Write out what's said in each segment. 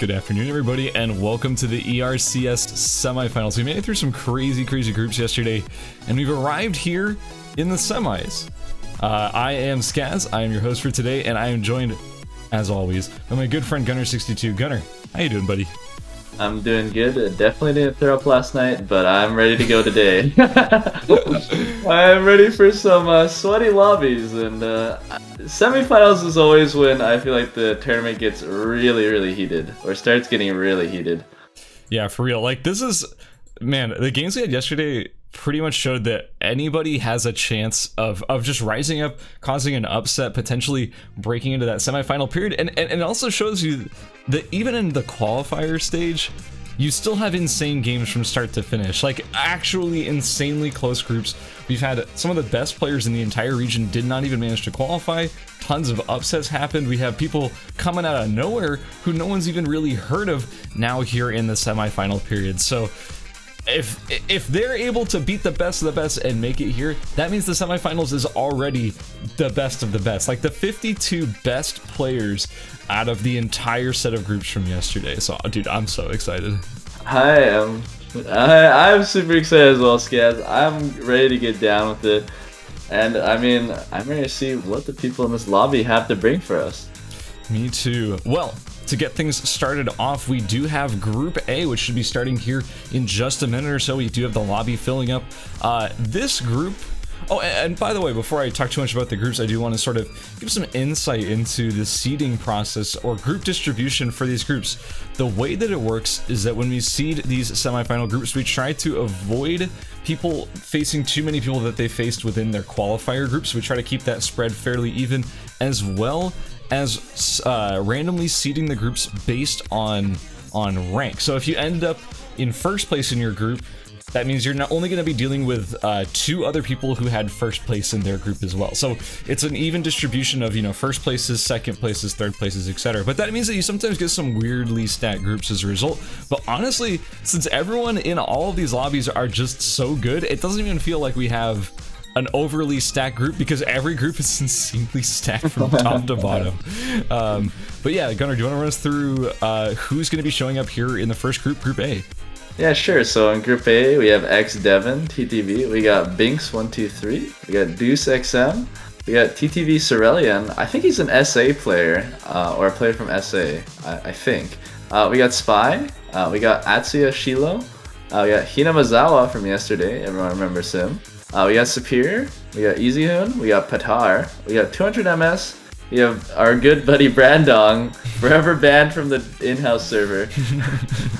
Good afternoon, everybody, and welcome to the ERCS Semifinals. We made it through some crazy groups yesterday, and we've arrived here in the semis. I am Skaz, I am your host for today, and I am joined, as always, by my good friend Gunner62. Gunner, how you doing, buddy? I'm doing good. Definitely didn't throw up last night, but I'm ready to go today. I'm ready for some sweaty lobbies, and semifinals is always when I feel like the tournament gets really heated, or starts getting really heated. Yeah, for real. Like, this is, man, the games we had yesterday pretty much showed that anybody has a chance of just rising up, causing an upset, potentially breaking into that semifinal period, and it also shows you that even in the qualifier stage, you still have insane games from start to finish, like actually insanely close groups. We've had some of the best players in the entire region did not even manage to qualify. Tons of upsets happened. We have people coming out of nowhere who no one's even really heard of now here in the semifinal period. So if they're able to beat the best of the best and make it here, that means the semifinals is already the best of the best, like the 52 best players out of the entire set of groups from yesterday. So dude, I'm so excited. I'm super excited as well, Skaz. I'm ready to get down with it, and I mean, I'm ready to see what the people in this lobby have to bring for us. Me too. Well, to get things started off, we do have Group A, which should be starting here in just a minute or so. We do have the lobby filling up. This group... Oh, and by the way, before I talk too much about the groups, I do want to sort of give some insight into the seeding process or group distribution for these groups. The way that it works is that when we seed these semifinal groups, we try to avoid people facing too many people that they faced within their qualifier groups. We try to keep that spread fairly even, as well as randomly seeding the groups based on rank. So if you end up in first place in your group, that means you're not only going to be dealing with two other people who had first place in their group as well. So it's an even distribution of, you know, first places, second places, third places, etc. But that means that you sometimes get some weirdly stacked groups as a result. But honestly, since everyone in all of these lobbies are just so good, it doesn't even feel like we have an overly stacked group, because every group is insanely stacked from top to bottom. But yeah, Gunnar, do you want to run us through who's going to be showing up here in the first group, Group A? Yeah, sure. So in Group A, we have X Devon, TTV. We got Binks123. We got Deuce XM. We got TTV Cerellian. I think he's an SA player, or a player from SA, I think. We got Spy. We got Atsuya Shilo. We got Hinamazawa from yesterday. Everyone remembers him. We got Superior. We got EasyHoon. We got Patar. We got 200 MS. We have our good buddy Brandong, forever banned from the in-house server.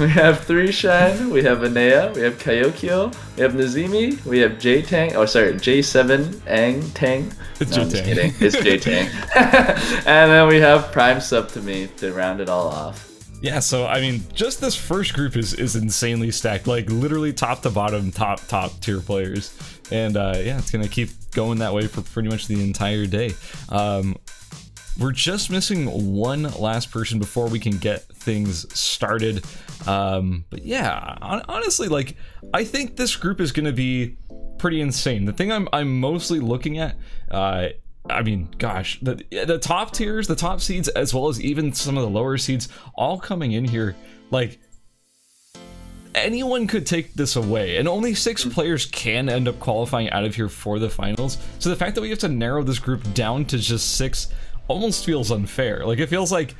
We have 3Shine, we have Anea, we have Kayokyo, we have Nazimi, we have J-Tang, oh sorry, J7 Ang Tang. It's no, J-Tang. It's J-Tang. And then we have Prime Sub to me to round it all off. Yeah, so I mean, just this first group is insanely stacked, like literally top to bottom, top tier players. And yeah, it's gonna keep going that way for pretty much the entire day. We're just missing one last person before we can get things started. But yeah, honestly, like, I think this group is going to be pretty insane. The thing I'm mostly looking at, I mean, gosh, the top tiers, the top seeds, as well as even some of the lower seeds, all coming in here, like, anyone could take this away, and only 6 players can end up qualifying out of here for the finals. So the fact that we have to narrow this group down to just 6 almost feels unfair. Like, it feels like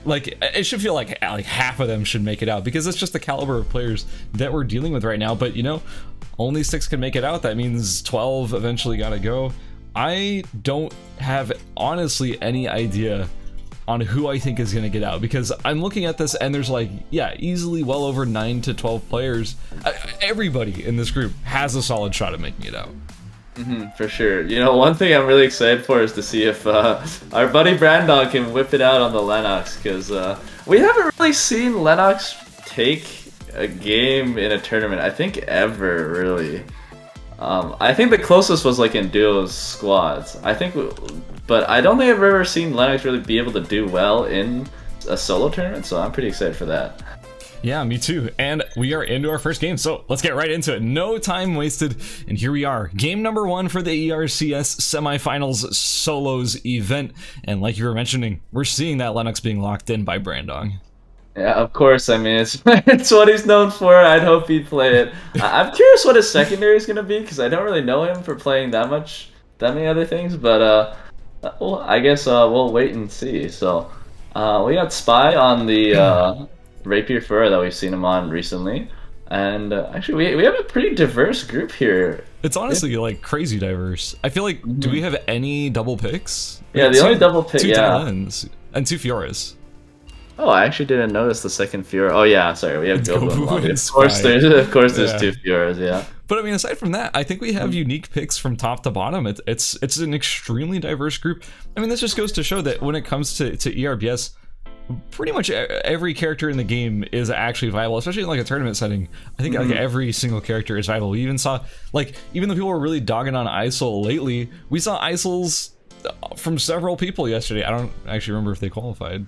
it should feel like half of them should make it out, because it's just the caliber of players that we're dealing with right now. But you know, only 6 can make it out. That means 12 eventually gotta go. I don't have honestly any idea on who I think is gonna get out, because I'm looking at this and there's like, yeah, easily well over 9 to 12 players. Everybody in this group has a solid shot at making it out. For sure. You know, one thing I'm really excited for is to see if our buddy Brandon can whip it out on the Lennox, because we haven't really seen Lennox take a game in a tournament, I think, ever, really. I think the closest was like in duos squads, I think, but I don't think I've ever seen Lennox really be able to do well in a solo tournament, so I'm pretty excited for that. Yeah, me too. And we are into our first game, so let's get right into it. No time wasted, and here we are. Game number 1 for the ERCS Semifinals Solos event. And like you were mentioning, we're seeing that Lennox being locked in by Brandong. Yeah, of course. I mean, it's it's what he's known for. I'd hope he'd play it. I'm curious what his secondary is gonna be because I don't really know him for playing that many other things. But well, I guess we'll wait and see. So, we got Spy on the Rapier Fur that we've seen him on recently, and actually we have a pretty diverse group here. It's honestly like crazy diverse. I feel like, do we have any double picks? Yeah, the only double pick, two yeah. Talons and two Fioras. Oh, I actually didn't notice the second Fiora. Oh yeah, sorry, we have Gobu. Gobu and Of course, there's Yeah. two Fioras. Yeah. But I mean, aside from that, I think we have unique picks from top to bottom. It's an extremely diverse group. I mean, this just goes to show that when it comes to ERBS, pretty much every character in the game is actually viable, especially in like a tournament setting. I think like every single character is viable. We even saw, like, even though people were really dogging on ISIL lately, we saw ISILs from several people yesterday. I don't actually remember if they qualified.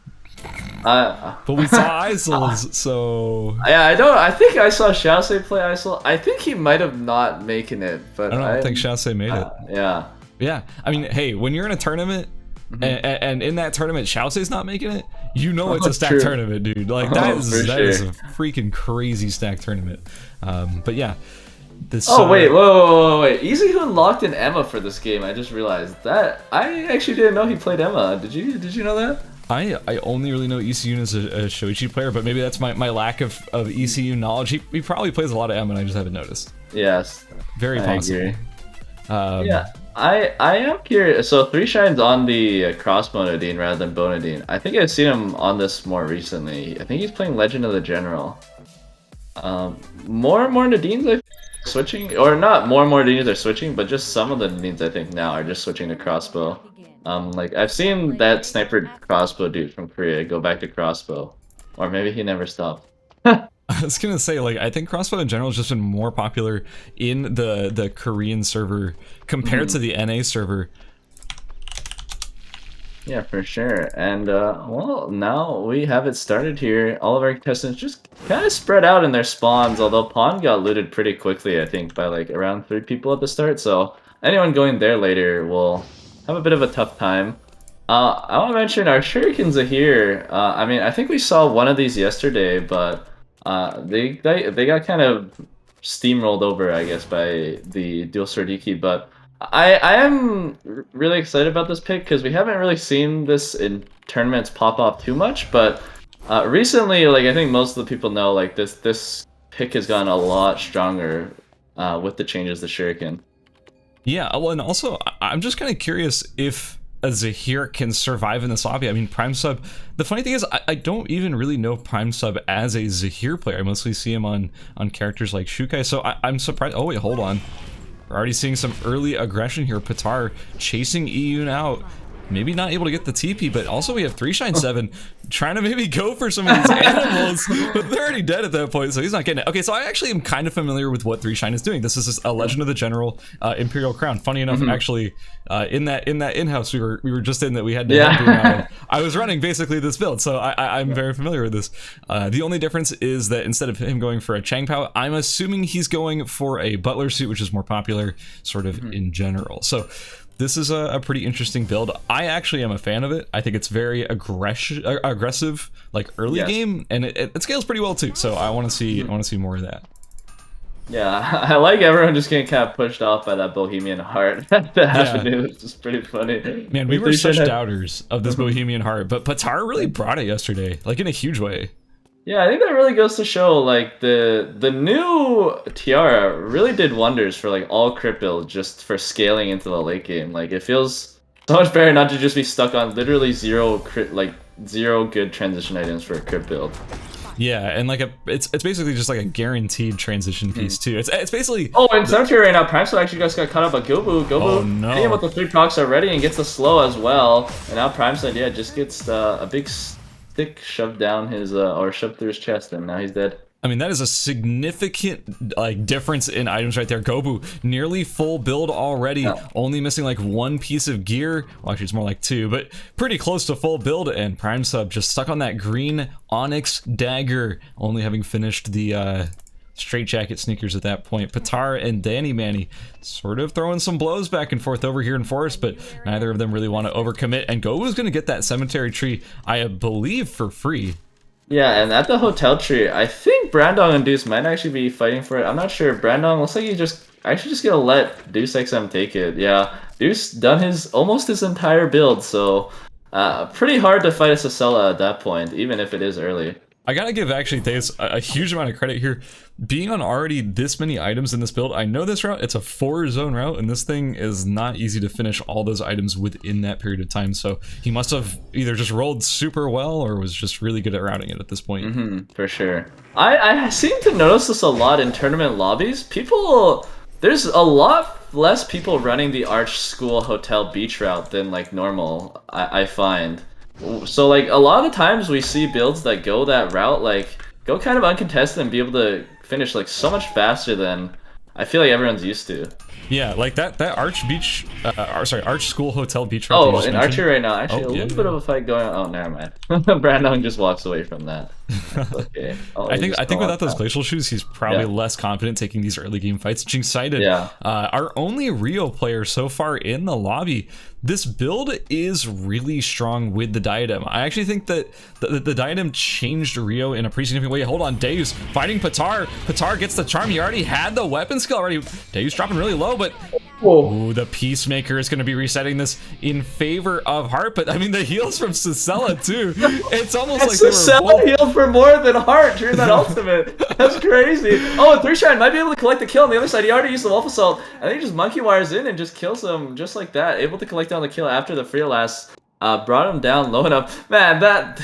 But we saw ISILs, so Yeah, I think I saw Xiaosei play ISIL. I think he might have not making it, but I don't think Xiaosei made it. Yeah. Yeah, I mean, hey, when you're in a tournament and in that tournament Xiaosei's not making it, you know it's a stacked tournament, dude. Like that is a freaking crazy stacked tournament. But yeah, this. Oh wait, wait! EasyHoon locked in Emma for this game. I just realized that. I actually didn't know he played Emma. Did you know that? I only really know ECU as a Shoichi player, but maybe that's my lack of ECU knowledge. He probably plays a lot of Emma and I just haven't noticed. Yes. Very possible. Yeah. I am curious. So 3Shine's on the crossbow Nadine rather than bow Nadine. I think I've seen him on this more recently. I think he's playing Legend of the General. More and more Nadines I think switching, or not more and more Nadines are switching, but just some of the Nadines I think now are just switching to crossbow. Like I've seen that sniper crossbow dude from Korea go back to crossbow, or maybe he never stopped. I was gonna say, like, I think crossbow in general has just been more popular in the Korean server compared to the NA server. Yeah, for sure. And well, now we have it started here. All of our contestants just kind of spread out in their spawns, although Pawn got looted pretty quickly, I think, by like around 3 people at the start. So anyone going there later will have a bit of a tough time. I want to mention our shurikens are here. I mean, I think we saw one of these yesterday, but they got kind of steamrolled over, I guess, by the dual swordiki. But I am really excited about this pick because we haven't really seen this in tournaments pop off too much. But recently, like I think most of the people know, like this pick has gotten a lot stronger with the changes to shuriken. Yeah, well, and also, I'm just kind of curious if a Zahir can survive in this lobby. I mean, Prime Sub, the funny thing is, I don't even really know Prime Sub as a Zahir player. I mostly see him on characters like Shukai, so I'm surprised. Oh, wait, hold on. We're already seeing some early aggression here. Patar chasing Iyun out. Maybe not able to get the TP, but also we have 3Shine7 trying to maybe go for some of these animals, but they're already dead at that point, so he's not getting it. Okay, so I actually am kind of familiar with what 3Shine is doing. This is a Legend of the General Imperial Crown. Funny enough, actually, in that in-house we were just in that we had to help him. I was running basically this build, so I'm very familiar with this. The only difference is that instead of him going for a Chang Pao, I'm assuming he's going for a Butler suit, which is more popular sort of in general. So this is a pretty interesting build. I actually am a fan of it. I think it's very aggressive, like early game, and it scales pretty well too. So I want to see more of that. Yeah, I like everyone just getting kind of pushed off by that Bohemian Heart that happened, which is pretty funny. Man, we were such doubters of this Bohemian Heart, but Patar really brought it yesterday, like in a huge way. Yeah, I think that really goes to show, like, the new Tiara really did wonders for, like, all crit builds just for scaling into the late game. Like, it feels so much better not to just be stuck on literally zero good transition items for a crit build. Yeah, and like it's basically just like a guaranteed transition piece too. It's basically. Oh, and Cemetery right now, Prime Sub actually just got caught up by Gobu. Oh no! Hitting him with the 3 procs already and gets the slow as well. And now Prime Sub, yeah, just gets a big stick shoved down his or shoved through his chest, and now he's dead. I mean, that is a significant like difference in items right there. Gobu nearly full build already, only missing like 1 piece of gear. Well, actually, it's more like 2, but pretty close to full build. And Prime Sub just stuck on that green Onyx dagger, only having finished the straight jacket sneakers at that point. Patar and Danny Manny sort of throwing some blows back and forth over here in Forest, but neither of them really want to overcommit. And Gobu's going to get that cemetery tree, I believe, for free. Yeah, and at the hotel tree, I think Brandong and Deuce might actually be fighting for it. I'm not sure. Brandong looks like he just actually just gonna let Deuce XM take it. Yeah, Deuce done his almost his entire build, so pretty hard to fight a Sacella at that point, even if it is early. I gotta give actually Days a huge amount of credit here. Being on already this many items in this build, I know this route, it's a 4-zone route, and this thing is not easy to finish all those items within that period of time, so he must have either just rolled super well or was just really good at routing it at this point. For sure. I seem to notice this a lot in tournament lobbies. There's a lot less people running the Arch School Hotel Beach route than like normal, I find. So like a lot of the times we see builds that go that route, like go kind of uncontested and be able to finish like so much faster than I feel like everyone's used to. Yeah, like that Arch Beach, Arch School Hotel Beach route. Oh, in Archer right now, actually Oh, a yeah, little bit of a fight going on. Oh, never mind. Brandon just walks away from that. That's okay. I think without those glacial shoes, he's probably less confident taking these early game fights. Jinx-sided, our only Rio player so far in the lobby. This build is really strong with the diadem. I actually think that the diadem changed Rio in a pretty significant way. Hold on, Deus fighting Patar. Patar gets the charm. He already had the weapon skill already. Deus dropping really low, but ooh, the Peacemaker is going to be resetting this in favor of Heart. But I mean, the heals from Sacella too. It's almost like Sacella healed for more than Heart during that ultimate. That's crazy. Oh, and 3Shine might be able to collect the kill on the other side. He already used the Wolf Assault. I think he just monkey wires in and just kills him just like that. Able to collect down the kill after the free last. Brought him down low enough. Man, that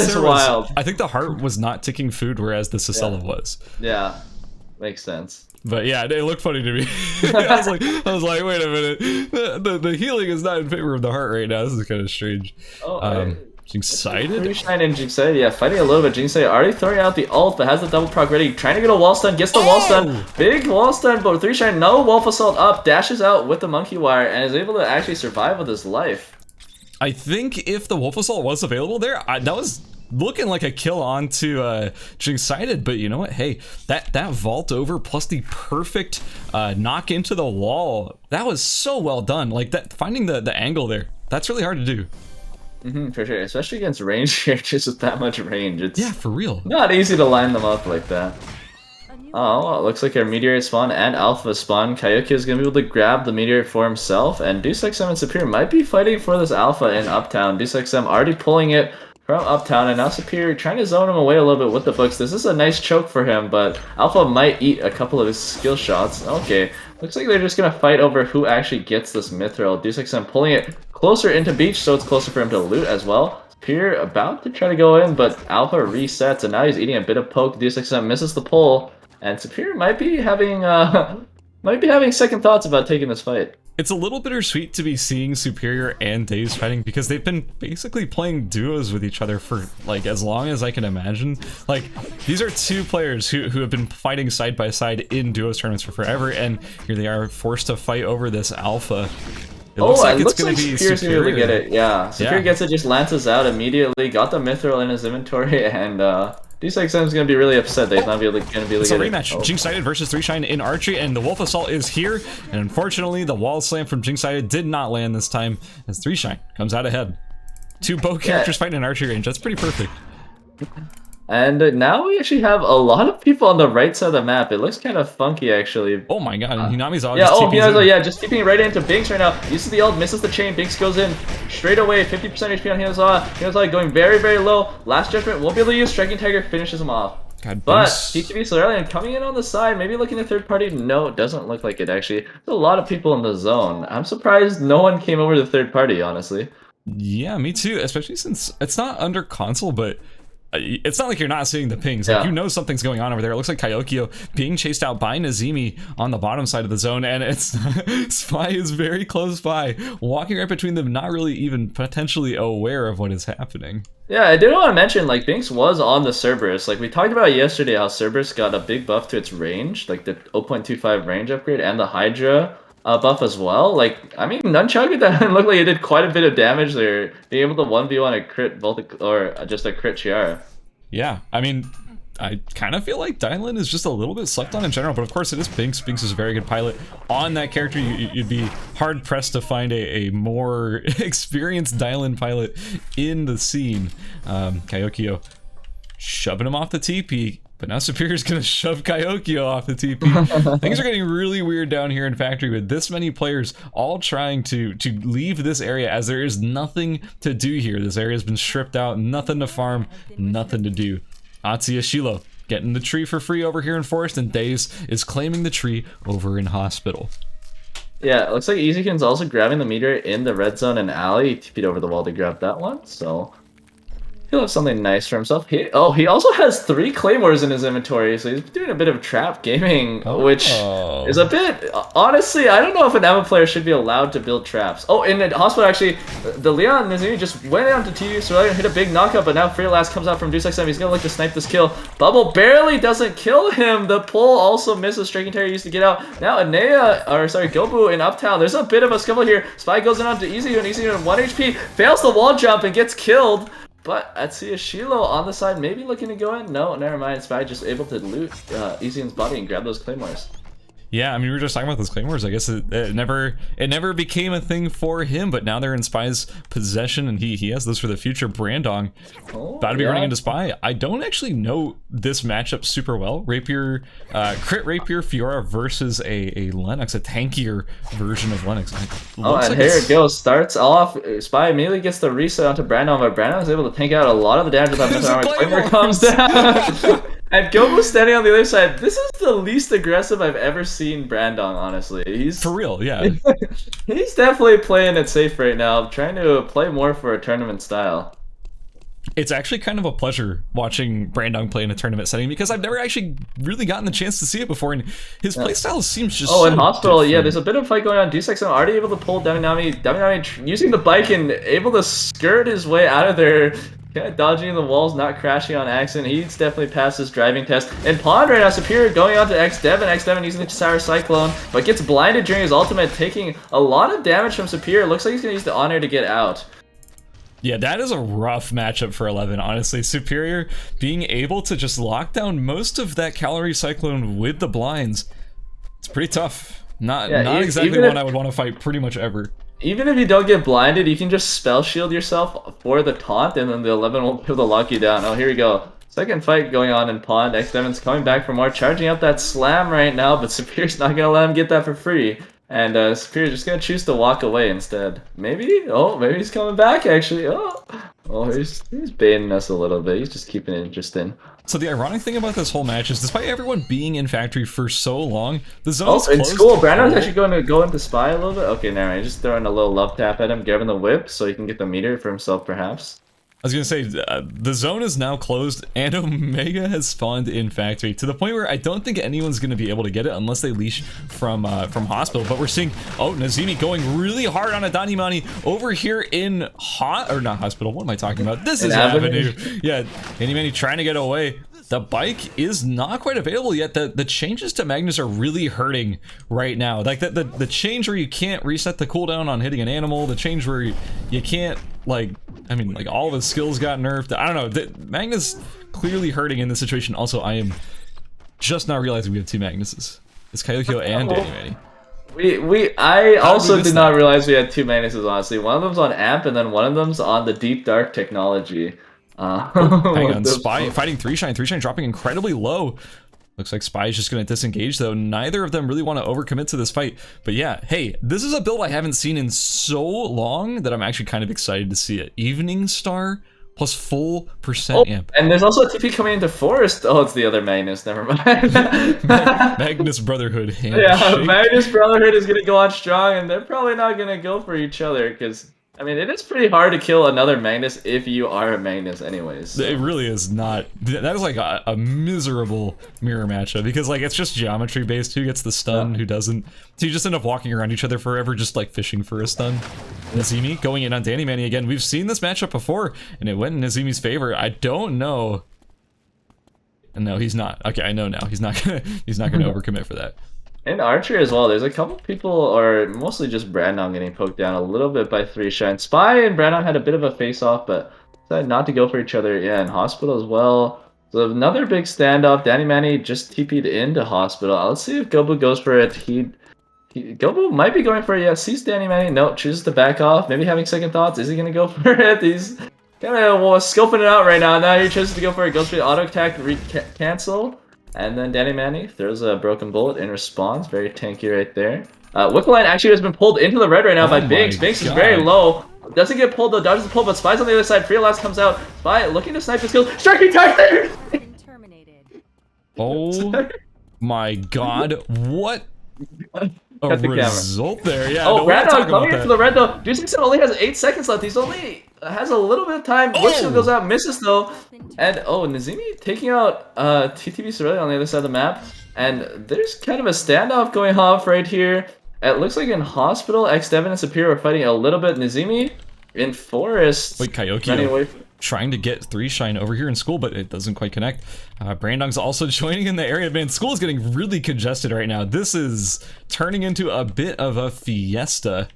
is wild. I think the Heart was not ticking food, whereas the Sacella was. Yeah, makes sense. But yeah, it looked funny to me. I was like, wait a minute. The healing is not in favor of the Heart right now. This is kind of strange. Jinx-sided? 3Shine and Jinx-sided, yeah, fighting a little bit. Jinx-sided already throwing out the ult, but has the double proc ready. Trying to get a wall stun, gets the wall stun. Big wall stun, but 3Shine, no Wolf Assault up, dashes out with the monkey wire, and is able to actually survive with his life. I think if the Wolf Assault was available there, that was looking like a kill onto Jinx-sided, but you know what? Hey, that vault over plus the perfect knock into the wall, that was so well done. Like that, finding the angle there, that's really hard to do. For sure, especially against range characters with that much range. It's for real. Not easy to line them up like that. Oh, well, it looks like our Meteorite spawn and Alpha spawn. Kaioki is going to be able to grab the Meteorite for himself, and Deuce XM and Superior might be fighting for this Alpha in Uptown. Deuce XM already pulling it from Uptown, and now Superior trying to zone him away a little bit with the books. This is a nice choke for him, but Alpha might eat a couple of his skill shots. Okay, looks like they're just going to fight over who actually gets this Mithril. Deuce XM pulling it closer into Beach, so it's closer for him to loot as well. Superior about to try to go in, but Alpha resets, and now he's eating a bit of poke. Deuce XM misses the pull. And Superior might be having second thoughts about taking this fight. It's a little bittersweet to be seeing Superior and Daze fighting because they've been basically playing duos with each other for like as long as I can imagine. Like these are two players who have been fighting side by side in duos tournaments for forever, and here they are forced to fight over this Alpha. It looks like it's going to be Superior's gonna be able to get it. Yeah, Superior gets it, just lances out immediately. Got the Mithril in his inventory, and Deuce XM is going to be really upset that he's not going to be able to get it. It's a rematch. Jinx-sided versus 3Shine in archery, and the Wolf Assault is here. And unfortunately, the wall slam from Jinx-sided did not land this time, as 3Shine comes out ahead. Two bow characters fighting in archery range. That's pretty perfect. And now we actually have a lot of people on the right side of the map. It looks kind of funky, actually. Oh my god, and Hinami's just keeping it right into Binks right now. Uses the ult, misses the chain. Binks goes in straight away. 50% HP on Hinazawa. Hinazawa going very, very low. Last Judgment won't be able to use. Striking Tiger finishes him off. God, but TTV Solarian coming in on the side, maybe looking at third party. No, it doesn't look like it actually. There's a lot of people in the zone. I'm surprised no one came over to third party, honestly. Yeah, me too, especially since it's not under console, but it's not like you're not seeing the pings. Like, you know something's going on over there. It looks like Kyokyo being chased out by Nazimi on the bottom side of the zone, and it's Spy is very close by, walking right between them, not really even potentially aware of what is happening. Yeah, I did want to mention, like, Binks was on the Cerberus. Like, we talked about yesterday how Cerberus got a big buff to its range, like the 0.25 range upgrade and the Hydra buff as well. Like, I mean, Nunchuk, that looked like it did quite a bit of damage there, being able to 1v1 a crit, both or just a crit Chiara. Yeah, I mean, I kind of feel like Dylan is just a little bit slept on in general, but of course it is Binks. Binks is a very good pilot. On that character, you'd be hard-pressed to find a more experienced Dylan pilot in the scene. Kyokyo shoving him off the TP, but now Superior's gonna shove Kyokyo off the TP. Things are getting really weird down here in Factory with this many players all trying to leave this area, as there is nothing to do here. This area has been stripped out, nothing to farm, nothing to do. Atsuya Shilo getting the tree for free over here in Forest, and Days is claiming the tree over in Hospital. Yeah, it looks like Easykin's also grabbing the meter in the red zone and alley. He TP'd over the wall to grab that one, so he'll have something nice for himself. He also has 3 claymores in his inventory, so he's doing a bit of trap gaming, which is a bit... Honestly, I don't know if an Emma player should be allowed to build traps. Oh, in the Hospital, actually, the Leon Nizumi just went down to TV, so hit a big knockup, but now Freelast comes out from Deuce XM. He's gonna look to snipe this kill. Bubble barely doesn't kill him. The pull also misses. Striking Terror used to get out. Now Gobu in Uptown. There's a bit of a scuffle here. Spy goes in onto Easy, and Easy on 1 HP, fails the wall jump and gets killed. But Atsuya Shilo on the side, maybe looking to go in. No, never mind. Spy just able to loot Easyn's body and grab those claymores. Yeah, I mean, we were just talking about those claymores. I guess it never became a thing for him, but now they're in Spy's possession, and he has those for the future. Brandong about to be running into Spy. I don't actually know this matchup super well. Rapier, Crit Rapier Fiora versus a Lennox, a tankier version of Lennox. And like here it goes. Starts off. Spy immediately gets the reset onto Brandong, but Brandong is able to tank out a lot of the damage without missing armor. Claymore comes down. And Gobu standing on the other side. This is the least aggressive I've ever seen Brandong, honestly. He's for real, yeah. He's definitely playing it safe right now, trying to play more for a tournament style. It's actually kind of a pleasure watching Brandong play in a tournament setting, because I've never actually really gotten the chance to see it before, and his playstyle seems just in Hospital, different. Yeah, there's a bit of fight going on. Deuce XM already able to pull Daminami using the bike and able to skirt his way out of there. Yeah, dodging the walls, not crashing on accident. He's definitely passed his driving test. And Pond right now, Superior going on to X-Devin. X-Devin using the Sour Cyclone, but gets blinded during his ultimate, taking a lot of damage from Superior. Looks like he's going to use the Honor to get out. Yeah, that is a rough matchup for 11, honestly. Superior being able to just lock down most of that Calorie Cyclone with the blinds. It's pretty tough. Not exactly one I would want to fight pretty much ever. Even if you don't get blinded, you can just spell shield yourself for the taunt, and then the 11 won't be able to lock you down. Oh, here we go. Second fight going on in Pond. X-Devin's coming back for more, charging up that slam right now, but Superior's not going to let him get that for free. And Superior's just going to choose to walk away instead. Maybe? Oh, maybe he's coming back, actually. Oh, he's baiting us a little bit. He's just keeping it interesting. So the ironic thing about this whole match is, despite everyone being in Factory for so long, the zone's closed. In school, Brandon's actually going to go into Spy a little bit. Okay, never mind. Just throwing a little love tap at him, giving the whip so he can get the meter for himself, perhaps. I was going to say, the zone is now closed, and Omega has spawned in Factory, to the point where I don't think anyone's going to be able to get it unless they leash from Hospital. But we're seeing, Nazimi going really hard on Adanimani over here in not Hospital, what am I talking about? This is Avenue. Yeah, Danimani trying to get away. The bike is not quite available yet. The changes to Magnus are really hurting right now. Like the change where you can't reset the cooldown on hitting an animal, the change where you can't, all of his skills got nerfed. I don't know. Magnus clearly hurting in this situation. Also, I am just now realizing we have 2 Magnuses. It's Kyokyo and Danimani. I also did not realize we had 2 Magnuses, honestly. One of them's on AMP, and then one of them's on the Deep Dark technology. Hang on, Spy fighting 3Shine. 3Shine dropping incredibly low. Looks like Spy is just going to disengage, though. Neither of them really want to overcommit to this fight. But yeah, hey, this is a build I haven't seen in so long that I'm actually kind of excited to see it. Evening Star plus full percent amp. And there's also a TP coming into Forest. Oh, it's the other Magnus. Never mind. Magnus Brotherhood. Yeah, Magnus Brotherhood is going to go on strong, and they're probably not going to go for each other, because it is pretty hard to kill another Magnus if you are a Magnus anyways. So. It really is not. That is like a miserable mirror matchup, because it's just geometry based. Who gets the stun, who doesn't. So you just end up walking around each other forever, just fishing for a stun. Nazimi going in on Danimani again. We've seen this matchup before, and it went in Nazimi's favor. I don't know. No, he's not. Okay, I know now. He's not gonna overcommit for that. In Archer as well, there's a couple people, or mostly just Brandon getting poked down a little bit by 3Shine. Spy and Brandon had a bit of a face-off, but decided not to go for each other. Yeah, in Hospital as well. So another big standoff. Danny Manny just TP'd into hospital. Let's see if Gobu goes for it. Gobu might be going for it. Yeah, sees Danny Manny. No, chooses to back off. Maybe having second thoughts. Is he gonna go for it? He's kind of scoping it out right now. Now he chooses to go for it. Goes for the auto attack, cancel. And then Danny Manny throws a broken bullet in response. Very tanky right there. Wickline actually has been pulled into the red right now by Binks. Binks is very low. Doesn't get pulled though, dodges the pull, but Spy's on the other side. Free Last comes out. Spy looking to snipe his kill. Striking Tiger! Oh my god, what a result there. Yeah, oh, Brandon coming into the red though. Deuce only has 8 seconds left. He's only has a little bit of time. Whipskill goes out, misses though. And oh, Nazimi taking out TTV Cerelia on the other side of the map. And there's kind of a standoff going off right here. It looks like in hospital, Devin and Superior are fighting a little bit. Nazimi in forest. Wait, Kyoki trying to get 3 shine over here in school, but it doesn't quite connect. Brandong's also joining in the area. Man, school is getting really congested right now. This is turning into a bit of a fiesta.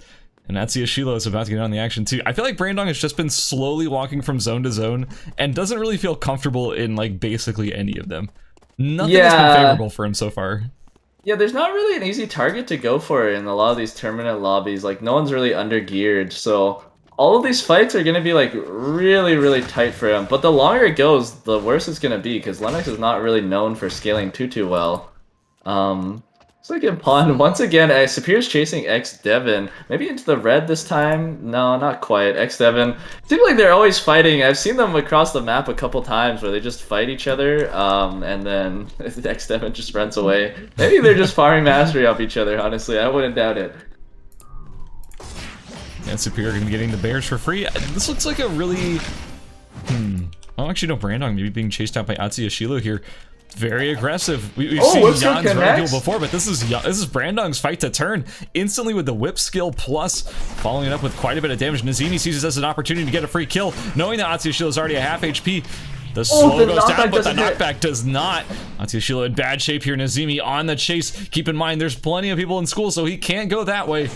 And Atsuya Shilo is about to get on the action too. I feel like Brandong has just been slowly walking from zone to zone and doesn't really feel comfortable in like basically any of them. Nothing has been favorable for him so far. Yeah, there's not really an easy target to go for in a lot of these tournament lobbies. Like, no one's really under-geared, so all of these fights are going to be, like, really, really tight for him. But the longer it goes, the worse it's going to be, because Lennox is not really known for scaling too well. Looks like in pawn, once again, Superior's chasing Devin. Maybe into the red this time? No, not quite. Devin. Seems like they're always fighting. I've seen them across the map a couple times where they just fight each other, and then Devin just runs away. Maybe they're just farming mastery off each other, honestly. I wouldn't doubt it. And Superior gonna be getting the bears for free. This looks like a really... Oh, actually, no, Brandong maybe being chased out by Atsuya Shilo here. Very aggressive. We've seen Jan's run people before, but this is Brandong's fight to turn instantly with the whip skill plus following it up with quite a bit of damage. Nazimi sees this as an opportunity to get a free kill, knowing that Atsuya Shilo is already a half HP. The slow goes down, but the knockback does not. Atsuya Shilo in bad shape here. Nazimi on the chase. Keep in mind, there's plenty of people in school, so he can't go that way.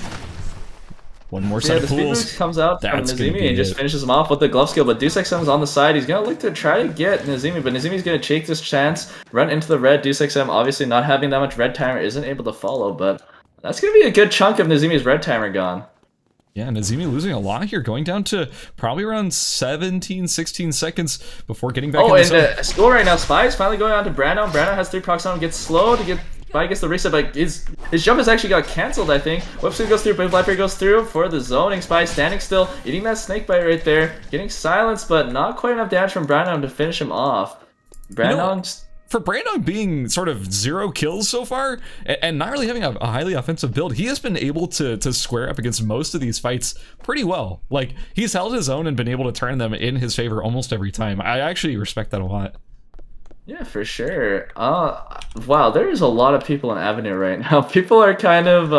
One more set of pools. Speed comes out from Nazimi and just finishes him off with the glove skill, but DeuceXM is on the side. He's going to look to try to get Nazimi, but Nazimi's going to take this chance, run into the red. DeuceXM obviously not having that much red timer, isn't able to follow, but that's going to be a good chunk of Nazimi's red timer gone. Yeah, Nazimi losing a lot here, going down to probably around 17, 16 seconds before getting back in the zone. And school right now, Spy is finally going on to Brandon. Brandon has 3 procs on him, gets slow to get... Spy gets the reset, but his jump has actually got cancelled, I think. Whipsuit goes through, Blackberry goes through for the zoning. Spy standing still, eating that snake bite right there. Getting silenced, but not quite enough damage from Brandon to finish him off. Brandon... For Brandon being sort of 0 kills so far, and not really having a highly offensive build, he has been able to square up against most of these fights pretty well. Like, he's held his own and been able to turn them in his favor almost every time. I actually respect that a lot. Yeah, for sure. Wow, there's a lot of people in Avenue right now. People are kind of,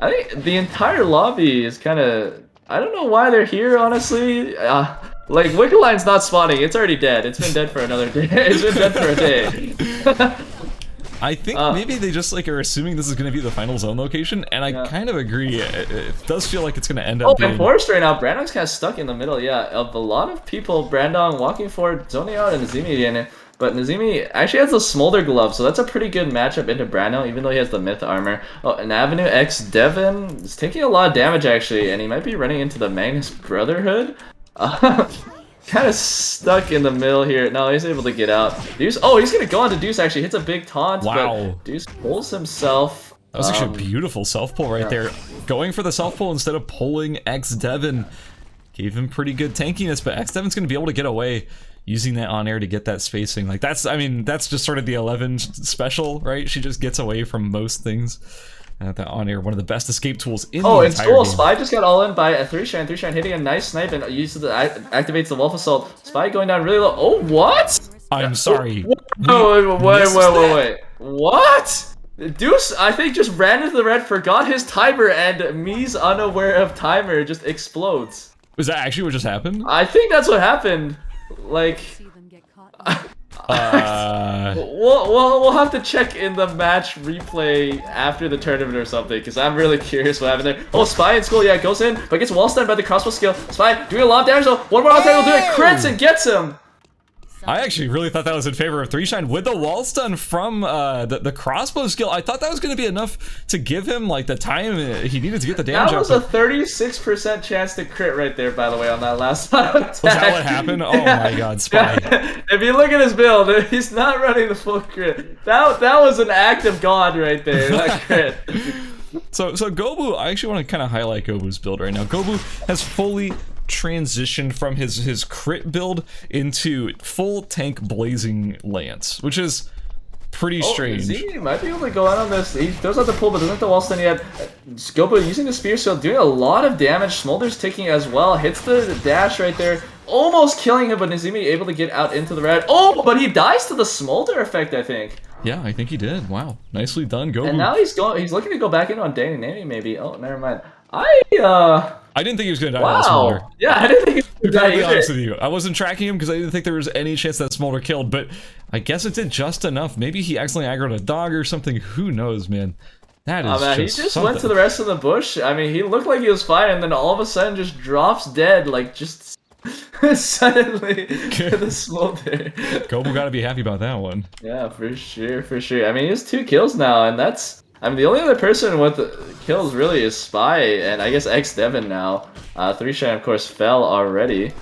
I think the entire lobby is kind of, I don't know why they're here, honestly. Like, Wickeline's not spawning. It's already dead. It's been dead for another day. It's been dead for a day. I think maybe they just like are assuming this is going to be the final zone location, and I kind of agree. It does feel like it's going to end up being... and Forest right now, Brandon's kind of stuck in the middle, yeah. Of a lot of people, Brandon walking forward, zoning out, and Nazimi in it. But Nazimi actually has the Smolder Glove, so that's a pretty good matchup into Brandon, even though he has the Myth Armor. Oh, and Avenue Devin is taking a lot of damage, actually, and he might be running into the Magnus Brotherhood. Kind of stuck in the middle here. No, he's able to get out. Deuce, oh, he's going to go on to Deuce, actually. Hits a big taunt, but Deuce pulls himself. That was actually a beautiful self-pull right there. Going for the self-pull instead of pulling Devin. Gave him pretty good tankiness, but Devin's going to be able to get away using that on air to get that spacing. Like, that's, I mean, that's just sort of the 11 special, right? She just gets away from most things. That on air, one of the best escape tools in the entire game. Oh, and Spy just got all in by a 3-shine. 3-shine hitting a nice snipe and uses the activates the Wolf Assault. Spy going down really low. Oh, what? I'm sorry. Wait. What? Deuce, I think, just ran into the red, forgot his timer, and Mi's unaware of timer just explodes. Was that actually what just happened? I think that's what happened. Like... We'll have to check in the match replay after the tournament or something, because I'm really curious what happened there. Oh, Spy in school, yeah, goes in, but gets wall stunned by the crossbow skill. Spy doing a lot of damage though. One more attack will do it. Crits and gets him. I actually really thought that was in favor of 3Shine with the wall stun from the crossbow skill. I thought that was going to be enough to give him like the time he needed to get the damage. That was a 36% chance to crit right there, by the way, on that last auto attack. Was that what happened? Oh my god, Spy. If you look at his build, he's not running the full crit. That was an act of God right there, that crit. So Gobu, I actually want to kind of highlight Gobu's build right now. Gobu has fully transitioned from his crit build into full tank blazing lance, which is pretty strange. He might be able to go out on this. He does have the pull, but doesn't have the wall stun yet. Gobu using the spear shield, doing a lot of damage. Smolder's ticking as well. Hits the dash right there. Almost killing him, but Nezumi able to get out into the red. Oh, but he dies to the smolder effect, I think. Yeah, I think he did. Wow, nicely done, Gobu. And now he's looking to go back in on Danny Nami, maybe. Oh, never mind. I didn't think he was gonna die. Wow. That Smolder. Yeah, I didn't think he was gonna die. To be honest with you, I wasn't tracking him because I didn't think there was any chance that Smolder killed, but I guess it did just enough. Maybe he accidentally aggroed a dog or something. Who knows, man? That is man, he just went to the rest of the bush. I mean, he looked like he was fine, and then all of a sudden just drops dead, like just suddenly to the smolder. Gobu gotta be happy about that one. Yeah, for sure, for sure. I mean, he has 2 kills now, and that's... I mean, the only other person with kills really is Spy, and I guess X Devin now. 3Shine, of course, fell already.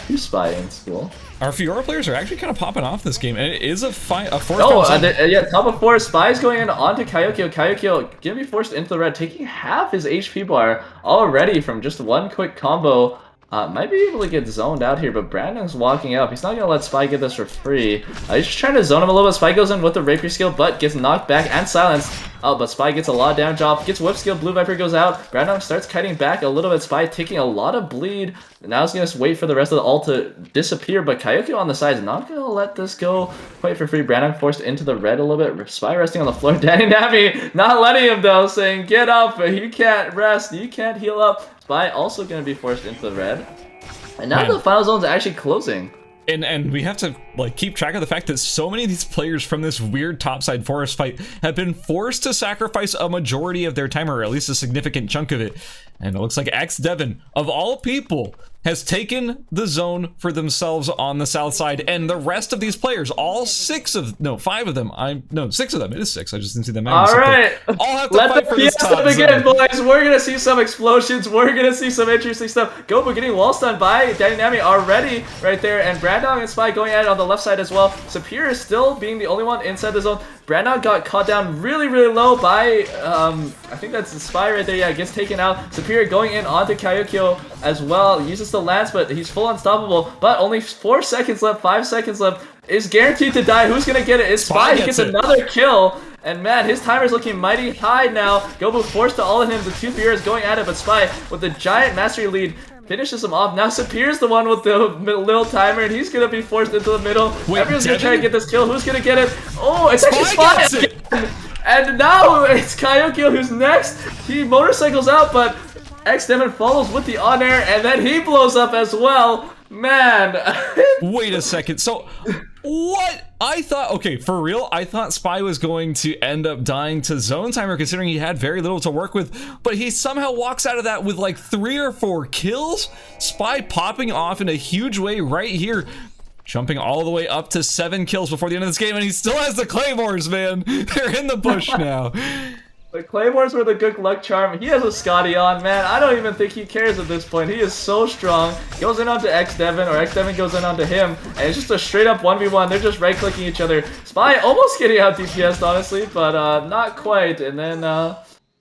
2 Spy in school. Our Fiora players are actually kind of popping off this game, and it is a force. Yeah, top of 4. Spy's going in onto Kayokyo. Kayokyo gonna be forced into the red, taking half his HP bar already from just one quick combo. Might be able to get zoned out here, but Brandon's walking up. He's not going to let Spy get this for free. He's just trying to zone him a little bit. Spy goes in with the rapier skill, but gets knocked back and silenced. Oh, but Spy gets a lot of damage off. Gets whip skill. Blue Viper goes out. Brandon starts kiting back a little bit. Spy taking a lot of bleed. Now he's going to wait for the rest of the ult to disappear, but Kayokyo on the side is not going to let this go quite for free. Brandon forced into the red a little bit. Spy resting on the floor. Danny Nami not letting him though, saying, get up. You can't rest. You can't heal up. Spy also going to be forced into the red. And now the final zone's actually closing. And we have to like keep track of the fact that so many of these players from this weird topside forest fight have been forced to sacrifice a majority of their time, or at least a significant chunk of it. And it looks like X Devin, of all people, has taken the zone for themselves on the south side, and the rest of these players, all 5 of them, 6 of them, it is 6, I just didn't see them. All right, all have to fight for this top begin, boys. We're gonna see some explosions, we're gonna see some interesting stuff. Gobu getting wall stunned by Danny Nami already right there, and Brandon and Spy going at it on the left side as well. Superior still being the only one inside the zone. Brandon got caught down really low by, I think that's the Spy right there. Yeah, gets taken out. Superior going in onto Kayokyo as well. Uses the lance, but he's full unstoppable. But only 4 seconds left, 5 seconds left. Is guaranteed to die. Who's gonna get it? It's Spy. He gets another kill. And man, his timer's looking mighty high now. Gobu forced to all in him. The 2 Furious going at it, but Spy with the giant mastery lead finishes him off. Now Superior's the one with the little timer, and he's gonna be forced into the middle. Wait, everyone's gonna try to get this kill. Who's gonna get it? Oh, it's actually Spy! And now it's Kayokyo who's next. He motorcycles out, but X Devin follows with the on-air, and then he blows up as well. Man. Wait a second. So, what? I thought, okay, for real, I thought Spy was going to end up dying to zone timer considering he had very little to work with, but he somehow walks out of that with like 3 or 4 kills. Spy popping off in a huge way right here, jumping all the way up to 7 kills before the end of this game, and he still has the claymores, man. They're in the bush now. The claymores were the good luck charm. He has a Scotty on, man. I don't even think he cares at this point. He is so strong. Goes in onto X Devin, or X Devin goes in onto him, and it's just a straight up 1v1. They're just right clicking each other. Spy almost getting out DPS, honestly, but not quite. And then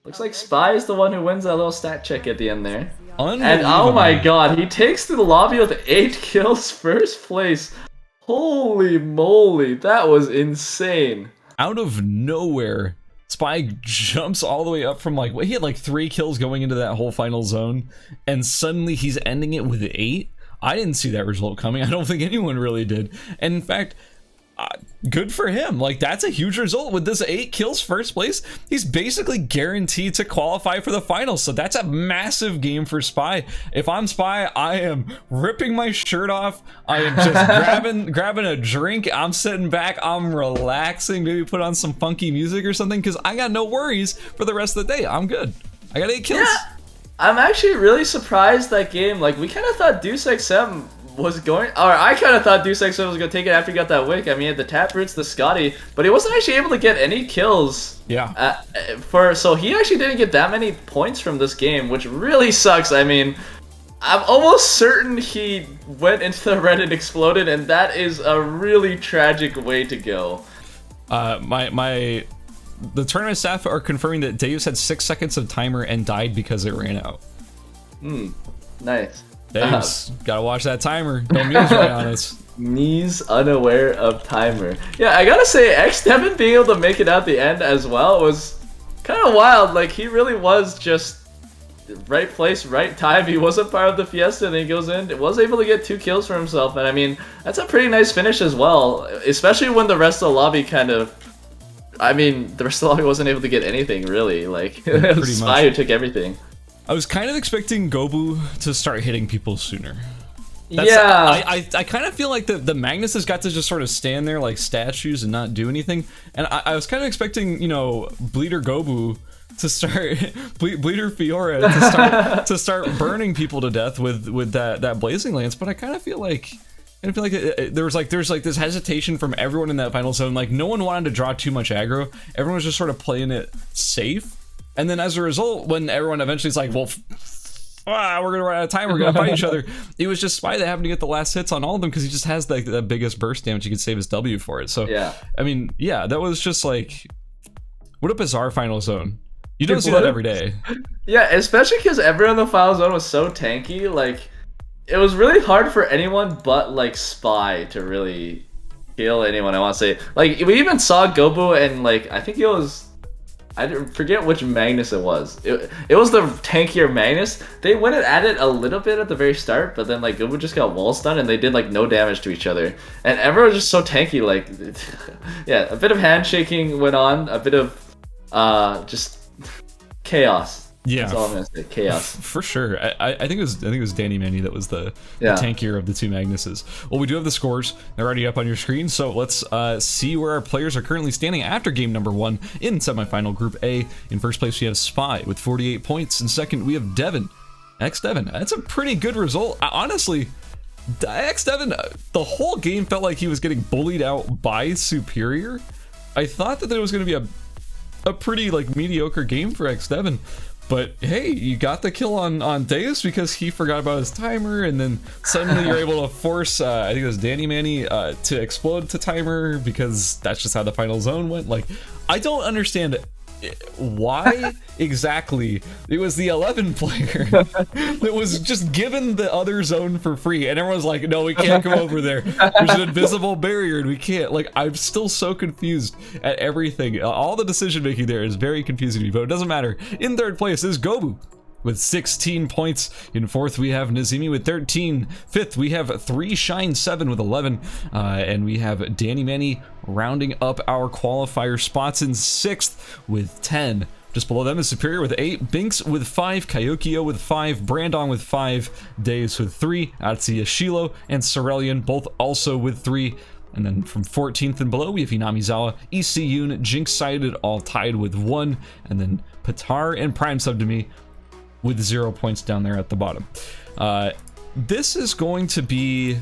looks like Spy is the one who wins that little stat check at the end there. And oh my god, he takes to the lobby with 8 kills, first place. Holy moly, that was insane. Out of nowhere, Spy jumps all the way up from like, he had like 3 kills going into that whole final zone, and suddenly he's ending it with 8. I didn't see that result coming. I don't think anyone really did. And in fact, good for him. Like, that's a huge result. With this 8 kills first place, he's basically guaranteed to qualify for the finals. So that's a massive game for Spy. If I'm Spy, I am ripping my shirt off. I am just grabbing a drink. I'm sitting back. I'm relaxing. Maybe put on some funky music or something, because I got no worries for the rest of the day. I'm good. I got 8 kills. Yeah, I'm actually really surprised that game. Like, we kind of thought Deuce XM was going, or I kind of thought Deuce XM was going to take it after he got that wick. I mean, he had the Taproots, the Scotty, but he wasn't actually able to get any kills. Yeah. So he actually didn't get that many points from this game, which really sucks. I mean, I'm almost certain he went into the red and exploded, and that is a really tragic way to go. The tournament staff are confirming that Deus had 6 seconds of timer and died because it ran out. Nice. Deus, gotta watch that timer. No memes right on us. Knees unaware of timer. Yeah, I gotta say, X Devin being able to make it out the end as well was kind of wild. Like, he really was just right place, right time. He wasn't part of the fiesta, and he goes in, was able to get 2 kills for himself. And I mean, that's a pretty nice finish as well, especially when the rest of the lobby kind of, I mean, the rest of the lobby wasn't able to get anything really. Like, it was Spy who took everything. I was kind of expecting Gobu to start hitting people sooner. I kind of feel like the Magnus has got to just sort of stand there like statues and not do anything. And I was kind of expecting, you know, Bleeder Gobu to start, Bleeder Fiora to start burning people to death with that Blazing Lance. But I kind of feel like, there's this hesitation from everyone in that final zone. Like, no one wanted to draw too much aggro. Everyone was just sort of playing it safe. And then as a result, when everyone eventually is like, well, we're gonna run out of time, we're gonna fight each other, it was just Spy that happened to get the last hits on all of them because he just has like the biggest burst damage. He could save his W for it. So yeah, I mean, yeah, that was just like, what a bizarre final zone. You don't see that every day. Yeah, especially because everyone in the final zone was so tanky. Like, it was really hard for anyone but like Spy to really kill anyone. I want to say, like, we even saw Gobu and like, I think it was, I forget which Magnus it was. It was the tankier Magnus. They went at it a little bit at the very start, but then like Gobu just got wall stunned and they did like no damage to each other. And everyone was just so tanky. Like, yeah, a bit of handshaking went on, a bit of just chaos. Yeah, that's all I'm gonna say. Chaos for sure. I think it was Danny Manny that was the tankier of the 2 Magnuses. Well, we do have the scores. They're already up on your screen. So let's see where our players are currently standing after game number 1 in semifinal Group A. In first place, we have Spy with 48 points. In second, we have Devin. X Devin. That's a pretty good result. Honestly, X Devin, the whole game felt like he was getting bullied out by Superior. I thought that there was going to be a pretty like mediocre game for X Devin. But hey, you got the kill on Deus because he forgot about his timer, and then suddenly you're able to force, I think it was Danny Manny, to explode to timer because that's just how the final zone went. Like, I don't understand why exactly it was the 11 player that was just given the other zone for free, and everyone's like, no, we can't go over there. There's an invisible barrier and we can't. Like, I'm still so confused at everything. All the decision making there is very confusing to me, but it doesn't matter. In third place is Gobu with 16 points. In fourth, we have Nazimi with 13. Fifth, we have 3 Shine 7 with 11. And we have Danny Manny rounding up our qualifier spots in sixth with 10. Just below them is Superior with 8, Binks with 5, Kayokio with 5, Brandon with 5, Deus with 3, Atsuya Shilo and Cerellian both also with 3. And then from 14th and below, we have Hinamizawa, ECUN, Jinx Sided all tied with 1. And then Patar and Prime Sub to me with 0 points down there at the bottom. This is going to be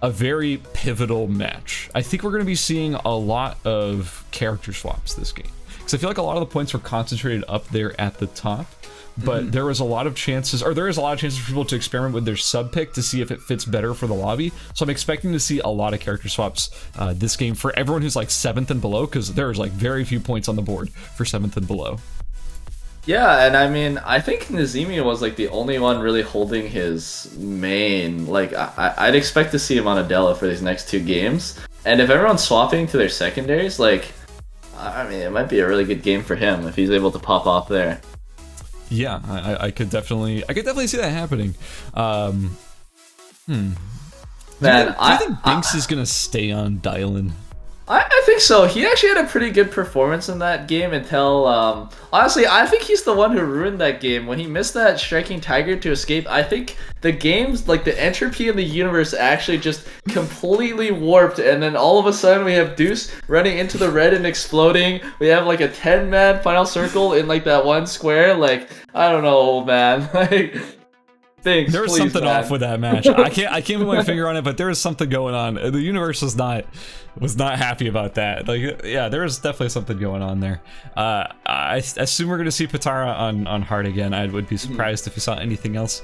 a very pivotal match. I think we're going to be seeing a lot of character swaps this game, because I feel like a lot of the points were concentrated up there at the top, but there is a lot of chances for people to experiment with their sub pick to see if it fits better for the lobby. So I'm expecting to see a lot of character swaps this game for everyone who's like 7th and below, because there's like very few points on the board for 7th and below. Yeah, and I mean, I think Nazimi was like the only one really holding his main. Like, I'd expect to see him on Adela for these next 2 games. And if everyone's swapping to their secondaries, like, I mean, it might be a really good game for him if he's able to pop off there. Yeah, I could definitely see that happening. Do you think Binks is gonna stay on Dylan? I think so. He actually had a pretty good performance in that game until, honestly, I think he's the one who ruined that game. When he missed that Striking Tiger to escape, I think the game's, like, the entropy in the universe actually just completely warped, and then all of a sudden we have Deuce running into the red and exploding. We have, like, a 10-man final circle in, like, that one square. Like, I don't know, man. Like, Binks, There was please, something man. off with that match. I can't put my finger on it, but there was something going on. The universe was not happy about that. Like, yeah, there was definitely something going on there. I assume we're gonna see Patara on hard again. I would be surprised if we saw anything else.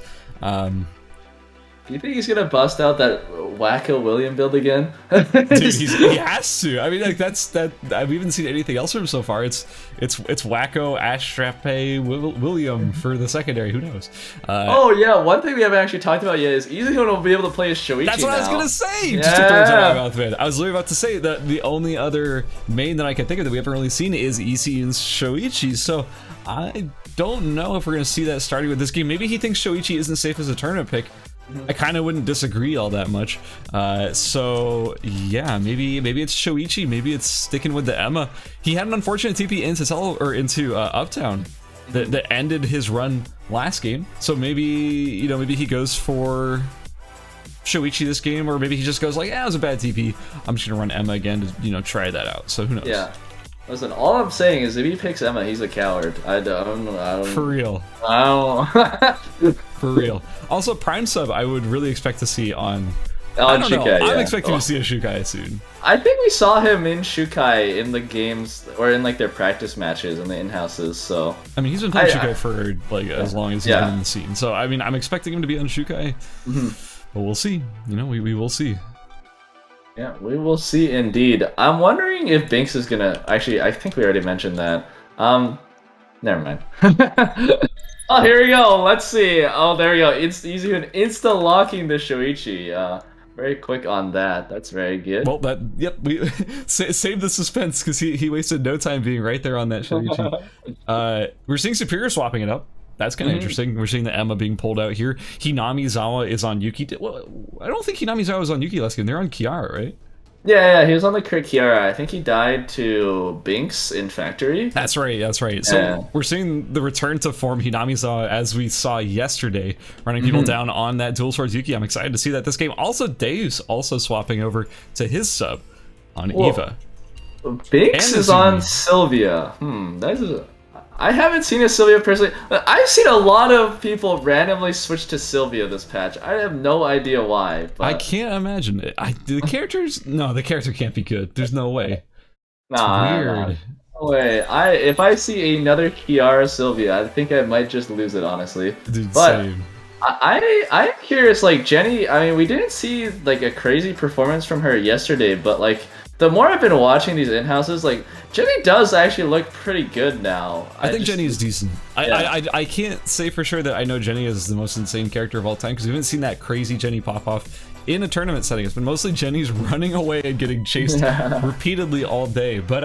Do you think he's gonna bust out that wacko William build again? Dude, he has to. I mean, like we haven't seen anything else from him so far. It's wacko Ashtrape William for the secondary. Who knows? Oh yeah, one thing we haven't actually talked about yet is Easyhoon will be able to play as Shoichi. That's what now. I was gonna say. Yeah. Just to throw it out of my mouth, man. I was literally about to say that the only other main that I can think of that we haven't really seen is Easyhoon's Shoichi. So I don't know if we're gonna see that starting with this game. Maybe he thinks Shoichi isn't safe as a tournament pick. I kind of wouldn't disagree all that much. So yeah, maybe it's Shoichi. Maybe it's sticking with the Emma. He had an unfortunate TP into Uptown that ended his run last game. So maybe maybe he goes for Shoichi this game, or maybe he just goes like, yeah, it was a bad TP. I'm just gonna run Emma again to try that out. So who knows? Yeah. Listen, all I'm saying is if he picks Emma, he's a coward. I don't. For real. I don't. For real. Also, Prime Sub, I would really expect to see on Shukai, yeah. I'm expecting to see a Shukai soon. I think we saw him in Shukai in the games, or in like their practice matches in the in-houses, so... I mean, he's been playing Shukai for like as long as he's been in the scene, so I mean, I'm expecting him to be on Shukai, but we'll see. We will see. Yeah, we will see indeed. I'm wondering if Binks is gonna... Actually, I think we already mentioned that. Never mind. Oh, here we go. Let's see. Oh, there we go. It's easy insta-locking the Shoichi. Very quick on that. That's very good. Well, we save the suspense because he wasted no time being right there on that Shoichi. We're seeing Superior swapping it up. That's kind of interesting. We're seeing the Emma being pulled out here. Hinamizawa is on Yuki. Well, I don't think Hinamizawa was on Yuki last game. They're on Kiara, right? Yeah, he was on the Kiara. I think he died to Binks in Factory. That's right. So we're seeing the return to form Hinamizawa as we saw yesterday, running people down on that Dual Swords Yuki. I'm excited to see that this game. Also, Dave's also swapping over to his sub on Eva. Binks is on Sylvia. I haven't seen a Sylvia personally. I've seen a lot of people randomly switch to Sylvia this patch. I have no idea why. But... I can't imagine it. The character can't be good. There's no way. Nah, weird. No way. If I see another Kiara Sylvia, I think I might just lose it, honestly. Dude, but same. I'm curious, like Jenny, I mean, we didn't see like a crazy performance from her yesterday, but like the more I've been watching these in-houses, like Jenny does actually look pretty good now. I think Jenny is decent. I can't say for sure that I know Jenny is the most insane character of all time because we haven't seen that crazy Jenny pop off in a tournament setting. It's been mostly Jenny's running away and getting chased repeatedly all day. But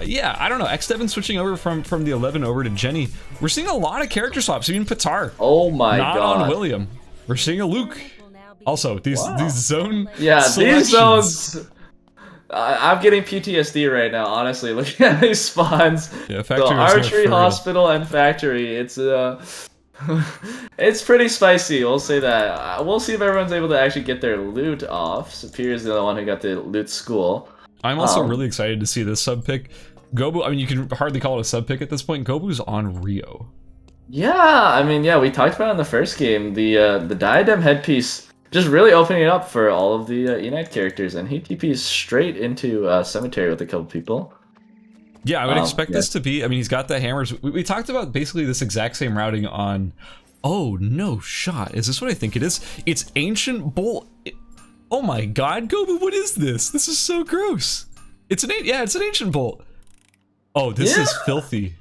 yeah, I don't know. X7 switching over from the 11 over to Jenny. We're seeing a lot of character swaps. Even Patar. Oh my god. Not on William. We're seeing a Luke. Also, these zone these zones. I'm getting PTSD right now, honestly. Looking at these spawns. Yeah, the archery hospital and factory. It's it's pretty spicy. We'll say that. We'll see if everyone's able to actually get their loot off. Superior's the one who got the loot school. I'm also really excited to see this sub pick. Gobu. I mean, you can hardly call it a sub pick at this point. Gobu's on Rio. Yeah, I mean, we talked about it in the first game. The diadem headpiece. Just really opening it up for all of the Unite characters, and he TPs straight into Cemetery with a couple people. Yeah, I would expect this to be... I mean, he's got the hammers. We talked about basically this exact same routing on... Oh, no shot. Is this what I think it is? It's Ancient Bolt. Oh my god, Gobu, what is this? This is so gross. It's an Ancient Bolt. Oh, this is filthy.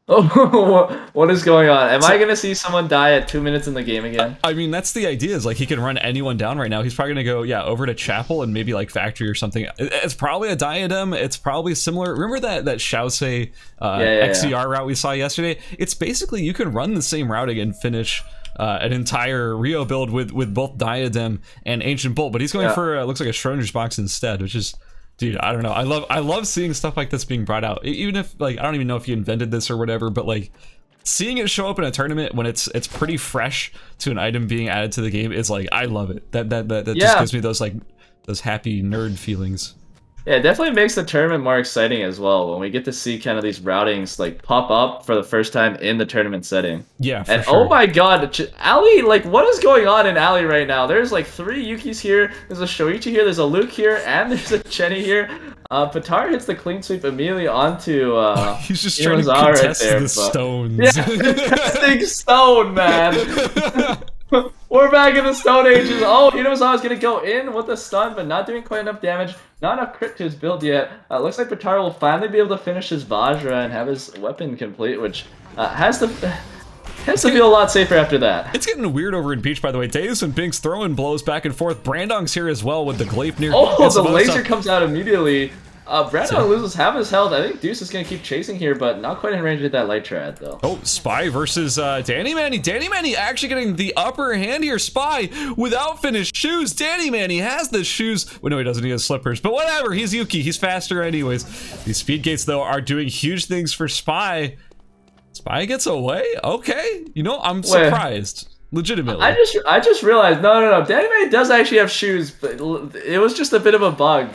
Oh, what is going on? Am I gonna see someone die at 2 minutes in the game again? I mean, that's the idea. Is like he can run anyone down right now. He's probably gonna go, over to Chapel and maybe like Factory or something. It's probably a diadem. It's probably similar. Remember that Shaosei XCR route we saw yesterday? It's basically you can run the same routing and finish an entire Rio build with both diadem and Ancient Bolt. But he's going for looks like a Schrodinger's box instead, which is. Dude, I don't know. I love seeing stuff like this being brought out. Even if like I don't even know if you invented this or whatever, but like seeing it show up in a tournament when it's pretty fresh to an item being added to the game is like I love it. That just gives me those happy nerd feelings. Yeah, it definitely makes the tournament more exciting as well when we get to see kind of these routings like pop up for the first time in the tournament setting. Yeah, for And sure. oh my god, Ali, like what is going on in Ali right now? There's like 3 Yukis here, there's a Shoichi here, there's a Luke here, and there's a Chenny here. Patar hits the clean sweep immediately onto He's just trying to Iwazar contest the but... stones. Yeah, contesting stone, man. We're back in the Stone Ages. Oh, Iwazar is gonna go in with a stun, but not doing quite enough damage. Not enough crit to his build yet. Looks like Patar will finally be able to finish his Vajra and have his weapon complete, which has to feel a lot safer after that. It's getting weird over in Beach, by the way. Deus and Binks throwing blows back and forth. Brandong's here as well with the Gleipnir. Oh, the laser comes out immediately. Brandon loses half his health. I think Deuce is going to keep chasing here, but not quite in range to hit that light trad, though. Oh, Spy versus Danny Manny. Danny Manny actually getting the upper hand here. Spy without finished shoes. Danny Manny has the shoes. Well, no, he doesn't. He has slippers. But whatever. He's Yuki. He's faster anyways. These speed gates, though, are doing huge things for Spy. Spy gets away? Okay. You know, I'm surprised. Legitimately. I just realized, no. Danny Manny does actually have shoes, but it was just a bit of a bug.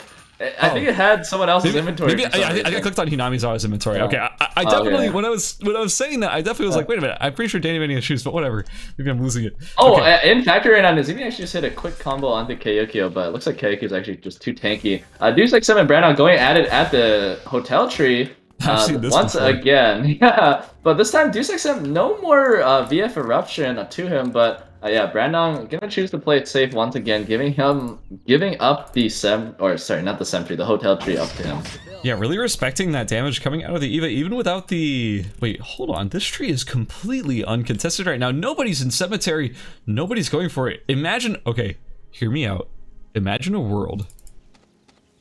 I think it had someone else's inventory. Maybe I clicked on Hinamizawa's inventory. Yeah. Okay, I definitely when I was saying that, I definitely was like, wait a minute, I'm pretty sure Danny Manny has shoes, but whatever. Maybe I'm losing it. Oh, okay. In factor right now, Nazimi actually just hit a quick combo onto Kayokyo, but it looks like Kayokyo's actually just too tanky. Deuce X7 and Brandon going at it at the hotel tree. I've seen this once before. Again. Yeah, but this time Deuce X7 no more VF eruption to him, but yeah, Brandon gonna choose to play it safe once again, giving up the the hotel tree up to him. Yeah, really respecting that damage coming out of the Eva, even without the... Wait, hold on. This tree is completely uncontested right now. Nobody's in cemetery. Nobody's going for it. Imagine... Okay, hear me out. Imagine a world.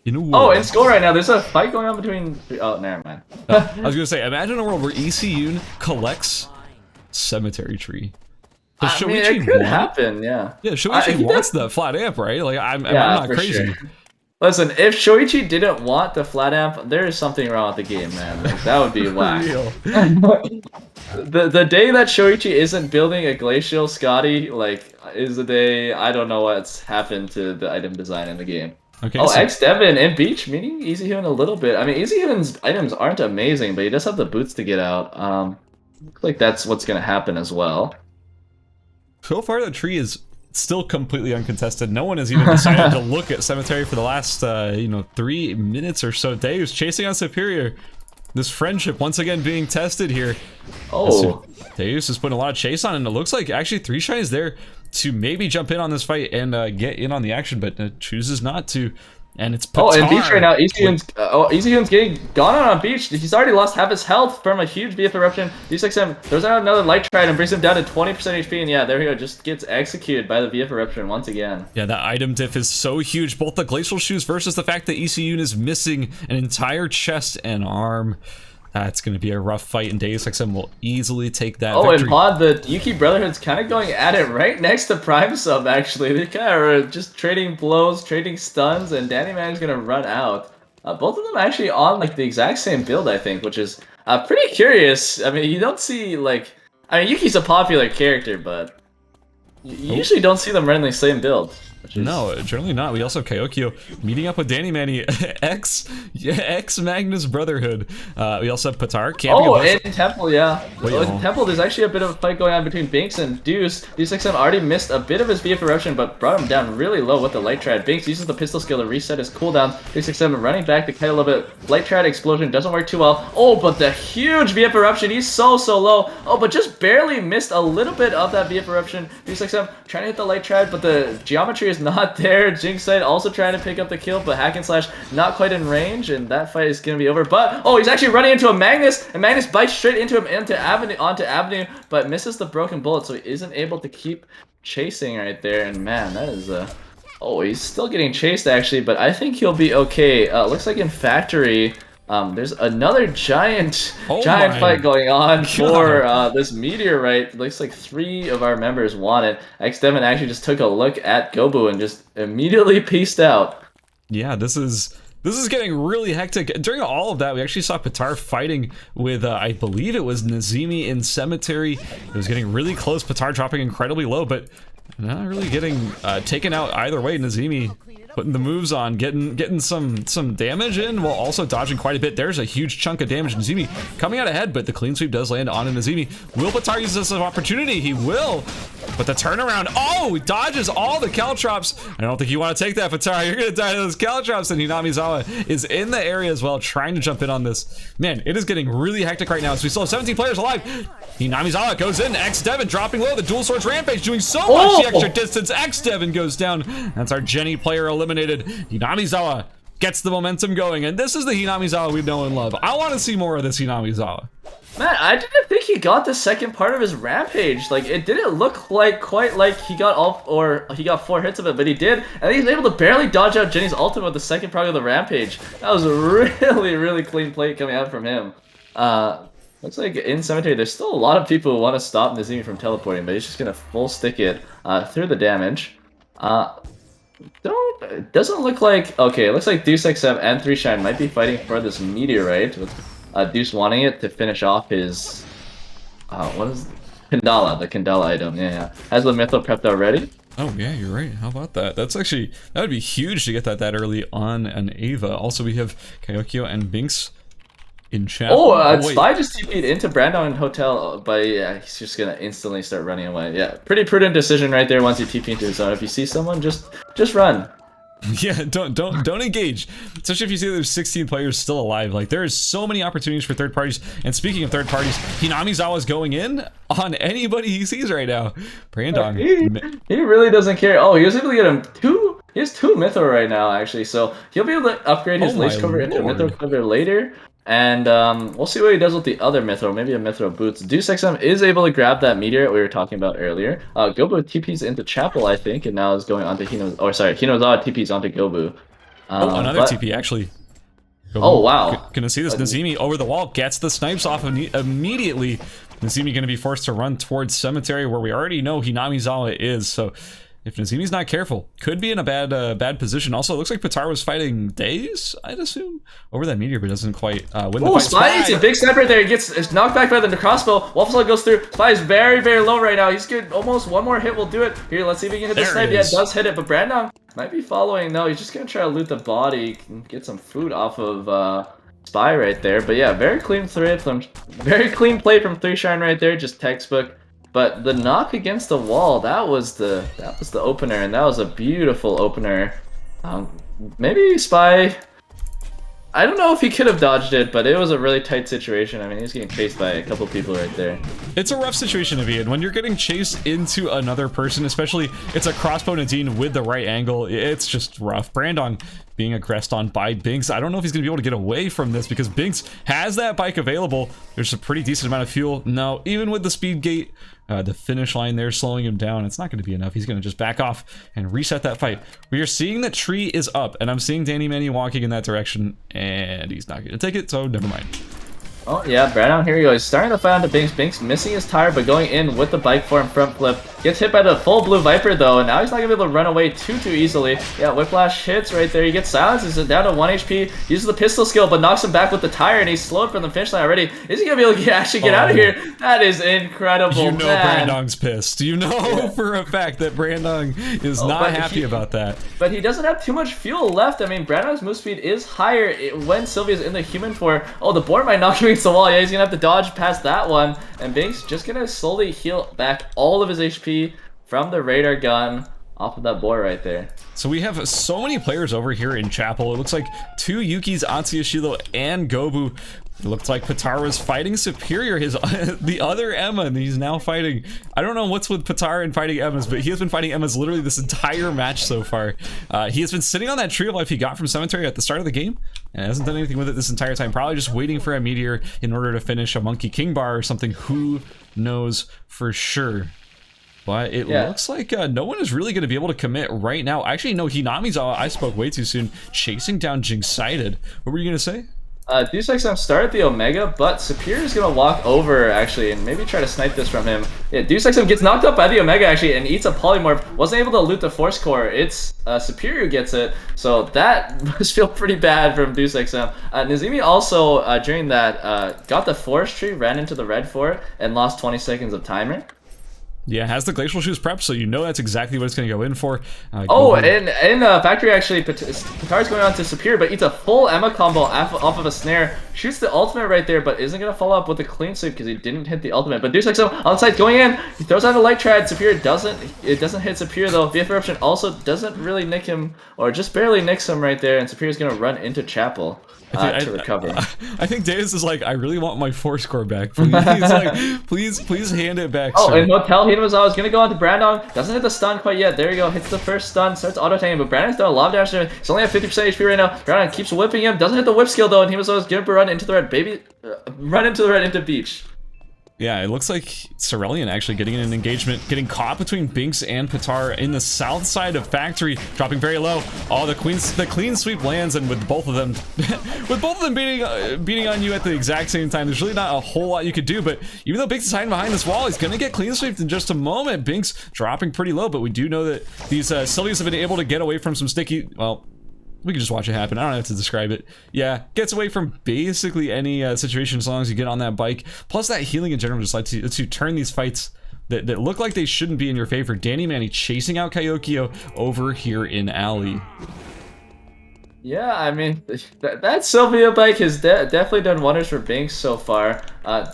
In a world... Oh, in school right now, there's a fight going on between... Oh, never mind. No, I was gonna say, imagine a world where ECU collects cemetery tree. I mean, it could happen, yeah. Yeah, Shoichi wants the flat amp, right? Like, I'm not crazy. Sure. Listen, if Shoichi didn't want the flat amp, there is something wrong with the game, man. Like, that would be whack. the day that Shoichi isn't building a Glacial Scotty, like, is the day I don't know what's happened to the item design in the game. Okay, so X Devin and Beach, meaning Easy Human a little bit. I mean, Easy Human's items aren't amazing, but he does have the boots to get out. Looks like that's what's gonna happen as well. So far, the tree is still completely uncontested. No one has even decided to look at Cemetery for the last, 3 minutes or so. Deus chasing on Superior. This friendship once again being tested here. Oh. Deus is putting a lot of chase on, and it looks like actually 3 Shine is there to maybe jump in on this fight and get in on the action, but chooses not to. And it's Patar. Oh, and Beach right now, Easy Human's getting gone on Beach. He's already lost half his health from a huge BF eruption. D6M throws out another light tride and brings him down to 20% HP, and yeah, there we go, just gets executed by the BF eruption once again. Yeah, that item diff is so huge, both the Glacial Shoes versus the fact that ECU is missing an entire chest and arm. That's going to be a rough fight, and Deus XM will easily take that victory. And Pod, the Yuki Brotherhood's kind of going at it right next to Prime Sub, actually. They kind of are just trading blows, trading stuns, and Danny Man's going to run out. Both of them actually on like the exact same build, I think, which is pretty curious. I mean, you don't see, like... I mean, Yuki's a popular character, but you usually don't see them running the same build. No, generally not. We also have Kayokyo meeting up with Danny Manny, ex Magnus Brotherhood. We also have Patar. In Temple, yeah. In Temple, there's actually a bit of a fight going on between Binks and Deuce. Deuce6M already missed a bit of his VF eruption, but brought him down really low with the Light Trad. Binks uses the pistol skill to reset his cooldown. Deuce6M running back to kite a little bit. Light Trad explosion doesn't work too well. Oh, but the huge VF eruption, he's so low. Oh, but just barely missed a little bit of that VF eruption. Deuce6M trying to hit the Light Trad, but the geometry is not there. Jinxide also trying to pick up the kill, but Hack and Slash not quite in range, and that fight is going to be over. But, oh, he's actually running into a Magnus, and Magnus bites straight into him onto Avenue, but misses the broken bullet, so he isn't able to keep chasing right there, and man, that is oh, he's still getting chased, actually, but I think he'll be okay. Looks like in Factory, there's another giant fight going on for this meteorite. Looks like 3 of our members want it. X-Devin actually just took a look at Gobu and just immediately peaced out. Yeah, this is getting really hectic. During all of that, we actually saw Patar fighting with, I believe it was Nazimi in Cemetery. It was getting really close. Patar dropping incredibly low, but not really getting taken out either way. Nazimi putting the moves on, getting some damage in while also dodging quite a bit. There's a huge chunk of damage. Nazimi coming out ahead, but the clean sweep does land on Nazimi. Will Patar use this as an opportunity? He will. But the turnaround, oh, he dodges all the Caltrops. I don't think you want to take that, Patar. You're going to die to those Caltrops, and Hinamizawa is in the area as well, trying to jump in on this. Man, it is getting really hectic right now, so we still have 17 players alive. Hinamizawa goes in, X-Devin dropping low, the dual swords rampage doing so much the extra distance. X-Devin goes down. That's our Jenny player eliminated. Hinamizawa gets the momentum going, and this is the Hinamizawa we know and love. I want to see more of this Hinamizawa. Man, I didn't think he got the second part of his rampage. Like, it didn't look like quite like he got all, or he got 4 hits of it, but he did. And he was able to barely dodge out Jenny's ultimate with the second part of the rampage. That was a really clean play coming out from him. Looks like in Cemetery, there's still a lot of people who want to stop Nazimi from teleporting, but he's just gonna full stick it through the damage. It doesn't look like, okay, it looks like Deuce XM and 3 Shine might be fighting for this meteorite, with Deuce wanting it to finish off his, what is it? Kandala, the Kandala item, yeah. Has the Mytho prepped already? Oh yeah, you're right. How about that? That's actually, that would be huge to get that early on an Ava. Also, we have Kyokyo and Binks in chat. Spy just TP'd into Brandon Hotel, but yeah, he's just gonna instantly start running away. Yeah, pretty prudent decision right there once you TP into his zone. If you see someone, just run. Yeah, don't engage. Especially if you see there's 16 players still alive. Like, there is so many opportunities for third parties. And speaking of third parties, Hinamizawa's going in on anybody he sees right now. Brandon. He really doesn't care. Oh, he was able to get him two. He has 2 Mytho right now, actually. So he'll be able to upgrade his lace cover into a Mytho cover later. And we'll see what he does with the other Mytho, maybe a Mytho Boots. Deuce XM is able to grab that meteor we were talking about earlier. Gobu TP's into Chapel, I think, and now is going onto Hinozawa TP's onto Gobu. Another TP, actually. Gobu, oh, wow. Gonna see this. Nazimi over the wall, gets the snipes off immediately. Nazimi gonna be forced to run towards Cemetery, where we already know Hinamizawa is, so if Nazimi's not careful, could be in a bad position. Also, it looks like Patar was fighting Days, I'd assume, over that meteor, but doesn't quite win the fight. Spy! A big sniper there. He gets knocked back by the crossbow. Waffle goes through. Spy is very low right now. He's good. Almost one more hit will do it. Here, let's see if he can hit the snipe. Yeah, it does hit it, but Brandon might be following. No, he's just going to try to loot the body and get some food off of Spy right there. But yeah, very clean play from 3 Shine right there. Just textbook. But the knock against the wall, that was the opener, and that was a beautiful opener. Maybe Spy, I don't know if he could have dodged it, but it was a really tight situation. I mean, he was getting chased by a couple people right there. It's a rough situation to be in. When you're getting chased into another person, especially it's a crossbow Nadine with the right angle, it's just rough. Brandon being aggressed on by Binks. I don't know if he's going to be able to get away from this because Binks has that bike available. There's a pretty decent amount of fuel. No, even with the speed gate, the finish line there slowing him down, it's not going to be enough. He's going to just back off and reset that fight. We are seeing that tree is up, and I'm seeing Danny Manny walking in that direction, and he's not going to take it, so never mind. Oh yeah, Brandon, here we go. He's starting to fight onto Binks. Binks missing his tire, but going in with the bike form front flip. Gets hit by the full blue Viper though, and now he's not gonna be able to run away too easily. Yeah, Whiplash hits right there. He gets silenced. He's down to 1 HP. Uses the pistol skill, but knocks him back with the tire, and he's slowed from the finish line already. Is he gonna be able to actually get out of here? That is incredible. You know, Brandon's pissed. You know for a fact that Brandon is not happy about that. But he doesn't have too much fuel left. I mean, Brandon's move speed is higher when Sylvia's in the human form. Oh, the board might knock him against the wall. Yeah, he's gonna have to dodge past that one, and Binks just gonna slowly heal back all of his HP from the radar gun off of that board right there. So we have so many players over here in Chapel. It looks like 2 Yukis, Atsuyoshiro, and Gobu. It looked like Patar was fighting Superior, the other Emma, and he's now fighting. I don't know what's with Patar and fighting Emmas, but he has been fighting Emmas literally this entire match so far. He has been sitting on that tree of life he got from Cemetery at the start of the game, and hasn't done anything with it this entire time. Probably just waiting for a meteor in order to finish a Monkey King bar or something. Who knows for sure? But it looks like no one is really going to be able to commit right now. Actually, no, Hinamizawa, I spoke way too soon, chasing down Jinx-Sighted. What were you going to say? Deuce XM started the Omega, but Superior is going to walk over, actually, and maybe try to snipe this from him. Yeah, Deuce XM gets knocked up by the Omega, actually, and eats a Polymorph. Wasn't able to loot the Force Core. It's Superior gets it, so that must feel pretty bad from Deuce XM. Nazimi also, during that, got the Forest Tree, ran into the red fort, and lost 20 seconds of timer. Yeah, has the glacial shoes prepped, so you know that's exactly what it's going to go in for. In Factory, actually, Pitar's going on to Superior, but eats a full Emma combo off of a snare. Shoots the ultimate right there, but isn't going to follow up with a clean sweep because he didn't hit the ultimate. But DeuceXM on side going in. He throws out a light trad. Superior doesn't hit Superior, though. VF Eruption also doesn't really nick him, or just barely nicks him right there, and Superior's going to run into Chapel. To recover. I think Davis is like, I really want my 4 score back. Please, like, please hand it back. Oh, sir. and Hotel Hinamazawa is gonna go on to Brandon. Doesn't hit the stun quite yet. There you go. Hits the first stun. Starts auto-tanking, but Brandon's done a lot of damage to him. He's only at 50% HP right now. Brandon keeps whipping him. Doesn't hit the whip skill though, and Hinamazawa's gonna run into the red. Run into the red into beach. Yeah, it looks like Cerelian actually getting an engagement, getting caught between Binks and Pitar in the south side of Factory, dropping very low. Oh, the clean sweep lands, and with both of them, beating on you at the exact same time, there's really not a whole lot you could do. But even though Binks is hiding behind this wall, he's gonna get clean sweeped in just a moment. Binks dropping pretty low, but we do know that these Sylvias have been able to get away from some sticky. Well, we can just watch it happen. I don't have to describe it. Yeah, gets away from basically any situation as long as you get on that bike. Plus that healing in general just lets you turn these fights that look like they shouldn't be in your favor. Danny Manny chasing out Kyokyo over here in Alley. Yeah, I mean, that Sylvia bike has definitely done wonders for Binks so far.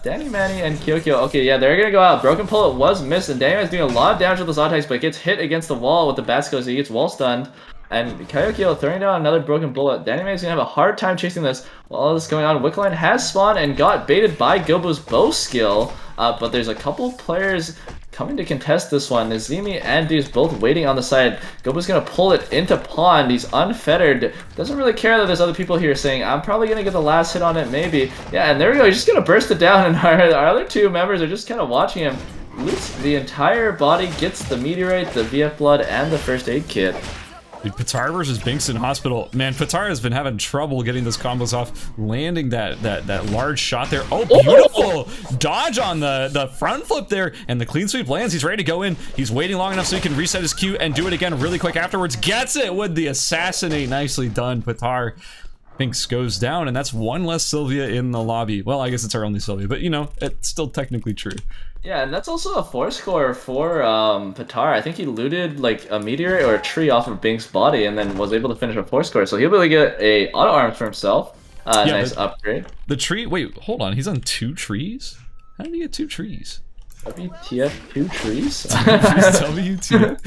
Danny Manny and Kyokyo, okay, yeah, they're gonna go out. Broken Pullet was missed, and Danny Manny's doing a lot of damage with those attacks, but gets hit against the wall with the Batsko, so he gets wall stunned. And Kyokyo throwing down another broken bullet. Danny Manny's gonna have a hard time chasing this while all this is going on. Wickline has spawned and got baited by Gobu's bow skill, but there's a couple players coming to contest this one. Nazimi and Deuce both waiting on the side. Gobu's gonna pull it into pond. He's unfettered. Doesn't really care that there's other people here saying, I'm probably gonna get the last hit on it, maybe. Yeah, and there we go. He's just gonna burst it down, and our other 2 members are just kind of watching him. Loots the entire body, gets the meteorite, the VF blood, and the first aid kit. Pitar versus Binks in hospital. Man, Pitar has been having trouble getting those combos off, landing that large shot there. Oh, beautiful dodge on the front flip there, and the clean sweep lands. He's ready to go in. He's waiting long enough so he can reset his Q and do it again really quick afterwards. Gets it with the assassinate. Nicely done, Pitar. Binks goes down, and that's 1 less Sylvia in the lobby. Well, I guess it's our only Sylvia, but you know, it's still technically true. Yeah, and that's also a 4 score for Pitar. I think he looted like a meteorite or a tree off of Binks' body and then was able to finish a 4 score. So he'll be able to get a auto arms for himself. Yeah, nice upgrade. The tree, wait, hold on. He's on 2 trees? How did he get 2 trees? WTF 2 trees? WTF.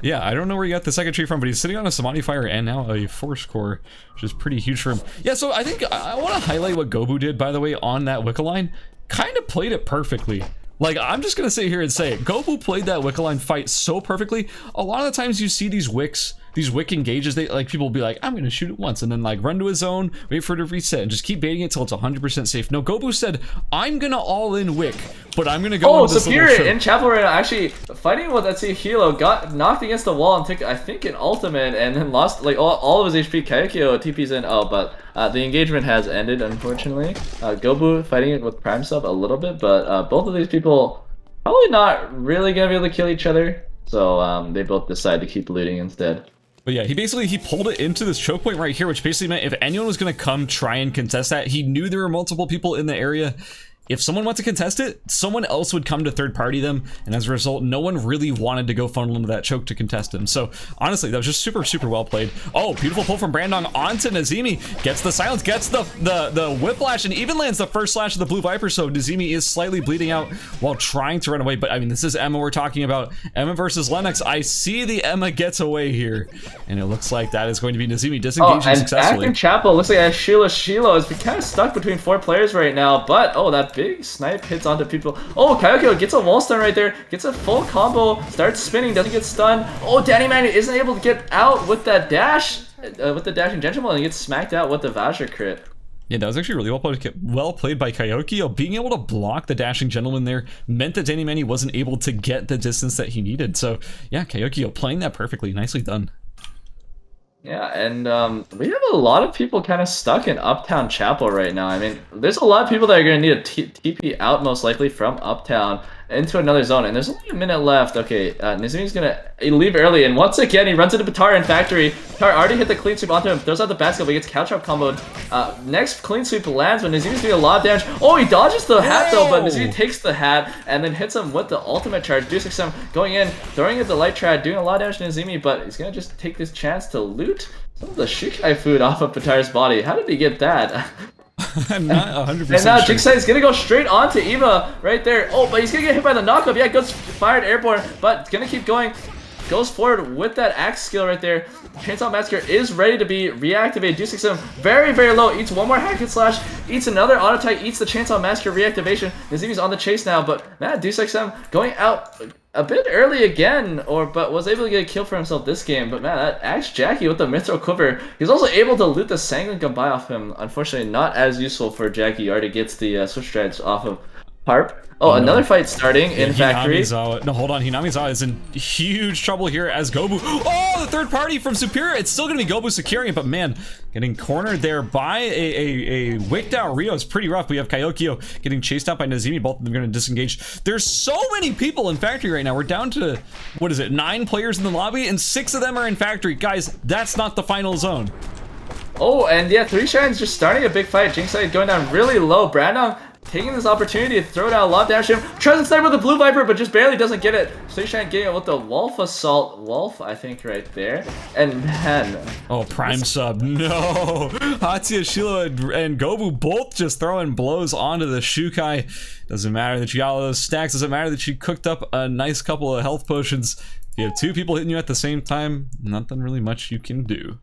Yeah, I don't know where he got the second tree from, but he's sitting on a Semifinals and now a 4 score, which is pretty huge for him. Yeah, so I think I want to highlight what Gobu did, by the way, on that Wiccaline. Kind of played it perfectly. Like, I'm just gonna sit here and say it. Gobu played that Wiccaline fight so perfectly. A lot of the times you see these Wick engages, they like people will be like, I'm gonna shoot it once and then like run to his zone, wait for it to reset, and just keep baiting it till it's 100% safe. No, Gobu said, I'm gonna all in Wick, but I'm gonna go into this Superior in Chapel right now, actually fighting with that Hilo, got knocked against the wall and took, I think, an ultimate, and then lost like all of his HP. Kyokyo TP's in, but the engagement has ended, unfortunately. Gobu fighting it with Prime Sub a little bit, but both of these people probably not really gonna be able to kill each other, so they both decide to keep looting instead. But yeah, he pulled it into this choke point right here, which basically meant if anyone was going to come try and contest that, he knew there were multiple people in the area. If someone went to contest it, someone else would come to third party them, and as a result, no one really wanted to go funnel into that choke to contest him. So honestly, that was just super, super well played. Oh, beautiful pull from Brandon onto Nazimi. Gets the silence, gets the whiplash, and even lands the first slash of the Blue Viper, so Nazimi is slightly bleeding out while trying to run away. But I mean, this is Emma we're talking about. Emma versus Lennox. I see the Emma gets away here, and it looks like that is going to be Nazimi disengaging successfully. Back in Chapel, looks like Shilo is kind of stuck between 4 players right now, but that big snipe hits onto people. Oh, Kyokyo gets a wall stun right there, gets a full combo, starts spinning, doesn't get stunned. Oh, Danny Manny isn't able to get out with that dash, with the dashing gentleman, and he gets smacked out with the Voucher crit. Yeah, that was actually really well played by Kyokyo. Being able to block the dashing gentleman there meant that Danny Manny wasn't able to get the distance that he needed. So yeah, Kyokyo playing that perfectly. Nicely done. Yeah, and we have a lot of people kind of stuck in Uptown Chapel right now. I mean, there's a lot of people that are going to need a TP out most likely from Uptown. into another zone, and there's only a minute left. Okay, Nizumi's gonna leave early, and once again he runs into Batara in factory. Batara already hit the clean sweep onto him, throws out the basket, but he gets cow trap comboed. Next clean sweep lands, but Nizumi's doing a lot of damage. Oh, he dodges the hat though, but Nizumi takes the hat and then hits him with the ultimate charge. Deuce going in, throwing at the light trad, doing a lot of damage to Nizumi, but he's gonna just take this chance to loot some of the Shukai food off of Batara's body. How did he get that? I'm not 100% And now sure. Jinxai is gonna go straight onto Eva right there. Oh, but he's gonna get hit by the knockup. Yeah, goes fired airborne, but gonna keep going. Goes forward with that axe skill right there. Chainsaw Massacre is ready to be reactivated. Deuce very, very low. Eats one more hack and slash. Eats another auto attack. Eats the Chainsaw Massacre reactivation. Nizumi's on the chase now, but man, Deuce going out a bit early again, but was able to get a kill for himself this game. But man, that Axe Jackie with the Mithril Quiver, he's also able to loot the Sanguine Gumbai off him. Unfortunately, not as useful for Jackie. He already gets the switch strats off of Harp. Oh, another fight starting in factory. No, hold on. Hinamizawa is in huge trouble here as Gobu. Oh, the third party from Superior. It's still going to be Gobu securing it, but man, getting cornered there by a wicked out Rio is pretty rough. We have Kyokyo getting chased out by Nazimi. Both of them going to disengage. There's so many people in factory right now. We're down to, what is it, 9 players in the lobby, and 6 of them are in factory. Guys, that's not the final zone. Oh, and yeah, 3 Shine's just starting a big fight. Jinxai going down really low. Brandon taking this opportunity to throw down a lot of damage to him. Tries to snipe with the Blue Viper, but just barely doesn't get it. 3 Shine getting it with the Wolf Assault. Wolf, I think, right there. And man. Oh, Prime sub. No. Hatsuya, Shilo, and Gobu both just throwing blows onto the Shukai. Doesn't matter that you got all those stacks. Doesn't matter that you cooked up a nice couple of health potions. If you have 2 people hitting you at the same time, nothing really much you can do.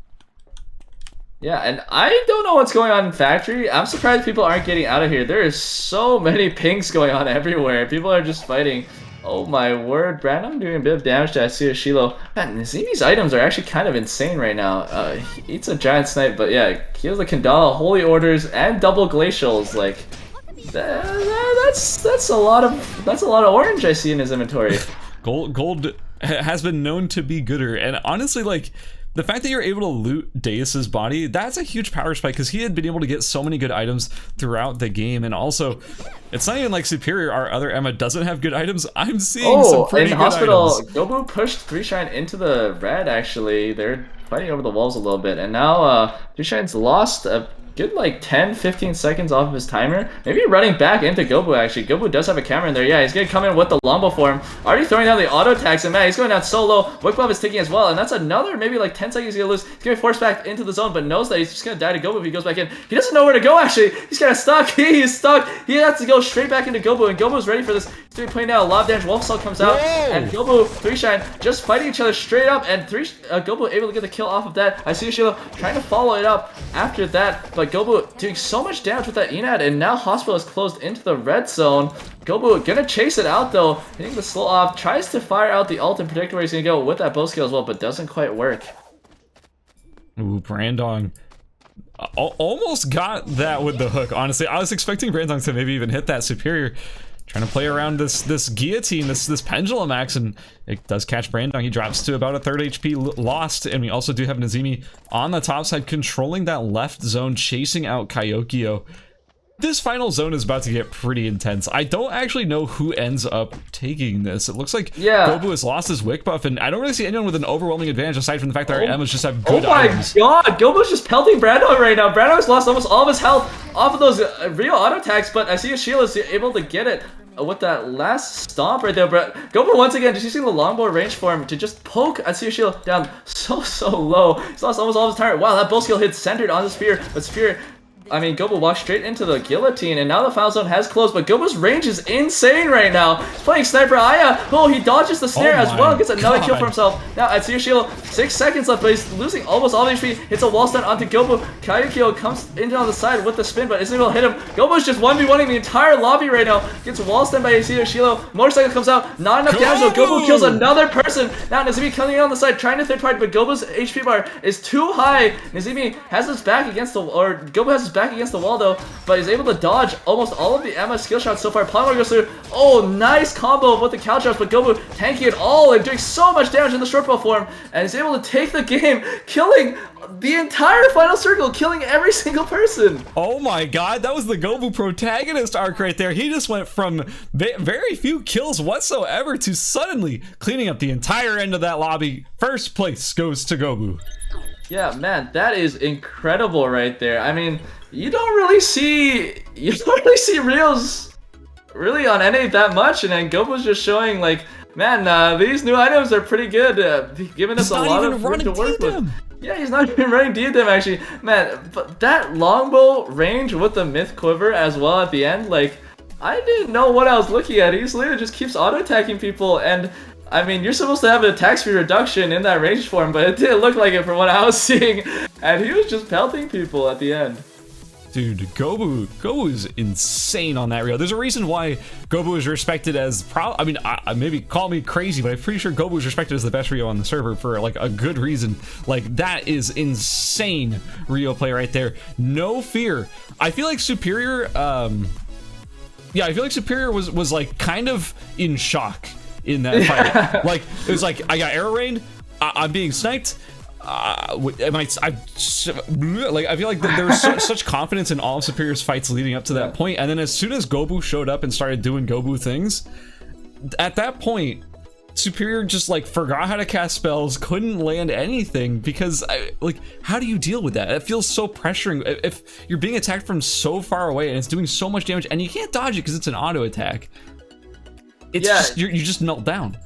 Yeah, and I don't know what's going on in factory. I'm surprised people aren't getting out of here. There is so many pings going on everywhere. People are just fighting. Oh my word, Brandon doing a bit of damage to Atsuya Shilo. Man, Nazimi's items are actually kind of insane right now. He eats a giant snipe, but yeah, he has the Kandala, Holy Orders, and double Glacials. Like, that's a lot of orange I see in his inventory. Gold has been known to be gooder, and honestly, like, the fact that you're able to loot Deus's body, that's a huge power spike, because he had been able to get so many good items throughout the game. And also, it's not even like Superior, our other Emma, doesn't have good items. I'm seeing some pretty good Hospital, items. Gobu pushed 3 Shine into the red, actually. They're fighting over the walls a little bit. And now 3 Shine's lost a good like 10-15 seconds off of his timer. Maybe running back into Gobu, actually. Gobu does have a camera in there. Yeah, he's gonna come in with the Lombo form. Already throwing down the auto attacks, and man, he's going down so low. Wickbomb is taking as well, and that's another maybe like 10 seconds he's gonna lose. He's gonna be forced back into the zone, but knows that he's just gonna die to Gobu if he goes back in. He doesn't know where to go, actually. He's kind of stuck. He is stuck. He has to go straight back into Gobu, and Gobu's ready for this. He's gonna be playing down a lot of damage. Wolf Assault comes out, and Gobu, 3 Shine just fighting each other straight up, and Gobu able to get the kill off of that. I see Shilo trying to follow it up after that, but Gobu doing so much damage with that Enad, and now Hospital is closed into the red zone. Gobu gonna chase it out though, hitting the slow off, tries to fire out the ult and predict where he's gonna go with that bow skill as well, but doesn't quite work. Ooh, Brandong almost got that with the hook, honestly. I was expecting Brandong to maybe even hit that Superior. Trying to play around this guillotine, this pendulum axe, and it does catch Brandong. He drops to about a 3rd HP lost, and we also do have Nazimi on the top side controlling that left zone, chasing out Kyokyo. This final zone is about to get pretty intense. I don't actually know who ends up taking this. It looks like Gobu has lost his wick buff, and I don't really see anyone with an overwhelming advantage aside from the fact that our Emmas just have good items. Oh my god, Gobu's just pelting Brandon right now. Brandon's lost almost all of his health off of those real auto attacks, but I see Sheila is able to get it with that last stomp right there. But Gobu once again just using the longbow range form to just poke Atsuya Shield down so low. He's lost almost all of his time. Wow, that bow skill hit centered on the spear, but spear, I mean, Gobu walked straight into the guillotine, and now the final zone has closed, but Gobu's range is insane right now. He's playing Sniper Aya. Oh, he dodges the snare as well, gets another kill for himself. Now, Atsuya Shield, 6 seconds left, but he's losing almost all of HP. Hits a wall stun onto Gobu. Kyokyo comes in on the side with the spin, but isn't able to hit him. Gobu's just 1v1ing the entire lobby right now. Gets wall stun by Atsuya Shield. Motorcycle comes out, not enough damage though. Gobu kills another person. Now, Nazimi coming in on the side, trying to third party, but Gobu's HP bar is too high. Nazimi has his back against the, or Gobu has his back back against the wall though, but he's able to dodge almost all of the Emma skill shots so far. Polymorph goes through. Oh, nice combo with the cow drops, but Gobu tanking it all and doing so much damage in the short ball form, and he's able to take the game, killing the entire final circle, killing every single person. Oh my god, that was the Gobu protagonist arc right there. He just went from very few kills whatsoever to suddenly cleaning up the entire end of that lobby. First place goes to Gobu. Yeah, man, that is incredible right there. I mean, you don't really see Rios really on NA that much, and then Gobu's just showing like, man, these new items are pretty good, giving us a lot of room to work with. Yeah, he's not even running diadem actually. Man, but that longbow range with the myth quiver as well at the end, like, I didn't know what I was looking at. He literally just keeps auto-attacking people, and I mean, you're supposed to have an attack speed reduction in that range form, but it didn't look like it from what I was seeing, and he was just pelting people at the end. Dude, Gobu is insane on that Rio. There's a reason why Gobu is respected as I mean, maybe call me crazy, but I'm pretty sure Gobu is respected as the best Rio on the server for like a good reason. Like, that is insane Rio play right there. No fear. I feel like Superior, yeah, I feel like Superior was like kind of in shock in that fight. Like, it was like, I got arrow rained, I'm being sniped. I feel like there was such confidence in all of Superior's fights leading up to that point, and then as soon as Gobu showed up and started doing Gobu things, at that point Superior just like forgot how to cast spells, couldn't land anything, because like, how do you deal with that? It feels so pressuring if you're being attacked from so far away and it's doing so much damage and you can't dodge it because it's an auto attack. It's just, you just melt down.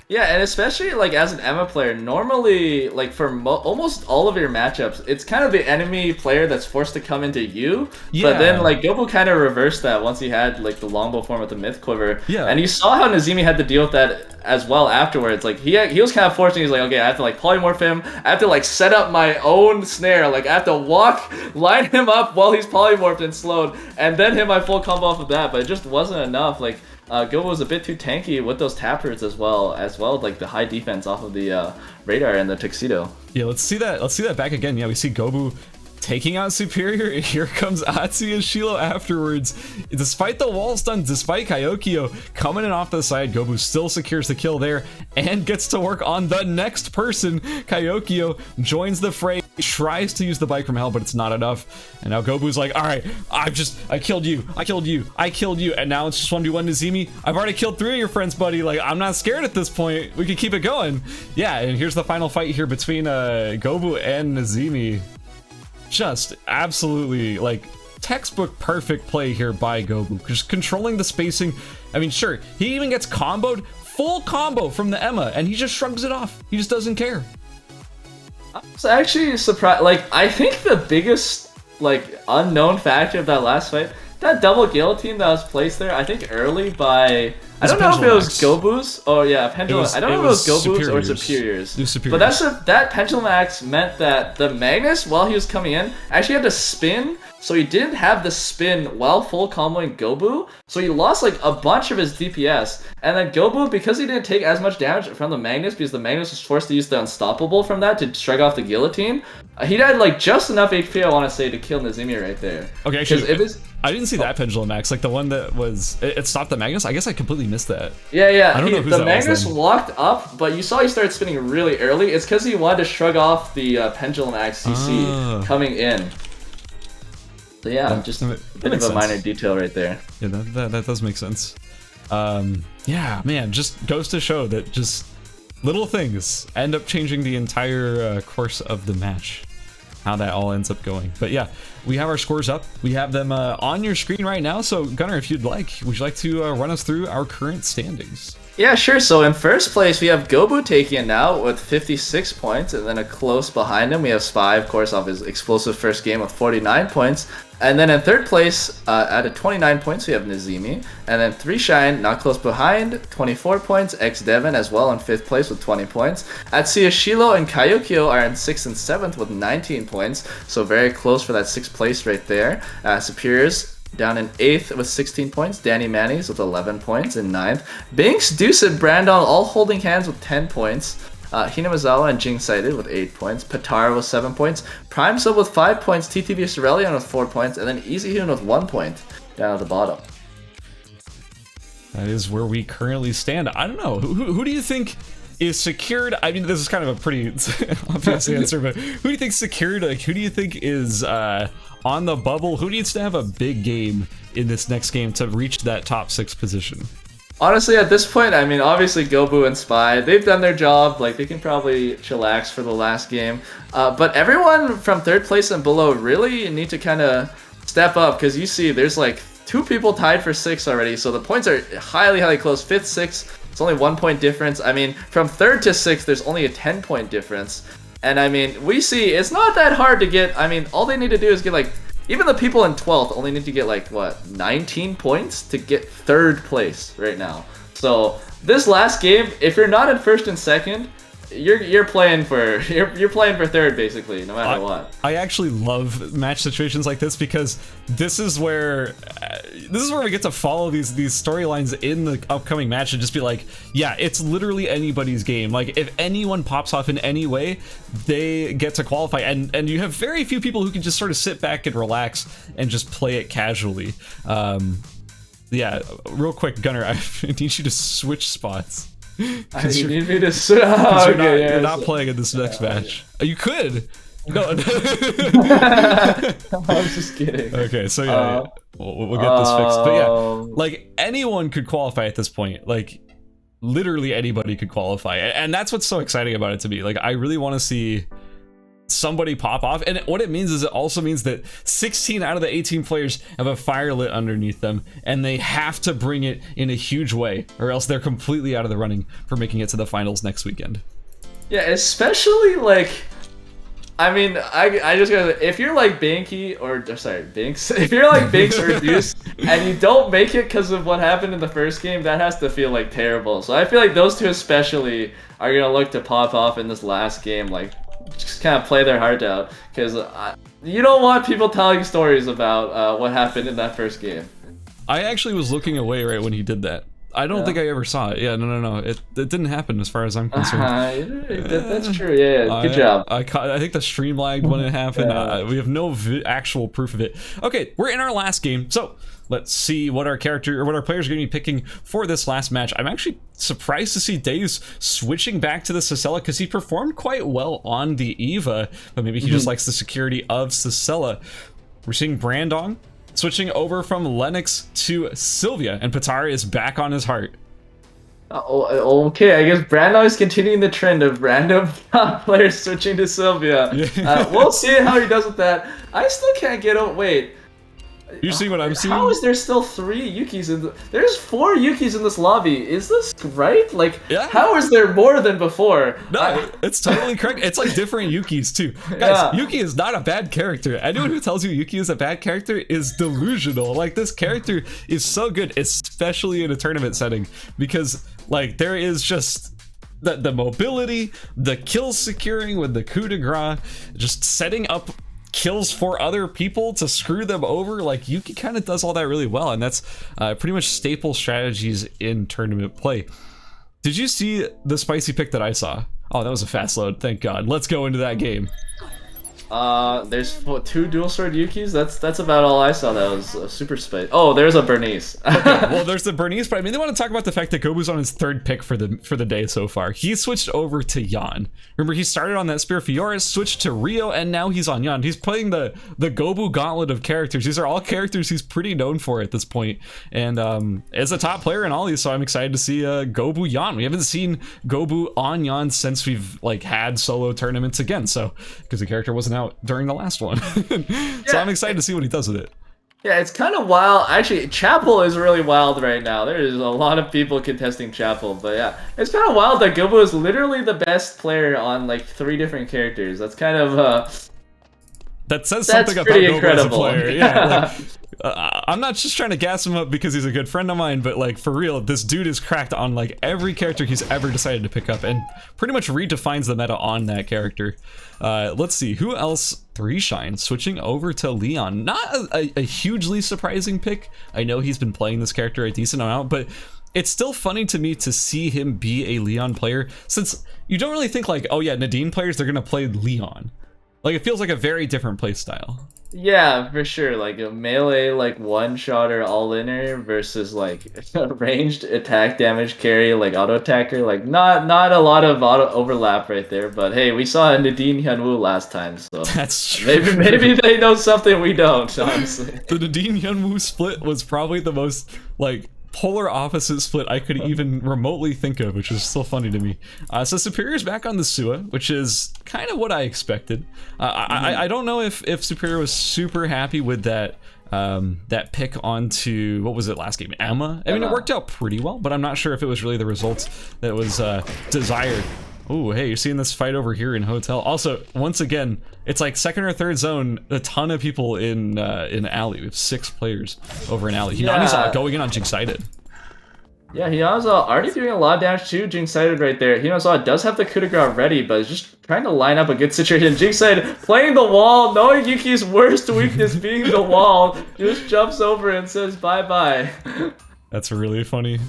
Yeah, and especially like as an Emma player, normally like for almost all of your matchups, it's kind of the enemy player that's forced to come into you. Yeah. But then like Gobu kind of reversed that once he had like the longbow form with the myth quiver. Yeah. And you saw how Nazimi had to deal with that as well afterwards. Like he was kind of forced, and he's like, okay, I have to like polymorph him. I have to like set up my own snare. Like I have to line him up while he's polymorphed and slowed, and then hit my full combo off of that. But it just wasn't enough. Like Gobu was a bit too tanky with those tappers as well, like the high defense off of the radar and the tuxedo. Yeah, let's see that back again. Yeah, we see Gobu taking out Superior, and here comes Atsu and Shilo afterwards. Despite the wall stun, despite Kaiokyo coming in off the side, Gobu still secures the kill there and gets to work on the next person. Kaiokyo joins the fray, tries to use the bike from hell, but it's not enough. And now Gobu's like, all right, I killed you, and now it's just 1v1 Nazimi. I've already killed 3 of your friends, buddy. Like, I'm not scared at this point. We can keep it going. Yeah, and here's the final fight here between Gobu and Nazimi. Just absolutely like textbook perfect play here by Gobu, just controlling the spacing. I mean, sure, he even gets comboed, full combo from the Emma, and he just shrugs it off. He just doesn't care. I was actually surprised. Like, I think the biggest like unknown factor of that last fight, that double guillotine that was placed there, I think early by, I don't know if it was Gobu's. Oh yeah, Pendulum. I don't know if it was Gobu's or Superior's. But that Pendulum Axe meant that the Magnus, while he was coming in, actually had to spin. So he didn't have the spin while full comboing Gobu. So he lost like a bunch of his DPS. And then Gobu, because he didn't take as much damage from the Magnus, because the Magnus was forced to use the Unstoppable from that to shrug off the guillotine, he had like just enough HP, I want to say, to kill Nazimi right there. Okay, actually, I didn't see that Pendulum Axe, like the one that was, it stopped the Magnus? I guess I completely missed that. Yeah. I don't know who the Magnus walked up, but you saw he started spinning really early. It's because he wanted to shrug off the Pendulum Axe CC coming in. So yeah, just a bit of a minor detail right there. Yeah, that does make sense. Yeah, man, just goes to show that just little things end up changing the entire course of the match. How that all ends up going. But yeah, we have our scores up. We have them on your screen right now. So Gunnar, if you'd like, would you like to run us through our current standings? Yeah, sure. So in first place, we have Gobu taking it now with 56 points, and then a close behind him, we have Spy, of course, off his explosive first game with 49 points. And then in third place, at 29 points, we have Nazimi. And then 3 Shine, not close behind, 24 points. X Devon as well in 5th place with 20 points. Atsuya Shilo and Kaiokyo are in 6th and 7th with 19 points. So very close for that 6th place right there. Superiors down in 8th with 16 points. Danny Manny's with 11 points in 9th. Binks, Deuce, and Brandon all holding hands with 10 points. Hinamizawa and Jing Sighted with 8 points, Patara with 7 points, Prime Sub with 5 points, TTV Cerellion with 4 points, and then Easy Hoon with 1 point down at the bottom. That is where we currently stand. I don't know. Who do you think is secured? I mean, this is kind of a pretty obvious answer, but who do you think secured? Like, who do you think is on the bubble? Who needs to have a big game in this next game to reach that top 6 position? Honestly, at this point, I mean, obviously Gobu and Spy, they've done their job. Like, they can probably chillax for the last game. But everyone from 3rd place and below really need to kind of step up, because you see there's like 2 people tied for 6 already. So the points are highly close. 5th, 6th, it's only 1 point difference. I mean, from 3rd to 6th, there's only a 10-point difference. And I mean, we see it's not that hard to get. I mean, all they need to do is get like, even the people in 12th only need to get like, what, 19 points to get 3rd place right now. So this last game, if you're not in 1st and 2nd, you're playing for you're playing for 3rd basically, no matter what. I actually love match situations like this, because this is where we get to follow these storylines in the upcoming match and just be like, yeah, it's literally anybody's game. Like, if anyone pops off in any way, they get to qualify, and you have very few people who can just sort of sit back and relax and just play it casually. Yeah, real quick, Gunnar, I need you to switch spots. You need me to switch? Oh, you're not playing in this next match. You could. No. I'm just kidding. Okay, so yeah, we'll get this fixed. But yeah, like, anyone could qualify at this point. Like, literally anybody could qualify, and that's what's so exciting about it to me. Like, I really want to see somebody pop off, and what it means is it also means that 16 out of the 18 players have a fire lit underneath them, and they have to bring it in a huge way, or else they're completely out of the running for making it to the finals next weekend. Yeah, especially like, I mean, I just gotta, if you're like Binky, or sorry, Binks, if you're like Binks or Deuce, and you don't make it because of what happened in the first game, that has to feel like terrible. So I feel like those two especially are gonna look to pop off in this last game, like, just kind of play their heart out, because you don't want people telling stories about what happened in that first game. I actually was looking away right when he did that. I don't think I ever saw it. Yeah, no. It didn't happen as far as I'm concerned. That's true. Yeah, good job. I think the stream lagged when it happened. Yeah. We have no actual proof of it. Okay, we're in our last game, so let's see what our players are going to be picking for this last match. I'm actually surprised to see Deus switching back to the Sisela, because he performed quite well on the Eva, but maybe he just likes the security of Sisela. We're seeing Brandon switching over from Lennox to Sylvia, and Patara is back on his heart. Okay, I guess Brandon is continuing the trend of random players switching to Sylvia. We'll see how he does with that. I still can't get out. Wait. You see what I'm seeing? How is there still 3 Yukis in there's 4 Yukis in this lobby? Is this right? Like, yeah. How is there more than before? No, it's totally correct. It's like different Yukis too. Guys, Yuki is not a bad character. Anyone who tells you Yuki is a bad character is delusional. Like, this character is so good, especially in a tournament setting, because like, there is just the mobility, the kill securing with the coup de grace, just setting up kills for other people to screw them over. Like, Yuki kind of does all that really well, and that's pretty much staple strategies in tournament play. Did you see the spicy pick that I saw? Oh, that was a fast load, thank God. Let's go into that game. There's 2 dual sword Yukis. That's about all I saw. That was super spicy. Oh, there's a Bernice. Okay, well, there's the Bernice, but I mean, they want to talk about the fact that Gobu's on his 3rd pick for the day so far. He switched over to Yan. Remember, he started on that Spear Fioris, switched to Rio, and now he's on Yan. He's playing the Gobu gauntlet of characters. These are all characters he's pretty known for at this point, and is a top player in all these. So I'm excited to see Gobu Yan. We haven't seen Gobu on Yan since we've like had solo tournaments again. So because the character wasn't out during the last one. So I'm excited to see what he does with it. Yeah, it's kind of wild. Actually, Chapel is really wild right now. There is a lot of people contesting Chapel, but yeah, it's kind of wild that Gobu is literally the best player on like 3 different characters. That's kind of that says something about Gobu as a player. Yeah, like, I'm not just trying to gas him up because he's a good friend of mine, but like, for real, this dude is cracked on like every character he's ever decided to pick up, and pretty much redefines the meta on that character. Let's see, who else? 3Shine switching over to Leon. Not a hugely surprising pick. I know he's been playing this character a decent amount, but it's still funny to me to see him be a Leon player, since you don't really think like, oh yeah, Nadine players, they're gonna play Leon. Like, it feels like a very different play style. Yeah, for sure. Like a melee, like one-shotter all-inner versus like ranged attack damage carry, like auto attacker. Like not a lot of auto overlap right there. But hey, we saw Nadine Hyunwoo last time, so That's true. maybe they know something we don't. Honestly, The Nadine Hyunwoo split was probably the most like polar opposite split I could even remotely think of, which is still funny to me. So Superior's back on the Sua, which is kind of what I expected. I don't know if Superior was super happy with that that pick onto, what was it last game, Emma? I mean, it worked out pretty well, but I'm not sure if it was really the results that was desired. Oh, hey, you're seeing this fight over here in Hotel. Also, once again, it's like second or third zone, a ton of people in Alley. We have 6 players over in Alley. Hinami's going in on Jinxited. yeah, Hinazawa already doing a lot of damage to Jinxited right there. Hinazawa does have the coup de grace ready, but is just trying to line up a good situation. Jinxited playing the wall, knowing Yuki's worst weakness being the wall, just jumps over and says bye-bye. That's really funny.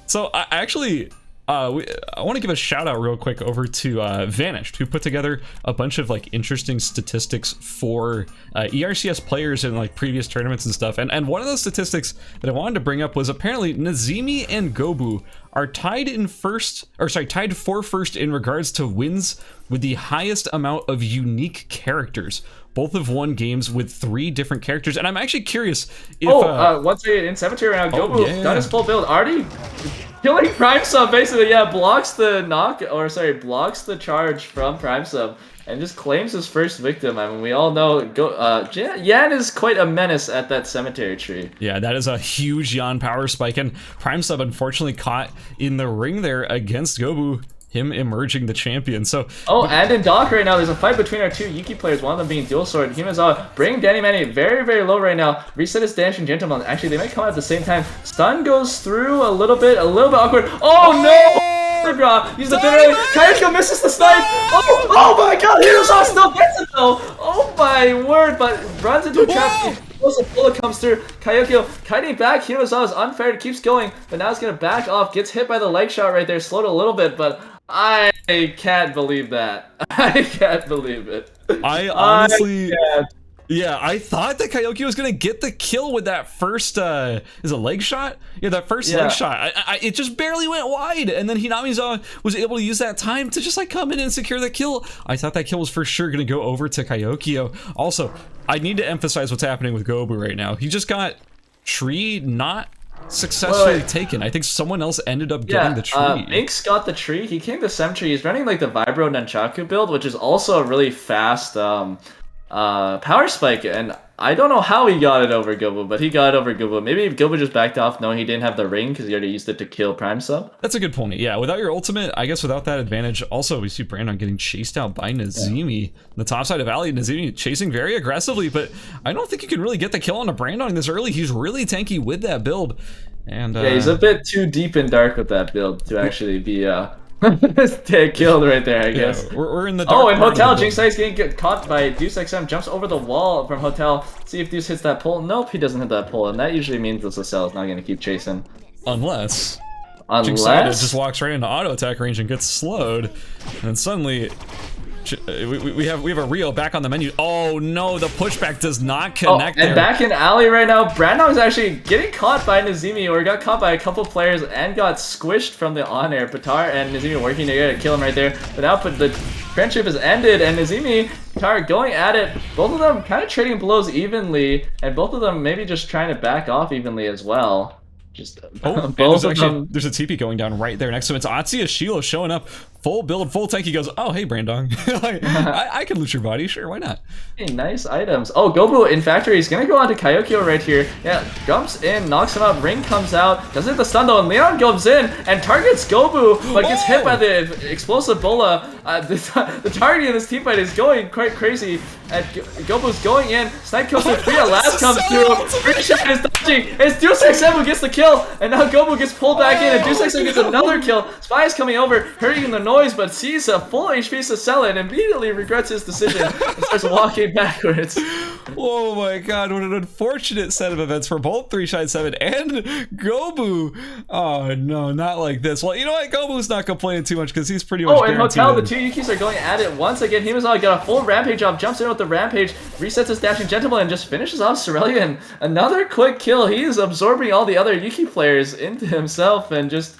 So, I actually... I want to give a shout out real quick over to Vanished, who put together a bunch of like interesting statistics for ERCS players in like previous tournaments and stuff. And one of those statistics that I wanted to bring up was apparently Nazimi and Gobu are tied for first in regards to wins with the highest amount of unique characters. Both have won games with 3 different characters, and I'm actually curious if... once we in Cemetery right now, Gobu got his full build, already killing Prime Sub, basically, blocks the blocks the charge from Prime Sub, and just claims his first victim. I mean, we all know Yan is quite a menace at that cemetery tree. Yeah, that is a huge Yan power spike, and Prime Sub unfortunately caught in the ring there against Gobu, him emerging the champion. So and in Dock right now, there's a fight between our 2 Yuki players, one of them being dual sword. Himazawa bringing Danny Manny very, very low right now. Reset his Dancing Gentleman. Actually, they might come out at the same time. Stun goes through a little bit awkward. Oh no! He's the bit. Kayako misses the snipe. Oh my god, Himazawa still gets it though. Oh my word, but runs into a trap. Explosive bullet comes through. Kayako kiting back. Himazawa is unfair. It keeps going, but now it's gonna back off. Gets hit by the leg shot right there. Slowed a little bit, but I can't believe that. I can't believe it. I honestly... Yeah, I thought that Kyoki was gonna get the kill with that first, is a leg shot? Yeah, that first leg shot. It just barely went wide, and then Hinamizawa was able to use that time to just like come in and secure the kill. I thought that kill was for sure gonna go over to Kayokio. Also, I need to emphasize what's happening with Gobu right now. He just got tree not successfully taken. I think someone else ended up getting the tree. Minx got the tree. He came to Cemetery. He's running like the Vibro Nunchaku build, which is also a really fast power spike, and I don't know how he got it over Gobu, but he got it over Gobu. Maybe Gobu just backed off knowing he didn't have the ring because he already used it to kill Prime Sub. That's a good point. Yeah, without your ultimate, I guess without that advantage, also we see Brandon getting chased out by Nazimi. The top side of Alley, Nazimi chasing very aggressively, but I don't think you can really get the kill on a Brandon this early. He's really tanky with that build. And yeah, he's a bit too deep and dark with that build to actually be killed right there, I guess. Yeah, we're in the dark. And Hotel, Jinxai's getting caught by Deuce XM, jumps over the wall from Hotel. See if Deuce hits that pole. Nope, he doesn't hit that pole, and that usually means that Cell is not going to keep chasing. Unless Jinxai just walks right into auto attack range and gets slowed, and suddenly we have a Rio back on the menu. Oh no, the pushback does not connect. And back in Alley right now, Brandon is actually getting caught by Nazimi, or got caught by a couple players and got squished from the on-air. Patar and Nazimi working together to kill him right there. But now the friendship has ended, and Nazimi, Patar going at it. Both of them kind of trading blows evenly, and both of them maybe just trying to back off evenly as well. Just both of them. There's a TP going down right there next to him. It's Atsuya Shilo showing up, full build, full tank. He goes, oh hey Brandong, I can loot your body, sure, why not? Hey, nice items. Oh, Gobu in factory, he's gonna go on to Kayokyo right here. Yeah, jumps in, knocks him out, ring comes out, doesn't hit the stun though, and Leon goes in and targets Gobu, but gets hit by the explosive bola. The target in this team fight is going quite crazy. And Gobu's going in, snipe kills with Free, last comes through, Free shot is dodging, it's Deuce XM who gets the kill, and now Gobu gets pulled back in, and Deuce XM gets another kill. Spy is coming over, hurrying the noise, but sees a full HP Sacella and immediately regrets his decision and starts walking backwards. Oh my god, what an unfortunate set of events for both 3Shine7 and Gobu. Oh no, not like this. Well, you know what? Gobu's not complaining too much because he's pretty much and guaranteed. Hotel, the two Yukis are going at it once again. Hinazawa got a full rampage off, jumps in with the rampage, resets his dashing gentleman, and just finishes off Cerulean. Another quick kill. He is absorbing all the other Yuki players into himself and just,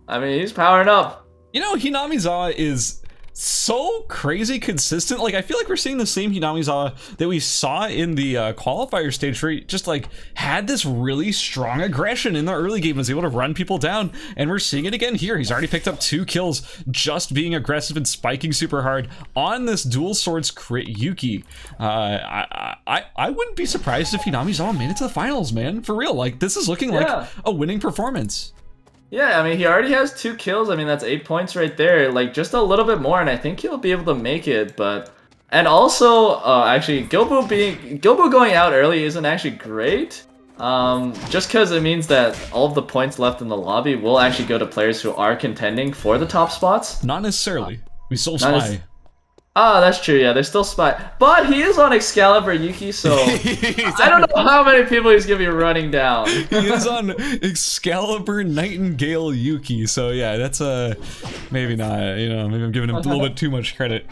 I mean, he's powering up. You know, Hinamizawa is so crazy consistent. Like, I feel like we're seeing the same Hinamizawa that we saw in the qualifier stage, where he just like had this really strong aggression in the early game, was able to run people down, and we're seeing it again here. He's already picked up 2 kills just being aggressive and spiking super hard on this dual swords crit Yuki. I wouldn't be surprised if Hinamizawa made it to the finals, man. For real, like, this is looking like a winning performance. Yeah, I mean, he already has 2 kills. I mean, that's 8 points right there. Like, just a little bit more, and I think he'll be able to make it. But, and also, actually, Gilbo going out early isn't actually great. Just because it means that all of the points left in the lobby will actually go to players who are contending for the top spots. Not necessarily. We still spy. That's true, yeah, they're still spy. But he is on Excalibur Yuki, so I don't know how many people he's gonna be running down. He is on Excalibur Nightingale Yuki, so yeah, that's maybe not, you know, maybe I'm giving him a little bit too much credit.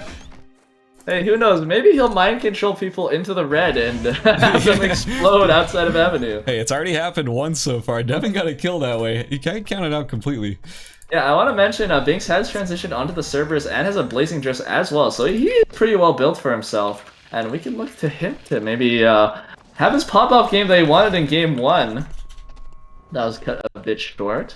Hey, who knows, maybe he'll mind control people into the red and have them explode outside of Avenue. Hey, it's already happened once so far. Devin got a kill that way. You can't count it out completely. Yeah, I want to mention Binks has transitioned onto the Cerberus and has a Blazing Dress as well, so he is pretty well built for himself. And we can look to him to maybe have his pop-off game that he wanted in Game 1. That was cut a bit short.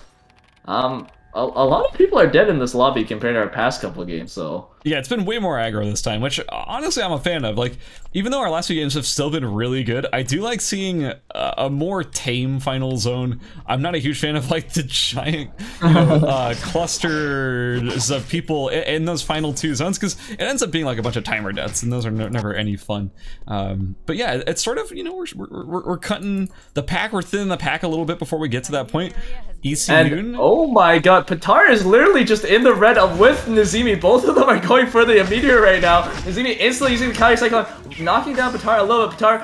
A lot of people are dead in this lobby compared to our past couple of games, so... Yeah, it's been way more aggro this time, which honestly I'm a fan of. Like, even though our last few games have still been really good, I do like seeing a more tame final zone. I'm not a huge fan of like the giant, you know, clusters of people in those final 2 zones, because it ends up being like a bunch of timer deaths, and those are never any fun. But yeah, it's sort of, you know, we're cutting the pack, we're thinning the pack a little bit before we get to that point. And oh my god, Patar is literally just in the red with Nazimi. Both of them are going for the Meteor right now. Nazimi instantly using the counter cyclone, knocking down Patar a little bit. Patar,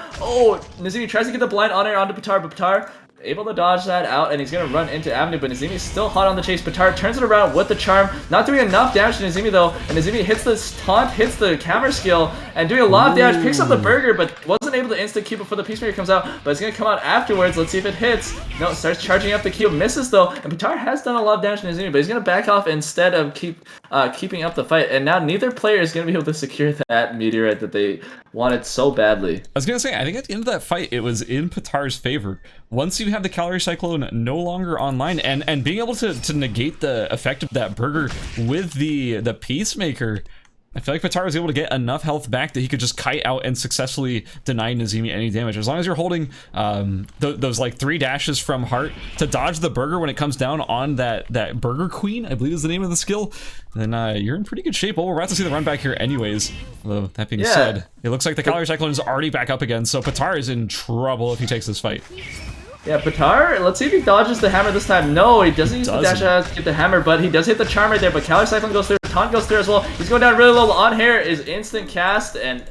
Nazimi tries to get the blind on air onto Patar, but Patar able to dodge that out, and he's gonna run into Avenue, but Nazimi's still hot on the chase. Patar turns it around with the charm, not doing enough damage to Nazimi though, and Nazimi hits the taunt, hits the camera skill, and doing a lot of damage, picks up the burger, but wasn't able to instant keep before the Peacemaker comes out, but it's gonna come out afterwards. Let's see if it hits. No, it starts charging up the Q, misses though, and Patar has done a lot of damage to Nazimi, but he's gonna back off instead of keeping up the fight, and now neither player is gonna be able to secure that meteorite that they wanted so badly. I was gonna say, I think at the end of that fight, it was in Patar's favor. Once you have the Calorie Cyclone no longer online, and being able to negate the effect of that burger with the Peacemaker, I feel like Patar was able to get enough health back that he could just kite out and successfully deny Nazimi any damage. As long as you're holding those like 3 dashes from Heart to dodge the burger when it comes down on that Burger Queen, I believe is the name of the skill, then you're in pretty good shape. Well, we're about to see the run back here anyways. Although, that being said, it looks like the Calorie Cyclone is already back up again, so Patar is in trouble if he takes this fight. Yeah, Patar, let's see if he dodges the hammer this time. No, he doesn't use the dash out to get the hammer, but he does hit the charm right there, but Calorie Cyclone goes through, taunt goes through as well. He's going down really low. On hair is instant cast and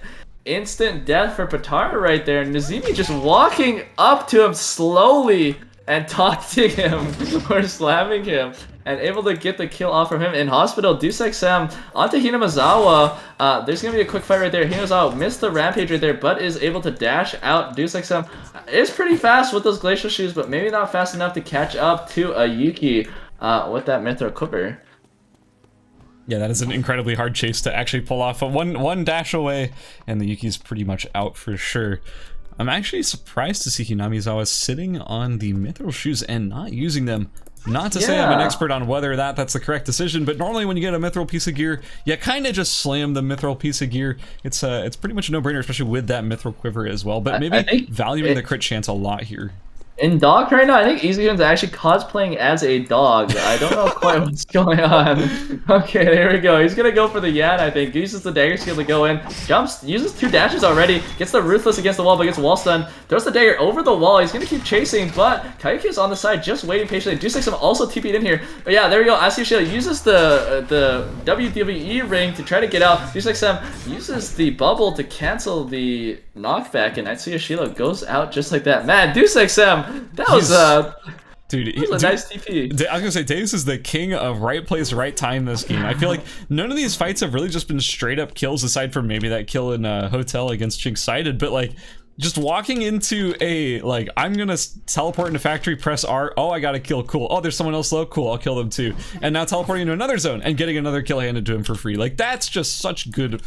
instant death for Patar right there. Nazimi just walking up to him slowly and taunting him or slamming him, and able to get the kill off from him. In hospital, DeuceXM onto Hinamizawa. There's going to be a quick fight right there. Hinamizawa missed the rampage right there, but is able to dash out. DeuceXM is pretty fast with those glacial shoes, but maybe not fast enough to catch up to a Yuki with that Mithril Quiver. Yeah, that is an incredibly hard chase to actually pull off. One dash away, and the Yuki's pretty much out for sure. I'm actually surprised to see Hinamizawa sitting on the Mithril shoes and not using them. Not to say I'm an expert on whether that's the correct decision, but normally when you get a Mithril piece of gear, you kind of just slam the Mithril piece of gear. It's pretty much a no-brainer, especially with that Mithril Quiver as well. But maybe valuing the crit chance a lot here. in dog right now, I think EasyGun's actually cosplaying as a dog. I don't know quite what's going on. Okay, there we go. He's gonna go for the Yan, I think. Uses the dagger skill to go in. Jumps, uses 2 dashes already. Gets the Ruthless against the wall, but gets wall stun. Throws the dagger over the wall. He's gonna keep chasing, but Kayuki's on the side, just waiting patiently. Deuce also TP'd in here. But yeah, there we go. Asashila uses the WWE ring to try to get out. Deuce uses the bubble to cancel the knockback, and Asashila goes out just like that. Man, Deuce that was Dude, that was a nice TP. I was gonna say, Davis is the king of right place, right time this game. I feel like none of these fights have really just been straight up kills, aside from maybe that kill in Hotel against Jinx-Sided, but like, just walking into a, like, I'm gonna teleport into factory, press R, oh, I got a kill, cool. Oh, there's someone else low, cool, I'll kill them too. And now teleporting into another zone and getting another kill handed to him for free. Like, that's just such good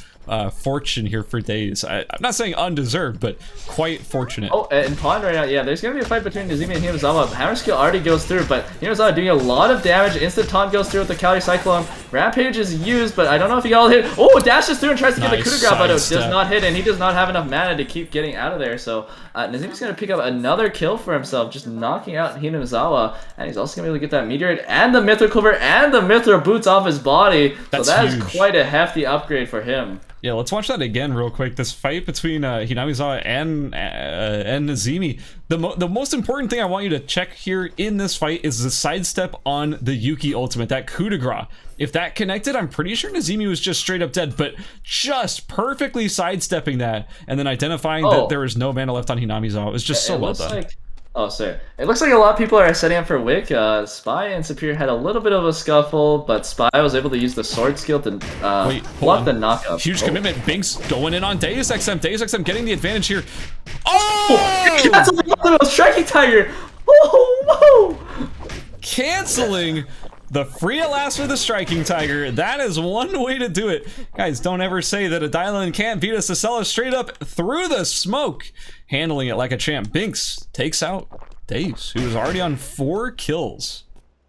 fortune here for Days. I'm not saying undeserved, but quite fortunate. Oh, and Pond right now, yeah, there's gonna be a fight between Nazimi and Hinazawa. Hammer skill already goes through, but Hinazawa doing a lot of damage. Instant taunt goes through with the Cali Cyclone. Rampage is used, but I don't know if he got hit. Oh, dashes through and tries to get the coup de grace, but it does not hit, and he does not have enough mana to keep getting out of there. So Nazimi's gonna pick up another kill for himself, just knocking out Hinazawa, and he's also gonna be able to get that Meteorite and the Mithril Quiver and the Mithril Boots off his body. So that is quite a hefty upgrade for him. Yeah, let's watch that again real quick. This fight between Hinamizawa and Nazimi. The most important thing I want you to check here in this fight is the sidestep on the Yuki ultimate, that coup de grace. If that connected, I'm pretty sure Nazimi was just straight up dead, but just perfectly sidestepping that and then identifying that there was no mana left on Hinamizawa. It was just so well done. Oh, sorry. It looks like a lot of people are setting up for Wick. Spy and Superior had a little bit of a scuffle, but Spy was able to use the sword skill to block the knockup. Huge commitment. Binks going in on Deus XM. Deus XM getting the advantage here. Oh! That's a striking tiger! Oh, whoa! Canceling the free at last for the striking tiger. That is one way to do it. Guys, don't ever say that a Dylan can't beat us. To sell us straight up through the smoke. Handling it like a champ. Binks takes out Dace, who was already on 4 kills.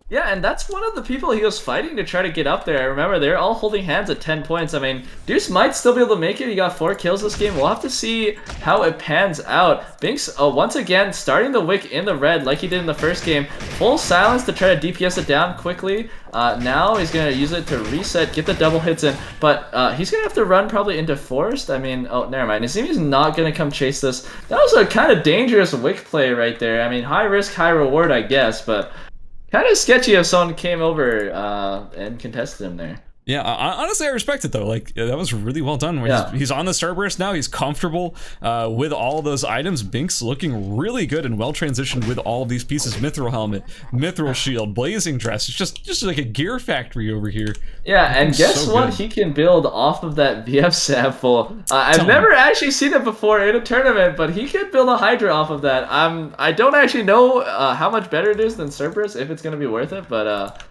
Yeah, and that's one of the people he was fighting to try to get up there. Remember, they're all holding hands at 10 points. I mean, Deuce might still be able to make it. He got 4 kills this game. We'll have to see how it pans out. Binks, once again, starting the Wick in the red like he did in the first game. Full silence to try to DPS it down quickly. Now he's going to use it to reset, get the double hits in. But he's going to have to run probably into Forest. I mean, oh, never mind. Nazimi's not going to come chase this. That was a kind of dangerous Wick play right there. I mean, high risk, high reward, I guess, but kind of sketchy if someone came over and contested him there. Yeah, honestly, I respect it though. Like, that was really well done. He's on the Starburst now. He's comfortable with all those items. Binks looking really good and well transitioned with all of these pieces. Mithril helmet, Mithril shield, blazing dress. It's just like a gear factory over here. Yeah, and guess what? He can build off of that VF sample. I've never actually seen it before in a tournament, but he can build a Hydra off of that. I don't actually know how much better it is than Cerberus, if it's going to be worth it, but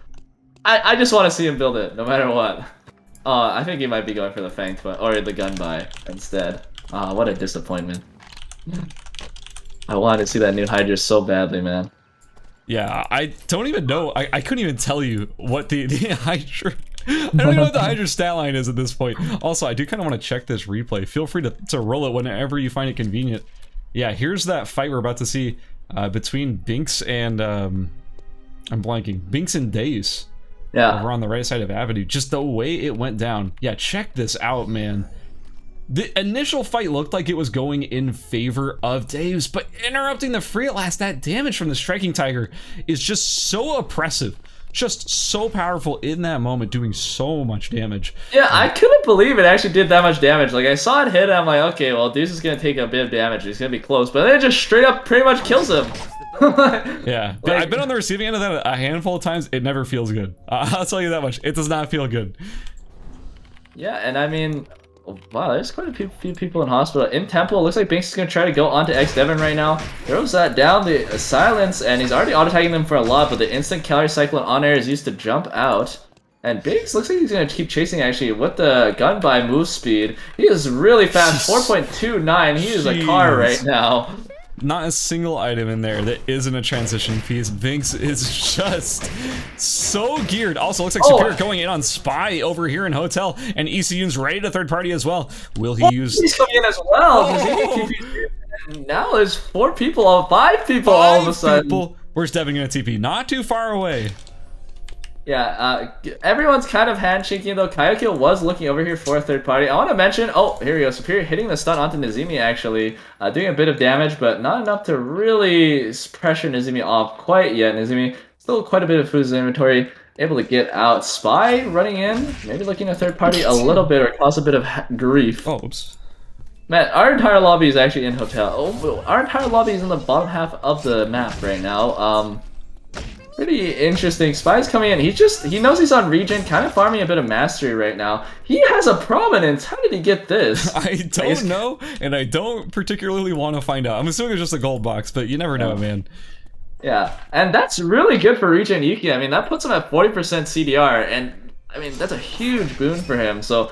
I just want to see him build it, no matter what. I think he might be going for the Fanged or the gun buy instead. What a disappointment. I wanted to see that new Hydra so badly, man. Yeah, I don't even know. I couldn't even tell you what the Hydra... I don't even know what the Hydra stat line is at this point. Also, I do kind of want to check this replay. Feel free to roll it whenever you find it convenient. Yeah, here's that fight we're about to see between Binks and... I'm blanking. Binks and Daze. Yeah. Over on the right side of Avenue. Just the way it went down. Yeah, check this out, man. The initial fight looked like it was going in favor of Daves, but interrupting the free at last, that damage from the Striking Tiger is just so oppressive. Just so powerful in that moment, doing so much damage. Yeah, I couldn't believe it actually did that much damage. Like, I saw it hit, and I'm like, okay, well, Deuce is going to take a bit of damage. He's going to be close, but then it just straight up pretty much kills him. Yeah, like, I've been on the receiving end of that a handful of times. It never feels good. I'll tell you that much. It does not feel good. Yeah, and I mean, wow, there's quite a few people in hospital. In Temple, it looks like Binks is going to try to go onto X-Devon right now. Throws that down, the silence, and he's already auto-tagging them for a lot, but the instant Calorie Cyclone on air is used to jump out. And Binks looks like he's going to keep chasing, actually, with the gun by move speed. He is really fast, 4.29. He is a car right now. Not a single item in there that isn't a transition piece. Binks is just so geared. Also, looks like Superior going in on Spy over here in Hotel, and ECU's ready to third party as well. Will he use... He's coming in as well. And now there's 4 people, 5 people all of a sudden. People. Where's Devin gonna TP? Not too far away. Yeah, everyone's kind of handshaking though. Kayokyo was looking over here for a third party. I want to mention, oh, here we go. Superior hitting the stun onto Nezimi actually, doing a bit of damage, but not enough to really pressure Nezimi off quite yet. Nezimi still quite a bit of food in his inventory, able to get out. Spy running in, maybe looking at third party a little bit or cause a bit of grief. Oh, oops. Man, our entire lobby is actually in hotel. Oh, our entire lobby is in the bottom half of the map right now. Pretty interesting. Spy's coming in. He knows he's on regen, kind of farming a bit of mastery right now. He has a prominence. How did he get this? I don't know, and I don't particularly want to find out. I'm assuming it's just a gold box, but you never know, man. Yeah, and that's really good for regen Yuki. I mean, that puts him at 40% CDR, and I mean, that's a huge boon for him. So,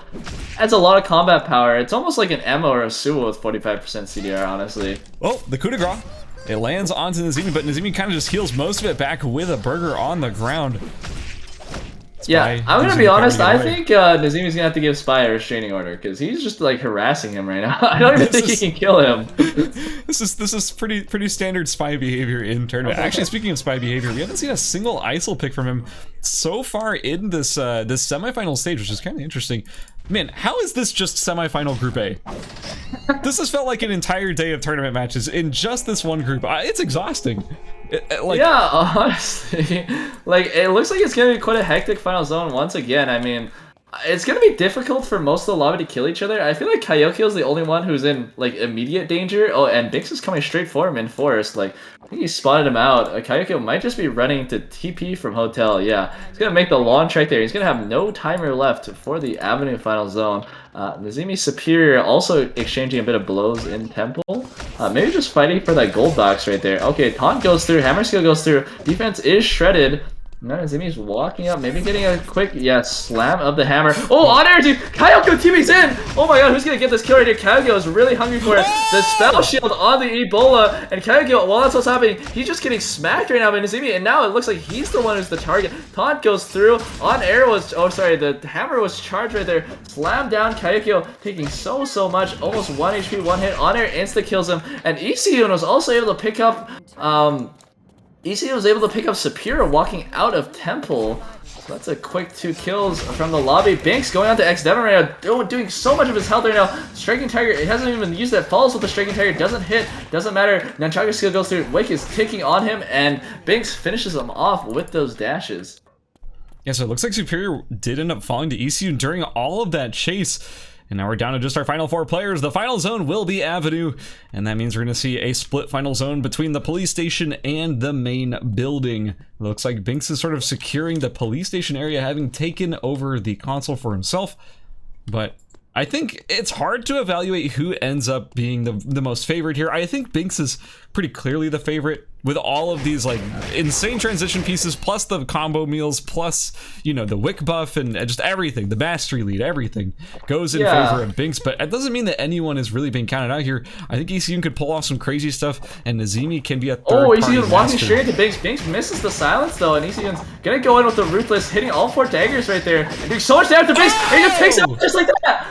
adds a lot of combat power. It's almost like an Emma or a Suo with 45% CDR, honestly. Oh, the coup de grace. It lands onto Nezimi, but Nezimi kind of just heals most of it back with a burger on the ground. Yeah, I'm gonna be honest. I think Nezimi's gonna have to give Spy a restraining order because he's just like harassing him right now. I don't even think he can kill him. This is pretty standard Spy behavior in tournament. Actually, speaking of Spy behavior, we haven't seen a single ISIL pick from him so far in this this semifinal stage, which is kind of interesting. Man, how is this just semifinal Group A? This has felt like an entire day of tournament matches in just this one group. It's exhausting. Yeah, honestly, like it looks like it's gonna be quite a hectic final zone once again. I mean, it's gonna be difficult for most of the lobby to kill each other. I feel like Kayokyo is the only one who's in like immediate danger. Oh, and Bix is coming straight for him in forest. Like I think he spotted him out. Kayokyo might just be running to TP from hotel. Yeah, he's gonna make the launch right there. He's gonna have no timer left for the Avenue final zone. Nezimi Superior also exchanging a bit of blows in Temple. Maybe just fighting for that gold box right there. Okay, taunt goes through, hammer skill goes through, defense is shredded. No, Nezimi's walking up, maybe getting a quick, slam of the hammer. Oh, on air, dude! Kayoko TV's in! Oh my god, who's gonna get this kill right here? Kayoko is really hungry for it. The spell shield on the Ebola, and Kayoko, while that's what's happening, he's just getting smacked right now by Nezimi, and now it looks like he's the one who's the target. Taunt goes through, on air was, oh sorry, the hammer was charged right there. Slam down, Kayoko taking so much, almost 1 HP, 1 hit. On air insta kills him, and Isiyun was also able to pick up, EC was able to pick up Superior walking out of Temple. So that's a quick 2 kills from the lobby. Binks going on to X Devon right now, doing so much of his health right now. Striking Tiger, it hasn't even used that. Follows with the Striking Tiger, doesn't hit, doesn't matter. Nunchaku skill goes through. Wake is ticking on him, and Binks finishes him off with those dashes. Yeah, so it looks like Superior did end up falling to ECU during all of that chase. And now we're down to just our final 4 players. The final zone will be Avenue, and that means we're going to see a split final zone between the police station and the main building. It looks like Binks is sort of securing the police station area, having taken over the console for himself. But I think it's hard to evaluate who ends up being the most favorite here. I think Binks is pretty clearly the favorite with all of these like insane transition pieces, plus the combo meals, plus, you know, the wick buff and just everything, the mastery lead, everything goes in favor of Binks. But it doesn't mean that anyone is really being counted out here. I think ECU could pull off some crazy stuff, and Nezimi can be a third party ECU walking master. straight into Binks. Binks misses the silence though, and ECU's gonna go in with the Ruthless, hitting all 4 daggers right there, and doing so much damage to Binks, and he just takes out just like that.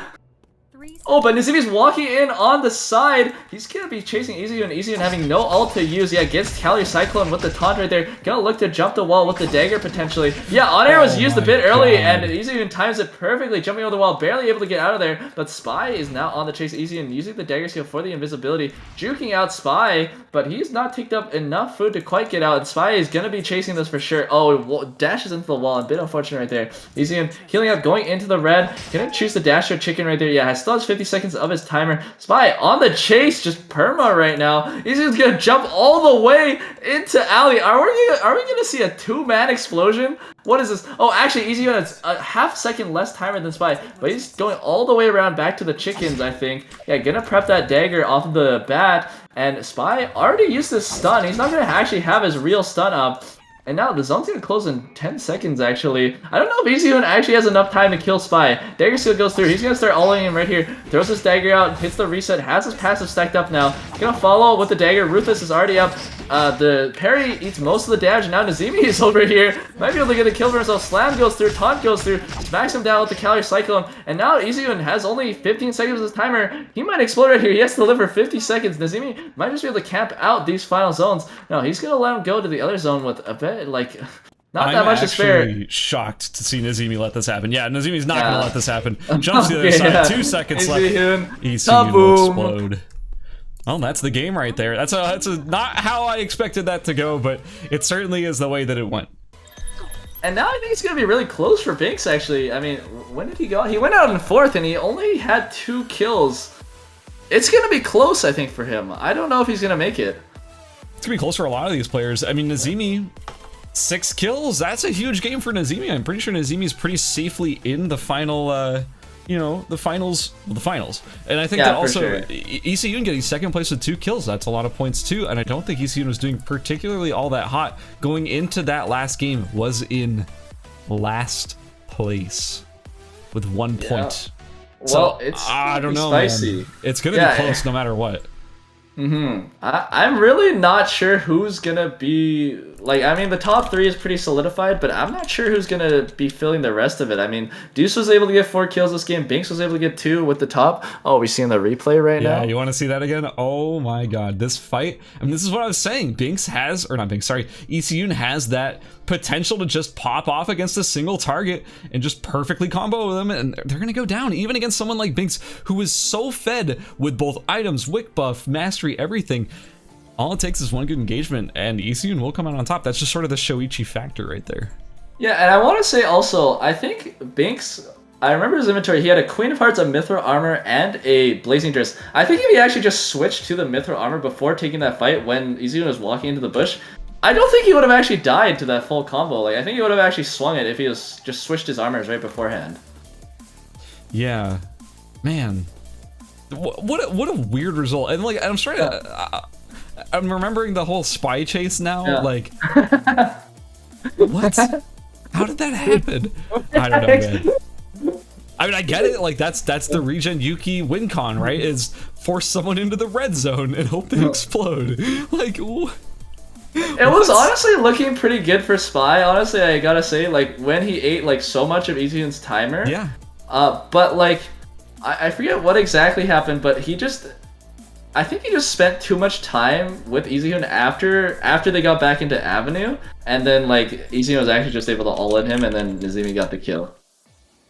Oh, but Nezimi's walking in on the side. He's gonna be chasing Easy and having no ult to use. Yeah, gets Calorie Cyclone with the taunt right there. Gonna look to jump the wall with the dagger potentially. Yeah, on air was used a bit early, and Easy times it perfectly, jumping over the wall, barely able to get out of there. But Spy is now on the chase. Easy using the dagger skill for the invisibility, juking out Spy, but he's not ticked up enough food to quite get out. And Spy is gonna be chasing this for sure. Oh, dashes into the wall, a bit unfortunate right there. Easy healing up, going into the red. Gonna choose the dash or chicken right there. Yeah, still has 50 seconds of his timer. Spy on the chase, just perma right now. He's gonna jump all the way into Alley. Are we gonna see a 2-man explosion? What is this? Oh, actually, Easy has a half-second less timer than Spy, but he's going all the way around back to the chickens, I think. Yeah, gonna prep that dagger off of the bat, and Spy already used this stun. He's not gonna actually have his real stun up. And now the zone's gonna close in 10 seconds actually. I don't know if Easy actually has enough time to kill Spy. Dagger skill goes through. He's gonna start ulling him right here. Throws his dagger out, hits the reset, has his passive stacked up now. Gonna follow with the dagger. Ruthless is already up. The parry eats most of the damage, and now Nazimi is over here. Might be able to get a kill for himself. Slam goes through, taunt goes through, smacks him down with the calorie cyclone, and now Izuyun has only 15 seconds of his timer. He might explode right here. He has to deliver 50 seconds. Nazimi might just be able to camp out these final zones. No, he's gonna let him go to the other zone with a bit, like, not that much to spare. I'm shocked to see Nazimi let this happen. Yeah, Nazimi's not gonna let this happen. Jumps to the other side. 2 seconds left. Izuyun will explode. Well, that's the game right there. That's not how I expected that to go, but it certainly is the way that it went. And now I think it's going to be really close for Binks, actually. I mean, when did he go? He went out in 4th, and he only had 2 kills. It's going to be close, I think, for him. I don't know if he's going to make it. It's going to be close for a lot of these players. I mean, Nazimi, 6 kills. That's a huge game for Nazimi. I'm pretty sure Nazimi's pretty safely in the final... the finals. And I think that also sure. ECUN getting 2nd place with 2 kills, that's a lot of points too. And I don't think ECUN was doing particularly all that hot going into that last game. Was in last place with 1 point. Well, so it's I don't know, spicy. Man. It's gonna be close no matter what. I'm really not sure who's gonna be, like, I mean, the top 3 is pretty solidified, but I'm not sure who's gonna be filling the rest of it. I mean, Deuce was able to get 4 kills this game. Binks was able to get 2 with the top. Oh, we're seeing the replay right now? Yeah, you want to see that again? Oh my god, this fight, I mean, this is what I was saying. Binks has, or not Binks, sorry, ECUN has that potential to just pop off against a single target and just perfectly combo them, and they're gonna go down, even against someone like Binks, who is so fed with both items, wick buff, mastery, everything. All it takes is one good engagement, and ECUN will come out on top. That's just sort of the Shoichi factor right there. Yeah, and I want to say also, I think Binks, I remember his inventory, he had a Queen of Hearts, a Mithril Armor, and a Blazing Dress. I think if he actually just switched to the Mithril Armor before taking that fight when ECUN was walking into the bush, I don't think he would have actually died to that full combo. Like, I think he would have actually swung it if he was just switched his armors right beforehand. Yeah, man, what a weird result. And like, I'm starting to, I'm remembering the whole spy chase now. Yeah. Like, what? How did that happen? I don't know, man. I mean, I get it. Like, that's the regen Yuki win con, right? Is force someone into the red zone and hope they explode. Like, it was honestly looking pretty good for Spy. Honestly, I gotta say, like, when he ate like so much of ECUN's timer. Yeah. But like, I forget what exactly happened, but I think he just spent too much time with ECUN after they got back into Avenue, and then like ECUN was actually just able to all-in him, and then Nazimi got the kill.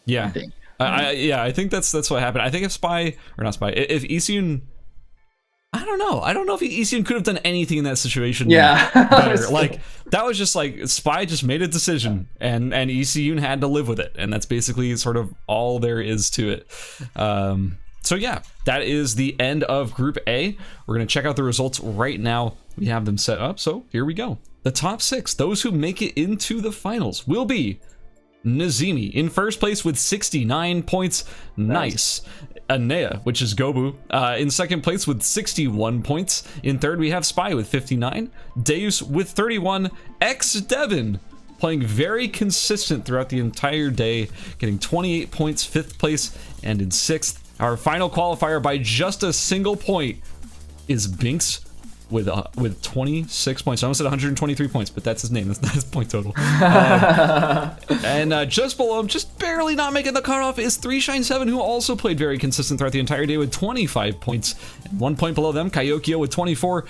Yeah. I think. I think that's what happened. I think if Spy, or not Spy, if ECUN, I don't know if ECUN could have done anything in that situation. Yeah. Better. Like, that was just like, Spy just made a decision, and ECUN had to live with it, and that's basically sort of all there is to it. So yeah, that is the end of Group A. We're gonna check out the results right now. We have them set up, so here we go. The top 6, those who make it into the finals, will be Nazimi in first place with 69 points. Nice. Anea, which is Gobu, in second place with 61 points. In third, we have Spy with 59. Deus with 31. Devin, playing very consistent throughout the entire day, getting 28 points, 5th place. And in 6th, our final qualifier by just a single point is Binks with 26 points. I almost said 123 points, but that's his name. That's not his point total. And just below him, just barely not making the cutoff, is 3Shine7, who also played very consistent throughout the entire day with 25 points. And 1 point below them, Kayokyo with 24.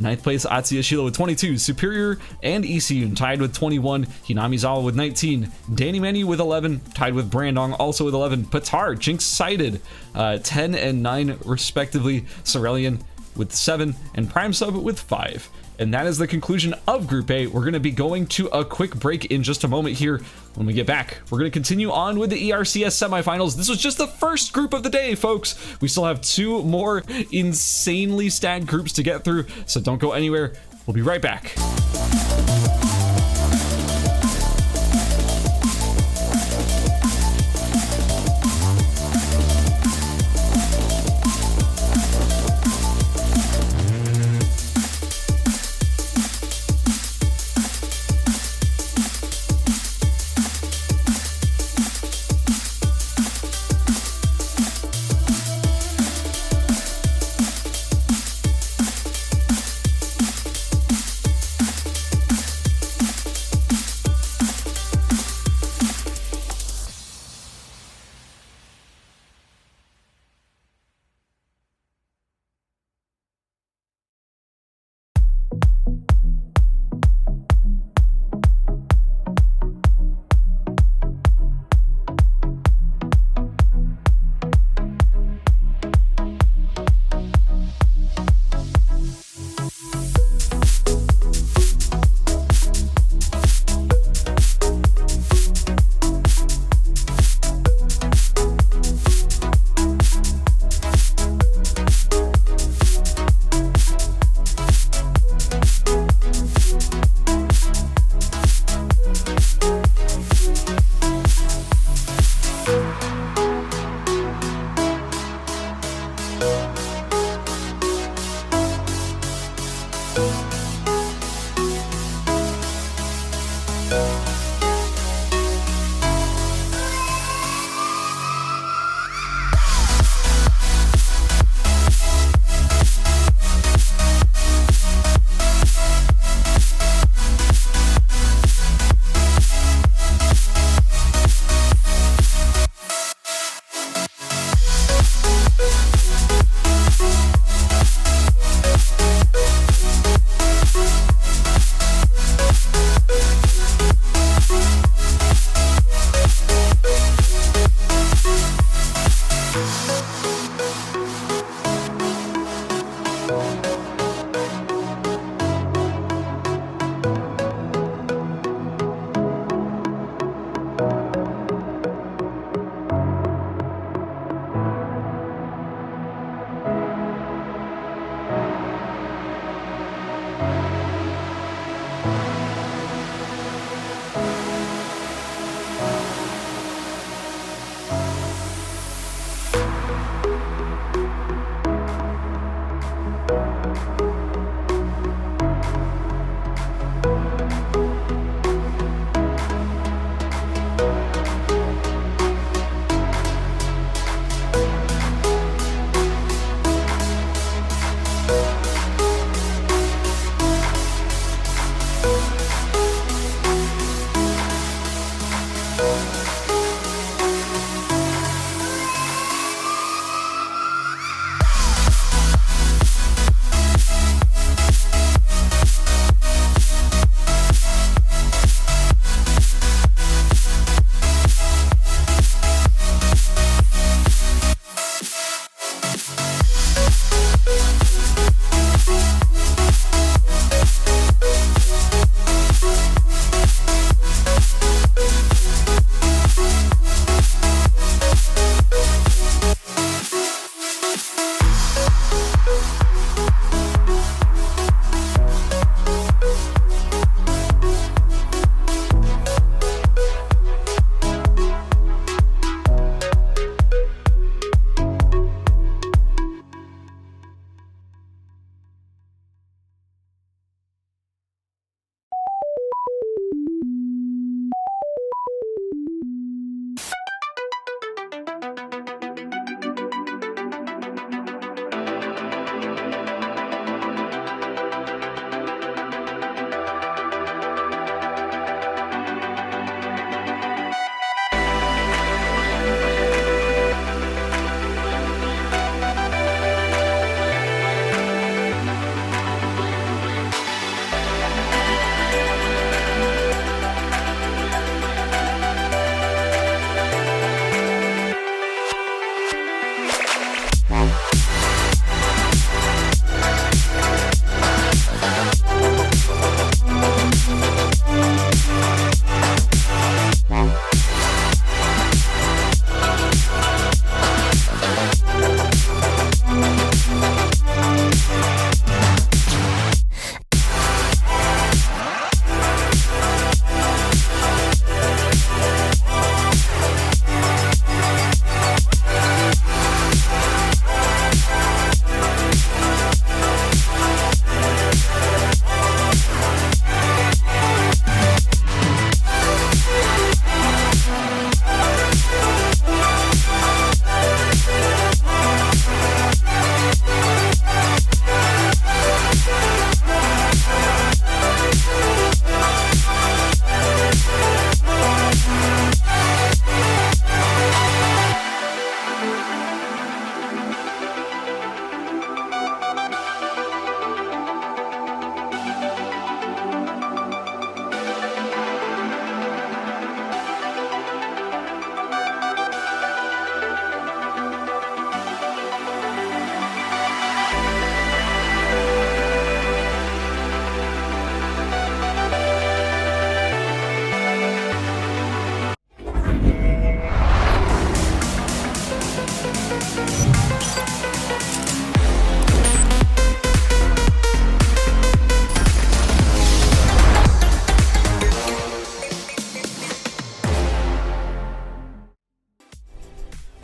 9th place, Atsuya Shilo with 22. Superior and ECUN tied with 21. Hinamizawa with 19. Danny Manny with 11, tied with Brandong, also with 11. Patar, Jinx Sighted, 10 and 9 respectively. Cerelian with 7, and Prime Sub with 5. And that is the conclusion of Group A. We're going to be going to a quick break in just a moment here. When we get back, we're going to continue on with the ERCS semifinals. This was just the first group of the day, folks. We still have 2 more insanely stacked groups to get through, so don't go anywhere. We'll be right back.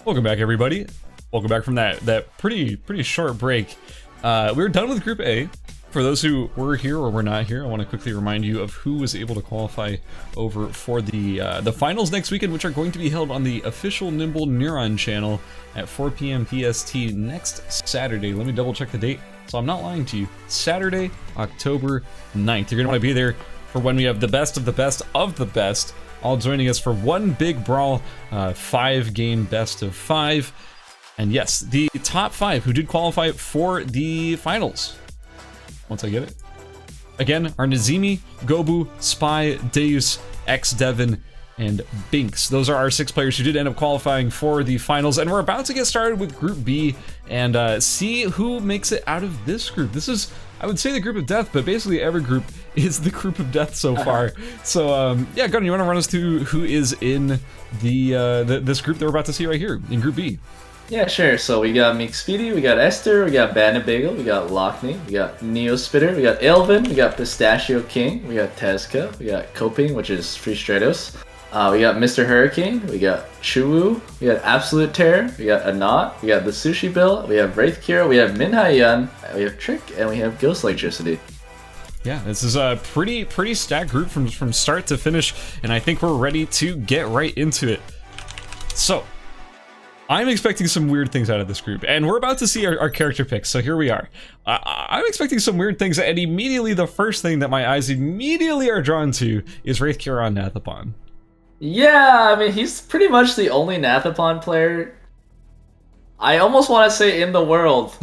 Welcome back, everybody. Welcome back from that pretty short break. We're done with Group A. For those who were here or were not here, I want to quickly remind you of who was able to qualify over for the finals next weekend, which are going to be held on the official Nimble Neuron channel at 4 p.m. PST next Saturday. Let me double check the date, so I'm not lying to you. Saturday, October 9th. You're going to want to be there for when we have the best of the best of the best, all joining us for one big brawl, 5-game best of 5. And yes, the top 5 who did qualify for the finals. Once I get it. Again, are Nazimi, Gobu, Spy, Deus, XDevon, and Binks. Those are our 6 players who did end up qualifying for the finals, and we're about to get started with Group B and see who makes it out of this group. This is, I would say, the group of death, but basically every group is the group of death so far. So yeah, Gunnar, you want to run us through who is in this group that we're about to see right here in Group B? Yeah, sure. So we got Meek Speedy, we got Esther, we got Bandit Bagel, we got Lockney, we got Neo Spitter, we got Elvin, we got Pistachio King, we got Tezka, we got Coping, which is Free Stratos. We got Mr. Hurricane, we got Chuwu, we got Absolute Terror, we got Anat, we got the Sushi Bill, we have Wraith Kira, we have Minhai we have Trick, and we have Ghost Electricity. Yeah, this is a pretty stacked group from start to finish, and I think we're ready to get right into it. So, I'm expecting some weird things out of this group, and we're about to see our character picks, so here we are. I'm expecting some weird things, and immediately the first thing that my eyes immediately are drawn to is Wraith Kira on Nathapon. Yeah, I mean, he's pretty much the only Nathapon player, I almost want to say, in the world.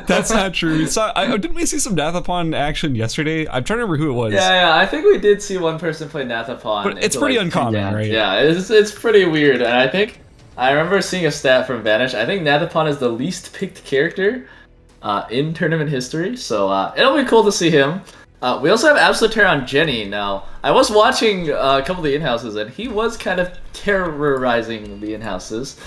That's not true. Didn't we see some Nathapon action yesterday? I'm trying to remember who it was. Yeah, I think we did see one person play Nathapon. But it's pretty uncommon, right? Yeah, it's pretty weird, and I remember seeing a stat from Vanish. I think Nathapon is the least picked character in tournament history, so it'll be cool to see him. We also have Absolute Terror on Jenny. Now, I was watching a couple of the in-houses, and he was kind of terrorizing the in-houses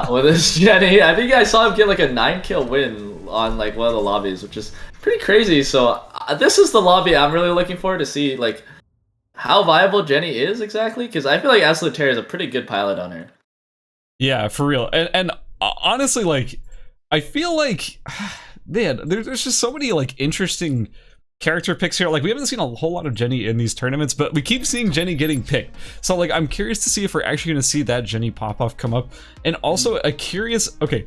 with his Jenny. I think I saw him get like a 9-kill win on like one of the lobbies, which is pretty crazy. So this is the lobby I'm really looking for to see like how viable Jenny is exactly, because I feel like Absolute Terror is a pretty good pilot on her. Yeah, for real. And honestly, like, I feel like, man, there's just so many like interesting character picks here. Like, we haven't seen a whole lot of Jenny in these tournaments, but we keep seeing Jenny getting picked. So like, I'm curious to see if we're actually going to see that Jenny pop-off come up. And also okay,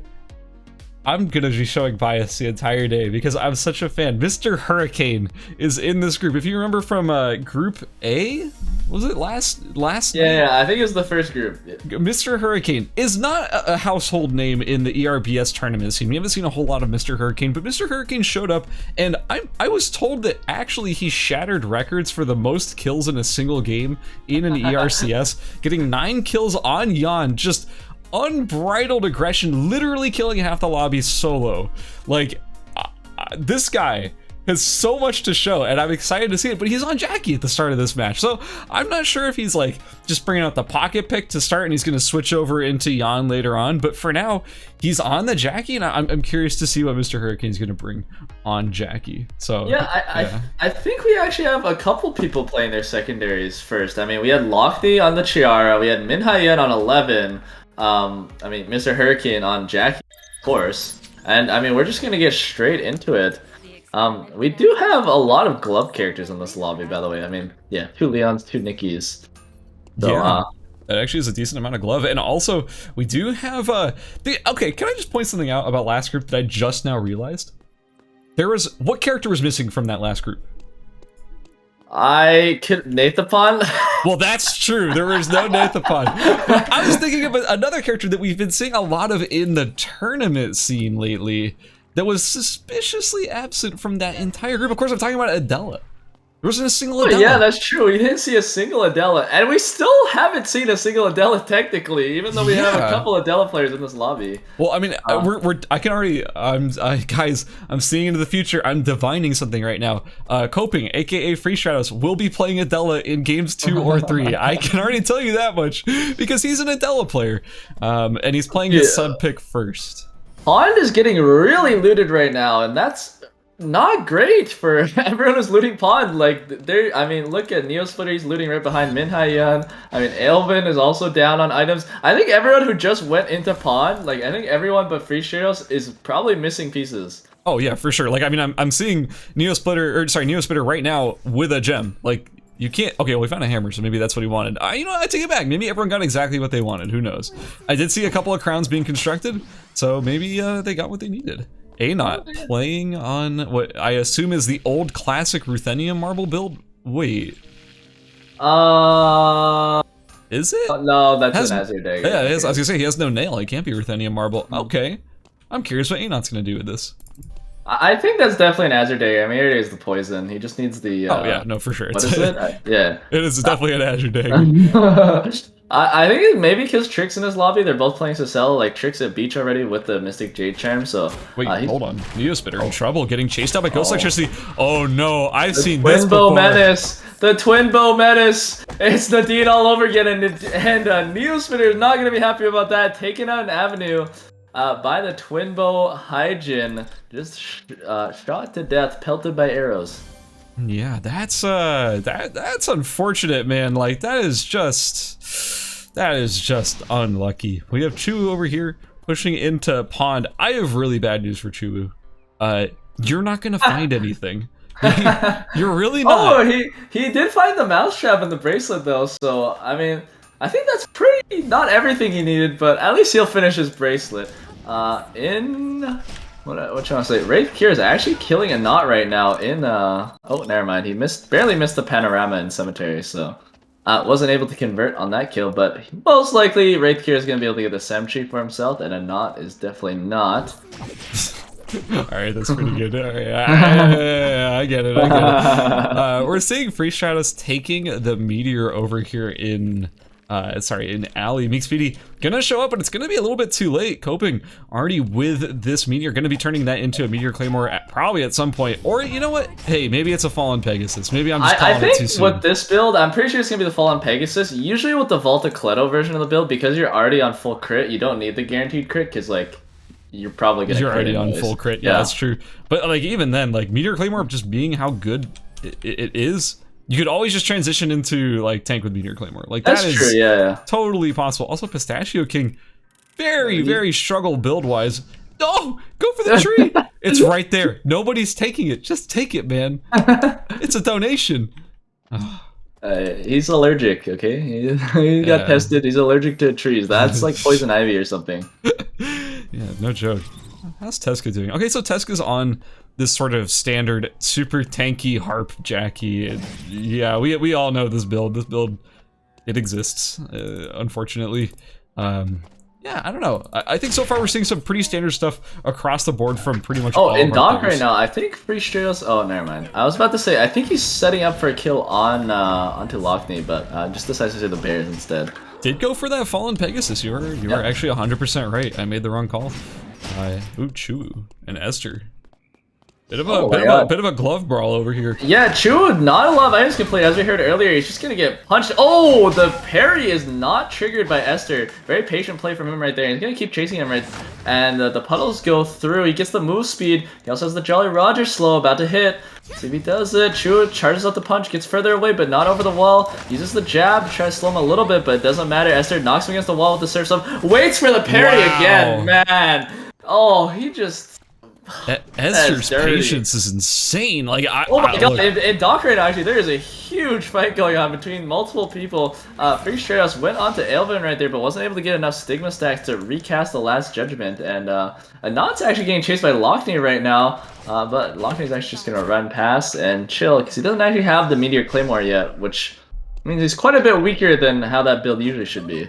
I'm going to be showing bias the entire day because I'm such a fan. Mr. Hurricane is in this group. If you remember from Group A, was it last Yeah, I think it was the first group. Mr. Hurricane is not a household name in the ERBS tournament scene. We haven't seen a whole lot of Mr. Hurricane, but Mr. Hurricane showed up, and I was told that actually he shattered records for the most kills in a single game in an ERCS, getting 9 kills on Yan, just unbridled aggression, literally killing half the lobby solo. Like, this guy has so much to show, and I'm excited to see it, but he's on Jackie at the start of this match, so I'm not sure if he's like just bringing out the pocket pick to start and he's going to switch over into Jan later on, but for now he's on the Jackie, and I'm curious to see what Mr. Hurricane's going to bring on Jackie. So yeah, I think we actually have a couple people playing their secondaries first. I mean, we had Lockney on the Chiara, we had Min Hyen on 11, I mean, Mr. Hurricane on Jackie, of course, and I mean, we're just going to get straight into it. We do have a lot of glove characters in this lobby, by the way. I mean, yeah, 2 Leons, 2 Nickies. So, yeah, that actually is a decent amount of glove. And also, we do have okay, can I just point something out about last group that I just now realized? What character was missing from that last group? Nathapon? Well, that's true. There was no Nathapon. But I was thinking of another character that we've been seeing a lot of in the tournament scene lately that was suspiciously absent from that entire group. Of course, I'm talking about Adela. There wasn't a single Adela. Yeah, that's true. We didn't see a single Adela. And we still haven't seen a single Adela, technically, even though we have a couple Adela players in this lobby. Well, I mean, I can already, guys, I'm seeing into the future. I'm divining something right now. Coping, aka Free Stratos, will be playing Adela in games 2 or 3. I can already tell you that much because he's an Adela player. And he's playing his sub pick first. Pond is getting really looted right now, and that's not great for everyone who's looting Pond. Like, I mean, look at Neosplitter, he's looting right behind Min Hyen. I mean, Aelvin is also down on items. I think everyone who just went into Pond, like, I think everyone but Free Stratos is probably missing pieces. Oh yeah, for sure. Like, I mean, I'm seeing Neosplitter right now with a gem. Like, you can't. Okay, well, we found a hammer, so maybe that's what he wanted. You know, I take it back. Maybe everyone got exactly what they wanted. Who knows? I did see a couple of crowns being constructed, so maybe they got what they needed. Not playing on what I assume is the old classic Ruthenium marble build. Wait. Is it? No, that's an Azure Dagger. Yeah, it is. I was gonna say he has no nail. He can't be Ruthenium marble. Okay. I'm curious what Anot's gonna do with this. I think that's definitely an Azure Dagger. I mean, it is the poison. He just needs the. Oh yeah, no, for sure. What is it? Yeah. It is definitely an Azure Dagger. I think maybe because Trick's in his lobby, they're both playing Cecile. Like, Trick's at beach already with the Mystic Jade Charm, so... Wait, hold on. Neospitter in trouble, getting chased out by Ghost Electricity. Oh no, I've seen this before. Menace! The Twin Bow Menace! It's Nadine all over again, and Neospitter is not going to be happy about that. Taking out an avenue by the Twin Bow Hyjin. Just shot to death, pelted by arrows. Yeah, that's unfortunate, man. Like, that is just unlucky. We have Chu over here pushing into Pond. I have really bad news for Chu. You're not gonna find anything. You're really not. Oh, he did find the mousetrap and the bracelet though, so I mean, I think that's pretty not everything he needed, but at least he'll finish his bracelet. What should I say? Wraith Cure is actually killing a knot right now in oh, never mind. He barely missed the panorama in Cemetery, so wasn't able to convert on that kill, but most likely Wraith Cure is gonna be able to get the Sem tree for himself, and a knot is definitely not. Alright, that's pretty good. Right. I get it. We're seeing Free Stratos taking the meteor over here in in Alley. Meek Speedy gonna show up, but it's gonna be a little bit too late. Coping already with this meteor, gonna be turning that into a meteor claymore probably at some point. Or you know what? Hey, maybe it's a fallen Pegasus. Maybe I'm just calling it too soon. With this build, I'm pretty sure it's gonna be the fallen Pegasus. Usually with the Volta Cleto version of the build, because you're already on full crit, you don't need the guaranteed crit, because like you're probably gonna. You're already on full crit. Yeah, that's true. But like even then, like meteor claymore just being how good it is. You could always just transition into like tank with Meteor Claymore. Like that's true, yeah. Totally possible. Also, Pistachio King, very struggle build wise. No, go for the tree. It's right there. Nobody's taking it. Just take it, man. It's a donation. He's allergic. Okay, he got tested. He's allergic to trees. That's like poison ivy or something. Yeah, no joke. How's Teska doing? Okay, so Teska's on this sort of standard super tanky harp Jackie. Yeah, we all know this build. This build, it exists, unfortunately. Yeah, I don't know. I think so far we're seeing some pretty standard stuff across the board from pretty much all in of our Doc right now, I think Free Stratos... Oh, never mind. I was about to say, I think he's setting up for a kill on onto Lockney, but just decides to do the Bears instead. did go for that fallen Pegasus. You were actually 100% right. I made the wrong call. Ooh, Chu and Esther. Bit of a glove brawl over here. Yeah, Chu, not a lot of items complete. As we heard earlier, he's just gonna get punched. Oh, the parry is not triggered by Esther. Very patient play from him right there. He's gonna keep chasing him and the puddles go through. He gets the move speed. He also has the Jolly Roger slow about to hit. See if he does it. Chu charges up the punch, gets further away, but not over the wall. Uses the jab to try to slow him a little bit, but it doesn't matter. Esther knocks him against the wall with the surf up. Waits for the parry again, man. Oh, he just... Esther's patience is insane. Like, oh my god! In Doc right now, actually, there is a huge fight going on between multiple people. Free Straight House went on to Elvin right there, but wasn't able to get enough Stigma stacks to recast the Last Judgment. And Anot's actually getting chased by Lockney right now, but Lockney's actually just gonna run past and chill because he doesn't actually have the Meteor Claymore yet, which means he's quite a bit weaker than how that build usually should be.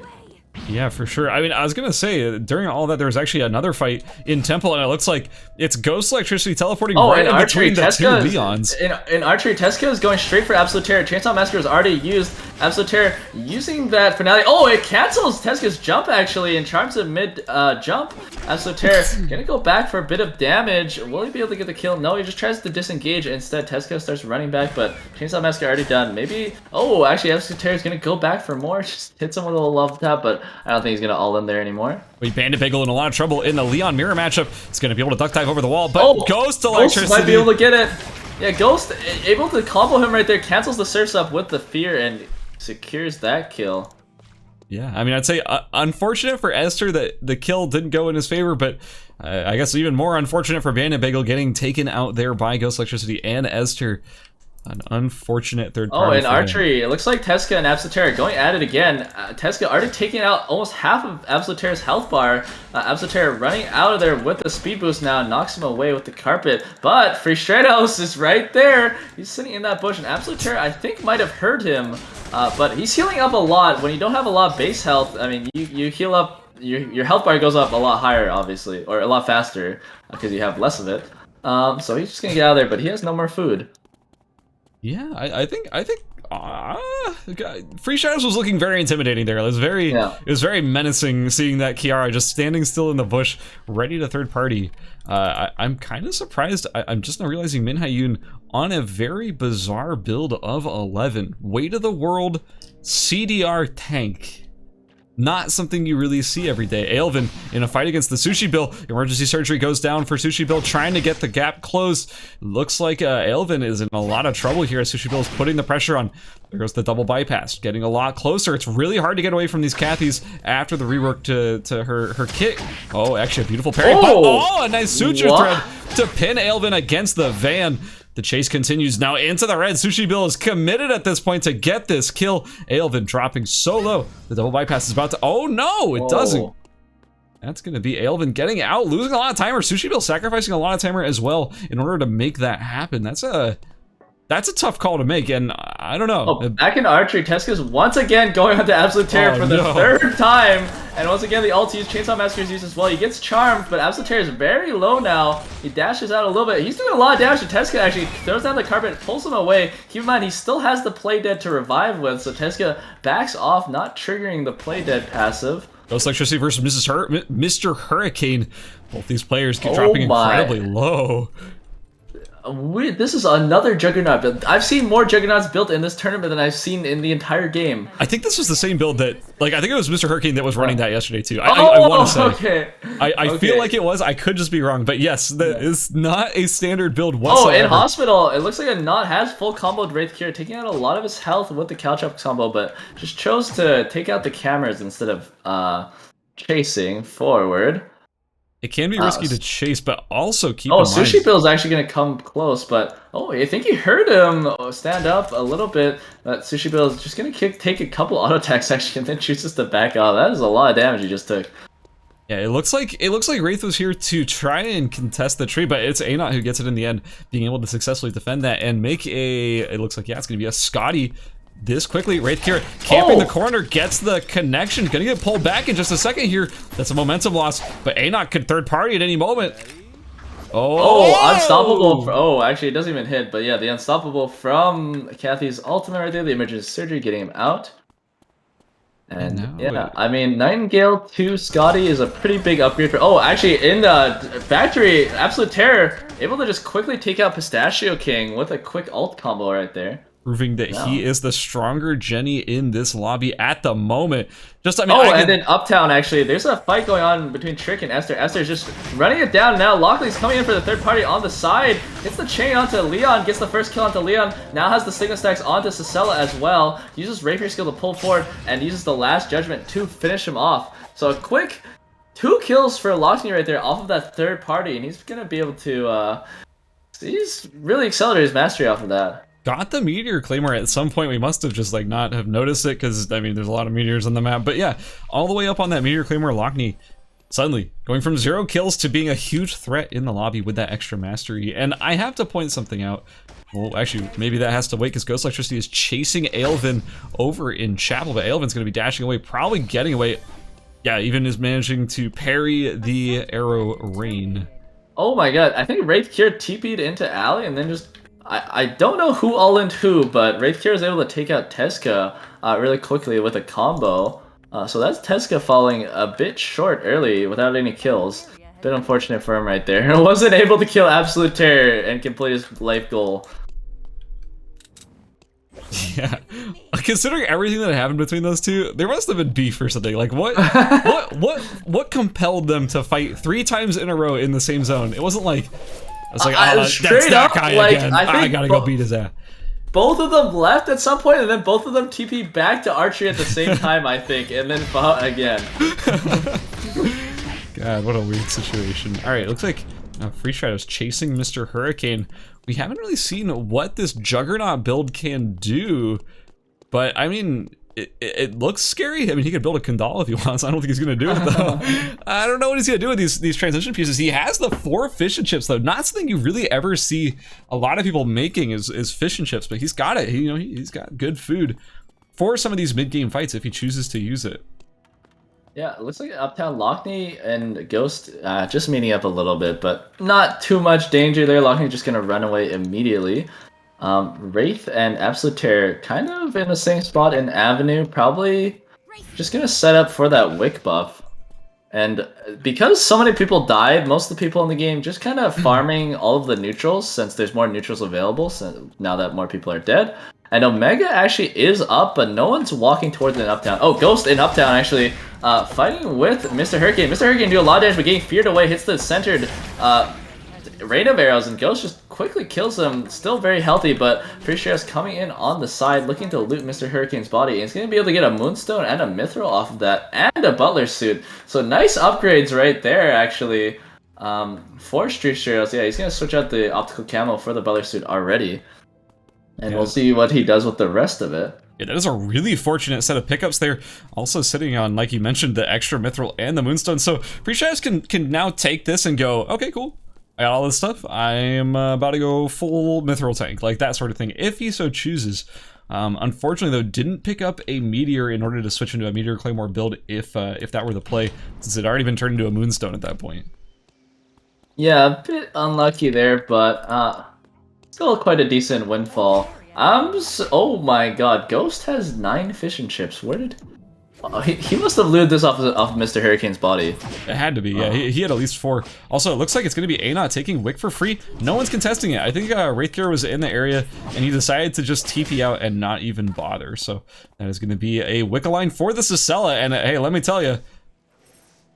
Yeah, for sure. I mean, I was gonna say, during all that, there was actually another fight in Temple, and it looks like it's Ghost Electricity teleporting right in between the two Leons. In Archery, Tesca is going straight for Absolute Terror. Chainsaw Massacre is already used. Absolute Terror using that finale. Oh, it cancels Tesca's jump, actually, and charms a mid-jump. Absolute Terror gonna go back for a bit of damage. Will he be able to get the kill? No, he just tries to disengage. Instead, Tesca starts running back, but Chainsaw Massacre already done. Maybe... Oh, actually, Absolute Terror is gonna go back for more. Just hits him with a little love tap, but I don't think he's gonna all in there anymore. Wait, Bandit Bagel in a lot of trouble in the Leon Mirror matchup. He's gonna be able to duck dive over the wall, but Ghost Electricity might be able to get it. Yeah, Ghost able to combo him right there, cancels the surfs up with the fear and secures that kill. Yeah, I mean, I'd say unfortunate for Esther that the kill didn't go in his favor, but I guess even more unfortunate for Bandit Bagel getting taken out there by Ghost Electricity and Esther. An unfortunate third party. Oh, in Archery, it looks like Tesca and Absolute Terror going at it again. Tesca already taking out almost half of Absolute Terror's health bar. Absolute Terror running out of there with the speed boost now, knocks him away with the carpet. But Free Straight House is right there. He's sitting in that bush, and Absolute Terror, I think, might have hurt him. But he's healing up a lot. When you don't have a lot of base health, I mean, you heal up, your health bar goes up a lot higher, obviously, or a lot faster, because you have less of it. So he's just gonna get out of there, but he has no more food. Yeah, I think Free Shadows was looking very intimidating there. It was very menacing seeing that Kiara just standing still in the bush, ready to third party. I'm kind of surprised. I'm just now realizing Min Hyun on a very bizarre build of 11. Weight of the World CDR tank. Not something you really see every day. Aelvin in a fight against the Sushi Bill. Emergency surgery goes down for Sushi Bill, trying to get the gap closed. Looks like Aelvin is in a lot of trouble here as Sushi Bill is putting the pressure on. There goes the double bypass, getting a lot closer. It's really hard to get away from these Cathys after the rework to her kick. Oh, actually a beautiful parry. Oh, a nice suture thread to pin Aelvin against the van. The chase continues now into the red. Sushi Bill is committed at this point to get this kill. Aelvin dropping so low. The double bypass is about to... Oh no, it doesn't. That's going to be Aelvin getting out, losing a lot of timer. Sushi Bill sacrificing a lot of timer as well in order to make that happen. That's a tough call to make, and I don't know. Oh, back in Archery, Tesca's once again going on to Absolute Terror for the third time. And once again, the ult used, Chainsaw Massacre is used as well. He gets charmed, but Absolute Terror is very low now. He dashes out a little bit. He's doing a lot of damage to Tesca, actually. Throws down the carpet, pulls him away. Keep in mind, he still has the Play Dead to revive with, so Tesca backs off, not triggering the Play Dead passive. Ghost Electricity versus Mr. Hurricane. Both these players keep dropping incredibly low. This is another Juggernaut build. I've seen more Juggernauts built in this tournament than I've seen in the entire game. I think this was the same build that, like, I think it was Mr. Hurricane that was running that yesterday too. I want to say. Okay. I feel like it was. I could just be wrong, but yes, that is not a standard build whatsoever. Oh, in Hospital, it looks like a Knot has full comboed Wraith Cure, taking out a lot of his health with the Caltrop combo, but just chose to take out the cameras instead of chasing forward. It can be risky to chase, but also keep in mind... Sushi Bill's actually going to come close, but... Oh, I think he heard him stand up a little bit. But Sushi Bill is just going to take a couple auto attacks, actually, and then chooses to back off. That is a lot of damage he just took. Yeah, it looks like Wraith was here to try and contest the tree, but it's Anot who gets it in the end, being able to successfully defend that and make a... It looks like, yeah, it's going to be a Scotty this quickly. Wraith Cure camping the corner, gets the connection, gonna get pulled back in just a second here. That's a momentum loss, but Anot could third party at any moment. Unstoppable. Actually, it doesn't even hit, but yeah, the Unstoppable from Kathy's ultimate right there, the emergency surgery, getting him out. And No, yeah, I mean, Nightingale to Scotty is a pretty big upgrade for. Oh, actually, in the factory, Absolute Terror able to just quickly take out Pistachio King with a quick ult combo right there. proving that he is the stronger Jenny in this lobby at the moment. Just, I mean, and then Uptown, actually, there's a fight going on between Trick and Esther. Esther's just running it down now. Lockley's coming in for the third party on the side. Gets the chain onto Leon, gets the first kill onto Leon. Now has the signal stacks onto Cicella as well. Uses Rapier skill to pull forward and uses the last judgment to finish him off. So a quick 2 kills for Lockney right there off of that third party, and he's gonna be able to, he's really accelerated his mastery off of that. Got the meteor claymore at some point. We must have just like not have noticed it because I mean there's a lot of meteors on the map, but yeah, all the way up on that meteor claymore, Lockney suddenly going from 0 kills to being a huge threat in the lobby with that extra mastery. And I have to point something out. Well, actually, maybe that has to wait because Ghost Electricity is chasing Aelvin over in Chapel, but Aelvin's going to be dashing away, probably getting away. Yeah, even is managing to parry the arrow rain. Oh my god, I think Wraith Cure TP'd into Alley and then just... I don't know who all-in'd who, but Wraith Cure is able to take out Tesca really quickly with a combo. So that's Tesca falling a bit short early without any kills. Bit unfortunate for him right there. Wasn't able to kill Absolute Terror and complete his life goal. Yeah, considering everything that happened between those two, there must have been beef or something. Like what, what compelled them to fight 3 times in a row in the same zone? It wasn't like it's like, that's that guy again. I gotta go beat his ass. Both of them left at some point, and then both of them TP back to archery at the same time, I think, and then fought again. God, what a weird situation. All right, it looks like Free Shadow's chasing Mr. Hurricane. We haven't really seen what this Juggernaut build can do, but I mean, it looks scary. I mean, he could build a Kandal if he wants. I don't think he's gonna do it though. I don't know what he's gonna do with these transition pieces. He has the 4 fish and chips though. Not something you really ever see a lot of people making is fish and chips, but he's got it. He's got good food for some of these mid-game fights if he chooses to use it. Yeah, it looks like Uptown Lockney and Ghost just meeting up a little bit, but not too much danger there. Lockney just gonna run away immediately. Wraith and Absolute Terror kind of in the same spot in Avenue, probably just gonna set up for that Wick buff. And because so many people died, most of the people in the game just kind of farming all of the neutrals since there's more neutrals available now that more people are dead. And Omega actually is up, but no one's walking towards an Uptown. Oh, Ghost in Uptown actually fighting with Mr. Hurricane. Mr. Hurricane do a lot of damage, but getting feared away, hits the centered rain of arrows, and Ghost just quickly kills him. Still very healthy, but Free-Shadow's coming in on the side, looking to loot Mr. Hurricane's body. And he's going to be able to get a Moonstone and a Mithril off of that, and a Butler suit. So nice upgrades right there, actually. For Free-Shadows, yeah, he's going to switch out the optical camo for the Butler suit already. And we'll see what he does with the rest of it. Yeah, that is a really fortunate set of pickups there. Also sitting on, like you mentioned, the extra Mithril and the Moonstone. So Free-Shadows can now take this and go, okay, cool. I got all this stuff. I'm about to go full Mithril tank, like that sort of thing, if he so chooses. Unfortunately, though, didn't pick up a Meteor in order to switch into a Meteor Claymore build if that were the play, since it had already been turned into a Moonstone at that point. Yeah, a bit unlucky there, but still quite a decent windfall. Oh my god, Ghost has 9 fish and chips. Where did... he must have looted this off Mr. Hurricane's body. It had to be, yeah. He had at least 4. Also, it looks like it's going to be Anot taking Wick for free. No one's contesting it. I think Wraithcure was in the area, and he decided to just TP out and not even bother. So that is going to be a Wick-a-line for the Cicella, and hey, let me tell you,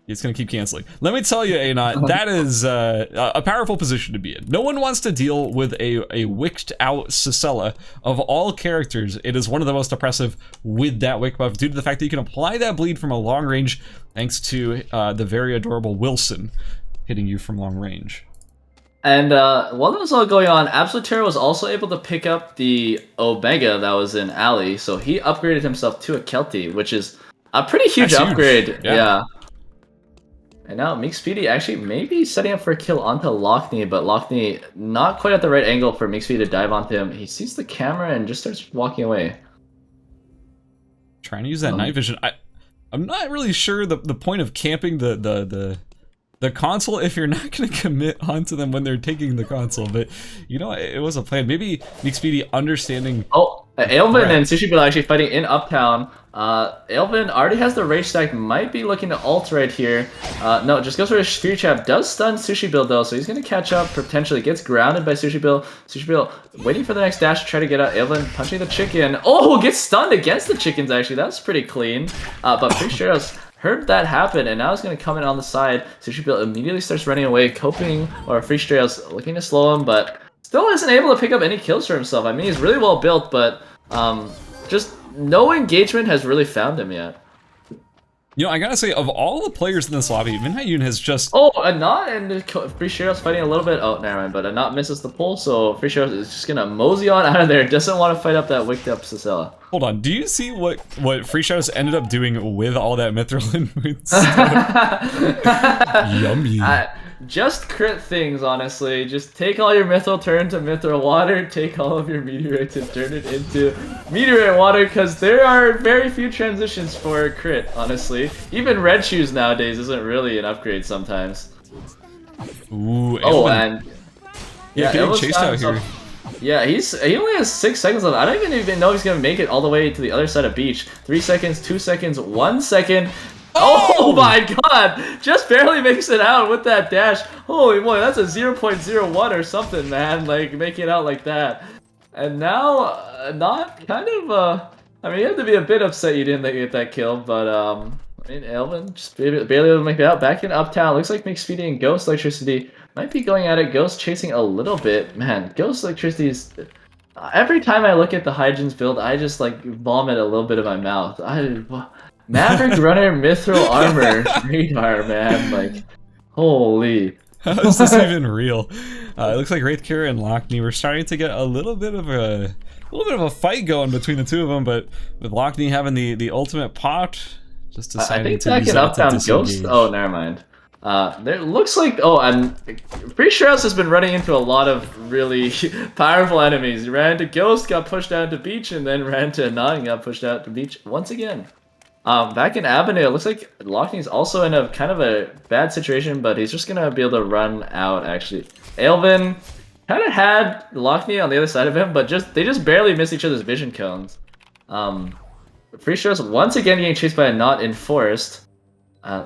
it's going to keep canceling. Let me tell you, Anot, that is a powerful position to be in. No one wants to deal with a wicked out Cicella. Of all characters, it is one of the most oppressive with that Wick buff due to the fact that you can apply that bleed from a long range thanks to the very adorable Wilson hitting you from long range. And while that was all going on, Absolute Terror was also able to pick up the Omega that was in Alley, so he upgraded himself to a Kelty, which is a pretty huge upgrade. Yeah. And now Meek Speedy actually maybe setting up for a kill onto Lockney, but Lockney not quite at the right angle for Meek Speedy to dive onto him. He sees the camera and just starts walking away. Trying to use that night vision. I'm not really sure the point of camping the console if you're not going to commit onto them when they're taking the console, but you know, it was a plan. Maybe Meek Speedy understanding. Oh, Aelvin Right. and Sushi Bill actually fighting in Uptown. Aelvin already has the Rage Stack, might be looking to ult right here. No, just goes for a Sphere Trap. Does stun Sushi Bill though, so he's going to catch up, potentially gets grounded by Sushi Bill. Sushi Bill waiting for the next dash to try to get out. Aelvin punching the chicken. Oh, gets stunned against the chickens actually. That's pretty clean. But pretty sure heard that happen, and now he's going to come in on the side. Sushi Bill immediately starts running away, coping, or Free Strails looking to slow him, but still isn't able to pick up any kills for himself. I mean, he's really well built, but just no engagement has really found him yet. You know, I gotta say, of all the players in this lobby, Minhyun has just... Oh, Anat and Free Strails fighting a little bit. Oh, never mind, but Anat misses the pull, so Free Strails is just going to mosey on out of there. Doesn't want to fight up that wicked up Cicella. Hold on, do you see what Free Shadows ended up doing with all that Mithril and Moons? Yummy. Just crit things, honestly. Just take all your mithril, turn to mithril water, take all of your meteorites and turn it into meteorite water, because there are very few transitions for crit, honestly. Even red shoes nowadays isn't really an upgrade sometimes. Ooh, oh, and yeah, getting chased out here. Yeah, he only has 6 seconds left. I don't even know if he's gonna make it all the way to the other side of beach. 3 seconds, 2 seconds, 1 second. Oh my god! Just barely makes it out with that dash. Holy boy, that's a 0.01 or something, man. Like, make it out like that. And now, not kind of, I mean, you have to be a bit upset you didn't get that kill, but, I mean, Aelvin just barely able to make it out. Back in Uptown, looks like McSpeedy and Ghost Electricity might be going at it. Ghost chasing a little bit. Man, Ghost Electricity is... Every time I look at the Hydrant's build, I just, like, vomit a little bit in my mouth. Maverick Runner Mithril Armor Radar, man, like, holy. How is this even real? It looks like Wraith Kira and Lockney were starting to get a little bit of a fight going between the two of them, but with Lockney having the ultimate pot, just deciding to use that to disengage. Ghost. Oh, never mind. There looks like I'm pretty sure House has been running into a lot of really powerful enemies. He ran to Ghost, got pushed out to beach, and then ran to Anat and got pushed out to beach once again. Back in Avenue, it looks like Lockney's also in a kind of a bad situation, but he's just gonna be able to run out, actually. Aelvin kind of had Lockney on the other side of him, but they just barely miss each other's vision cones. Free Strails once again getting chased by a Anat in Forest.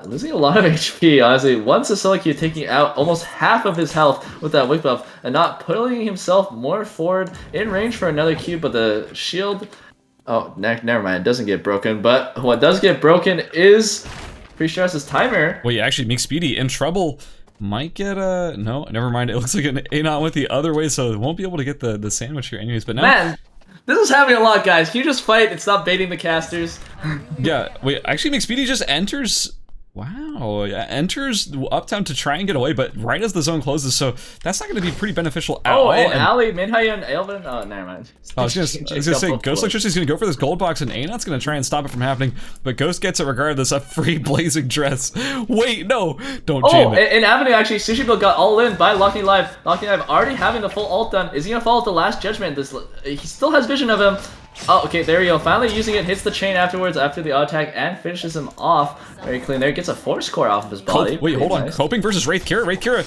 Losing a lot of HP, honestly. Once Cicella taking out almost half of his health with that wick buff, and not putting himself more forward in range for another Q, but the shield... Oh, never mind. It doesn't get broken. But what does get broken is Free Strails' timer. Wait, actually, McSpeedy in trouble. Might get a... No, never mind. It looks like an Anat went the other way, so it won't be able to get the sandwich here anyways. But now... Man, this is happening a lot, guys. Can you just fight and stop baiting the casters? Yeah, wait, actually, McSpeedy just enters... Wow, yeah, enters Uptown to try and get away, but right as the zone closes, so that's not going to be pretty beneficial at all. Oh, and Ali, Minhyun, and Aelvin. Oh, never mind. I was gonna say, Ghost Electricity is gonna go for this gold box, and Anat's gonna try and stop it from happening, but Ghost gets it regardless. A free blazing dress. Wait, no, don't jam it. In Avenue, actually, Sushi Bill got all in by Lockney Live. Lockney Live already having the full ult done. Is he gonna follow up the last judgment? He still has vision of him. Oh, okay, there we go. Finally using it, hits the chain afterwards after the attack and finishes him off. Very clean there. Gets a force core off of his body. Wait, hold on. Coping versus Wraith Kira. Wraith Kira.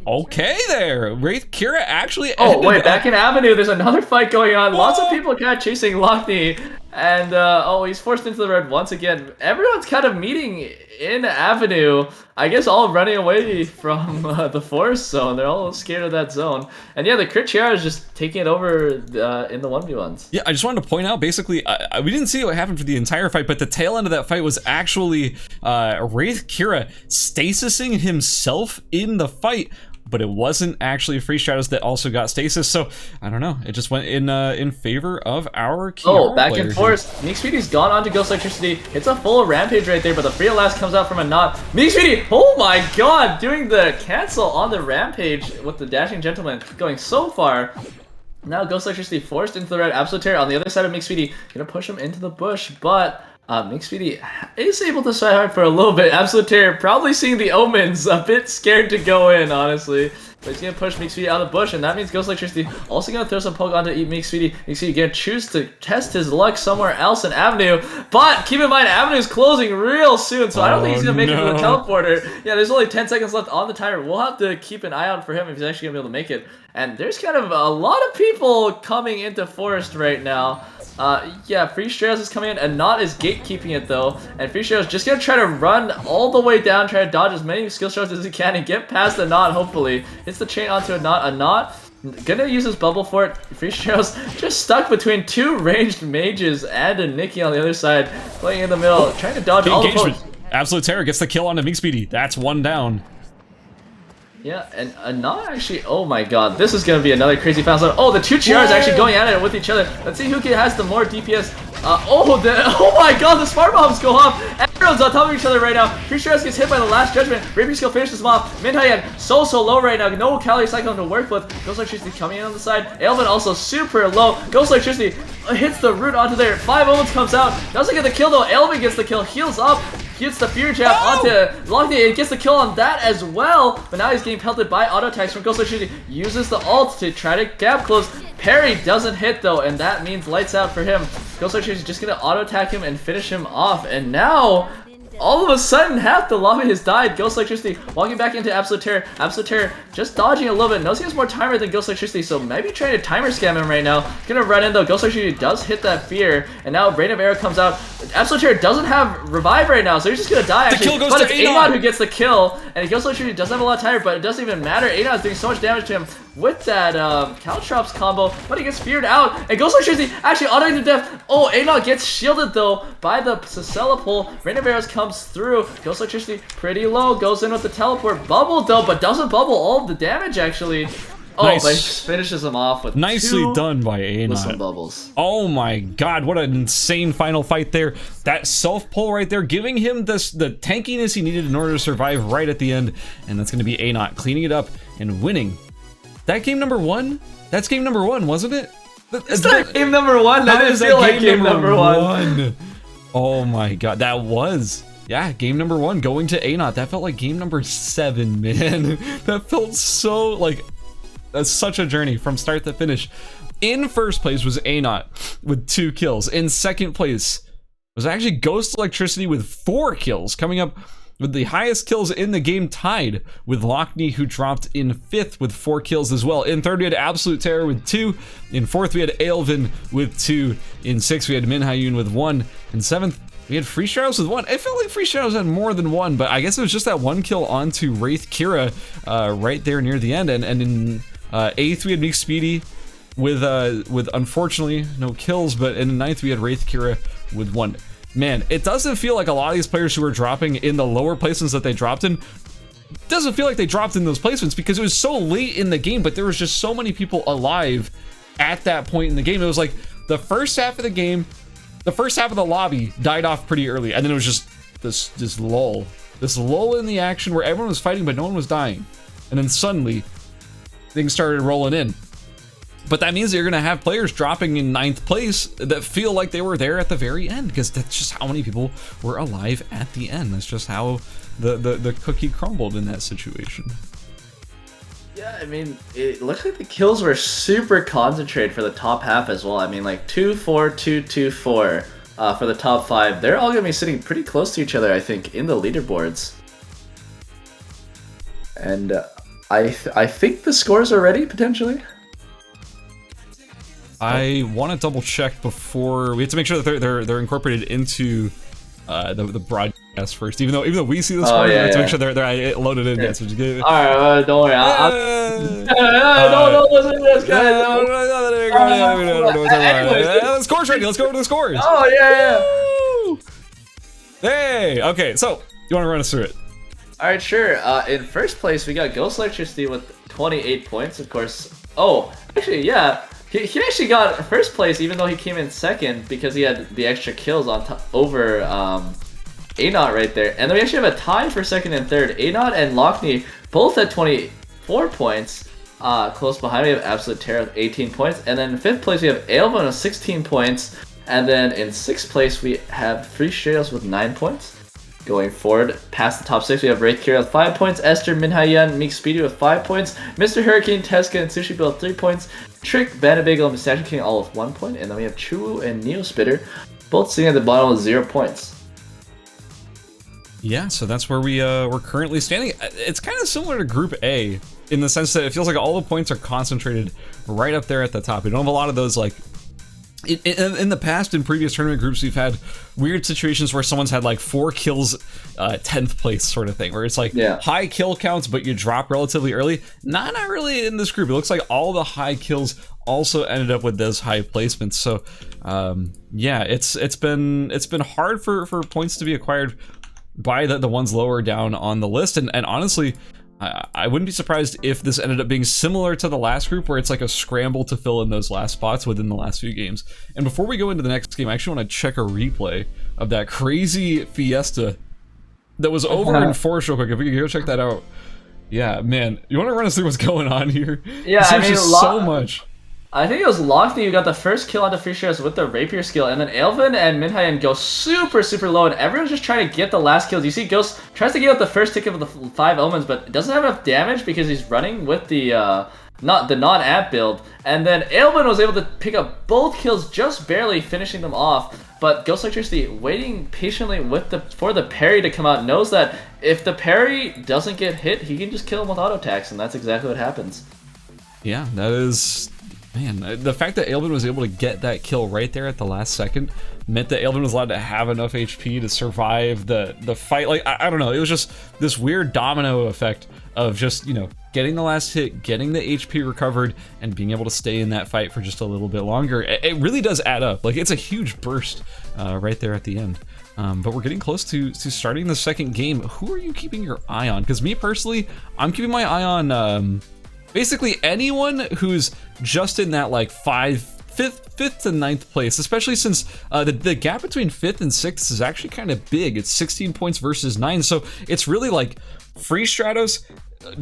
Okay, there. Wraith Kira actually. Oh, wait, back in Avenue, there's another fight going on. Whoa. Lots of people kind of chasing Lockney. And, he's forced into the red once again. Everyone's kind of meeting in Avenue. I guess all running away from the forest zone. They're all scared of that zone. And yeah, the crit chair is just taking it over in the 1v1s. Yeah, I just wanted to point out, basically, we didn't see what happened for the entire fight, but the tail end of that fight was actually Wraith Kira stasising himself in the fight. But it wasn't actually Free Shadows that also got stasis, so I don't know. It just went in favor of our Kiara. Oh, back and forth. McSpeedy's gone onto Ghost Electricity. It's a full rampage right there, but the free last comes out from a knot. McSpeedy, oh my god, doing the cancel on the rampage with the dashing gentleman, going so far. Now Ghost Electricity forced into the red Absolute Terror on the other side of McSpeedy. Gonna push him into the bush, but McSpeedy is able to try hard for a little bit. Absolute Terror probably seeing the omens, a bit scared to go in, honestly. But he's gonna push McSpeedy out of the bush, and that means Ghost Electricity also gonna throw some poke onto McSpeedy. McSpeedy gonna choose to test his luck somewhere else in Avenue. But keep in mind, Avenue's closing real soon, so I don't think he's gonna make it to the teleporter. Yeah, there's only 10 seconds left on the timer. We'll have to keep an eye out for him if he's actually gonna be able to make it. And there's kind of a lot of people coming into Forest right now. Yeah, Free Strails is coming in, and Not is gatekeeping it though. And Free Strails just gonna try to run all the way down, try to dodge as many skill shots as he can and get past the Not, hopefully. Hits the chain onto a Not. Gonna use his bubble for it. Free Strails just stuck between two ranged mages and a Nikki on the other side, playing in the middle, trying to dodge all the pokes. Absolute Terror gets the kill onto McSpeedy. That's one down. Yeah, and not actually. Oh my god, this is gonna be another crazy final zone. Oh, the two TRs actually going at it with each other. Let's see who has the more DPS. Oh my god, the smart bombs go off. Everyone's on top of each other right now. Free Strails gets hit by the last judgment. Rapier skill finishes him off. Minhyan so low right now. No Calorie Cyclone to work with. Ghost Electricity coming in on the side. Ailman also super low. Ghost Electricity hits the root onto there. 5 Omens comes out. Doesn't get the kill though. Ailman gets the kill. Heals up. Gets the Fear Jab onto Lockney and gets the kill on that as well. But now he's getting pelted by auto attacks from Ghost Electricity. Uses the ult to try to gap close. Parry doesn't hit though, and that means lights out for him. Ghost Electricity is just gonna auto attack him and finish him off. And now, all of a sudden, half the lobby has died. Ghost Electricity walking back into Absolute Terror. Absolute Terror just dodging a little bit. Knows he has more timer than Ghost Electricity, so maybe trying to timer scam him right now. He's gonna run in though. Ghost Electricity does hit that fear, and now Rain of Arrow comes out. Absolute Terror doesn't have revive right now, so he's just gonna die actually. The kill goes but to it's Anon who gets the kill, and Ghost Electricity doesn't have a lot of timer, but it doesn't even matter. Anon is doing so much damage to him with that Caltrops combo, but he gets feared out, and Ghost Electricity actually autoing to death. Oh, Anon gets shielded though by the Sicella pull. Rain of Arrows comes through. Ghost Electricity pretty low, goes in with the teleport. Bubble though, but doesn't bubble all of the damage actually. Oh, nice. But he finishes him off with nicely done by Anon. Bubbles. Oh my god, what an insane final fight there. That self-pull right there, giving him the tankiness he needed in order to survive right at the end. And that's going to be Anon cleaning it up and winning. That game number 1? That's game number 1, wasn't it? Is that game number 1? That didn't feel like game number 1. Oh my god, that was... Yeah, game number 1 going to Anon. That felt like game number 7, man. That felt so like... That's such a journey from start to finish. In first place was Anon with 2 kills. In second place was actually Ghost Electricity with 4 kills, coming up with the highest kills in the game, tied with Lockney, who dropped in 5th with 4 kills as well. In 3rd we had Absolute Terror with 2. In 4th we had Aelvin with 2. In 6th we had Minhayun with 1. In 7th we had Free Shadows with 1. It felt like Free Shadows had more than 1, but I guess it was just that 1 kill onto Wraith Kira right there near the end. And in 8th we had McSpeedy with unfortunately no kills, but in 9th we had Wraith Kira with 1. Man, it doesn't feel like a lot of these players who are dropping in the lower placements that they dropped in, doesn't feel like they dropped in those placements because it was so late in the game, but there was just so many people alive at that point in the game. It was like the first half of the game, the first half of the lobby died off pretty early, and then it was just this lull in the action where everyone was fighting but no one was dying, and then suddenly things started rolling in. But that means that you're gonna have players dropping in 9th place that feel like they were there at the very end, because that's just how many people were alive at the end. That's just how the cookie crumbled in that situation. Yeah, I mean, it looks like the kills were super concentrated for the top half as well. I mean, like 2-4, 2-2-4 for the top 5. They're all gonna be sitting pretty close to each other, I think, in the leaderboards. And I think the scores are ready, potentially. I want to double check before we have to make sure that they're incorporated into the broadcast first. Even though we see the scores, we have to make sure they're loaded in. Yeah. Yet, so just get, all right, don't worry. Don't listen to this guy. The scores ready. Let's go over to the scores. Oh yeah. Hey. Okay. So you want to run us through it? All right, sure. In first place, we got Ghost Electricity with 28 points, of course. Oh, actually, yeah. He actually got first place, even though he came in second, because he had the extra kills on over Anon right there. And then we actually have a tie for second and third. Anon and Lockney both at 24 points. Close behind, we have Absolute Terror with 18 points. And then in fifth place, we have Aelvin with 16 points. And then in 6th place, we have Free Shales with 9 points. Going forward, past the top 6, we have Ray Kira with 5 points, Esther, Minhayan, Meek Speedy with 5 points, Mr. Hurricane, Teska, and Sushi Bill with 3 points, Trick, Banabagel, and Mustachio King all with 1 point, and then we have Chu and Neo Spitter both sitting at the bottom with 0 points. Yeah, so that's where we're currently standing. It's kind of similar to Group A in the sense that it feels like all the points are concentrated right up there at the top. We don't have a lot of those like. In the past, in previous tournament groups, we've had weird situations where someone's had like 4 kills, 10th place sort of thing, where it's like high kill counts, but you drop relatively early. Not really in this group. It looks like all the high kills also ended up with those high placements. So, yeah, it's been hard for points to be acquired by the ones lower down on the list, and honestly, I wouldn't be surprised if this ended up being similar to the last group, where it's like a scramble to fill in those last spots within the last few games. And before we go into the next game, I actually want to check a replay of that crazy fiesta that was over in Forest real quick. If we could go check that out. Yeah, man, you want to run us through what's going on here? Yeah, I mean, just so much. I think it was Lockney who got the first kill onto Free Shares with the Rapier skill, and then Alvin and Minhayan go super low, and everyone's just trying to get the last kills. You see Ghost tries to get out the first tick of the 5 Omens, but doesn't have enough damage because he's running with the non-amp build, and then Alvin was able to pick up both kills, just barely finishing them off. But Ghost Electricity, waiting patiently for the parry to come out, knows that if the parry doesn't get hit, he can just kill him with auto attacks, and that's exactly what happens. Yeah, that is... Man, the fact that Aelvin was able to get that kill right there at the last second meant that Aelvin was allowed to have enough HP to survive the fight. Like, I don't know, it was just this weird domino effect of just, you know, getting the last hit, getting the HP recovered, and being able to stay in that fight for just a little bit longer. It really does add up. Like, it's a huge burst right there at the end. But we're getting close to starting the second game. Who are you keeping your eye on? Because me personally, I'm keeping my eye on... basically anyone who's just in that like 5th to 9th place, especially since the gap between 5th and 6th is actually kind of big. It's 16 points versus 9, so it's really like Free Stratos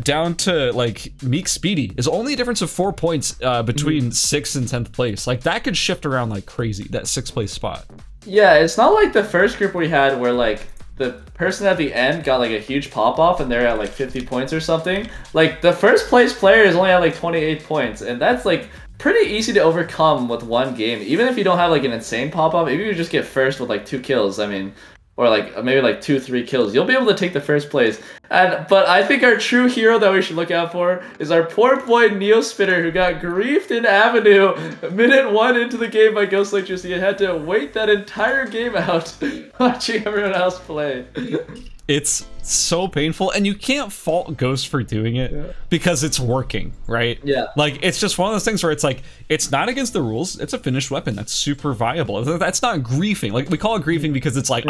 down to like Meek Speedy is only a difference of 4 points between 6th and 10th place. Like that could shift around like crazy, that 6th place spot. Yeah, it's not like the first group we had where like the person at the end got like a huge pop-off and they're at like 50 points or something. Like the first place player is only at like 28 points, and that's like pretty easy to overcome with one game. Even if you don't have like an insane pop-off, if you just get first with like 2 kills, I mean, or like maybe like 2-3 kills, you'll be able to take the first place. But I think our true hero that we should look out for is our poor boy Neo Spitter, who got griefed in Avenue minute 1 into the game by Ghost Electricity and had to wait that entire game out watching everyone else play. It's so painful, and you can't fault Ghost for doing it because it's working, right? Yeah. Like, it's just one of those things where it's like, it's not against the rules, it's a finished weapon, that's super viable. That's not griefing. Like, we call it griefing because it's like,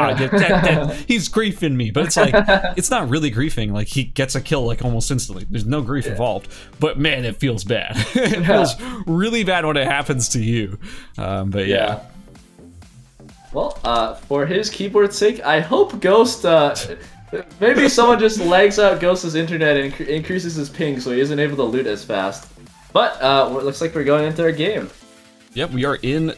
he's griefing me, but it's like, it's not really griefing. Like, he gets a kill like almost instantly. There's no grief involved, but man, it feels bad. It feels really bad when it happens to you. But yeah. Well, for his keyboard's sake, I hope Ghost, maybe someone just lags out Ghost's internet and increases his ping so he isn't able to loot as fast. But it looks like we're going into our game. Yep, we are in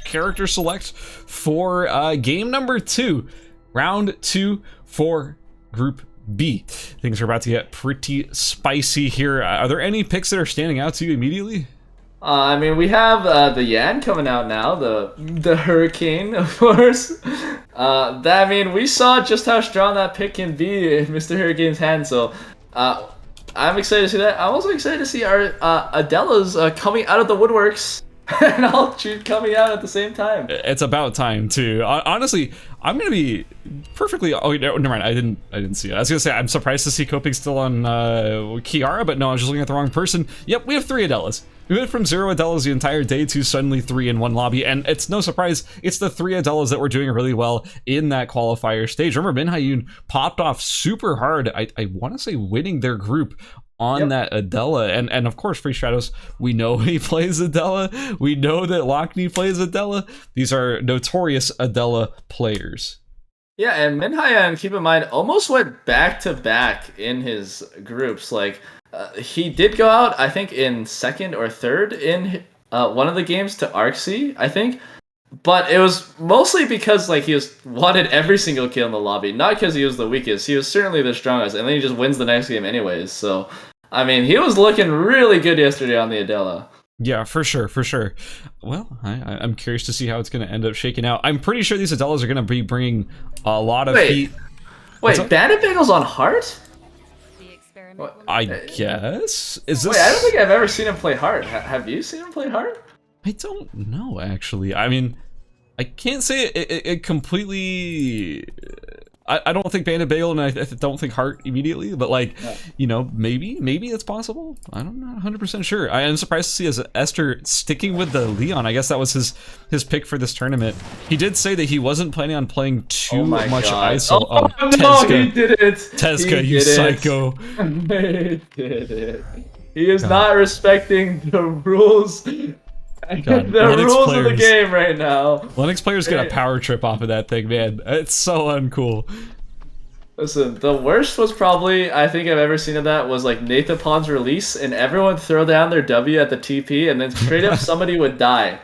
character select for game number 2, round 2 for Group B. Things are about to get pretty spicy here. Are there any picks that are standing out to you immediately? I mean, we have the Yan coming out now, the Hurricane, of course. I mean, we saw just how strong that pick can be in Mr. Hurricane's hand, so I'm excited to see that. I'm also excited to see our Adela's coming out of the woodworks and all coming out at the same time. It's about time too. Honestly, I'm gonna be perfectly. Oh, never mind. I didn't see it. I was gonna say I'm surprised to see Coping still on Kiara, but no, I was just looking at the wrong person. Yep, we have 3 Adelas. We went from 0 Adelas the entire day to suddenly 3 in one lobby, and it's no surprise, it's the 3 Adelas that were doing really well in that qualifier stage. Remember, Minhayun popped off super hard, I want to say winning their group on that Adela, and of course Free Stratos, we know he plays Adela, we know that Lockney plays Adela. These are notorious Adela players. Yeah, and Minhayan, keep in mind, almost went back-to-back in his groups. Like, he did go out, I think, in 2nd or 3rd in one of the games to ERCS, I think. But it was mostly because like he wanted every single kill in the lobby, not because he was the weakest. He was certainly the strongest, and then he just wins the next game anyways. So, I mean, he was looking really good yesterday on the Adela. Yeah, for sure, for sure. Well, I'm curious to see how it's going to end up shaking out. I'm pretty sure these Adelas are going to be bringing a lot of heat. Wait, Bandit Bagel's on Heart? I guess. Is this? Wait, I don't think I've ever seen him play Heart. Have you seen him play Heart? I don't know, actually. I mean, I can't say it completely... I don't think Bandit Bagel, and I don't think Heart immediately, but like, you know, maybe it's possible. I'm not 100% sure. I am surprised to see as Esther sticking with the Leon. I guess that was his pick for this tournament. He did say that he wasn't planning on playing too much ISO. Oh, no, he did it. Tezca, you psycho. He did it. He is not respecting the rules. God, the rules of the game right now. Lennox players get a power trip off of that thing, man. It's so uncool. Listen, the worst was probably, I think I've ever seen of that, was like Nathapon's release, and everyone throw down their W at the TP, and then straight up somebody would die.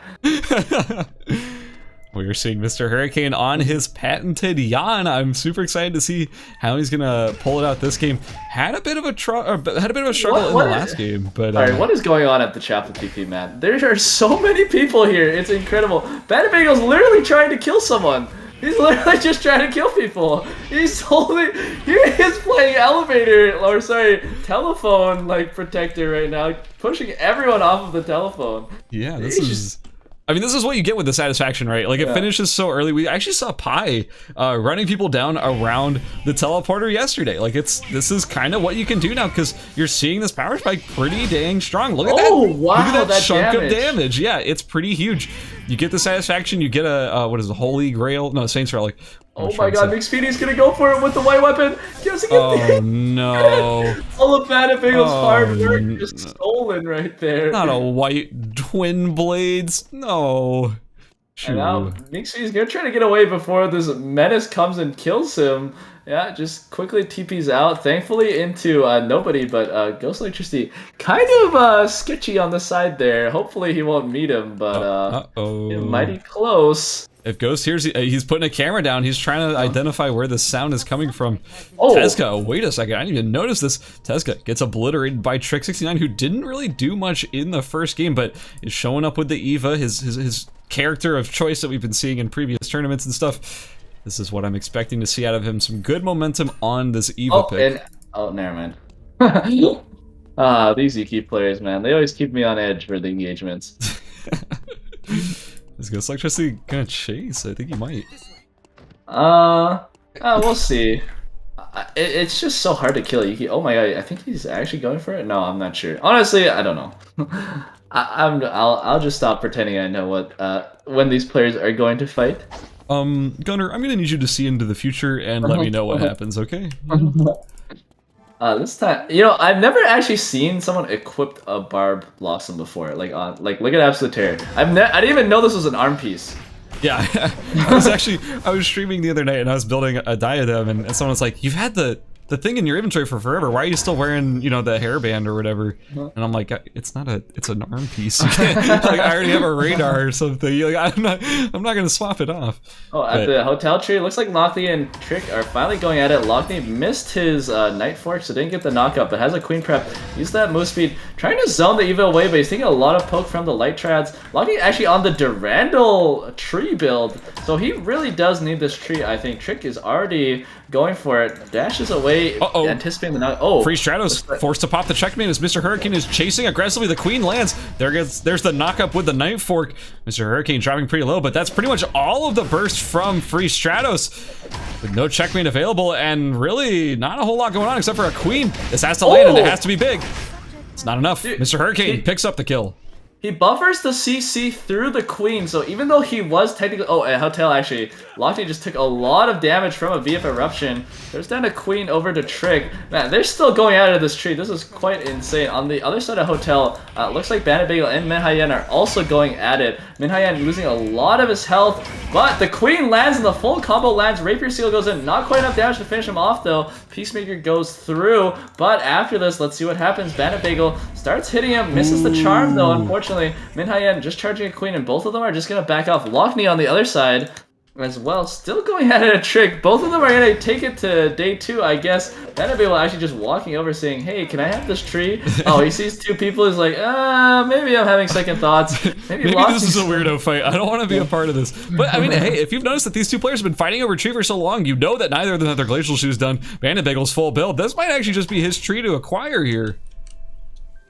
We are seeing Mr. Hurricane on his patented Yan. I'm super excited to see how he's gonna pull it out this game. Had a bit of a struggle in the last game, but alright, what is going on at the Chapel TP, man? There are so many people here. It's incredible. Bandit Bagel's literally trying to kill someone. He's literally just trying to kill people. He's holding. Here he is playing elevator, or sorry, telephone like protector right now, pushing everyone off of the telephone. Yeah, this is. I mean, this is what you get with the satisfaction, right? Like, it finishes so early. We actually saw Pi running people down around the teleporter yesterday. Like, this is kind of what you can do now, because you're seeing this power spike pretty dang strong. Look at that! Wow, look at that chunk damage. of damage. Yeah, it's pretty huge. You get the satisfaction. You get a what is it, Holy Grail? No, Saints Relic. Oh my God, McSpeedy's gonna go for it with the white weapon. Oh no! All of Bandit Bagel's hard work just stolen right there. Not a white twin blades. No. And now McSpeedy's gonna try to get away before this menace comes and kills him. Yeah, just quickly TP's out. Thankfully into nobody, but Ghost Electricity kind of sketchy on the side there. Hopefully he won't meet him, but mighty close. If Ghost hears, he's putting a camera down. He's trying to identify where the sound is coming from. Tezca, wait a second. I didn't even notice this. Tezca gets obliterated by Trick69, who didn't really do much in the first game, but is showing up with the Eva, his character of choice that we've been seeing in previous tournaments and stuff. This is what I'm expecting to see out of him. Some good momentum on this Eva pick. Never mind. These EQ players, man. They always keep me on edge for the engagements. Is Ghost Electricity gonna chase? I think he might. We'll see. It's just so hard to kill Yuki. Oh my God, I think he's actually going for it. No, I'm not sure. Honestly, I don't know. I'll just stop pretending I know what when these players are going to fight. Gunner, I'm gonna need you to see into the future and let me know what happens, okay? This time, you know, I've never actually seen someone equipped a Barb Blossom before. Like look at Absolute Terror. I didn't even know this was an arm piece. Yeah, I was streaming the other night and I was building a diadem and someone's like, "You've had the thing in your inventory for forever. Why are you still wearing, you know, the hairband or whatever?" And I'm like, it's an arm piece. Like, I already have a radar or something. Like, I'm not gonna swap it off. At the hotel tree, it looks like Lockney and Trick are finally going at it. Lockney missed his Night Fork, so didn't get the knockup, but has a Queen Prep. Use that move speed, trying to zone the Eva away, but he's taking a lot of poke from the Light Trads. Lockney actually on the Durandal tree build, so he really does need this tree, I think. Trick is already going for it, dashes away, anticipating the knock. Free Stratos forced to pop the checkmate as Mr. Hurricane is chasing aggressively. The Queen lands. There's the knockup with the Night Fork. Mr. Hurricane dropping pretty low, but that's pretty much all of the burst from Free Stratos. With no checkmate available and really not a whole lot going on except for a Queen. This has to land and it has to be big. It's not enough. Dude, Mr. Hurricane picks up the kill. He buffers the CC through the Queen, so even though he was technically... at Hotel, actually. Lockney just took a lot of damage from a VF Eruption. There's down a Queen over to Trick. Man, they're still going out of this tree. This is quite insane. On the other side of Hotel, looks like Bandit Bagel and Minhai are also going at it. Minhai losing a lot of his health, but the Queen lands and the full combo lands. Rapier Seal goes in. Not quite enough damage to finish him off, though. Peacemaker goes through, but after this, let's see what happens. Bandit Bagel starts hitting him, misses the charm, though, unfortunately. unfortunately, Min Hyen just charging a queen, and both of them are just going to back off. Lockney on the other side as well, still going at it a trick. Both of them are going to take it to day 2, I guess. Vanderbilt actually just walking over saying, hey, can I have this tree? Oh, he sees 2 people. He's like, maybe I'm having second thoughts. Maybe this is a weirdo fight. I don't want to be a part of this. But, I mean, hey, if you've noticed that these 2 players have been fighting over tree for so long, you know that neither of them have their glacial shoes done. Vanderbigel's full build. This might actually just be his tree to acquire here.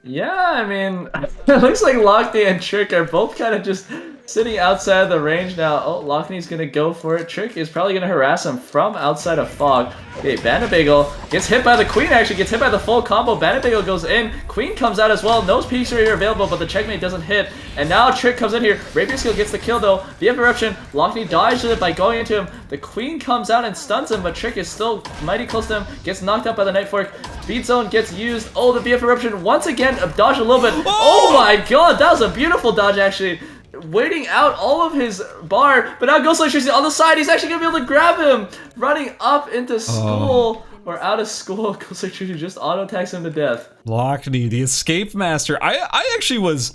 Yeah, I mean, it looks like Lockney and Trick are both kind of just sitting outside the range now. Oh, Lockney's gonna go for it. Trick is probably gonna harass him from outside of Fog. Okay, Banabagel gets hit by the Queen, actually gets hit by the full combo. Banabagel goes in. Queen comes out as well. No peaks are here available, but the checkmate doesn't hit. And now Trick comes in here. Rapier skill gets the kill though. VF Eruption, Lockney dodges it by going into him. The Queen comes out and stuns him, but Trick is still mighty close to him. Gets knocked out by the Night Fork. Speed Zone gets used. Oh, the VF Eruption once again dodged a little bit. Oh my god, that was a beautiful dodge actually. Waiting out all of his bar, but now Ghost Electricity on the side. He's actually gonna be able to grab him, running up into school or out of school. Ghost Electricity just auto attacks him to death. Lockney, the escape master. I actually was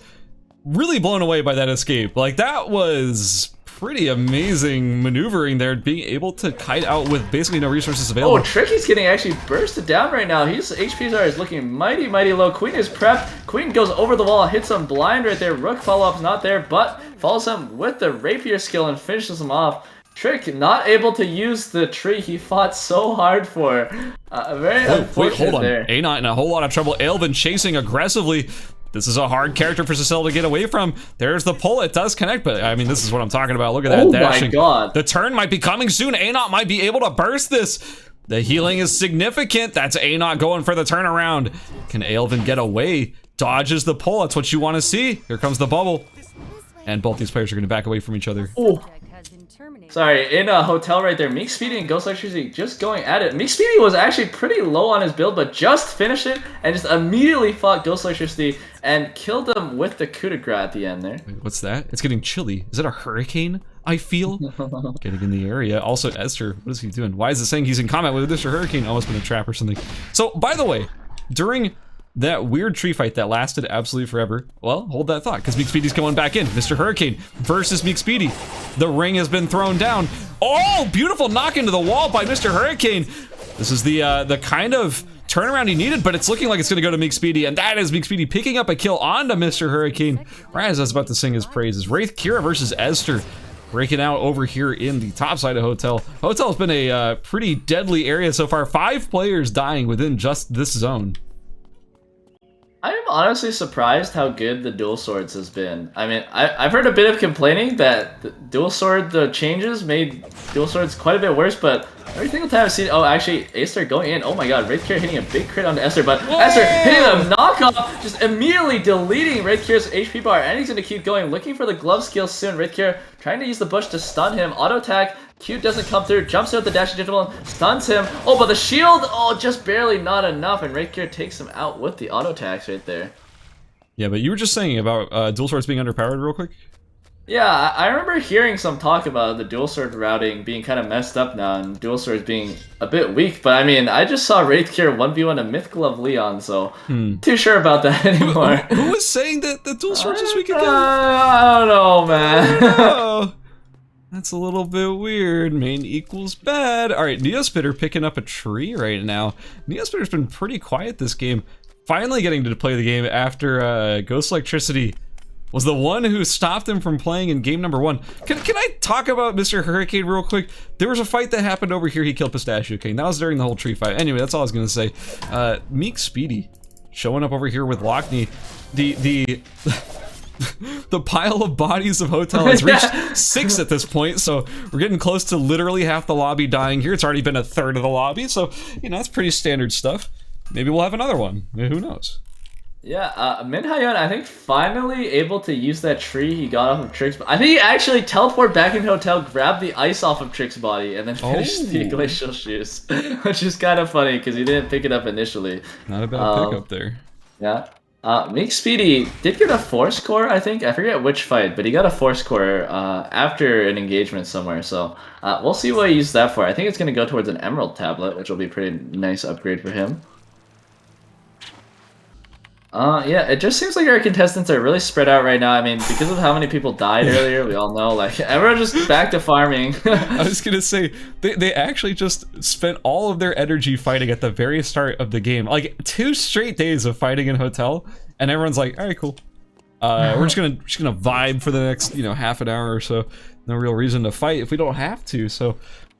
really blown away by that escape. Like, that was pretty amazing maneuvering there, being able to kite out with basically no resources available. Oh, Tricky's getting actually bursted down right now. His HPs is looking mighty low. Queen is prepped. Queen goes over the wall, hits him blind right there. Rook follow-up's not there, but follows him with the rapier skill and finishes him off. Trick not able to use the tree he fought so hard for. Very unfortunate hold on. there. A-Not in a whole lot of trouble. Elvin chasing aggressively. This is a hard character for Cecil to get away from. There's the pull. It does connect, but I mean, this is what I'm talking about. Look at that dashing. Oh my god. The turn might be coming soon. A-Not might be able to burst this. The healing is significant. That's A-Not going for the turnaround. Can Elvin get away? Dodges the pull. That's what you want to see. Here comes the bubble. And both these players are going to back away from each other. Oh. Sorry, in a hotel right there, Meek Speedy and Ghost Electricity just going at it. Meek Speedy was actually pretty low on his build, but just finished it and just immediately fought Ghost Electricity and killed him with the coup de grace at the end there. Wait, what's that? It's getting chilly. Is that a hurricane? I feel getting in the area. Also, Esther, what is he doing? Why is it saying he's in combat with Mr. Hurricane? Almost been a trap or something. So, by the way, during that weird tree fight that lasted absolutely forever, well, hold that thought, because Meek Speedy's going back in. Mr. Hurricane versus Meek Speedy. The ring has been thrown down. Oh, beautiful knock into the wall by Mr. Hurricane. This is the kind of turnaround he needed, but it's looking like it's going to go to Meek Speedy, and that is Meek Speedy picking up a kill onto Mr. Hurricane. Right as I was about to sing his praises. Wraith Kira versus Esther. Breaking out over here in the top side of Hotel. Hotel's been a pretty deadly area so far. 5 players dying within just this zone. I am honestly surprised how good the dual swords has been. I mean, I've heard a bit of complaining that the dual sword, the changes made dual swords quite a bit worse, but every single time I've seen, oh, actually, Esther going in. Oh my god, Wraith Kira hitting a big crit onto Esther, but Esther hitting a knockoff, just immediately deleting Wraith Kira's HP bar, and he's going to keep going, looking for the glove skill soon. Wraith Kira trying to use the bush to stun him, auto attack. Q doesn't come through, jumps in with the dash digital, stuns him. Oh, but the shield, oh, just barely not enough, and Wraith Kira takes him out with the auto attacks right there. Yeah, but you were just saying about dual swords being underpowered real quick? Yeah, I remember hearing some talk about the dual sword routing being kind of messed up now and dual swords being a bit weak, but I mean, I just saw Wraith Kira 1v1 a Mythical of Leon, so too sure about that anymore. Who was saying that the dual swords this week again? I don't know, man. That's a little bit weird. Main equals bad. All right, Neospitter picking up a tree right now. Neospitter's been pretty quiet this game. Finally getting to play the game after Ghost Electricity was the one who stopped him from playing in game number 1. Can I talk about Mr. Hurricane real quick? There was a fight that happened over here. He killed Pistachio King. That was during the whole tree fight. Anyway, that's all I was going to say. Meek Speedy showing up over here with Lockney. The pile of bodies of Hotel has reached 6 at this point, so we're getting close to literally half the lobby dying here. It's already been a third of the lobby, so, you know, that's pretty standard stuff. Maybe we'll have another one. Who knows? Yeah, Min Hyen, I think, finally able to use that tree he got off of Trick's body. I think he actually teleported back into Hotel, grabbed the ice off of Trick's body, and then finished the glacial shoes. Which is kind of funny, because he didn't pick it up initially. Not a bad pickup there. Yeah. Meek Speedy did get a 4-score, I think. I forget which fight, but he got a 4-score after an engagement somewhere. So we'll see what he used that for. I think it's going to go towards an Emerald tablet, which will be a pretty nice upgrade for him. Yeah, it just seems like our contestants are really spread out right now. I mean, because of how many people died earlier, we all know, like, everyone just back to farming. I was gonna say, they actually just spent all of their energy fighting at the very start of the game. Like, 2 straight days of fighting in Hotel, and everyone's like, alright, cool. We're just gonna vibe for the next, you know, half an hour or so. No real reason to fight if we don't have to, so...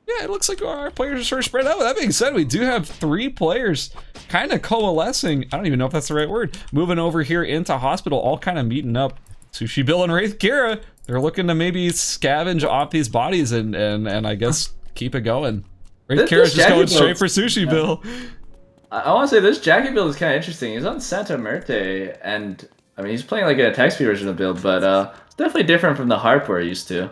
Yeah, it looks like our players are sort of spread out. That being said, we do have 3 players kind of coalescing. I don't even know if that's the right word. Moving over here into Hospital, all kind of meeting up. Sushi Bill and Wraith Kira, they're looking to maybe scavenge off these bodies and I guess keep it going. Wraith Kira's just going straight for Sushi Bill. I want to say this Jackie build is kind of interesting. He's on Santa Muerte, and I mean he's playing like an attack speed version of the build, but it's definitely different from the harp we're used to. All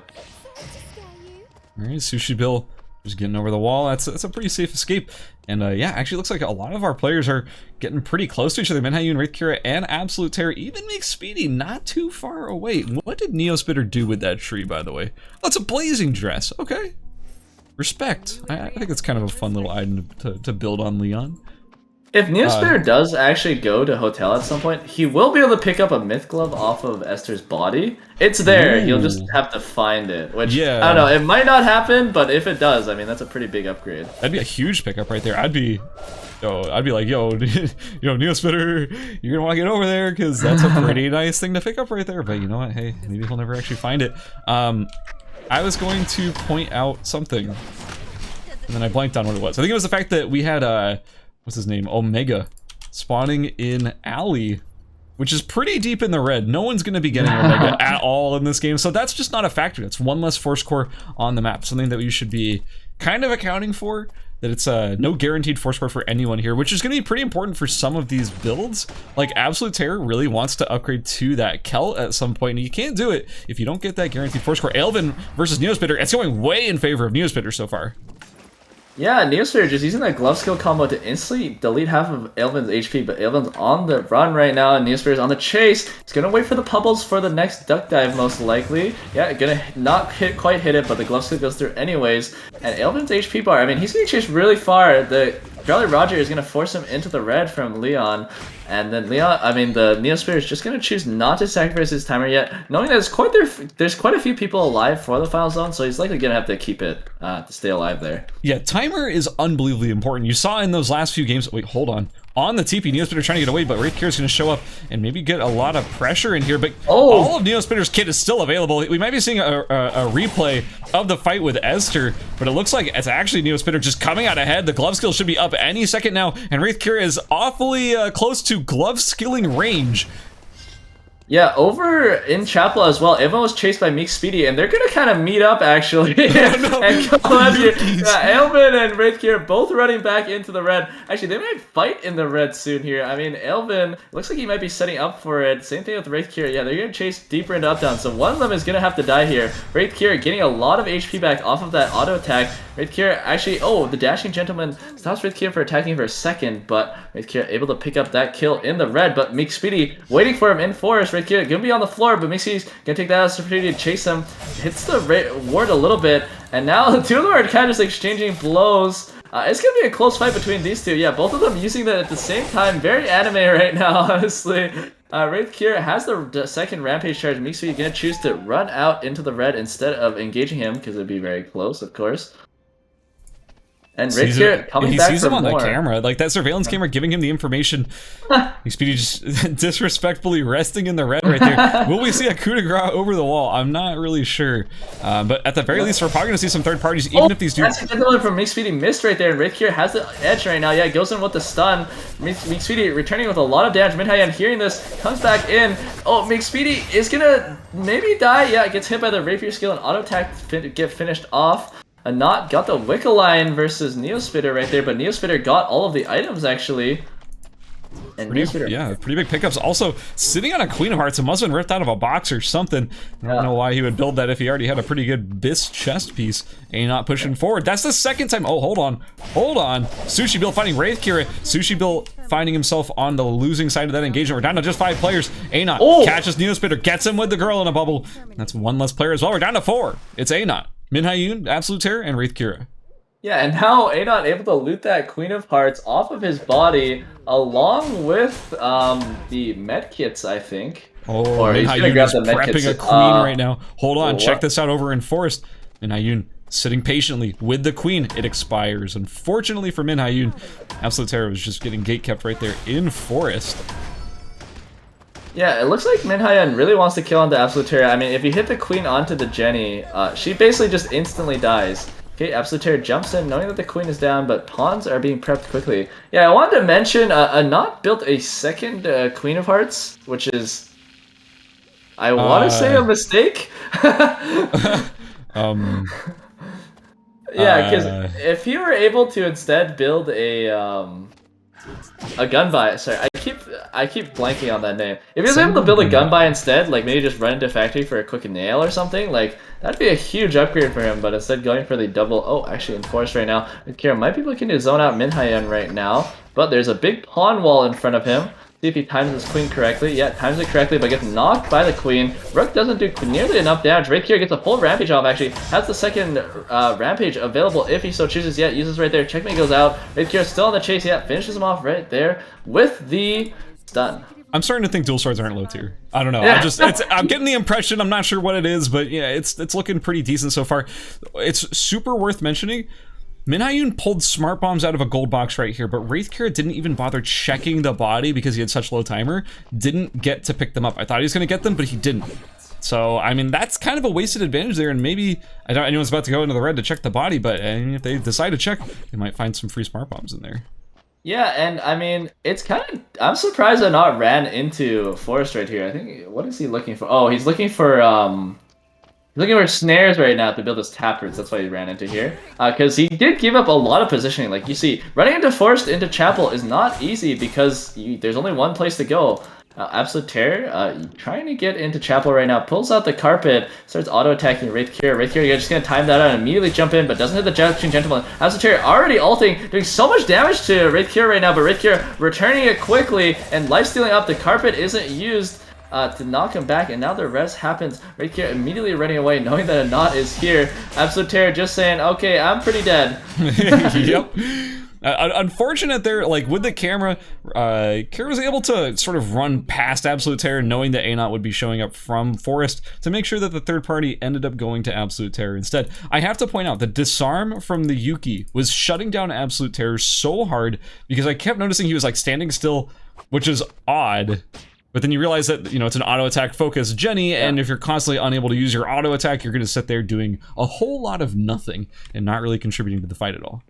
right, Sushi Bill. Just getting over the wall. That's a pretty safe escape. And yeah, actually looks like a lot of our players are getting pretty close to each other. Minhayu and Wraith Kira and Absolute Terror even make Speedy not too far away. What did Neospitter do with that tree, by the way? Oh, it's a blazing dress. Okay. Respect. I think it's kind of a fun little item to build on Leon. If Neospitter does actually go to Hotel at some point, he will be able to pick up a Myth Glove off of Esther's body. It's there, Ooh. He'll just have to find it, which, yeah. I don't know, it might not happen, but if it does, I mean, that's a pretty big upgrade. That'd be a huge pickup right there. I'd be like, yo, Neospitter, you're gonna want to get over there, because that's a pretty nice thing to pick up right there. But you know what, hey, maybe he'll never actually find it. I was going to point out something, and then I blanked on what it was. I think it was the fact that we had, what's his name? Omega spawning in Alley, which is pretty deep in the red. No one's going to be getting Omega at all in this game, so that's just not a factor. That's 1 less force core on the map, something that we should be kind of accounting for, that it's no guaranteed force core for anyone here, which is going to be pretty important for some of these builds. Like, Absolute Terror really wants to upgrade to that Kel at some point, and you can't do it if you don't get that guaranteed force core. Elvin versus Neospitter, it's going way in favor of Neospitter so far. Yeah, Neospitter just using that glove skill combo to instantly delete half of Elvin's HP, but Elvin's on the run right now, and Neospitter's on the chase. He's gonna wait for the pebbles for the next duck dive, most likely. Yeah, gonna not quite hit it, but the glove skill goes through anyways. And Elvin's HP bar, I mean, he's gonna chase really far. The Jolly Roger is gonna force him into the red from Leon. And then the Neospitter is just gonna choose not to sacrifice his timer yet, knowing that there's quite a few people alive for the final zone, so he's likely gonna have to keep it to stay alive there. Yeah, timer is unbelievably important. You saw in those last few games. Wait, hold on. On the TP, Neospitter trying to get away, but Wraith Kira's going to show up and maybe get a lot of pressure in here. But all of Neospitter's kit is still available. We might be seeing a replay of the fight with Esther, but it looks like it's actually Neospitter just coming out ahead. The glove skill should be up any second now, and Wraith Kira is awfully close to glove skilling range. Yeah, over in Chapel as well, everyone was chased by Meek Speedy, and they're gonna kind of meet up actually. And come up here. Elvin and Wraith Kira both running back into the red. Actually, they might fight in the red soon here. I mean, Elvin looks like he might be setting up for it. Same thing with Wraith Kira. Yeah, they're gonna chase deeper into up down, so one of them is gonna have to die here. Wraith Kira getting a lot of HP back off of that auto attack. Wraith Kira actually, the dashing gentleman stops Wraith Kira for attacking for a second, but Wraith Kira able to pick up that kill in the red. But Meek Speedy waiting for him in forest. Wraith Kira gonna be on the floor, but Meek Speedy's gonna take that as an opportunity to chase him. Hits the ward a little bit, and now the two of them are kind of just exchanging blows. It's gonna be a close fight between these two. Yeah, both of them using that at the same time. Very anime right now, honestly. Wraith Kira has the second rampage charge. Meek Speedy gonna choose to run out into the red instead of engaging him, because it'd be very close, of course. And Wraith Kira coming back for more. He sees him on the camera, like that surveillance camera giving him the information. Meek Speedy just disrespectfully resting in the red right there. Will we see a coup de grace over the wall? I'm not really sure. But at the very least, we're probably going to see some third parties, even if these dudes... That's a good one from Meek Speedy missed right there, and Wraith Kira has the edge right now. Yeah, goes in with the stun. Meek Speedy returning with a lot of damage. Minhayan hearing this, comes back in. Meek Speedy is going to maybe die. Yeah, gets hit by the rapier skill and auto attack get finished off. Not got the Wicca Line versus Neospitter right there, but Neospitter got all of the items actually. And pretty big pickups. Also, sitting on a Queen of Hearts, it must have been ripped out of a box or something. I don't know why he would build that if he already had a pretty good BIS chest piece and not pushing forward. That's the second time. Oh, hold on. Sushi Bill fighting Wraith Kira. Sushi Bill finding himself on the losing side of that engagement. We're down to just 5 players. Anot catches Neospitter, gets him with the girl in a bubble. That's 1 less player as well. We're down to 4. It's Anot, Minhayun, Absolute Terror, and Wraith Kira. Yeah, and now Anon able to loot that Queen of Hearts off of his body, along with the medkits, I think. Oh, Or he's gonna Minhayun grab is the prepping medkits. a queen right now. Hold on, check what? this out over in Forest. Minhayun sitting patiently with the queen. It expires. Unfortunately for Minhayun, Absolute Terror was just getting gate kept right there in Forest. Yeah, it looks like Minhayun really wants to kill onto Absolute Terror. I mean, if you hit the queen onto the Jenny, she basically just instantly dies. Okay, Absolute Terror jumps in, knowing that the queen is down, but pawns are being prepped quickly. Yeah, I wanted to mention, Not built a second Queen of Hearts, which is, I want to say, a mistake. Yeah, because if you were able to instead build a gun buy. Sorry, I keep blanking on that name. If he was able to build a gun buy instead, like maybe just run into factory for a quick nail or something, like that'd be a huge upgrade for him. But instead, going for the double. Oh, actually, in force right now, Kira might be looking to zone out Minhayun right now. But there's a big pawn wall in front of him. See if he times his queen correctly. Yeah, times it correctly, but gets knocked by the queen. Rook doesn't do nearly enough damage. Right here gets a full rampage off, actually. Has the second rampage available if he so chooses. Yeah, uses right there. Checkmate goes out. Right here still on the chase. Yeah, finishes him off right there with the stun. I'm starting to think dual swords aren't low tier. I don't know. Yeah. I'm getting the impression. I'm not sure what it is, but yeah, it's looking pretty decent so far. It's super worth mentioning. Minhayun pulled smart bombs out of a gold box right here, but Wraithkira didn't even bother checking the body because he had such low timer. Didn't get to pick them up. I thought he was going to get them, but he didn't. So, I mean, that's kind of a wasted advantage there, and maybe, I don't know anyone's about to go into the red to check the body, but if they decide to check, they might find some free smart bombs in there. Yeah, and I mean, it's kind of, I'm surprised I not ran into Forest right here. I think, what is he looking for? Oh, he's looking for snares right now to build his taproots. That's why he ran into here. Because he did give up a lot of positioning. Like, you see, running into Forest into Chapel is not easy because there's only one place to go. Absolute Terror, trying to get into Chapel right now. Pulls out the carpet, starts auto-attacking Wraithkira. Wraithkira, you're just going to time that out and immediately jump in, but doesn't hit the Jackson Gentleman. Absolute Terror already ulting, doing so much damage to Wraithkira right now, but Wraithkira returning it quickly and life-stealing up. The carpet isn't used to knock him back, and now the res happens. Wraithkira immediately running away, knowing that a knot is here. Absolute Terror just saying, okay, I'm pretty dead. Yep. Unfortunate there, like with the camera, Kira was able to sort of run past Absolute Terror, knowing that A-Knot would be showing up from Forest to make sure that the third party ended up going to Absolute Terror instead. I have to point out, the disarm from the Yuki was shutting down Absolute Terror so hard because I kept noticing he was like standing still, which is odd. But then you realize that, you know, it's an auto attack focused Jenny, and if you're constantly unable to use your auto attack, you're going to sit there doing a whole lot of nothing and not really contributing to the fight at all.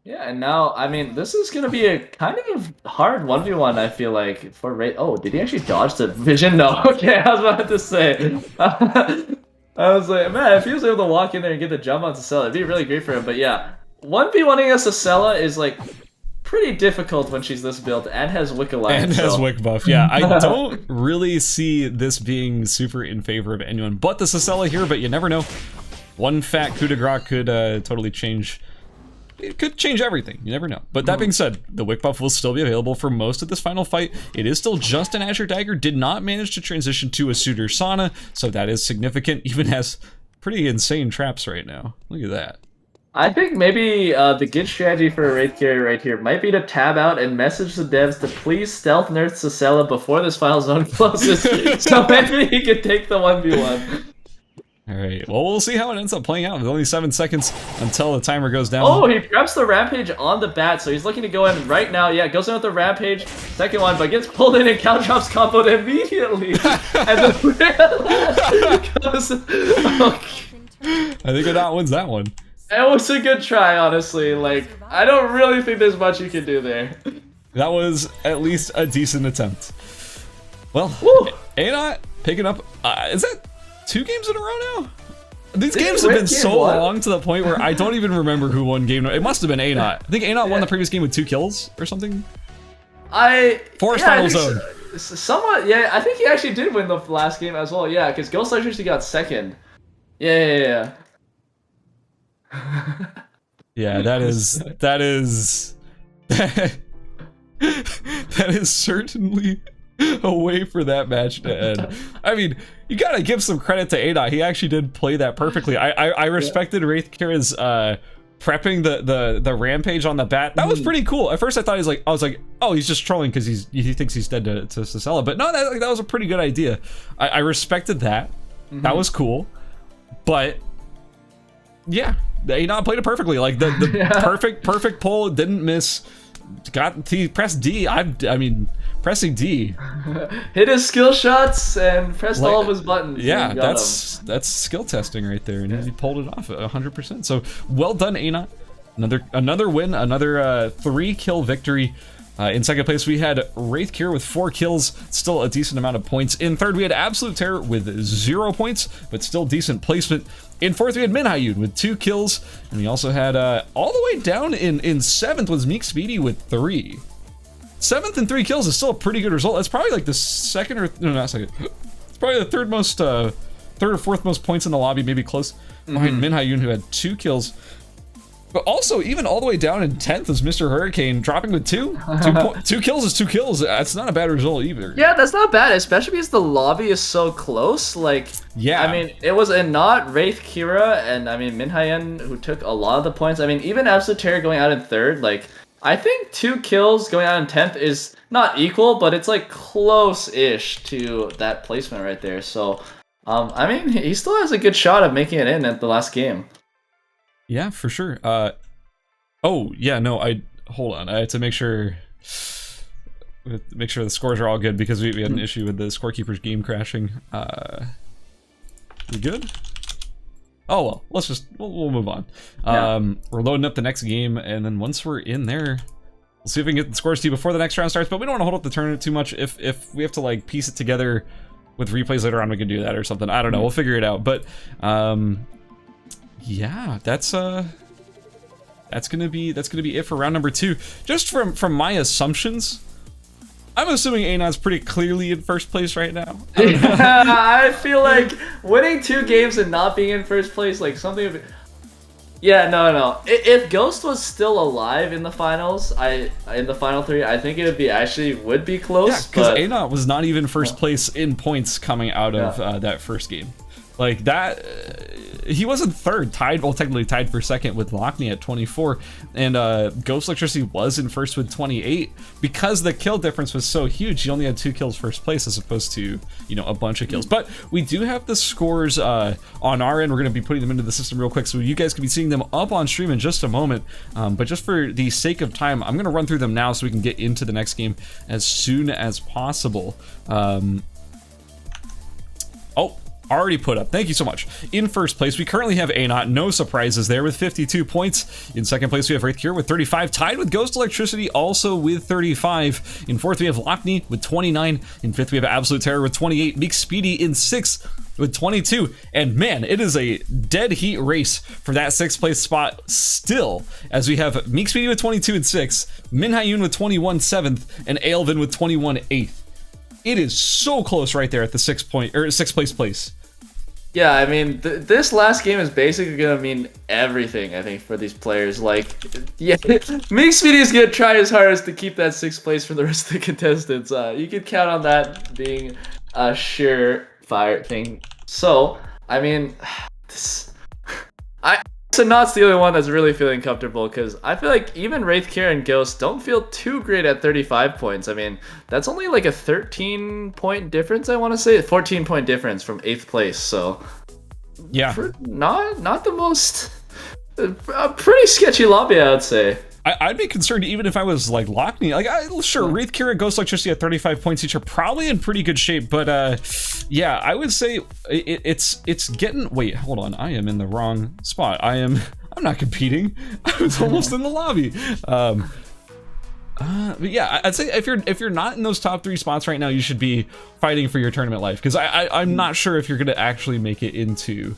Yeah, and now, I mean, this is going to be a kind of hard 1v1, I feel like, for Ray. Oh, did he actually dodge the vision? No, okay, I was about to say. I was like, man, if he was able to walk in there and get the jump on Sacella, it'd be really great for him. But yeah, 1v1ing a Sacella is like pretty difficult when she's this built and has Wick Alliance. And has Wick buff, yeah. I don't really see this being super in favor of anyone but the Sacella here, but you never know. One fat coup de grace could totally change. It could change everything. You never know. But that being said, the Wick buff will still be available for most of this final fight. It is still just an Azure Dagger. Did not manage to transition to a Suitor Sauna, so that is significant. Even has pretty insane traps right now. Look at that. I think maybe the good strategy for a Wraithkira right here might be to tab out and message the devs to please stealth nerf Sacella before this final zone closes, so maybe he could take the 1v1. Alright, well, we'll see how it ends up playing out with only 7 seconds until the timer goes down. Oh, he grabs the Rampage on the bat, so he's looking to go in right now. Yeah, goes in with the Rampage, second one, but gets pulled in and count drops comboed immediately. And the goes... I think Adot wins that one. It was a good try, honestly. Like, I don't really think there's much you can do there. That was at least a decent attempt. Well, A-Knot picking up, is that 2 games in a row now? These games have been so long to the point where I don't even remember who won game. It must have been A-Knot. I think A-Knot won the previous game with 2 kills or something. Forest final zone. Somewhat, yeah. I think he actually did win the last game as well. Yeah, because Ghost Electricity got second. Yeah. Yeah, that is certainly a way for that match to end. I mean, you gotta give some credit to A-Dot. He actually did play that perfectly. I respected Wraithkira's prepping the rampage on the bat. That was pretty cool. At first I thought I was like, oh, he's just trolling because he thinks he's dead to Sicela. But no, that was a pretty good idea. I respected that. That was cool. But yeah, they not played it perfectly. Like the Yeah. perfect pull, didn't miss. Pressed D. I mean, pressing D. Hit his skill shots and pressed all of his buttons. Yeah, and got that's skill testing right there, and he pulled it off 100%. So well done, Anot. Another win, another 3-kill victory. In second place, we had Wraith Cure with 4 kills, still a decent amount of points. In third, we had Absolute Terror with 0 points, but still decent placement. In fourth, we had Minhayun with 2 kills, and we also had all the way down in seventh was Meek Speedy with 3. Seventh and 3 kills is still a pretty good result. That's probably like the second or no, not second. It's probably the third or fourth most points in the lobby, maybe close behind Minhayun, who had 2 kills. But also, even all the way down in 10th was Mr. Hurricane, dropping with 2. 2 kills is 2 kills. That's not a bad result either. Yeah, that's not bad, especially because the lobby is so close. Like, yeah, I mean, it was not Wraith Kira and I mean Minhayun who took a lot of the points. I mean, even Absolute Terror going out in third, like, I think 2 kills going out in 10th is not equal, but it's like close-ish to that placement right there. So, I mean, he still has a good shot of making it in at the last game. Yeah, for sure. Oh yeah, no, hold on. I had to make sure the scores are all good because we had an issue with the scorekeeper's game crashing. We good? Oh well, we'll move on. We're loading up the next game, and then once we're in there, we'll see if we can get the scores to you before the next round starts. But we don't want to hold up the tournament too much. If we have to like piece it together with replays later on, we can do that or something. I don't know. We'll figure it out. But yeah, that's gonna be it for round number 2. Just from my assumptions, I'm assuming Anon's pretty clearly in first place right now. I feel like winning 2 games and not being in first place, like something. Yeah, no. If Ghost was still alive in the finals, in the final 3, I think it would be close. Yeah, because Anon was not even first place in points coming out of that first game. Like that, he wasn't third, technically tied for second with Lockney at 24, and Ghost Electricity was in first with 28. Because the kill difference was so huge, he only had 2 kills first place as opposed to, a bunch of kills. But we do have the scores on our end. We're going to be putting them into the system real quick, so you guys can be seeing them up on stream in just a moment. But just for the sake of time, I'm going to run through them now so we can get into the next game as soon as possible. Already put up. Thank you so much. In first place, we currently have Anot. No surprises there with 52 points. In second place, we have Wraith Cure with 35, tied with Ghost Electricity, also with 35. In fourth, we have Lockney with 29. In fifth, we have Absolute Terror with 28. Meek Speedy in sixth with 22. And man, it is a dead heat race for that 6th place spot still, as we have Meek Speedy with 22 in 6th, Minhayun with 21 7th, and Aelvin with 21 8th. It is so close right there at the 6th place. Yeah, I mean, this last game is basically gonna mean everything, I think, for these players. Like, yeah, Meek Speedy is gonna try his hardest to keep that 6th place for the rest of the contestants. You can count on that being a surefire thing. So, I mean, Not's the only one that's really feeling comfortable, because I feel like even Wraith Cure and Ghost don't feel too great at 35 points. I mean, that's only like a 13-point difference, I want to say. A 14-point difference from 8th place, so yeah, not the most... a pretty sketchy lobby, I would say. I'd be concerned even if I was like Lockney. Like, sure, Wraith Cure and Ghost Electricity at 35 points each are probably in pretty good shape, but yeah, I would say it's getting. Wait, hold on, I am in the wrong spot. I'm not competing. I was almost in the lobby. But yeah, I'd say if you're not in those top 3 spots right now, you should be fighting for your tournament life, because I'm not sure if you're gonna actually make it into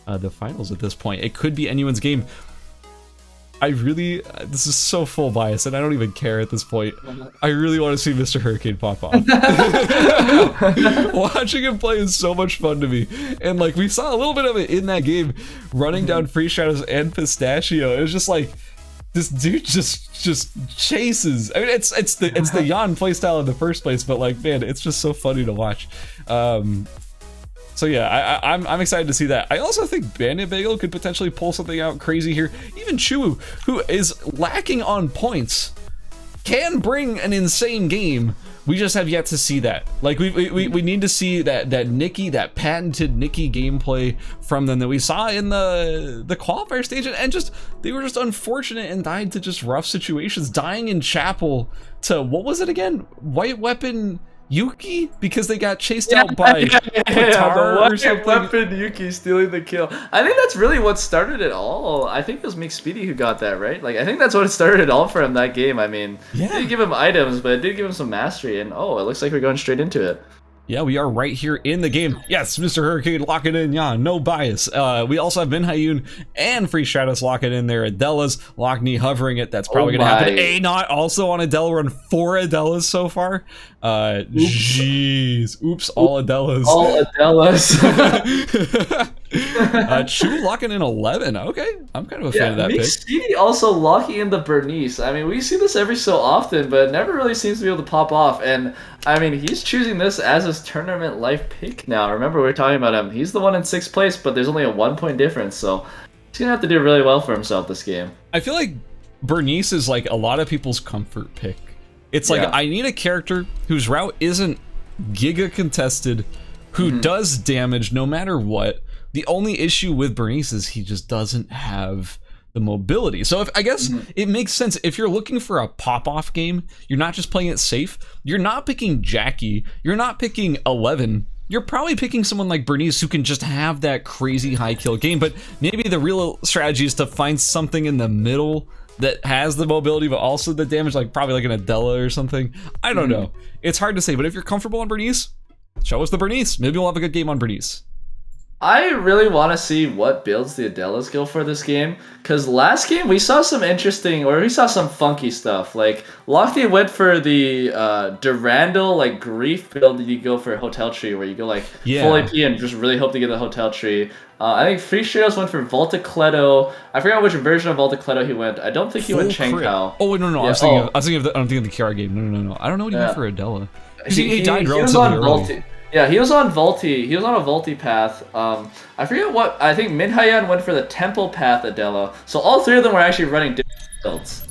the finals at this point. It could be anyone's game. This is so full bias, and I don't even care at this point. I really want to see Mr. Hurricane pop off. Watching him play is so much fun to me. And like, we saw a little bit of it in that game, running down Free Shadows and Pistachio. It was just like, this dude just chases. I mean, it's the Jan playstyle in the first place, but like, man, it's just so funny to watch. So yeah, I'm excited to see that. I also think Bandit Bagel could potentially pull something out crazy here. Even Chu, who is lacking on points, can bring an insane game. We just have yet to see that. Like we need to see that Nikki, that patented Nikki gameplay from them that we saw in the qualifier stage, and just they were just unfortunate and died to just rough situations, dying in chapel to what was it again? White Weapon Yuki, because they got chased out by the or something. Weapon Yuki stealing the kill. I think that's really what started it all. I think it was McSpeedy who got that, right? Like I think that's what started it all for him that game. I mean, yeah. It did give him items, but it did give him some mastery, and oh, it looks like we're going straight into it. Yeah, we are right here in the game. Yes, Mr. Hurricane, lock it in, yeah, no bias. We also have Min Hyun and Free Stratus lock it in there. Adela's, Lockney hovering it. That's probably going to happen. A-Not also on Adela, run 4 Adelas so far. Jeez. Oops, all Adelas. All Adelas. Chu locking in 11. Okay, I'm kind of a fan of that pick. McSpeedy also locking in the Bernice. I mean, we see this every so often, but it never really seems to be able to pop off. And I mean, he's choosing this as his tournament life pick now. Remember, we were talking about him. He's the one in 6th place, but there's only a 1-point difference, so he's gonna have to do really well for himself this game. I feel like Bernice is like a lot of people's comfort pick. It's like, I need a character whose route isn't giga contested, who does damage no matter what. The only issue with Bernice is he just doesn't have the mobility. So I guess it makes sense if you're looking for a pop-off game, you're not just playing it safe, you're not picking Jackie, you're not picking 11, you're probably picking someone like Bernice who can just have that crazy high kill game. But maybe the real strategy is to find something in the middle that has the mobility but also the damage, like probably like an Adela or something. I don't know. It's hard to say, but if you're comfortable on Bernice, show us the Bernice. Maybe we'll have a good game on Bernice. I really want to see what builds the Adelas go for this game, because last game we saw some interesting, or we saw some funky stuff. Like Lockney went for the Durandal like grief build that you go for a hotel tree, where you go like full AP and just really hope to get the hotel tree. I think Free Stratos went for Voltacleto. I forgot which version of Voltacleto he went. I don't think he went Cheng Pao. Oh wait, no. Yeah, I was thinking of the Kiara game. No. I don't know what he went for Adela. He died relatively early. Yeah, he was on Volti. He was on a Volti path. I forget what. I think Min Hyun went for the Temple path Adela. So all 3 of them were actually running different builds.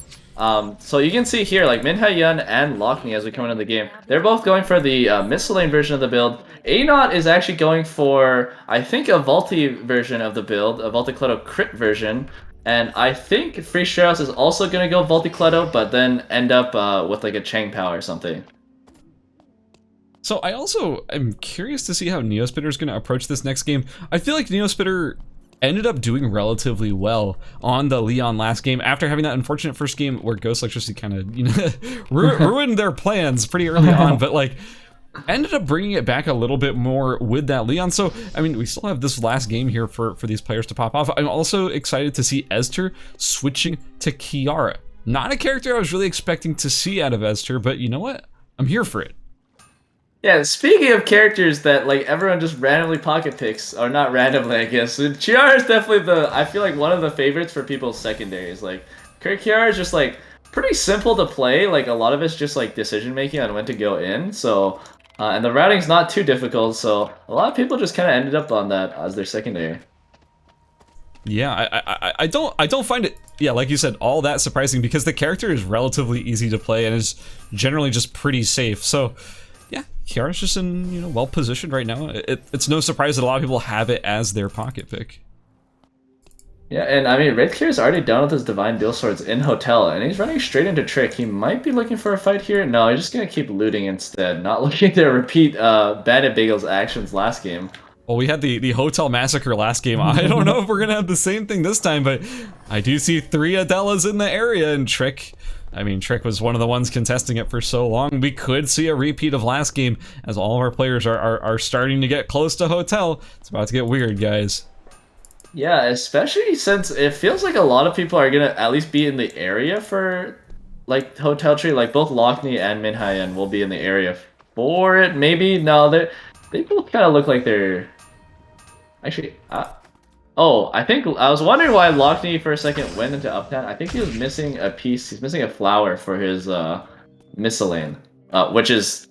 So you can see here, like Min Hyun and Lockney as we come into the game, they're both going for the Miscellaneous version of the build. A-Not is actually going for, I think, a Volti version of the build, a Volticleto crit version. And I think Free Stratos is also going to go Volticleto, but then end up with like a Cheng Pao or something. So I also am curious to see how Neospitter is going to approach this next game. I feel like Neospitter ended up doing relatively well on the Leon last game after having that unfortunate first game where Ghost Electricity kind of, ruined their plans pretty early on, but like ended up bringing it back a little bit more with that Leon. So, I mean, we still have this last game here for these players to pop off. I'm also excited to see Esther switching to Kiara. Not a character I was really expecting to see out of Esther, but you know what? I'm here for it. Yeah, speaking of characters that like everyone just randomly pocket picks, or not randomly, I guess. Kiara is definitely I feel like one of the favorites for people's secondaries. Like, Kiara is just like pretty simple to play. Like a lot of it's just like decision making on when to go in. So, and the routing's not too difficult. So a lot of people just kind of ended up on that as their secondary. Yeah, I don't find it, yeah, like you said, all that surprising because the character is relatively easy to play and is generally just pretty safe. So. Yeah, Kiara's just in, well positioned right now. It's no surprise that a lot of people have it as their pocket pick. Yeah, and I mean, Wraithkiar's already done with his Divine Dual Swords in Hotel, and he's running straight into Trick. He might be looking for a fight here. No, he's just gonna keep looting instead, not looking to repeat Bandit Bagel's actions last game. Well, we had the Hotel Massacre last game. I don't know if we're gonna have the same thing this time, but I do see 3 Adelas in the area, and Trick. I mean, Trick was one of the ones contesting it for so long. We could see a repeat of last game as all of our players are starting to get close to Hotel. It's about to get weird, guys. Yeah, especially since it feels like a lot of people are gonna at least be in the area for like Hotel Tree. Like both Lockney and Min Hyun will be in the area for it. Maybe no, they both kind of look like they're actually. Oh, I think I was wondering why Lockney for a second went into Uptown. I think he was missing a piece. He's missing a flower for his miscellane, which is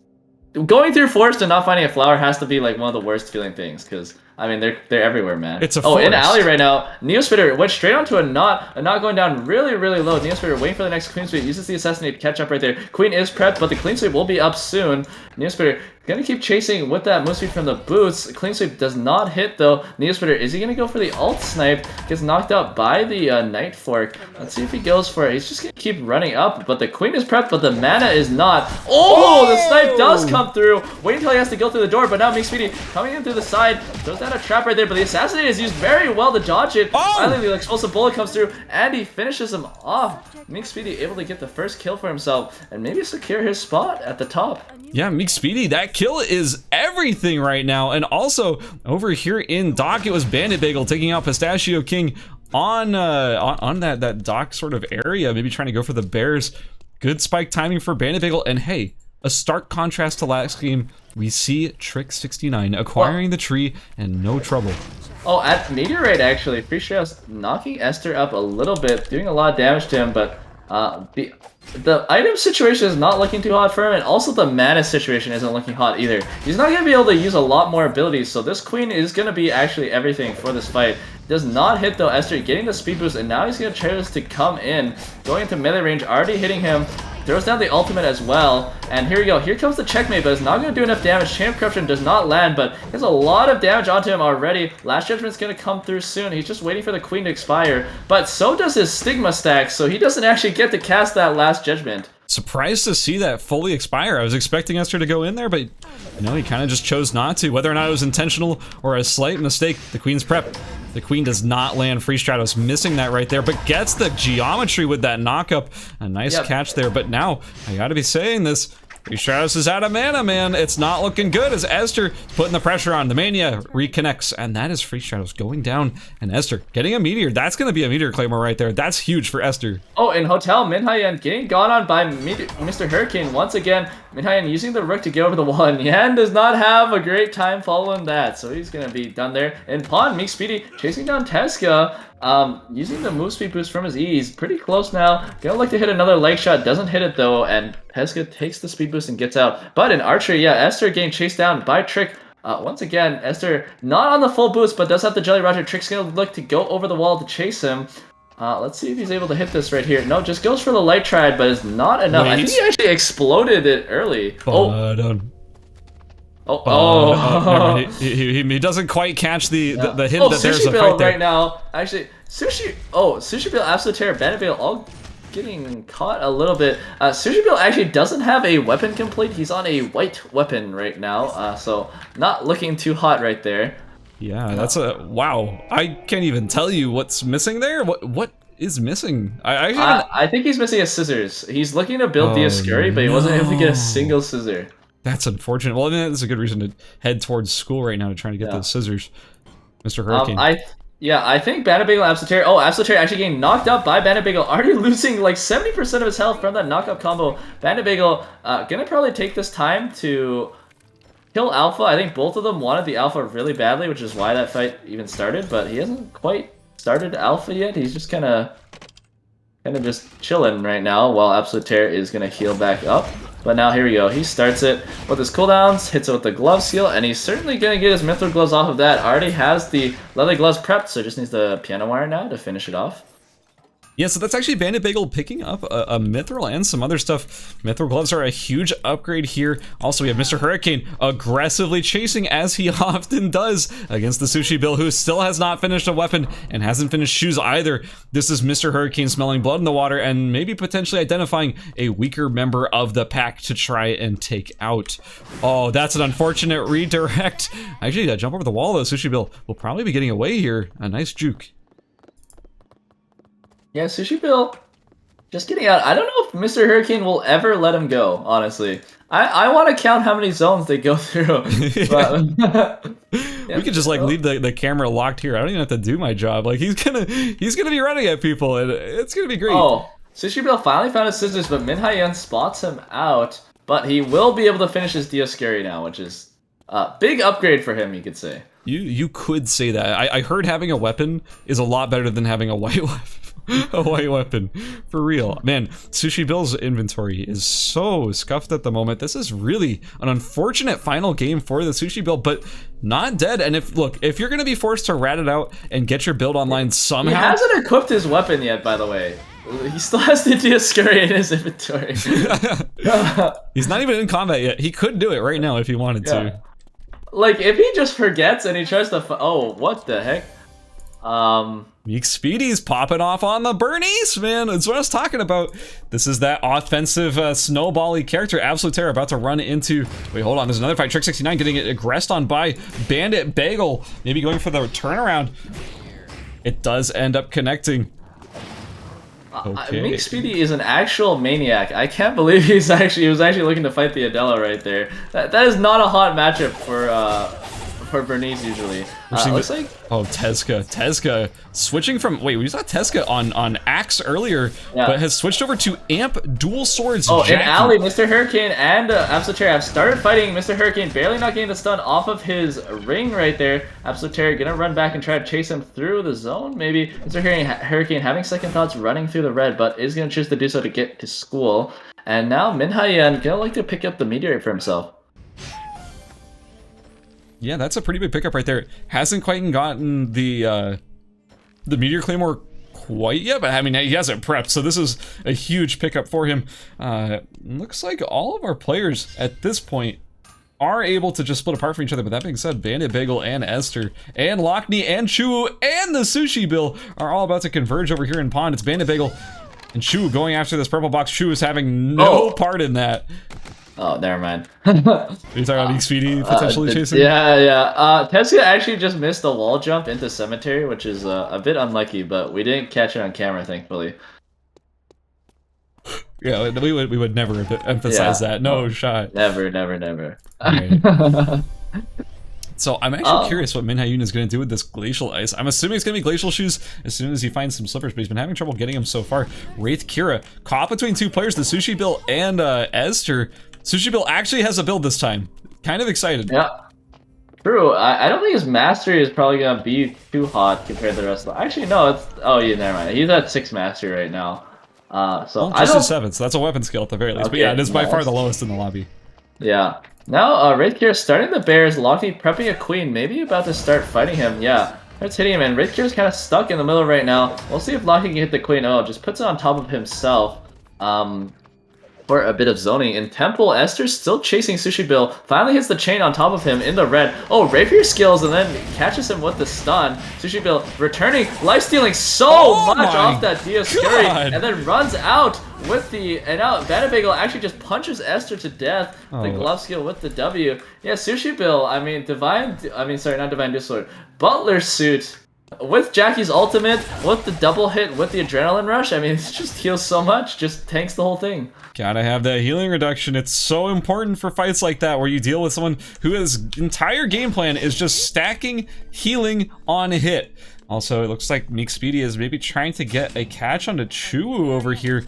going through forest and not finding a flower has to be like one of the worst feeling things, because I mean they're everywhere, man. It's a Oh, in forest. alley right now. Neospitter went straight onto a knot going down really low. Neospitter waiting for the next queen sweep, uses the assassinate to catch up right there. Queen is prepped, but the clean sweep will be up soon. Neospitter gonna keep chasing with that move speed from the boots. Clean sweep does not hit though. Neospitter, is he gonna go for the alt snipe? Gets knocked out by the Night Fork. Let's see if he goes for it. He's just gonna keep running up, but the queen is prepped, but the mana is not. Oh, the snipe does come through. Wait until he has to go through the door, but now Mink Speedy coming in through the side. Throws down a trap right there, but the assassinate is used very well to dodge it. Finally, the explosive bullet comes through, and he finishes him off. Mink Speedy able to get the first kill for himself, and maybe secure his spot at the top. Yeah, Mink Speedy, that kill is everything right now. And also, over here in dock, it was Bandit Bagel taking out Pistachio King on that dock sort of area, maybe trying to go for the bears. Good spike timing for Bandit Bagel, and hey, a stark contrast to last game, we see Trick69 acquiring the tree and no trouble. Oh, at Meteorite actually, Free Shadows knocking Esther up a little bit, doing a lot of damage to him, but the item situation is not looking too hot for him, and also the mana situation isn't looking hot either. He's not going to be able to use a lot more abilities, so this queen is going to be actually everything for this fight. Does not hit though, Esther getting the speed boost, and now he's going to try to come in, going into melee range, already hitting him. Throws down the ultimate as well, and here we go. Here comes the checkmate, but it's not going to do enough damage. Chain of Corruption does not land, but he has a lot of damage onto him already. Last Judgment's going to come through soon. He's just waiting for the queen to expire, but so does his Stigma stack, so he doesn't actually get to cast that Last Judgment. Surprised to see that fully expire. I was expecting Esther to go in there, but you know, he kind of just chose not to. Whether or not it was intentional or a slight mistake, the queen's prepped. The queen does not land. Free Stratos missing that right there, but gets the geometry with that knockup. A nice catch there, but now I gotta be saying this. Free Stratos is out of mana, man. It's not looking good as Esther is putting the pressure on. The Mania reconnects, and that is Free Stratos going down, and Esther getting a meteor. That's going to be a meteor claimer right there. That's huge for Esther. Oh, in Hotel, Minhyan getting gone on by Mr. Hurricane once again. Minhyan using the rook to get over the wall, and Yan does not have a great time following that, so he's going to be done there. And Pawn, Mink Speedy chasing down Teska. Using the move speed boost from his E, he's pretty close now. Gonna look to hit another leg shot, doesn't hit it though, and Teska takes the speed boost and gets out. But in archery, yeah, Esther getting chased down by Trick. Once again, Esther not on the full boost, but does have the Jelly Roger. Trick's gonna look to go over the wall to chase him. Let's see if he's able to hit this right here. No, just goes for the light triad, but it's not enough. I think he actually exploded it early. He doesn't quite catch the hint that there's a fight there. Right now, actually, Sushi Bill, Absolute Terror, Bandit Bill, all getting caught a little bit. Sushi Bill actually doesn't have a weapon complete. He's on a white weapon right now, so not looking too hot right there. Yeah, that's a wow. I can't even tell you what's missing there. What is missing? I think he's missing a scissors. He's looking to build the Scurry, but he wasn't able to get a single scissor. That's unfortunate. Well, I mean, that's a good reason to head towards school right now to try to get those scissors, Mr. Hurricane. I think Bandit Bagel, Absolute Terror. Oh, Absolute Terror actually getting knocked out by Bandit Bagel, already losing like 70% of his health from that knockup combo. Bandit Bagel gonna probably take this time to kill Alpha. I think both of them wanted the Alpha really badly, which is why that fight even started, but he hasn't quite started Alpha yet. He's just kind of just chilling right now while Absolute Terror is gonna heal back up. But now here we go. He starts it with his cooldowns, hits it with the glove seal, and he's certainly gonna get his mithril gloves off of that. Already has the leather gloves prepped, so just needs the piano wire now to finish it off. Yeah, so that's actually Bandit Bagel picking up a mithril and some other stuff. Mithril gloves are a huge upgrade here. Also, we have Mr. Hurricane aggressively chasing, as he often does, against the Sushi Bill, who still has not finished a weapon and hasn't finished shoes either. This is Mr. Hurricane smelling blood in the water and maybe potentially identifying a weaker member of the pack to try and take out. Oh, that's an unfortunate redirect. Actually, jump over the wall, though. Sushi Bill will probably be getting away here. A nice juke. Yeah, Sushi Bill just getting out. I don't know if Mr. Hurricane will ever let him go, honestly. I want to count how many zones they go through. But, we could just like leave the camera locked here. I don't even have to do my job. Like he's gonna be running at people, and it's gonna be great. Oh, Sushi Bill finally found his scissors, but Min Haiyan spots him out. But he will be able to finish his Dioscuri now, which is a big upgrade for him, you could say. You could say that. I heard having a weapon is a lot better than having a white weapon. A white weapon. For real. Man, Sushi Bill's inventory is so scuffed at the moment. This is really an unfortunate final game for the Sushi Bill, but not dead. And if you're going to be forced to rat it out and get your build online somehow... He hasn't equipped his weapon yet, by the way. He still has the Scurry in his inventory. He's not even in combat yet. He could do it right now if he wanted to. Like, if he just forgets and he tries to... Oh, what the heck? Meek Speedy's popping off on the Bernice, man. That's what I was talking about. This is that offensive snowball-y character. Absolute Terror about to run into... Wait, hold on. There's another fight. Trick 69 getting it aggressed on by Bandit Bagel. Maybe going for the turnaround. It does end up connecting. Okay. Meek Speedy is an actual maniac. I can't believe he was actually looking to fight the Adela right there. That is not a hot matchup for Bernice usually. Looks like... Oh, Tezca switching from... Wait, we saw Tezca on Axe earlier, but has switched over to Amp Dual Swords. Oh, and Ali, Mr. Hurricane and Absolute Terror have started fighting. Mr. Hurricane barely not getting the stun off of his ring right there. Absolute Terror gonna run back and try to chase him through the zone. Maybe Mr. Hurricane having second thoughts, running through the red, but is gonna choose to do so to get to school. And now Minhayan gonna like to pick up the meteorite for himself. Yeah, that's a pretty big pickup right there. Hasn't quite gotten the Meteor Claymore quite yet, but I mean, he hasn't prepped, so this is a huge pickup for him. Looks like all of our players at this point are able to just split apart from each other, but that being said, Bandit Bagel and Esther and Lockney and Chu and the Sushi Bill are all about to converge over here in Pond. It's Bandit Bagel and Chu going after this purple box. Chu is having no part in that. Oh, never mind. Are you talking about Meek Speedy potentially chasing? Yeah. Tezca actually just missed a wall jump into Cemetery, which is a bit unlucky, but we didn't catch it on camera, thankfully. Yeah, we would never emphasize that. No shot. Never. Right. So I'm actually curious what Minhyun is going to do with this Glacial Ice. I'm assuming it's going to be Glacial Shoes as soon as he finds some slippers, but he's been having trouble getting them so far. Wraith Kira, caught between two players, the Sushi Bill and Esther. Sushi Bill actually has a build this time. Kind of excited. Yeah. True. I don't think his mastery is probably going to be too hot compared to the rest of the... Actually, no. It's... Oh, yeah, never mind. He's at 6 mastery right now. So well, just a 7, so that's a weapon skill at the very least. Okay, but yeah, it is by far the lowest in the lobby. Yeah. Now, Wraith Kira starting the bears, Lockney prepping a queen, maybe about to start fighting him. Yeah. Starts hitting him, and Wraith Kira's kind of stuck in the middle right now. We'll see if Lockney can hit the queen. Oh, just puts it on top of himself. For a bit of zoning. In Temple, Esther's still chasing Sushi Bill. Finally hits the chain on top of him in the red. Oh, Rapier skills and then catches him with the stun. Sushi Bill returning, life-stealing so much off that Scurry, and then runs out with the... And now Bandit Bagel actually just punches Esther to death. The glove skill with the W. Yeah, Sushi Bill, I mean, not Divine Discord. Butler suit. With Jackie's ultimate, with the double hit, with the adrenaline rush, I mean, it just heals so much, just tanks the whole thing. Gotta have that healing reduction. It's so important for fights like that where you deal with someone whose entire game plan is just stacking healing on hit. Also, it looks like Meek Speedy is maybe trying to get a catch onto Chu over here.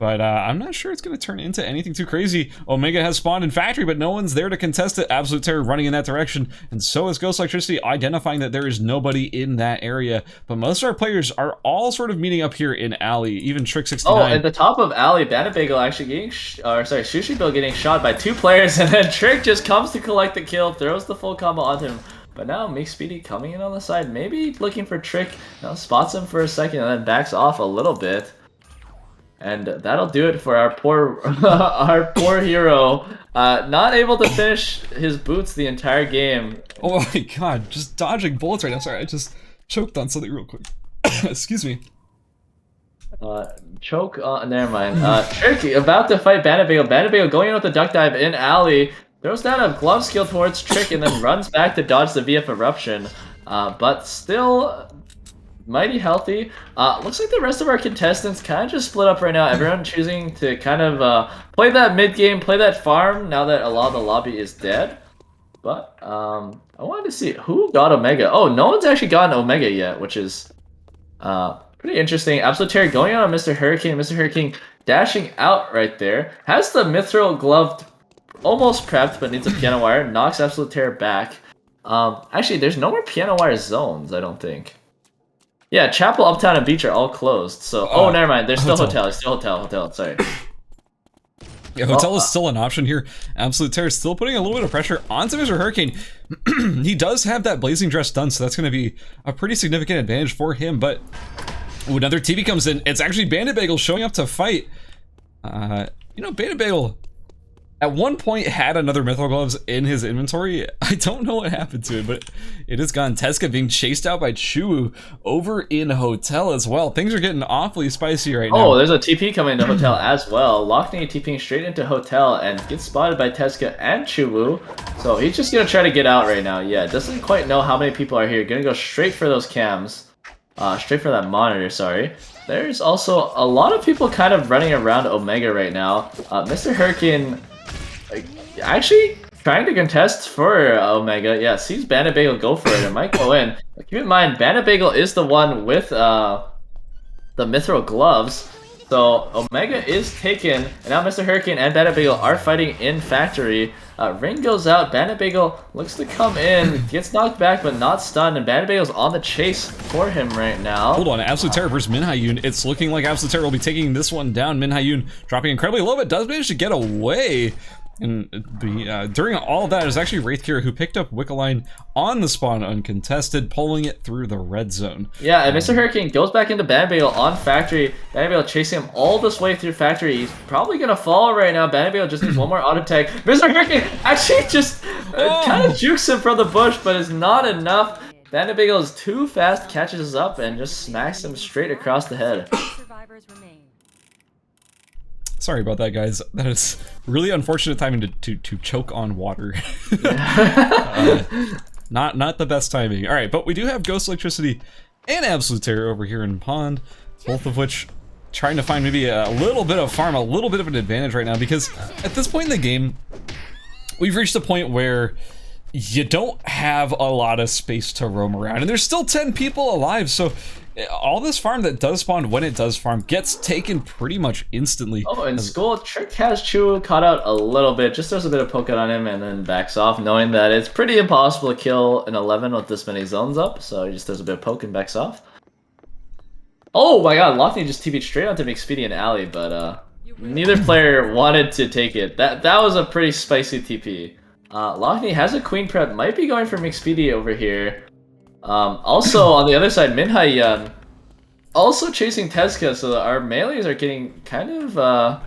But I'm not sure it's going to turn into anything too crazy. Omega has spawned in Factory, but no one's there to contest it. Absolute Terror running in that direction. And so is Ghost Electricity, identifying that there is nobody in that area. But most of our players are all sort of meeting up here in Alley, even Trick 69. Oh, at the top of Alley, Bandit Bagel actually getting... Sushi Bill getting shot by 2 players, and then Trick just comes to collect the kill, throws the full combo onto him. But now Meek Speedy coming in on the side, maybe looking for Trick. Now spots him for a second and then backs off a little bit. And that'll do it for our poor hero. Not able to finish his boots the entire game. Oh my god, just dodging bullets right now. Sorry, I just choked on something real quick. Excuse me. Never mind. Trick about to fight Bandit Bagel. Bandit Bagel going in with the duck dive in Alley. Throws down a glove skill towards Trick and then runs back to dodge the VF Eruption. But still... mighty healthy. Looks like the rest of our contestants kind of just split up right now. Everyone choosing to kind of play that mid game, play that farm now that a lot of the lobby is dead. But I wanted to see who got Omega. Oh, no one's actually gotten Omega yet, which is pretty interesting. Absolute Terror going on Mr. Hurricane. Mr. Hurricane dashing out right there. Has the Mithril Glove almost prepped, but needs a Piano Wire. Knocks Absolute Terror back. Actually, there's no more Piano Wire zones, I don't think. Yeah, Chapel, Uptown, and Beach are all closed. So, oh, never mind. There's still Hotel. Hotel. It's still Hotel. Sorry. Yeah, Hotel is still an option here. Absolute Terror still putting a little bit of pressure onto Mr. Hurricane. He does have that Blazing Dress done, so that's going to be a pretty significant advantage for him. But ooh, another TV comes in. It's actually Bandit Bagel showing up to fight. You know, Bandit Bagel at one point had another Mithril Gloves in his inventory. I don't know what happened to it, but it is gone. Teska being chased out by Chu over in Hotel as well. Things are getting awfully spicy right now. Oh, there's a TP coming to Hotel as well. Lockney TPing straight into Hotel and gets spotted by Teska and Chuwu. So he's just gonna try to get out right now. Yeah, doesn't quite know how many people are here. Gonna go straight for those cams. Straight for that monitor, sorry. There's also a lot of people kind of running around Omega right now. Mr. Hurricane actually trying to contest for Omega. Yeah, sees Bandit Bagel go for it. It might go in. But keep in mind, Bandit Bagel is the one with the Mithril Gloves. So Omega is taken, and now Mr. Hurricane and Bandit Bagel are fighting in Factory. Ring goes out, Bandit Bagel looks to come in, gets knocked back but not stunned, and Bandit Bagel's on the chase for him right now. Hold on, Absolute Terror versus Min Hyun. It's looking like Absolute Terror will be taking this one down. Min Hyun dropping incredibly low, but does manage to get away. And during all of that, it was actually Wraithkira who picked up Wickeline on the spawn uncontested, pulling it through the red zone. Yeah, and Mr. Hurricane goes back into Bandit Bagel on Factory. Bandit Bagel chasing him all this way through Factory. He's probably gonna fall right now. Bandit Bagel just needs one more auto tag. Mr. Hurricane actually just kind of jukes him from the bush, but it's not enough. Bandit Bagel is too fast, catches up, and just smacks him straight across the head. Sorry about that, guys. That is really unfortunate timing to choke on water. Not the best timing. All right, but we do have Ghost Electricity and Absolute Terror over here in Pond, both of which trying to find maybe a little bit of farm, a little bit of an advantage right now, because at this point in the game, we've reached a point where you don't have a lot of space to roam around, and there's still 10 people alive, so all this farm that does spawn when it does farm gets taken pretty much instantly. Oh, and Skull Trick has Chu caught out a little bit, just throws a bit of poke out on him and then backs off, knowing that it's pretty impossible to kill an 11 with this many zones up, so he just does a bit of poke and backs off. Oh my god, Lockney just TP'd straight onto McSpeedy and Alley, but neither player wanted to take it. That was a pretty spicy TP. Lockney has a Queen prep, might be going for McSpeedy over here. Also, on the other side, Min Hyun also chasing Teska, so our melees are getting kind of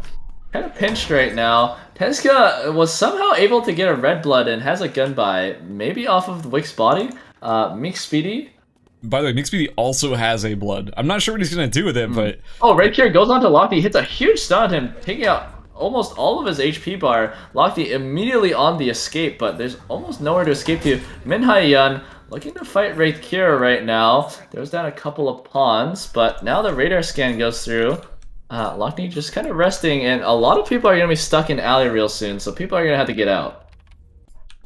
pinched right now. Teska was somehow able to get a red blood and has a gun buy, maybe off of Wick's body. McSpeedy. By the way, McSpeedy also has a blood. I'm not sure what he's gonna do with it, but oh, Red Cure goes on to Lockney, hits a huge stun on him, taking out almost all of his HP bar. Lockney immediately on the escape, but there's almost nowhere to escape to. Min Hyun looking to fight Wraithkira right now. Throws down a couple of pawns, but now the radar scan goes through. Lockney just kind of resting, and a lot of people are going to be stuck in alley real soon, so people are going to have to get out.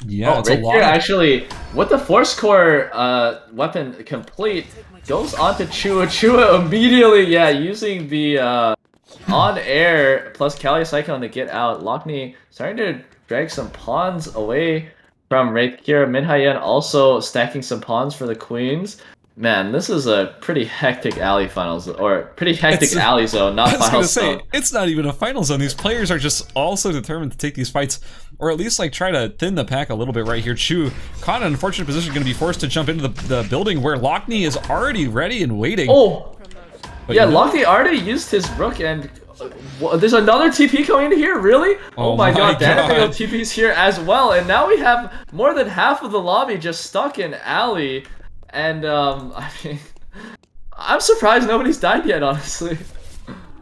Yeah, it's a lot. Wraithkira actually, with the Force Core weapon complete, goes on to Chua. Chua immediately, yeah, using the on-air plus Kali Cyclone to get out. Lockney starting to drag some pawns away from Wraithkira. Min Hyun also stacking some pawns for the queens. Man, this is a pretty hectic alley finals, or pretty hectic alley zone, not final zone. It's not even a final zone. These players are just also determined to take these fights, or at least like try to thin the pack a little bit right here. Chu, caught in an unfortunate position, going to be forced to jump into the building where Lockney is already ready and waiting. Oh, but yeah, Lockney already used his rook, and there's another TP coming into here, really? Oh my god, Danabale TP's here as well, and now we have more than half of the lobby just stuck in alley, and I mean, I'm surprised nobody's died yet, honestly.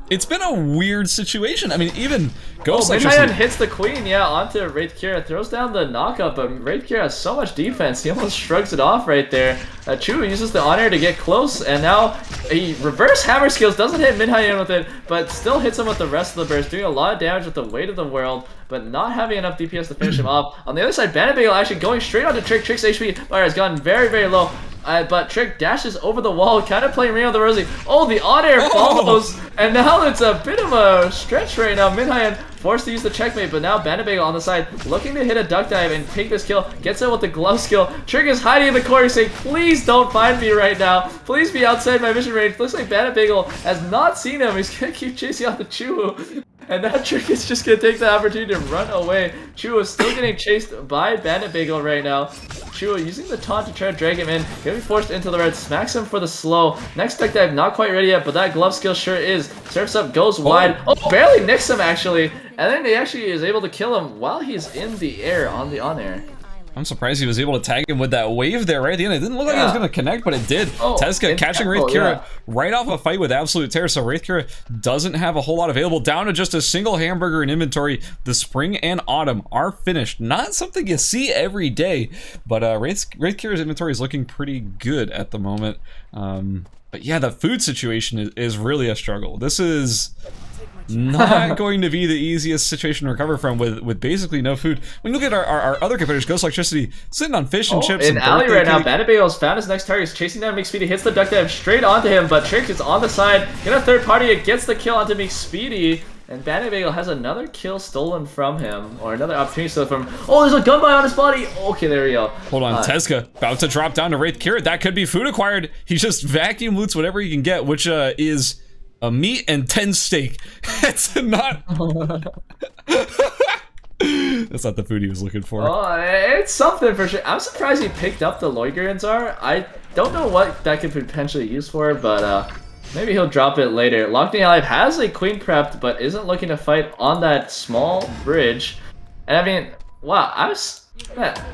It's been a weird situation. I mean, even Ghost Min Hyun hits the queen, yeah, onto Wraithkira, throws down the knockup, but Wraithkira has so much defense, he almost shrugs it off right there. Chu uses the honor to get close, and now he reverse hammer skills, doesn't hit Min Hyun with it, but still hits him with the rest of the burst, doing a lot of damage with the weight of the world, but not having enough DPS to finish him off. On the other side, Bandit Bagel actually going straight onto Trick. Trick's HP bar has gone very, very low. but Trick dashes over the wall, kind of playing Ring of the Rosie. Oh, the on-air follows, and now it's a bit of a stretch right now. Minhyan forced to use the checkmate, but now Bandit Bagel on the side, looking to hit a duck dive and take this kill. Gets it with the glove skill. Trick is hiding in the corner, saying, please don't find me right now. Please be outside my vision range. Looks like Bandit Bagel has not seen him. He's gonna keep chasing out the Chu. And that Trick is just gonna take the opportunity to run away. Chu is still getting chased by Bandit Bagel right now. Chu using the taunt to try to drag him in. Gonna be forced into the red. Smacks him for the slow. Next duck dive, not quite ready yet, but that glove skill sure is. Surfs up, goes wide. Oh, barely nicks him actually. And then he actually is able to kill him while he's in the air on the on-air. I'm surprised he was able to tag him with that wave there right at the end. It didn't look like he was going to connect, but it did. Tezca catching Wraith Kira right off a fight with Absolute Terror, so Wraith Kira doesn't have a whole lot available. Down to just a single hamburger in inventory. The spring and autumn are finished. Not something you see every day, but Wraith Kira's inventory is looking pretty good at the moment. But yeah, the food situation is really a struggle. This is not going to be the easiest situation to recover from with basically no food. When you look at our other competitors, Ghost Electricity sitting on fish and chips. In alley right now, Bandit Bagel's found his next target. He's chasing down McSpeedy, hits the duck dive straight onto him, but Trick is on the side. Get a third party, it gets the kill onto McSpeedy. And Bandit Bagel has another kill stolen from him, or another opportunity stolen from him. Oh, there's a gun buy on his body. Okay, there we go. Hold on, Tezca about to drop down to Wraith Kira. That could be food acquired. He just vacuum loots whatever he can get, which is a meat and 10 steak. It's not. That's not the food he was looking for. Oh, it's something for sure. I'm surprised he picked up the Loigeranzar. I don't know what that could potentially use for, but maybe he'll drop it later. Locked Alive has a queen prepped, but isn't looking to fight on that small bridge. And I mean, wow,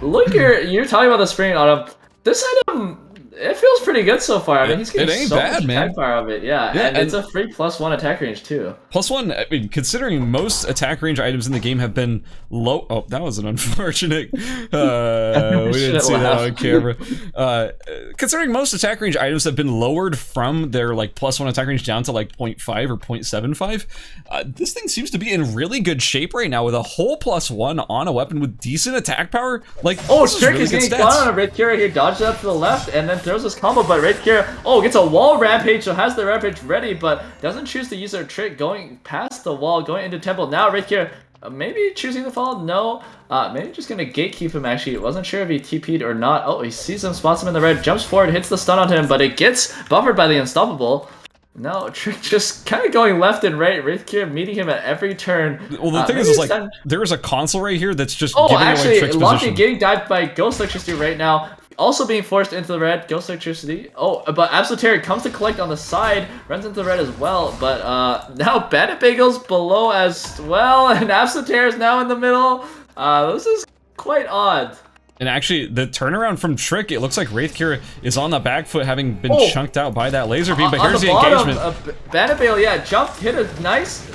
Loiger, you're talking about the spring and autumn. This item, it feels pretty good so far. I mean, he's getting so much attack power of it. Yeah, and it's a free +1 attack range too. +1, I mean, considering most attack range items in the game have been low. Oh, that was an unfortunate. We didn't see that on camera. Considering most attack range items have been lowered from their like +1 attack range down to like 0.5 or 0.75, this thing seems to be in really good shape right now with a whole +1 on a weapon with decent attack power. Like, Trick is getting caught on a Wraith Kira here, dodges up to the left, and then throws this combo, but Wraith Kira, gets a wall rampage, so has the rampage ready, but doesn't choose to use her trick, going past the wall, going into temple. Now Wraith Kira, maybe choosing to fall? No. Maybe just gonna gatekeep him actually. Wasn't sure if he TP'd or not. Oh, he sees him, spots him in the red, jumps forward, hits the stun on him, but it gets buffered by the Unstoppable. No, Trick just kind of going left and right. Wraith Kira meeting him at every turn. Well, the thing is like, there is a console right here that's just giving away Trick's position. Getting dived by Ghost Electricity right now. Also being forced into the red, Ghost Electricity. But Absolute Terror comes to collect on the side, runs into the red as well. But now Bandit Bagel's below as well, and Absolute Terror is now in the middle. This is quite odd. And actually, the turnaround from Trick, it looks like Wraith Kira is on the back foot, having been chunked out by that laser beam. But here's the engagement. Bandit Bagel, jumped, hit a nice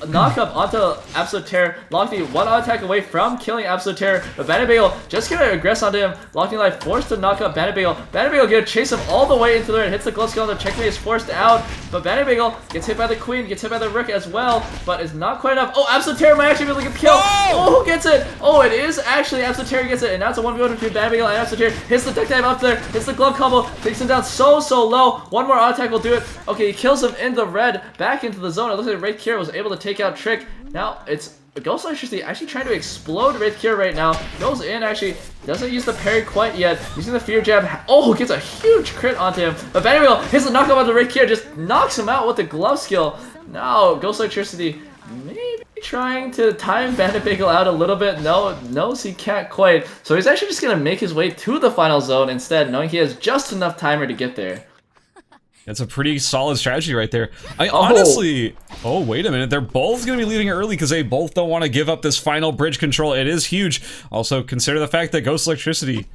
knock up onto Absolute Terror. Lockney one attack away from killing Absolute Terror, but Bandit Bagel just gonna aggress onto him. Lockney Life forced to knock up Bandit Bagel. Bandit Bagel gonna chase him all the way into the red, hits the glove skill on the checkmate, is forced out, but Bandit Bagel gets hit by the queen, gets hit by the rook as well, but is not quite enough. Absolute Terror might actually be able to get killed. Who gets it? It is actually Absolute Terror gets it, and now it's a 1v1 between Bandit Bagel and Absolute Terror. Hits the duck dive up there, hits the glove combo, takes him down so low. One more attack will do it. Okay, he kills him in the red, back into the zone. It looks like Wraith Kira was able to take out Trick. Now it's Ghost Electricity actually trying to explode Wraith Kira right now. Goes in, actually doesn't use the parry quite yet. Using the fear jab. Gets a huge crit onto him. But Bandit Bagel hits the knockout on the Wraith Kira, just knocks him out with the glove skill. Now Ghost Electricity maybe trying to time Bandit Bagel out a little bit. No, knows he can't quite. So he's actually just gonna make his way to the final zone instead, knowing he has just enough timer to get there. That's a pretty solid strategy right there. Honestly, wait a minute. They're both going to be leaving it early because they both don't want to give up this final bridge control. It is huge. Also, consider the fact that Ghost Electricity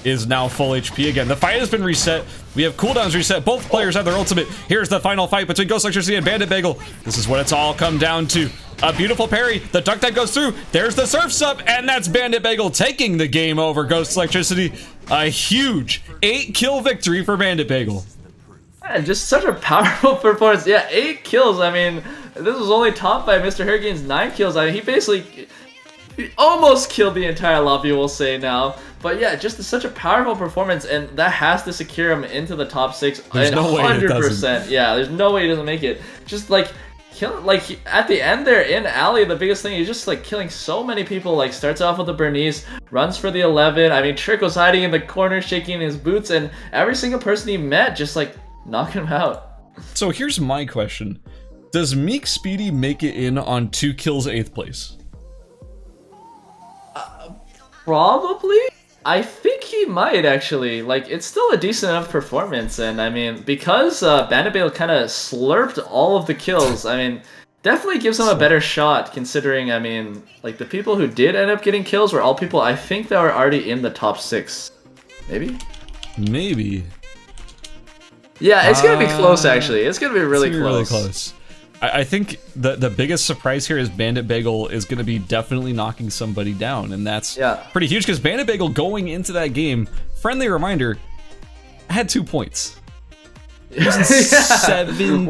is now full HP again. The fight has been reset. We have cooldowns reset. Both players have their ultimate. Here's the final fight between Ghost Electricity and Bandit Bagel. This is what it's all come down to. A beautiful parry. The duck dive goes through. There's the surf's up, and that's Bandit Bagel taking the game over Ghost Electricity. A huge 8-kill victory for Bandit Bagel. And just such a powerful performance. Yeah, 8 kills. I mean, this was only topped by Mr. Hurricane's 9 kills. I mean, he almost killed the entire lobby, we'll say now. But yeah, just such a powerful performance, and that has to secure him into the top 6. There's no way it 100%. Yeah, there's no way he doesn't make it. Just like at the end there in Alley, the biggest thing, he's just like killing so many people. Like starts off with the Bernice, runs for the 11. I mean, Trick was hiding in the corner, shaking his boots, and every single person he met just like knocking him out. So here's my question: does Meek Speedy make it in on 2 kills 8th place? Probably. I think he might actually. Like, it's still a decent enough performance, and I mean, because Bandit Bagel kind of slurped all of the kills, I mean, definitely gives him a better shot, considering, I mean, like, the people who did end up getting kills were all people I think that were already in the top 6. Maybe? Maybe. Yeah, it's gonna be close, actually. It's gonna be really close. Really close. I think the biggest surprise here is Bandit Bagel is going to be definitely knocking somebody down, and that's pretty huge because Bandit Bagel going into that game, friendly reminder, had 2 points. He was in 17th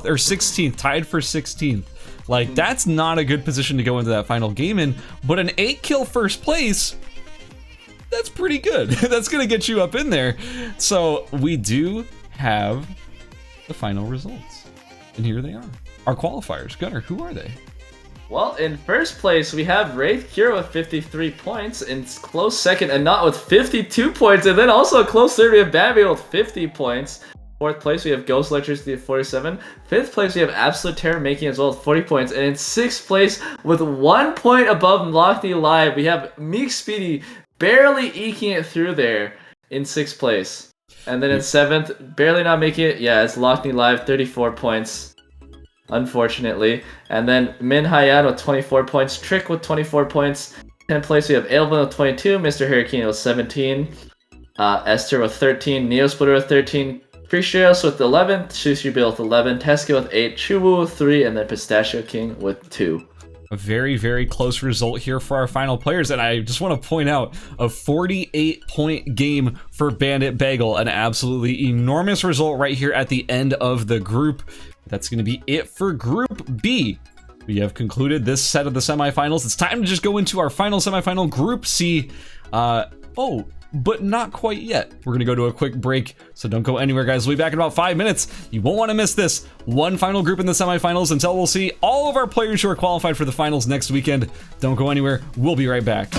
or 16th, tied for 16th. Like, that's not a good position to go into that final game in, but an 8-kill first place, that's pretty good. That's going to get you up in there. So we do have the final results. And here they are. Our qualifiers. Gunnar, who are they? Well, in first place, we have Wraith Cure with 53 points. In close second, and not with 52 points. And then also a close third, we have Babby with 50 points. Fourth place, we have Ghost Electricity with 47. Fifth place, we have Absolute Terror making as well with 40 points. And in sixth place, with 1 point above Lockney Live, we have Meek Speedy barely eking it through there in sixth place. And then in seventh, barely not making it. Yeah, it's Lockney Live, 34 points. Unfortunately. And then Min Hyan with 24 points. Trick with 24 points. 10th place, we have Ailvin with 22. Mr. Hurricane with 17. Esther with 13. Neosplitter with 13. Pristrios with 11. Shushu Bill with 11. Teska with 8. Chuwu with 3. And then Pistachio King with 2. A very, very close result here for our final players, and I just want to point out a 48-point game for Bandit Bagel, an absolutely enormous result right here at the end of the group. That's going to be it for Group B. We have concluded this set of the semifinals. It's time to just go into our final semifinal, Group C. But not quite yet. We're going to go to a quick break, so don't go anywhere, guys. We'll be back in about 5 minutes. You won't want to miss this. One final group in the semifinals until we'll see all of our players who are qualified for the finals next weekend. Don't go anywhere. We'll be right back.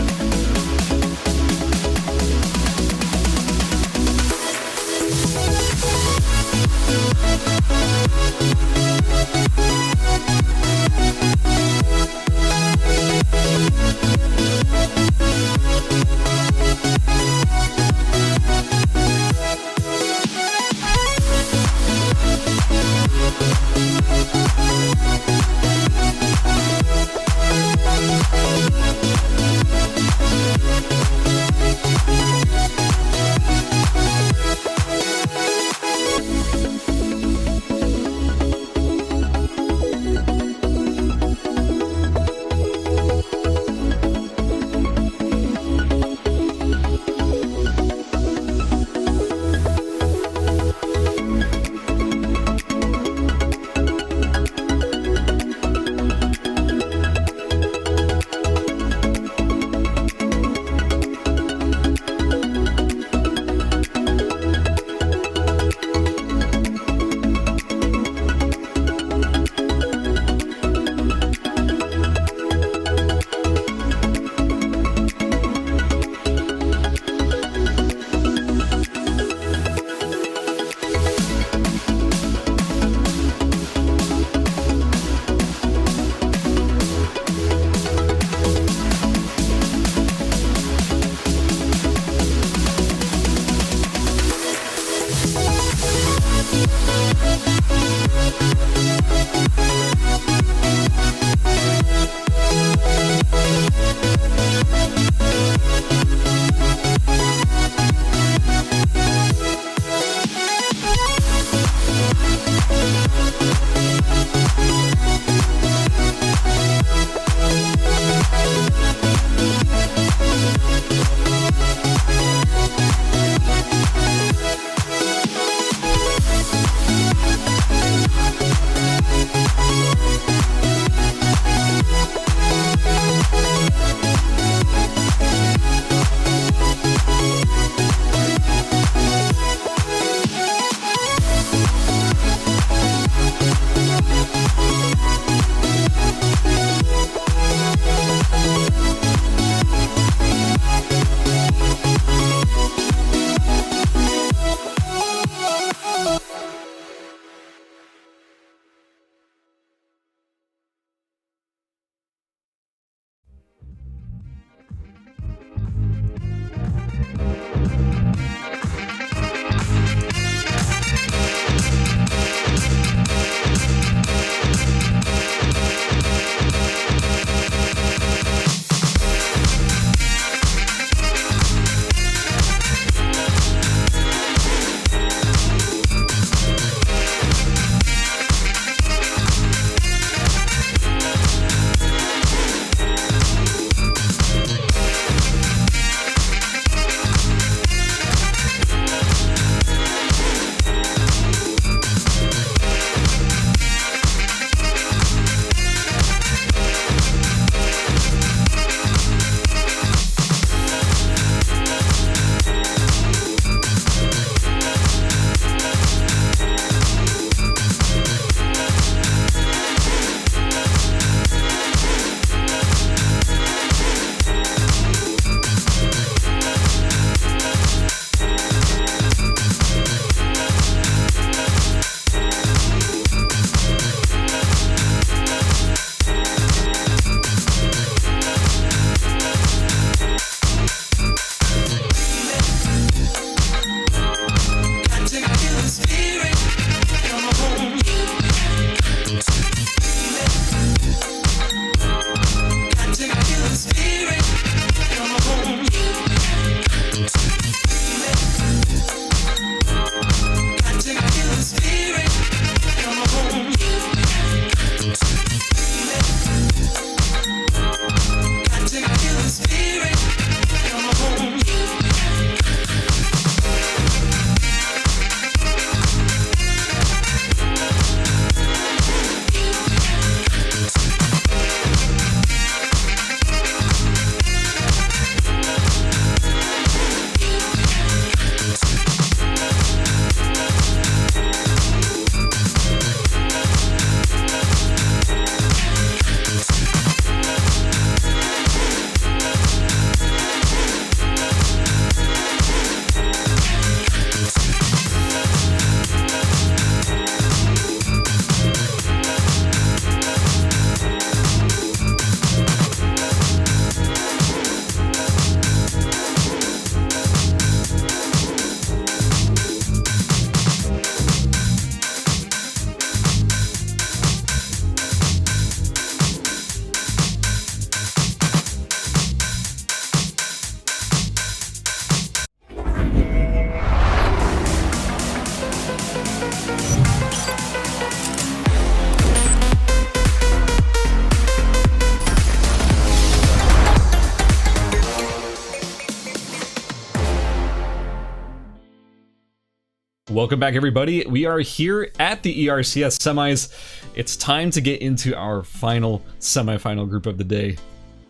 Welcome back, everybody. We are here at the ERCS semis. It's time to get into our final semifinal group of the day.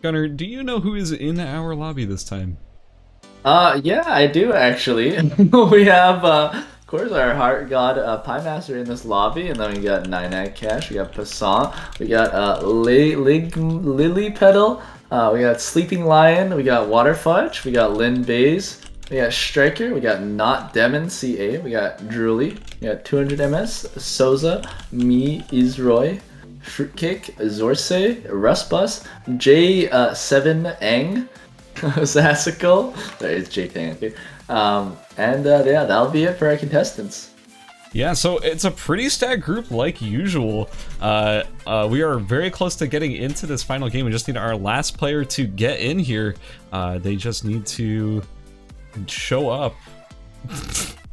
Gunnar, do you know who is in our lobby this time? Yeah, I do actually. We have, of course, our Heart God Pie Master in this lobby, and then we got Nine Cash, we got Passant, we got Lily Petal, we got Sleeping Lion, we got Water Fudge, we got Lynn Bays, we got Striker, we got Not Demon CA, we got Drooly, we got 200 MS, Souza, Me Isroy, Fruitcake, Zorse, Rustbus, J7 Eng, Zassicle, sorry, it's J-Tang, okay. Yeah, that'll be it for our contestants. Yeah, so it's a pretty stacked group like usual. We are very close to getting into this final game. We just need our last player to get in here. They just need to show up.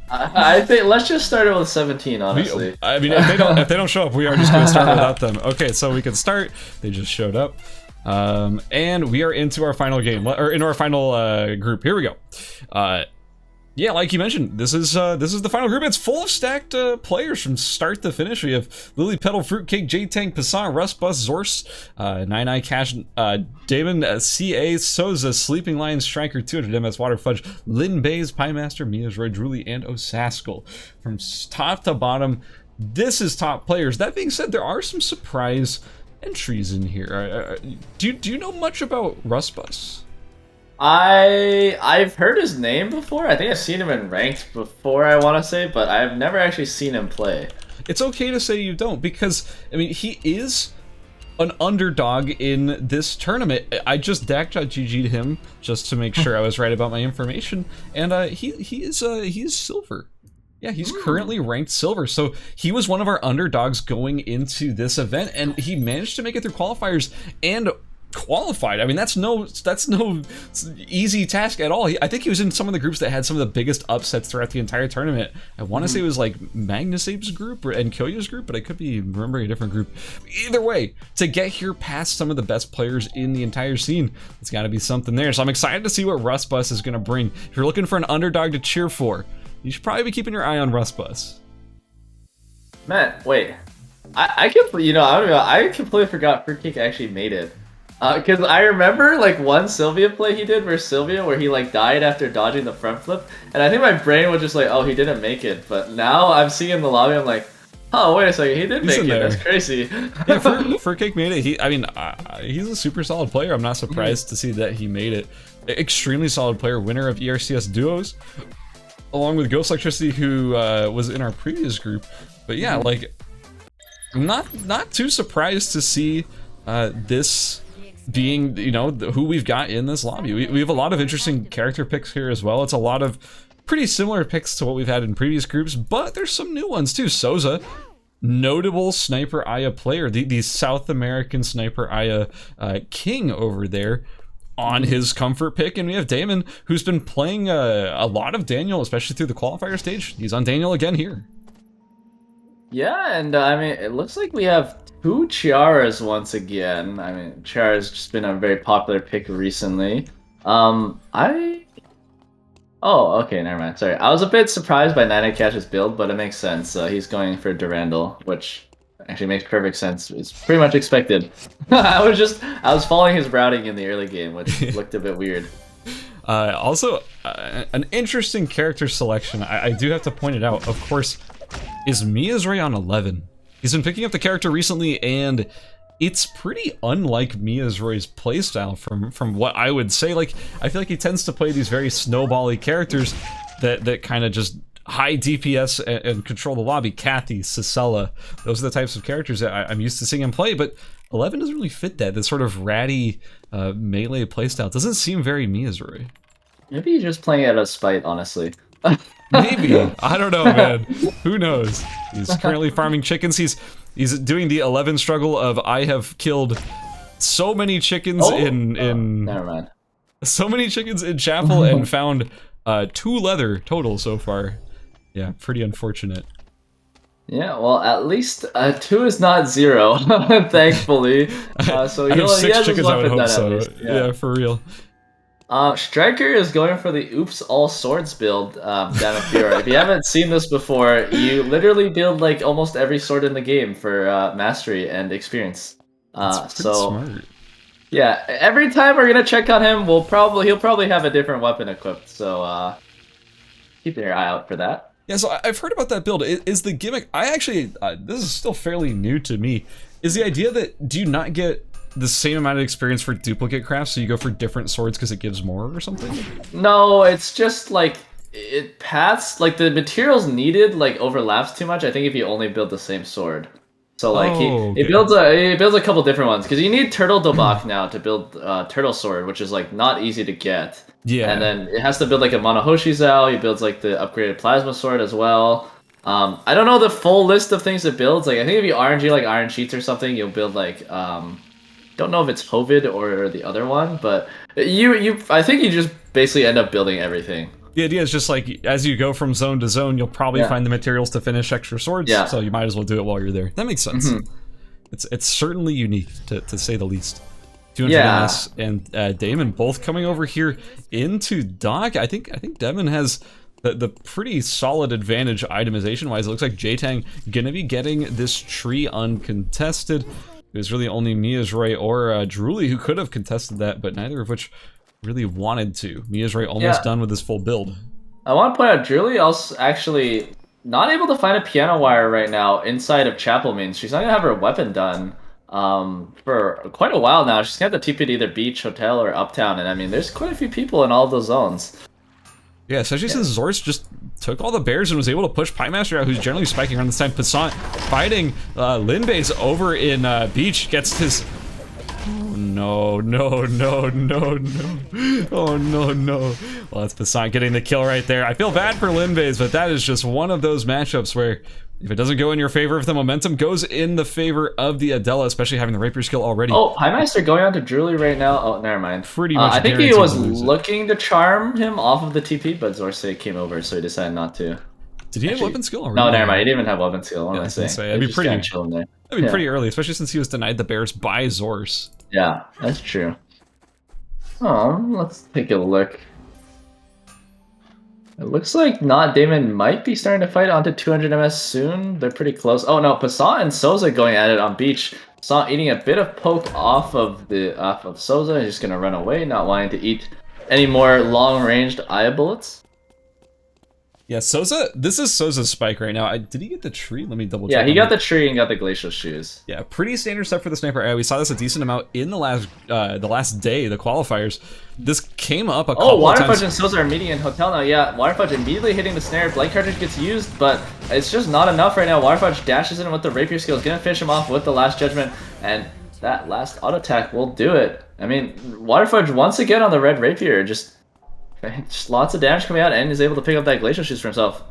I think let's just start it with 17, honestly. I mean, if they don't show up, we are just going to start without them. Okay, so we can start. They just showed up. And we are into our final game, or in our final group. Here we go. Yeah, like you mentioned, this is the final group. It's full of stacked players from start to finish. We have Lily Petal, Fruitcake, J-Tank, Passant, Rustbus, Zorse, Nine Cash, Damon, CA, Souza, Sleeping Lion, Striker, 200 MS, Water Fudge, Lynn Bays, Pie Master, Mia's Roy, Drooly, and Osaskal. From top to bottom, this is top players. That being said, there are some surprise entries in here. Do you know much about Rustbus? I've heard his name before. I think I've seen him in ranked before, I want to say, but I've never actually seen him play. It's okay to say you don't, because I mean, he is an underdog in this tournament. I just DAC.GG'd him just to make sure I was right about my information, and he is silver. Yeah, he's currently ranked silver, so he was one of our underdogs going into this event, and he managed to make it through qualifiers and qualified. I mean, that's no easy task at all. I think he was in some of the groups that had some of the biggest upsets throughout the entire tournament. I want to say it was like Magnus Ape's group and Kyoya's group, but I could be remembering a different group. Either way, to get here past some of the best players in the entire scene, it's got to be something there. So I'm excited to see what Rustbus is going to bring. If you're looking for an underdog to cheer for, you should probably be keeping your eye on Rustbus. Man, wait. I completely forgot Fruitcake actually made it. Because I remember like one Sylvia play he did versus Sylvia where he like died after dodging the front flip, and I think my brain was just like, oh, he didn't make it. But now I'm seeing in the lobby, I'm like, oh, wait a second, he did make it. There. That's crazy. Yeah, Fruitcake made it. He's a super solid player. I'm not surprised to see that he made it. Extremely solid player, winner of ERCS duos, along with Ghost Electricity, who was in our previous group. But yeah, like, not too surprised to see this being, you know, who we've got in this lobby. We have a lot of interesting character picks here as well. It's a lot of pretty similar picks to what we've had in previous groups, but there's some new ones too. Souza, notable Sniper Aya player, the South American Sniper Aya king over there on his comfort pick. And we have Damon, who's been playing a lot of Daniel, especially through the qualifier stage. He's on Daniel again here. Yeah, and I mean, it looks like we have two Chiaras once again. I mean, Chiara's just been a very popular pick recently. Oh, okay, never mind. Sorry, I was a bit surprised by Nine Cash's build, but it makes sense. He's going for Durandal, which actually makes perfect sense. It's pretty much expected. I was following his routing in the early game, which looked a bit weird. Also, an interesting character selection. I do have to point it out. Of course, is Mia's Ray on 11. He's been picking up the character recently, and it's pretty unlike Mia's Roy's playstyle from what I would say. Like, I feel like he tends to play these very snowbally characters that kind of just high DPS and control the lobby. Kathy, Cicella, those are the types of characters that I'm used to seeing him play, but 11 doesn't really fit that. This sort of ratty melee playstyle doesn't seem very Mia's Roy. Maybe he's just playing out of spite, honestly. Maybe. I don't know, man. Who knows? He's currently farming chickens. He's doing the 11 struggle of I have killed so many chickens never mind. So many chickens in chapel and found 2 leather total so far. Yeah, pretty unfortunate. Yeah, well, at least 2 is not 0, thankfully. So I have 6 has chickens, I would hope so. Yeah, for real. Striker is going for the Oops All Swords build down at Fiora. If you haven't seen this before, you literally build like almost every sword in the game for mastery and experience. That's pretty smart. Yeah, every time we're gonna check on him, he'll probably have a different weapon equipped. So keep your eye out for that. Yeah, so I've heard about that build. Is the gimmick? I actually this is still fairly new to me. Is the idea that do you not get the same amount of experience for duplicate crafts, so you go for different swords because it gives more or something? No, it's just like it paths like the materials needed like overlaps too much. I think if you only build the same sword. So like he builds a couple different ones because you need Turtle Dobak now to build Turtle Sword, which is like not easy to get. Yeah. And then it has to build like a Monohoshi Zao. He builds like the upgraded Plasma Sword as well. I don't know the full list of things it builds. Like I think if you RNG like Iron Sheets or something, you'll build like don't know if it's Hovid or the other one, but I think you just basically end up building everything. The idea is just like, as you go from zone to zone, you'll probably find the materials to finish extra swords, so you might as well do it while you're there. That makes sense. It's certainly unique, to say the least. 200 MS and Damon both coming over here into Doc. I think Devin has the pretty solid advantage itemization-wise. It looks like J-Tang gonna be getting this tree uncontested. It was really only Miazroy or Drooly who could have contested that, but neither of which really wanted to. Miazroy almost done with his full build. I want to point out, Drooly also actually not able to find a piano wire right now inside of Chapel means she's not going to have her weapon done for quite a while now. She's going to have to TP to either Beach, Hotel, or Uptown, and I mean, there's quite a few people in all of those zones. Yeah, especially since Zorz just took all the bears and was able to push Piemaster out, who's generally spiking around this time. Passant fighting Linbase over in Beach, gets his... Oh, no. Oh, no. Well, that's Passant getting the kill right there. I feel bad for Linbase, but that is just one of those matchups where if it doesn't go in your favor, if the momentum goes in the favor of the Adela, especially having the rapier skill already. Oh, Piemaster going on to Drooly right now. Oh, never mind. Pretty much I think he was looking to charm him off of the TP, but Zorsay came over, so he decided not to. Did he have weapon skill already? No, never mind. He didn't even have weapon skill. What am I saying? That'd be pretty early, especially since he was denied the bears by Zors. Yeah, that's true. Oh, let's take a look. It looks like Not Damon might be starting to fight onto 200 MS soon. They're pretty close. Oh no, Passant and Souza going at it on Beach. Passant eating a bit of poke off of Souza. He's just gonna run away, not wanting to eat any more long-ranged Aya bullets. Yeah, Souza. This is Souza's spike right now. Did he get the tree? Let me double check. Yeah, he got the tree and got the glacial shoes. Yeah, pretty standard stuff for the sniper. We saw this a decent amount in the last day, the qualifiers. This came up a couple of times. Oh, Waterfudge and Souza are meeting in Hotel now. Yeah, Waterfudge immediately hitting the snare. Blight Cartridge gets used, but it's just not enough right now. Waterfudge dashes in with the rapier skill. Is gonna finish him off with the last judgment, and that last auto attack will do it. I mean, Waterfudge once again on the red rapier, just lots of damage coming out, and is able to pick up that glacial shoes for himself.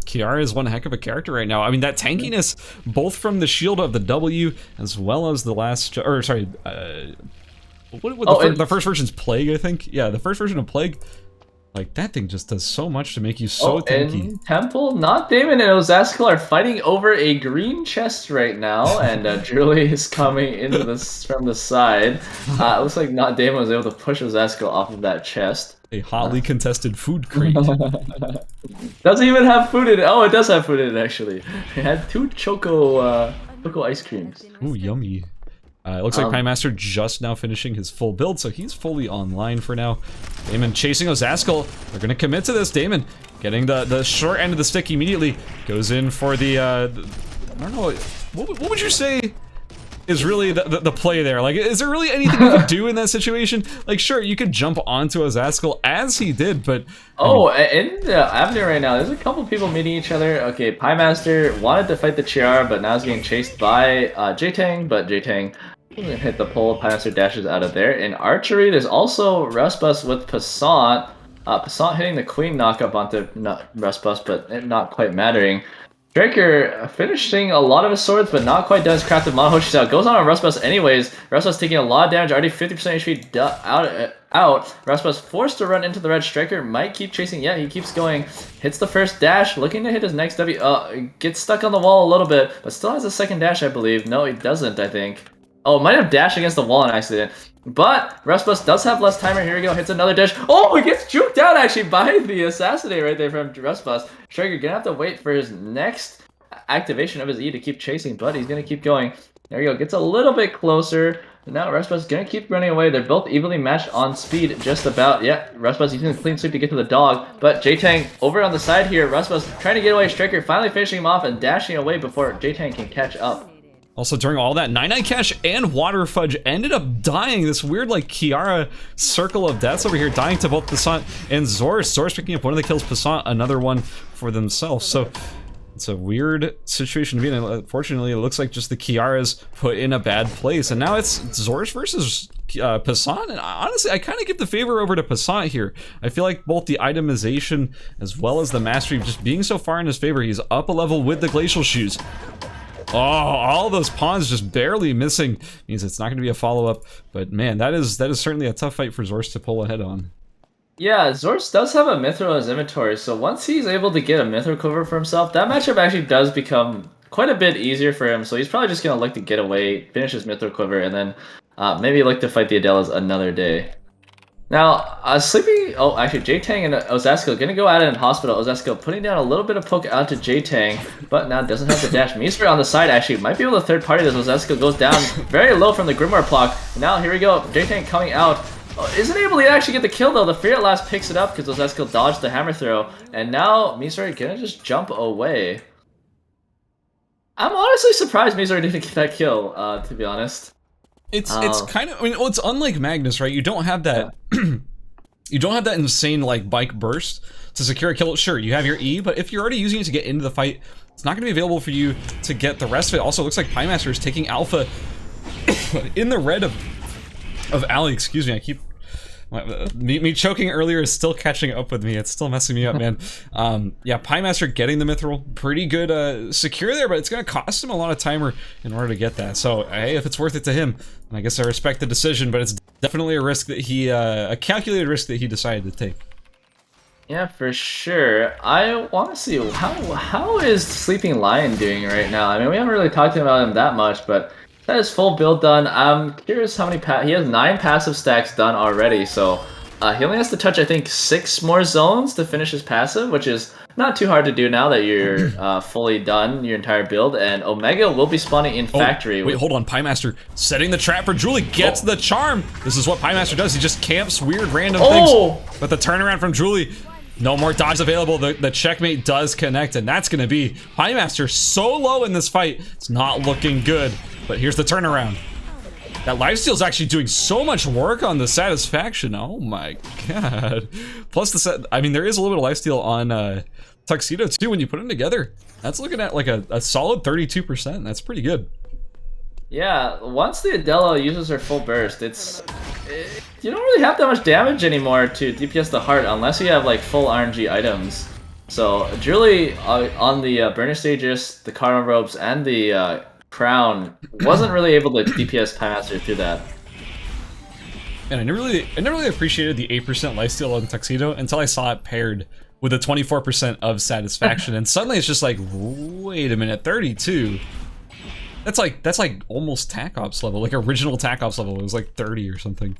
Kiara is one heck of a character right now. I mean, that tankiness, both from the shield of the W, as well as the last, the first version's Plague, I think. Yeah, the first version of Plague. Like, that thing just does so much to make you so tanky. In Temple, Not Damon and Ozaskal are fighting over a green chest right now, and Drooly is coming into this from the side. It looks like Not Damon was able to push Ozaskal off of that chest. A hotly contested food crate. Doesn't even have food in it. Oh, it does have food in it, actually. It had 2 choco ice creams. Ooh, yummy. It looks like Piemaster just now finishing his full build, so he's fully online for now. Damon chasing Ozaskal. They're going to commit to this. Damon getting the short end of the stick immediately. Goes in for the I don't know, what would you say is really the play there? Like, is there really anything you could do in that situation? Like, sure, you could jump onto Ozaskal as he did, but... in the avenue right now, there's a couple people meeting each other. Okay, Piemaster wanted to fight the Chiara, but now is getting chased by J-Tang, but J-Tang doesn't hit the pole. Piemaster dashes out of there. In archery, there's also Rustbus with Passant. Passant hitting the Queen knockup onto Rustbus, but it not quite mattering. Striker finishing a lot of his swords, but not quite done his crafted Monohoshi out. Goes on Rustbus anyways. Rustbus taking a lot of damage, already 50% HP out. Rustbus forced to run into the red. Striker might keep chasing. Yeah, he keeps going. Hits the first dash, looking to hit his next W. Gets stuck on the wall a little bit, but still has a second dash, I believe. No, he doesn't, I think. Oh, might have dashed against the wall in accident. But Rustbus does have less timer. Here we go. Hits another dash. Oh, he gets juked out actually by the assassinate right there from Rustbus. Striker gonna have to wait for his next activation of his E to keep chasing, but he's gonna keep going. There we go. Gets a little bit closer. And now Rustbus gonna keep running away. They're both evenly matched on speed, just about. Yeah, Rustbus using a clean sweep to get to the dog. But J-Tang over on the side here. Rustbus trying to get away. Striker finally finishing him off and dashing away before J-Tang can catch up. Also, during all that, 99 Cash and Water Fudge ended up dying. This weird, like, Kiara circle of deaths over here, dying to both Passant and Zors. Zors picking up one of the kills, Passant another one for themselves. So, it's a weird situation to be in. Unfortunately, it looks like just the Kiara's put in a bad place. And now it's Zors versus Passant. And honestly, I kind of give the favor over to Passant here. I feel like both the itemization as well as the mastery just being so far in his favor. He's up a level with the Glacial Shoes. Oh, all those pawns just barely missing means it's not going to be a follow-up. But man, that is certainly a tough fight for Zors to pull ahead on. Yeah, Zors does have a Mithril in his inventory, so once he's able to get a Mithril cover for himself, that matchup actually does become quite a bit easier for him. So he's probably just going to look to get away, finish his Mithril cover, and then maybe look to fight the Adelas another day. Now, Sleepy... Oh, actually, J-Tang and Ozasco gonna go at it in hospital. Ozasco putting down a little bit of poke out to J-Tang, but now doesn't have the dash. Misra on the side, actually, might be able to third party this. Ozasco goes down very low from the Grimoire block. Now, here we go. J-Tang coming out. Oh, isn't able to actually get the kill, though. The Fear at last picks it up because Ozasco dodged the hammer throw. And now, Misra gonna just jump away. I'm honestly surprised Misra didn't get that kill, to be honest. It's kind of, I mean, well, it's unlike Magnus, right? You don't have that, you don't have that insane, like, bike burst to secure a kill. Sure, you have your E, but if you're already using it to get into the fight, it's not going to be available for you to get the rest of it. Also, it looks like Piemaster is taking Alpha in the red of Ali. Excuse me, I keep... Me choking earlier is still catching up with me. It's still messing me up, man. Yeah, Piemaster getting the Mithril. Pretty good secure there, but it's going to cost him a lot of timer in order to get that. So, hey, if it's worth it to him, I guess I respect the decision, but it's definitely a risk that he, a calculated risk that he decided to take. Yeah, for sure. I want to see, how is Sleeping Lion doing right now? I mean, we haven't really talked about him that much, but... that is full build done. I'm curious how many he has 9 passive stacks done already, so he only has to touch, I think, 6 more zones to finish his passive, which is not too hard to do now that you're fully done your entire build, and Omega will be spawning in factory. Wait, hold on. Piemaster setting the trap for Julie, gets the charm. This is what Piemaster does. He just camps weird random things. But the turnaround from Julie, no more dodge available. The checkmate does connect, and that's going to be Piemaster so low in this fight. It's not looking good. But here's the turnaround. That lifesteal is actually doing so much work on the satisfaction. Oh my god. Plus the set, I mean, there is a little bit of lifesteal on Tuxedo too when you put them together. That's looking at like a solid 32%. That's pretty good. Yeah, once the Adela uses her full burst, you don't really have that much damage anymore to DPS the heart unless you have like full RNG items. So Julie on the burner stages, the Cardinal Robes, and the Crown wasn't really able to DPS Piemaster through that. And I never really appreciated the 8% lifesteal on Tuxedo until I saw it paired with a 24% of satisfaction, and suddenly it's just like, wait a minute, 32. That's like almost TAC Ops level, like original TAC Ops level. It was like 30 or something.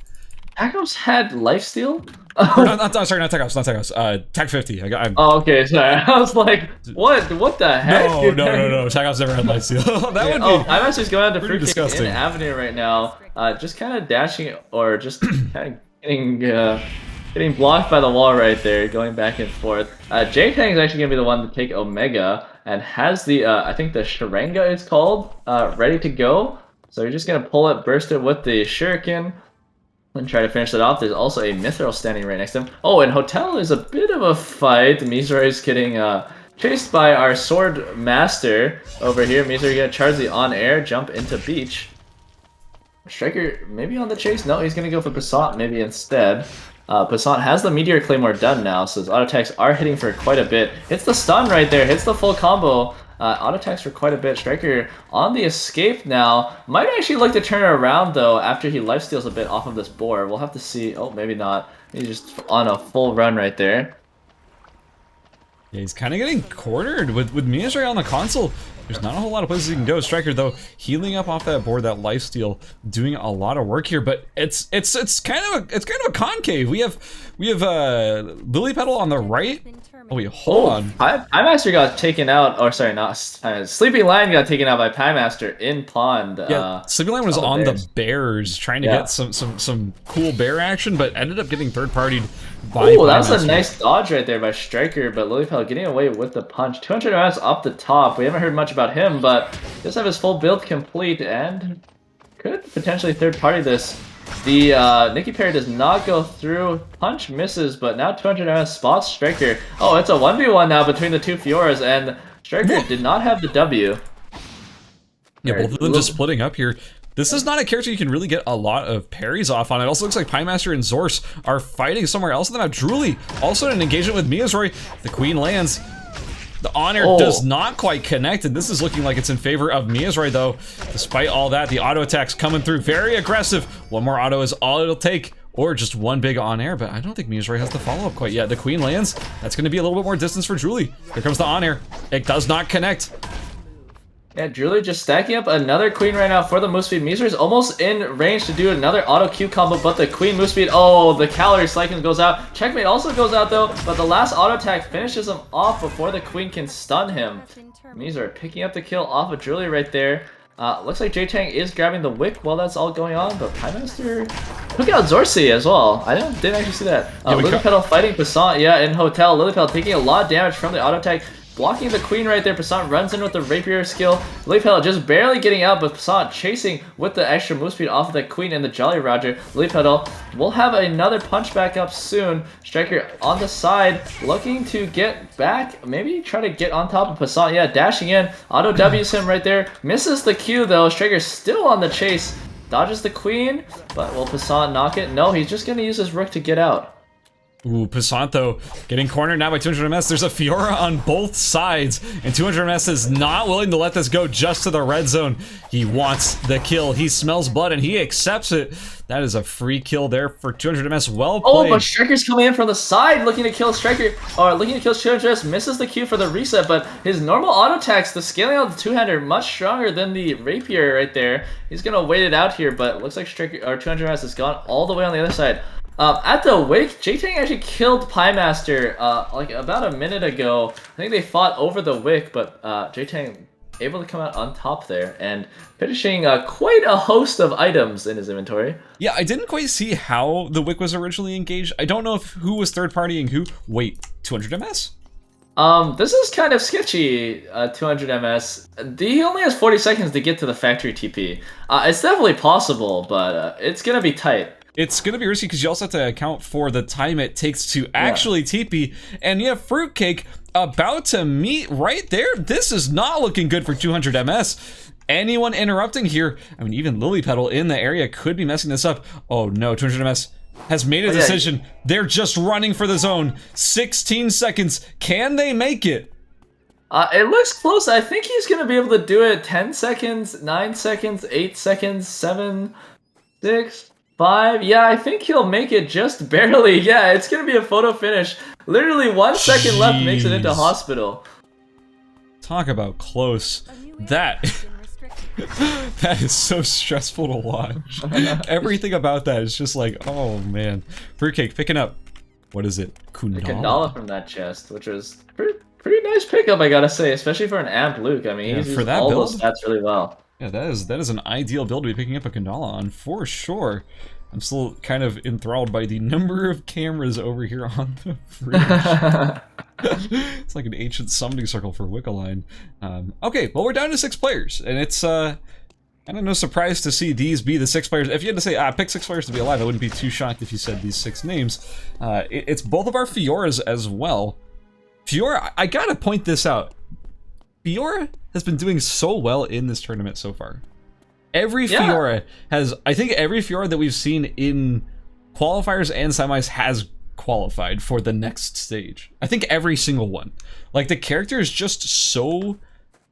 TAC Ops had lifesteal? Sorry, not TAC Ops, not TAC Ops. TAC 50. Oh, okay, sorry. I was like, what the heck? No. TAC Ops never had lifesteal. That would be. I'm actually going to freaking disgusting. In Avenue right now, just kind of dashing or just kind of getting blocked by the wall right there, going back and forth. J-Tang is actually gonna be the one to take Omega and has the I think the Sharinga it's called ready to go. So you're just gonna pull it, burst it with the Shuriken, and try to finish it off. There's also a Mithril standing right next to him. Oh, and Hotel is a bit of a fight. Mizora is getting chased by our Sword Master over here. Mizora gonna charge the on-air, jump into Beach. Striker maybe on the chase? No, he's gonna go for Passant maybe instead. Passant has the Meteor Claymore done now, so his auto attacks are hitting for quite a bit. Hits the stun right there, hits the full combo. Auto attacks for quite a bit. Striker on the escape now. Might actually look to turn it around though after he lifesteals a bit off of this boar. We'll have to see. Oh, maybe not. He's just on a full run right there. Yeah, he's kind of getting cornered with Miazray on the console. There's not a whole lot of places he can go. Striker though, healing up off that board, that lifesteal, doing a lot of work here. But it's kind of a concave. We have Lily Petal on the right. Oh wait, hold on. Piemaster got taken out, or sorry, not Sleeping Lion got taken out by Piemaster in pond. Yeah, Sleeping Lion was on the bears trying to get some cool bear action, but ended up getting third-partied by Oh, that was a nice dodge right there by Striker, but Lilypel getting away with the punch. 200 MS up the top. We haven't heard much about him, but does have his full build complete and could potentially third-party this. The Nikki Perry does not go through. Punch misses, but now 200 MS spots Striker. Oh, it's a 1v1 now between the two Fioras, and Striker did not have the W. Yeah, both of them just splitting up here. This is not a character you can really get a lot of parries off on. It also looks like Piemaster and Zorse are fighting somewhere else. And then now Drooly also in an engagement with Miazray. The Queen lands. The on-air does not quite connect, and this is looking like it's in favor of Miazray though. Despite all that, the auto attacks coming through very aggressive. One more auto is all it'll take, or just one big on-air, but I don't think Miazray has the follow-up quite yet. The Queen lands. That's going to be a little bit more distance for Drooly. Here comes the on-air. It does not connect. Yeah, Drooly just stacking up another Queen right now for the move speed. Miazray is almost in range to do another auto Q combo, but the Queen move speed, oh, the calorie cycling goes out. Checkmate also goes out though, but the last auto attack finishes him off before the Queen can stun him. Miazray picking up the kill off of Drooly right there. Looks like J-Tang is grabbing the wick while that's all going on, but Piemaster took out Zorsi as well. I didn't actually see that. Lilypetal fighting Passant, yeah, in Hotel. Lilypetal taking a lot of damage from the auto attack. Blocking the Queen right there. Passant runs in with the Rapier skill. Lilypetal just barely getting out, but Passant chasing with the extra move speed off of the Queen and the Jolly Roger. Lilypetal will have another punch back up soon. Striker on the side, looking to get back. Maybe try to get on top of Passant. Yeah, dashing in. Auto W's him right there. Misses the Q though. Striker still on the chase. Dodges the Queen, but will Passant knock it? No, he's just going to use his Rook to get out. Ooh, Passant though, getting cornered now by 200 MS. There's a Fiora on both sides, and 200 MS is not willing to let this go just to the red zone. He wants the kill. He smells blood, and he accepts it. That is a free kill there for 200 MS. Well played. Oh, but Striker's coming in from the side, looking to kill Striker, or looking to kill 200 MS. Misses the Q for the reset, but his normal auto attacks, the scaling out the two-hander, much stronger than the Rapier right there. He's gonna wait it out here, but looks like Striker or 200 MS has gone all the way on the other side. At the wake, J-Tang actually killed Piemaster like about a minute ago. I think they fought over the wick, but J-Tang able to come out on top there and finishing quite a host of items in his inventory. Yeah, I didn't quite see how the wick was originally engaged. I don't know if who was third-partying who. Wait, 200 MS? This is kind of sketchy, 200 MS. He only has 40 seconds to get to the factory TP. It's definitely possible, but it's gonna be tight. It's going to be risky because you also have to account for the time it takes to actually TP. And you have Fruitcake about to meet right there. This is not looking good for 200 MS. Anyone interrupting here, I mean, even Lilypetal in the area could be messing this up. Oh no, 200 MS has made a decision. They're just running for the zone. 16 seconds. Can they make it? It looks close. I think he's going to be able to do it. 10 seconds, 9 seconds, 8 seconds, 7, 6... 5, yeah, I think he'll make it just barely. Yeah, it's gonna be a photo finish. Literally 1 second left makes it into hospital. Talk about close. That is so stressful to watch. Everything about that is just like, oh man. Fruitcake picking up, what is it? Kundala from that chest, which was pretty nice pickup, I gotta say, especially for an amp Luke. I mean, he's used all those stats really well. Yeah, that is an ideal build to be picking up a Kundala on, for sure. I'm still kind of enthralled by the number of cameras over here on the fridge. It's like an ancient summoning circle for Wiccaline. Okay, well, we're down to 6 players, and it's kind of no surprise to see these be the 6 players. If you had to say, pick 6 players to be alive, I wouldn't be too shocked if you said these 6 names. It's both of our Fioras as well. Fiora, I gotta point this out. Fiora has been doing so well in this tournament so far. Every Fiora has, I think every Fiora that we've seen in qualifiers and semis has qualified for the next stage. I think every single one. Like, the character is just so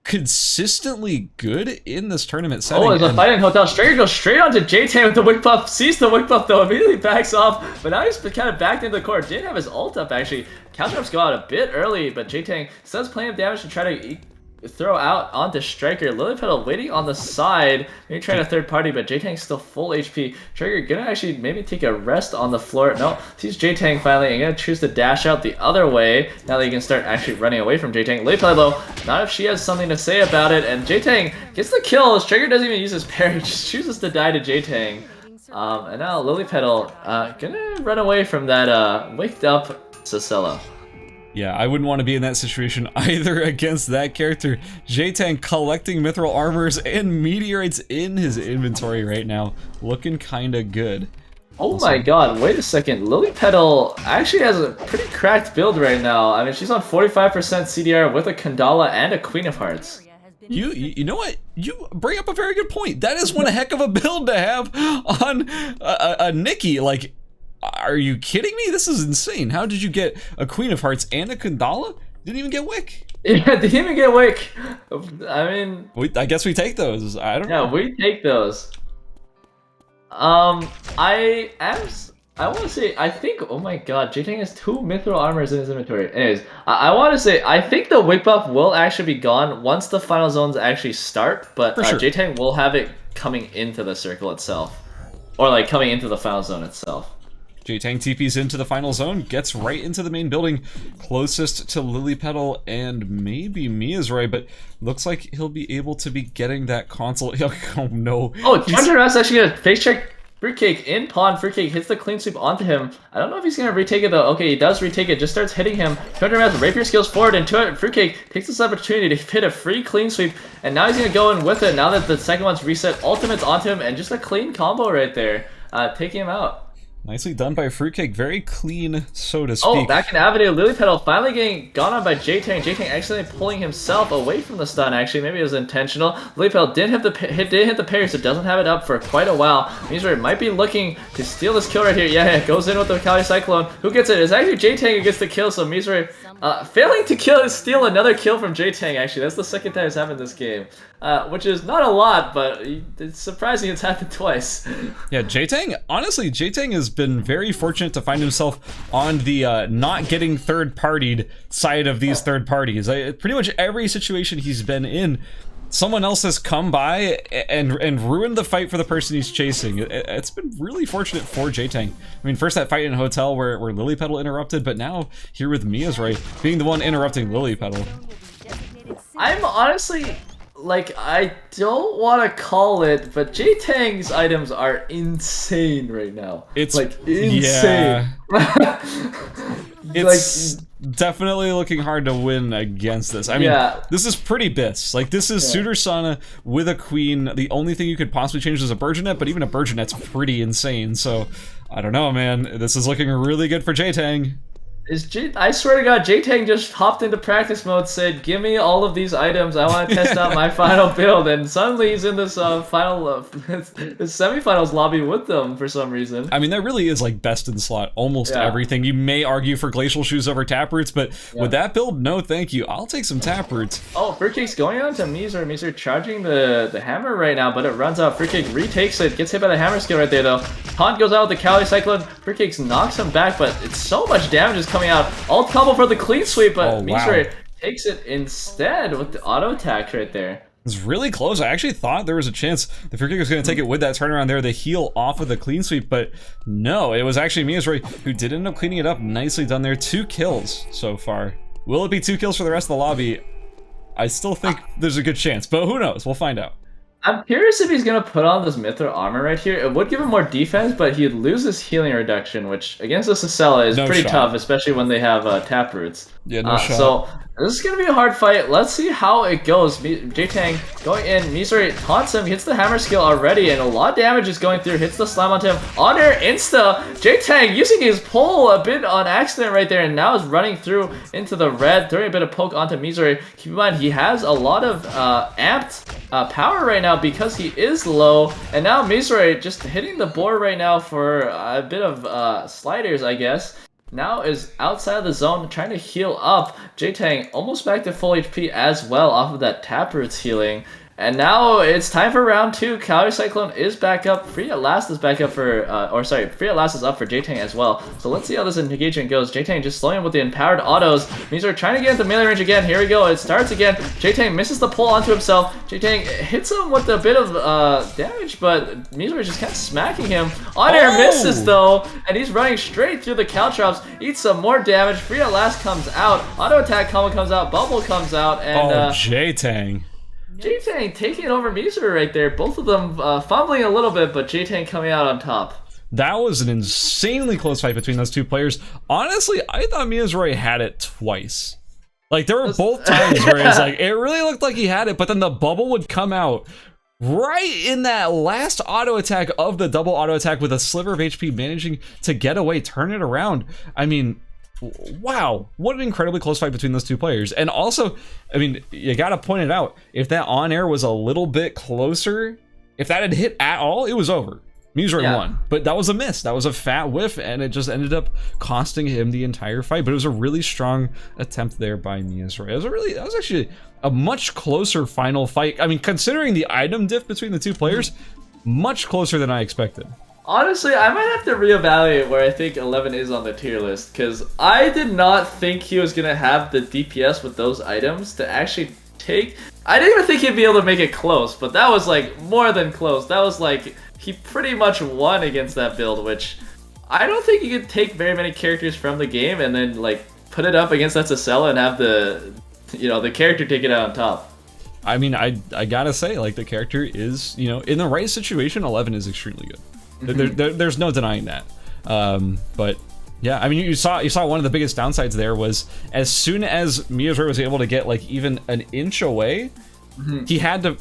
consistently good in this tournament setting. Oh, there's a fight in Hotel. Striker goes straight onto J-Tang with the wick buff, sees the wick buff though, immediately backs off, but now he's kind of backed into the corner. Didn't have his ult up actually. Counter-ups go out a bit early, but J-Tang still has plenty of damage to try to throw out onto Striker. Lily Petal waiting on the side, maybe trying a third party, but J-Tang's still full HP. Striker gonna actually maybe take a rest on the floor. No, sees J-Tang finally and gonna choose to dash out the other way. Now that he can start actually running away from J-Tang. Lily Petal though, not if she has something to say about it, and J-Tang gets the kill. Striker doesn't even use his parry, just chooses to die to J-Tang. And now Lily Petal gonna run away from that waked up Sicela. Yeah, I wouldn't want to be in that situation either against that character. J-Tang collecting mithril armors and meteorites in his inventory right now. Looking kinda good. Oh my god, wait a second. Lily Petal actually has a pretty cracked build right now. I mean, she's on 45% CDR with a Kandala and a Queen of Hearts. You know what? You bring up a very good point. That is one heck of a build to have on a Nikki. Like, are you kidding me? This is insane. How did you get a Queen of Hearts and a Kandala? Didn't even get Wick. Yeah, didn't even get Wick. I mean... I guess we take those. I don't know. Yeah, we take those. I want to say, I think, oh my god, J-Tang has 2 mithril armors in his inventory. Anyways, I want to say, I think the Wick buff will actually be gone once the final zones actually start, but sure. J-Tang will have it coming into the circle itself. Or like coming into the final zone itself. J-Tang TP's into the final zone, gets right into the main building, closest to Lily Petal and maybe Miyazure, but looks like he'll be able to be getting that console. Oh no. Oh, Counter-Ups actually gonna face check Fruitcake in pawn. Fruitcake hits the clean sweep onto him. I don't know if he's gonna retake it though. Okay, he does retake it, just starts hitting him. 200 Rapier skills forward, and Fruitcake takes this opportunity to hit a free clean sweep, and now he's gonna go in with it now that the second one's reset. Ultimates onto him, and just a clean combo right there, taking him out. Nicely done by Fruitcake, very clean, so to speak. Oh, back in Avenue, Lily Petal finally getting gone on by J-Tang. J-Tang accidentally pulling himself away from the stun, actually. Maybe it was intentional. Lily Petal did hit the parry, so doesn't have it up for quite a while. Mizure might be looking to steal this kill right here. Yeah, goes in with the Kali Cyclone. Who gets it? It's actually J-Tang who gets the kill, so Mizure failing to steal another kill from J-Tang, actually. That's the second time it's happened this game. Which is not a lot, but it's surprising it's happened twice. Yeah, J-Tang, honestly, J-Tang has been very fortunate to find himself on the not getting third-partied side of these third parties. Pretty much every situation he's been in, someone else has come by and ruined the fight for the person he's chasing. It's been really fortunate for J-Tang. I mean, first that fight in Hotel where Lily Petal interrupted, but now here with Miyazure being the one interrupting Lily Petal. I'm honestly... like, I don't want to call it, but J-Tang's items are insane right now. It's like insane. Yeah. It's definitely looking hard to win against this. I mean, this is pretty bis. Like, this is Suitor Sana with a queen. The only thing you could possibly change is a Burgeonet, but even a Burgeonet's pretty insane. So, I don't know, man. This is looking really good for J-Tang. I swear to God, J-Tang just hopped into practice mode, said, "Give me all of these items. I want to test out my final build." And suddenly he's in this this semifinals lobby with them for some reason. I mean, that really is like best in slot, almost everything. You may argue for Glacial Shoes over Taproots, but with that build, no thank you. I'll take some Taproots. Oh, Fruitcake's going on to Mizure. Mizure charging the hammer right now, but it runs out. Fruitcake retakes it, gets hit by the hammer skill right there though. Taunt goes out with the Kali Cyclone. Fruitcake knocks him back, but it's so much damage is coming out. Alt combo for the clean sweep, but Mizure takes it instead with the auto attack right there. It's really close. I actually thought there was a chance the Fruitcake was going to take it with that turnaround there, the heal off of the clean sweep, but no, it was actually Miyazure who did end up cleaning it up. Nicely done there. 2 kills so far. Will it be 2 kills for the rest of the lobby? I still think there's a good chance, but who knows? We'll find out. I'm curious if he's going to put on this mithril armor right here. It would give him more defense, but he'd lose his healing reduction, which against the Sicela is pretty tough, especially when they have Taproots. Yeah, no shot. So this is going to be a hard fight. Let's see how it goes. J-Tang going in. Mizure taunts him, hits the hammer skill already, and a lot of damage is going through. Hits the slam onto him. On air insta. J-Tang using his pull a bit on accident right there, and now is running through into the red, throwing a bit of poke onto Mizure. Keep in mind, he has a lot of amped power right now because he is low, and now Mizure just hitting the board right now for a bit of sliders, I guess. now is outside of the zone, trying to heal up. J-Tang almost back to full HP as well off of that Taproot's healing. And now it's time for round 2. Calorie Cyclone is back up. Free at Last is back up for, Free at Last is up for J-Tang as well. So let's see how this engagement goes. J-Tang just slowing him with the empowered autos. Mizor trying to get into melee range again. Here we go. It starts again. J-Tang misses the pull onto himself. J-Tang hits him with a bit of damage, but Mizor is just kind of smacking him. On air misses though, and he's running straight through the Caltrops. Eats some more damage. Free at Last comes out. Auto attack combo comes out. Bubble comes out, and J-Tang. J-Tang taking over Mizor right there. Both of them fumbling a little bit, but J-Tang coming out on top. That was an insanely close fight between those two players. Honestly, I thought Mizor had it twice. Like, there were both times where it's like, it really looked like he had it, but then the bubble would come out right in that last auto attack of the double auto attack with a sliver of HP managing to get away, turn it around. I mean, wow, what an incredibly close fight between those two players. And also, I mean, you gotta point it out, if that on air was a little bit closer, if that had hit at all, it was over. Mizor won, but that was a miss. That was a fat whiff, and it just ended up costing him the entire fight. But it was a really strong attempt there by Mizor. That was actually a much closer final fight. I mean, considering the item diff between the two players, much closer than I expected. Honestly, I might have to reevaluate where I think 11 is on the tier list, because I did not think he was going to have the DPS with those items to actually take... I didn't even think he'd be able to make it close, but that was like more than close. That was like, he pretty much won against that build, which I don't think you could take very many characters from the game and then like put it up against that Sissela and have the, you know, the character take it out on top. I mean, I gotta say, like, the character is, you know, in the right situation, 11 is extremely good. There's no denying that. But yeah, I mean, you saw one of the biggest downsides there was as soon as Mizor was able to get like even an inch away, he had to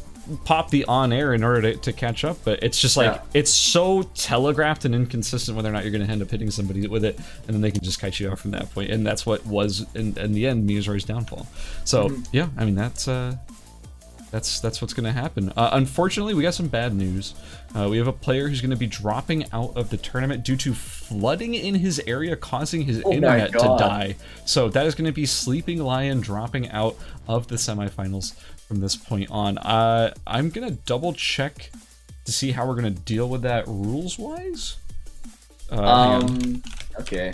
pop the on air in order to catch up. But it's just like, it's so telegraphed and inconsistent whether or not you're going to end up hitting somebody with it, and then they can just kite you off from that point. And that's what was in the end Mizor's downfall. So yeah, I mean, that's what's going to happen. Unfortunately, we got some bad news. We have a player who's going to be dropping out of the tournament due to flooding in his area, causing his internet to die. So that is going to be Sleeping Lion dropping out of the semifinals from this point on. I'm going to double check to see how we're going to deal with that rules-wise. Okay.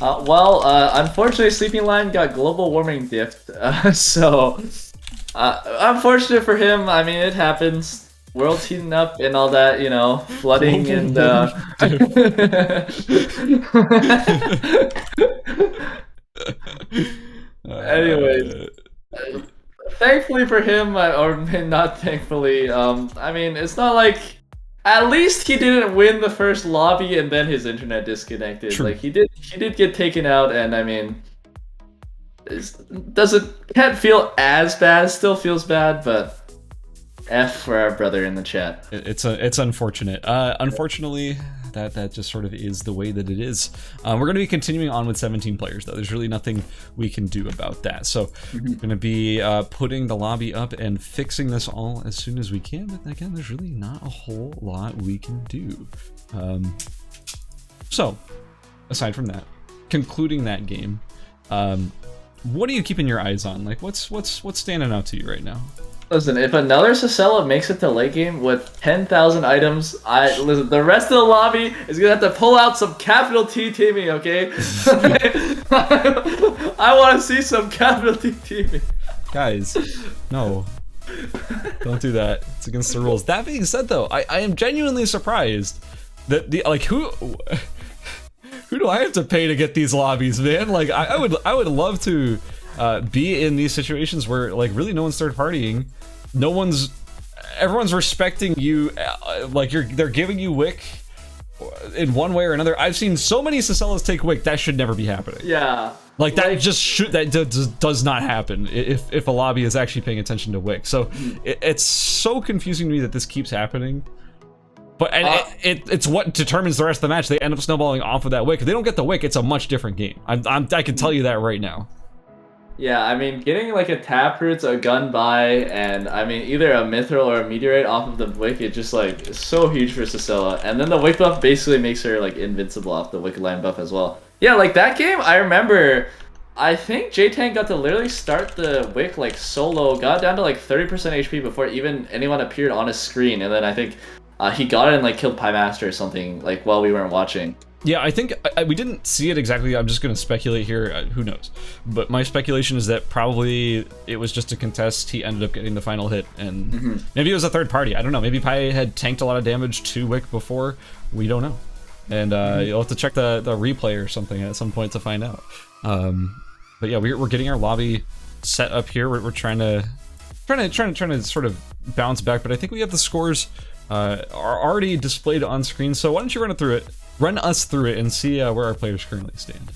Unfortunately, Sleeping Lion got global warming diffed, so... unfortunate for him. I mean, it happens. World's heating up and all that, you know, flooding and anyways, thankfully for him, or not thankfully, I mean, it's not like, at least he didn't win the first lobby and then his internet disconnected. True. Like, he did get taken out, and I mean, can't feel as bad, still feels bad, but F for our brother in the chat. It's unfortunate. Unfortunately, that just sort of is the way that it is. We're going to be continuing on with 17 players, though. There's really nothing we can do about that. So we're going to be putting the lobby up and fixing this all as soon as we can. But again, there's really not a whole lot we can do. So aside from that, concluding that game, what are you keeping your eyes on? Like, what's standing out to you right now? Listen, if another Sissela makes it to late game with 10,000 items, the rest of the lobby is gonna have to pull out some capital T teaming, okay? I want to see some capital T teaming. Guys, no. Don't do that. It's against the rules. That being said, though, I am genuinely surprised that who do I have to pay to get these lobbies, man? Like, I would love to be in these situations where like really no one's third partying, everyone's respecting you, like they're giving you wick in one way or another. I've seen so many Sisselas take wick. That should never be happening. Yeah, like that does not happen if a lobby is actually paying attention to wick. So it's so confusing to me that this keeps happening. But it's what determines the rest of the match. They end up snowballing off of that wick. If they don't get the wick, it's a much different game. I can tell you that right now. Yeah, I mean, getting like a Taproot's, a gun by, and I mean either a Mithril or a Meteorite off of the wick, it just like is so huge for Sissela. And then the wick buff basically makes her like invincible off the wicked line buff as well. Yeah, like that game, I remember. I think J-Tank got to literally start the Wick like solo, got down to like 30% HP before even anyone appeared on his screen, and then I think he got it and like killed Piemaster or something like while we weren't watching. Yeah, I think we didn't see it exactly. I'm just going to speculate here. Who knows? But my speculation is that probably it was just a contest. He ended up getting the final hit, and maybe it was a third party. I don't know. Maybe Pi had tanked a lot of damage to Wick before. We don't know. And you'll have to check the replay or something at some point to find out. But yeah, we're getting our lobby set up here. We're trying to sort of bounce back. But I think we have the scores are already displayed on screen. So why don't you run us through it and see where our players currently stand.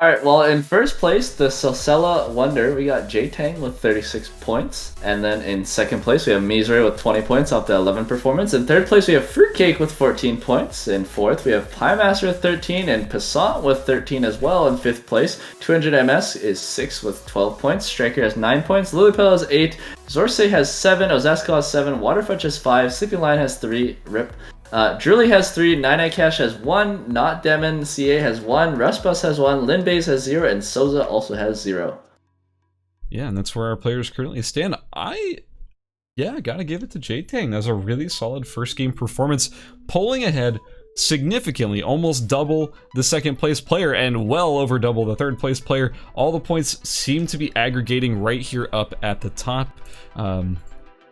Alright, well, in first place, the Salsella Wonder, we got J-Tang with 36 points. And then in second place, we have Mizray with 20 points off the 11 performance. In third place, we have Fruitcake with 14 points. In fourth, we have Piemaster with 13 and Passant with 13 as well. In fifth place, 200 MS is 6 with 12 points. Striker has 9 points. Lilipel has 8. Zorse has 7. Ozaskal has 7. Waterfudge has 5. Sleeping Lion has 3. Rip. Drully has 3, Nine Cash has 1, Not Demon CA has 1, Rustbus has 1, Linbase has 0, and Soza also has 0. Yeah, and that's where our players currently stand. Yeah, gotta give it to J-Tang. That was a really solid first game performance, pulling ahead significantly, almost double the second place player and well over double the third place player. All the points seem to be aggregating right here up at the top.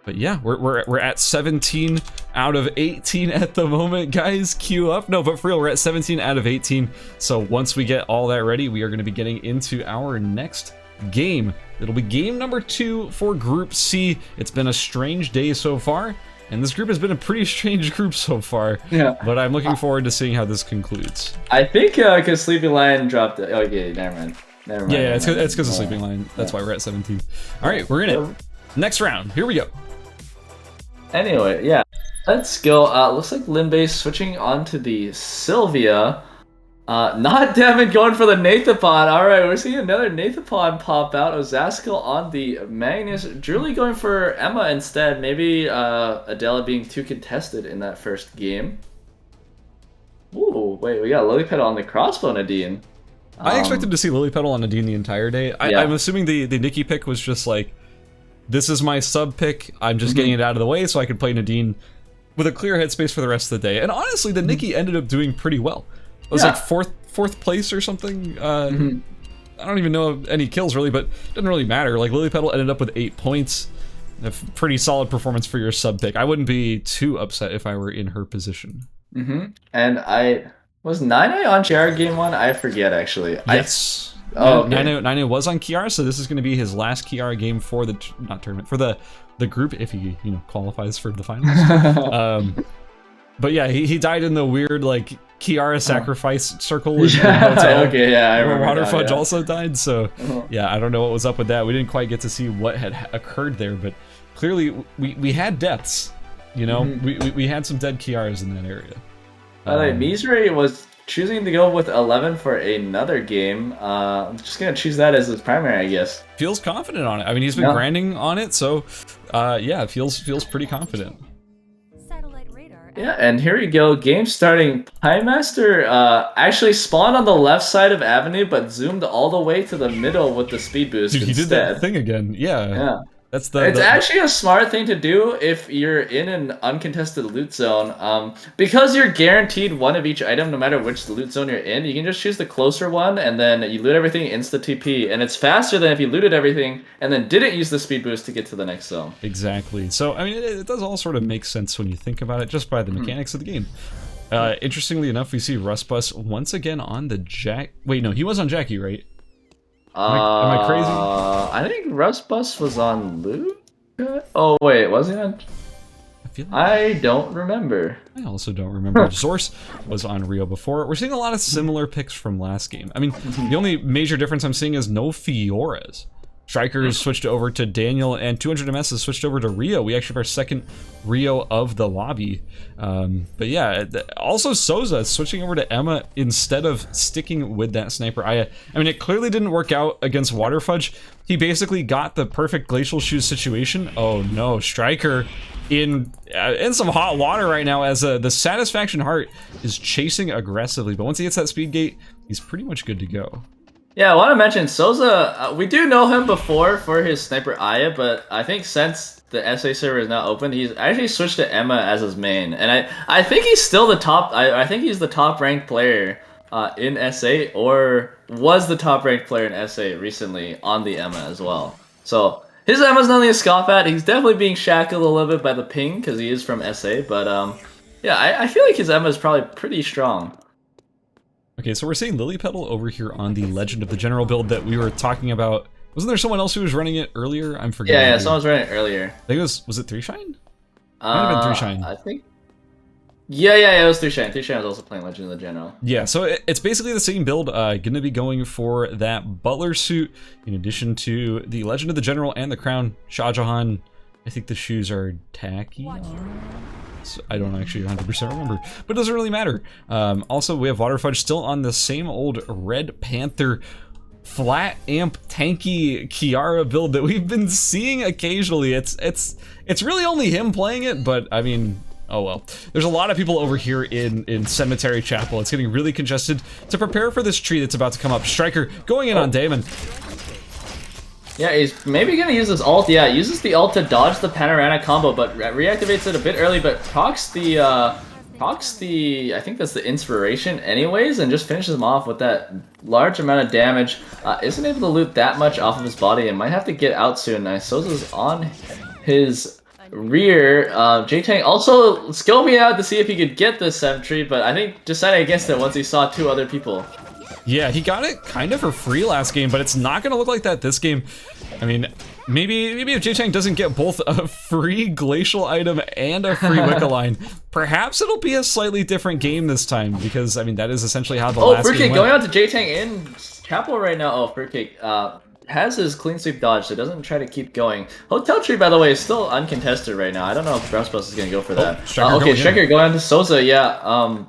But yeah, we're at 17 out of 18 at the moment, guys. Queue up. No, but for real, we're at 17 out of 18. So once we get all that ready, we are going to be getting into our next game. It'll be game number 2 for Group C. It's been a strange day so far, and this group has been a pretty strange group so far. Yeah. But I'm looking forward to seeing how this concludes. I think because Sleeping Lion dropped it. Oh, yeah, never mind. Yeah, it's because of Sleeping Lion. That's why we're at 17. All right, we're in it. Next round. Here we go. Anyway, yeah, let's go. Looks like Linbase switching on to the Sylvia. Not Devin going for the Nathapon. Alright, we're seeing another Nathapon pop out. Ozaskal on the Magnus. Drully going for Emma instead. Maybe Adela being too contested in that first game. Ooh, wait, we got Lilypetal on the crossbow, Nadine. I expected to see Lilypetal on Nadine the entire day. I'm assuming the Nikki pick was just like, this is my sub pick, I'm just getting it out of the way so I can play Nadine with a clear headspace for the rest of the day. And honestly, the Nikki ended up doing pretty well. It was like fourth place or something. I don't even know any kills really, but it doesn't really matter. Like Lilypetal ended up with 8 points. A pretty solid performance for your sub pick. I wouldn't be too upset if I were in her position. And was Nine on Kiara game 1? I forget actually. Yes. Nine was on Kiara, so this is going to be his last Kiara game for the tournament, for the group, if he qualifies for the finals. But yeah, he died in the weird like Kiara sacrifice circle in the hotel. Okay, yeah, I remember. Waterfudge also died, so yeah, I don't know what was up with that. We didn't quite get to see what had occurred there, but clearly we had deaths. We had some dead Kiaras in that area. Mizray was choosing to go with 11 for another game. I'm just gonna choose that as his primary, I guess. Feels confident on it. I mean, he's been grinding on it, so yeah, it feels pretty confident. Yeah, and here we go. Game starting. Piemaster actually spawned on the left side of Avenue, but zoomed all the way to the middle with the speed boost. Dude, he instead. did that thing again. Yeah. It's actually a smart thing to do if you're in an uncontested loot zone. Because you're guaranteed one of each item no matter which loot zone you're in, you can just choose the closer one and then you loot everything insta-TP. And it's faster than if you looted everything and then didn't use the speed boost to get to the next zone. Exactly. So, I mean, it does all sort of make sense when you think about it just by the mechanics of the game. Interestingly enough, we see Rustbus once again on the Jack... Wait, no, he was on Jackie, right? Am I crazy? I think Rustbus was on Luke. Oh wait, was he on? I don't remember. I also don't remember. Zorse was on Rio before. We're seeing a lot of similar picks from last game. I mean, the only major difference I'm seeing is no Fioras. Strikers switched over to Daniel, and 200 MS has switched over to Rio. We actually have our second Rio of the lobby. But yeah, also Soza switching over to Emma instead of sticking with that sniper. I mean, it clearly didn't work out against Waterfudge. He basically got the perfect Glacial Shoes situation. Oh no, Striker in some hot water right now as the Satisfaction Heart is chasing aggressively. But once he hits that speed gate, he's pretty much good to go. Yeah, I want to mention Souza. We do know him before for his sniper Aya, but I think since the SA server is now open, he's actually switched to Emma as his main, and I think he's still the top. I think he's the top ranked player in SA, or was the top ranked player in SA recently on the Emma as well. So his Emma's nothing to scoff at. He's definitely being shackled a little bit by the ping because he is from SA, but yeah, I feel like his Emma is probably pretty strong. Okay, so we're seeing Lily Petal over here on the Legend of the General build that we were talking about. Wasn't there someone else who was running it earlier? I'm forgetting. Yeah, someone was running it earlier. I think it was it 3Shine? Might have been 3Shine. I think. Yeah, it was 3Shine. 3Shine was also playing Legend of the General. Yeah, so it's basically the same build. Gonna be going for that Butler suit in addition to the Legend of the General and the Crown. Shah Jahan. I think the shoes are tacky. So I don't actually 100% remember, but it doesn't really matter. Also, we have Water Fudge still on the same old Red Panther flat amp tanky Kiara build that we've been seeing occasionally. It's really only him playing it, but I mean, oh well. There's a lot of people over here in Cemetery Chapel. It's getting really congested to prepare for this tree that's about to come up. Striker going in on Damon. Yeah, he's maybe gonna use his ult. Yeah, uses the ult to dodge the panoramic combo, but reactivates it a bit early, but procs the I think that's the inspiration anyways, and just finishes him off with that large amount of damage. Isn't able to loot that much off of his body and might have to get out soon. Nice. Souza's on his rear. J-Tank also scoping out to see if he could get this sentry, but I think decided against it once he saw two other people. Yeah, he got it kind of for free last game, but it's not going to look like that this game. I mean, maybe if J-Tank doesn't get both a free glacial item and a free Wicca line, perhaps it'll be a slightly different game this time, because, I mean, that is essentially how the last Fruitcake game going went. out to J-Tank in Chapel right now. Oh, Fruitcake has his clean sweep dodge, so doesn't try to keep going. Hotel Tree, by the way, is still uncontested right now. I don't know if Browsbus is going to go for that. Okay, Striker going on to Souza, yeah.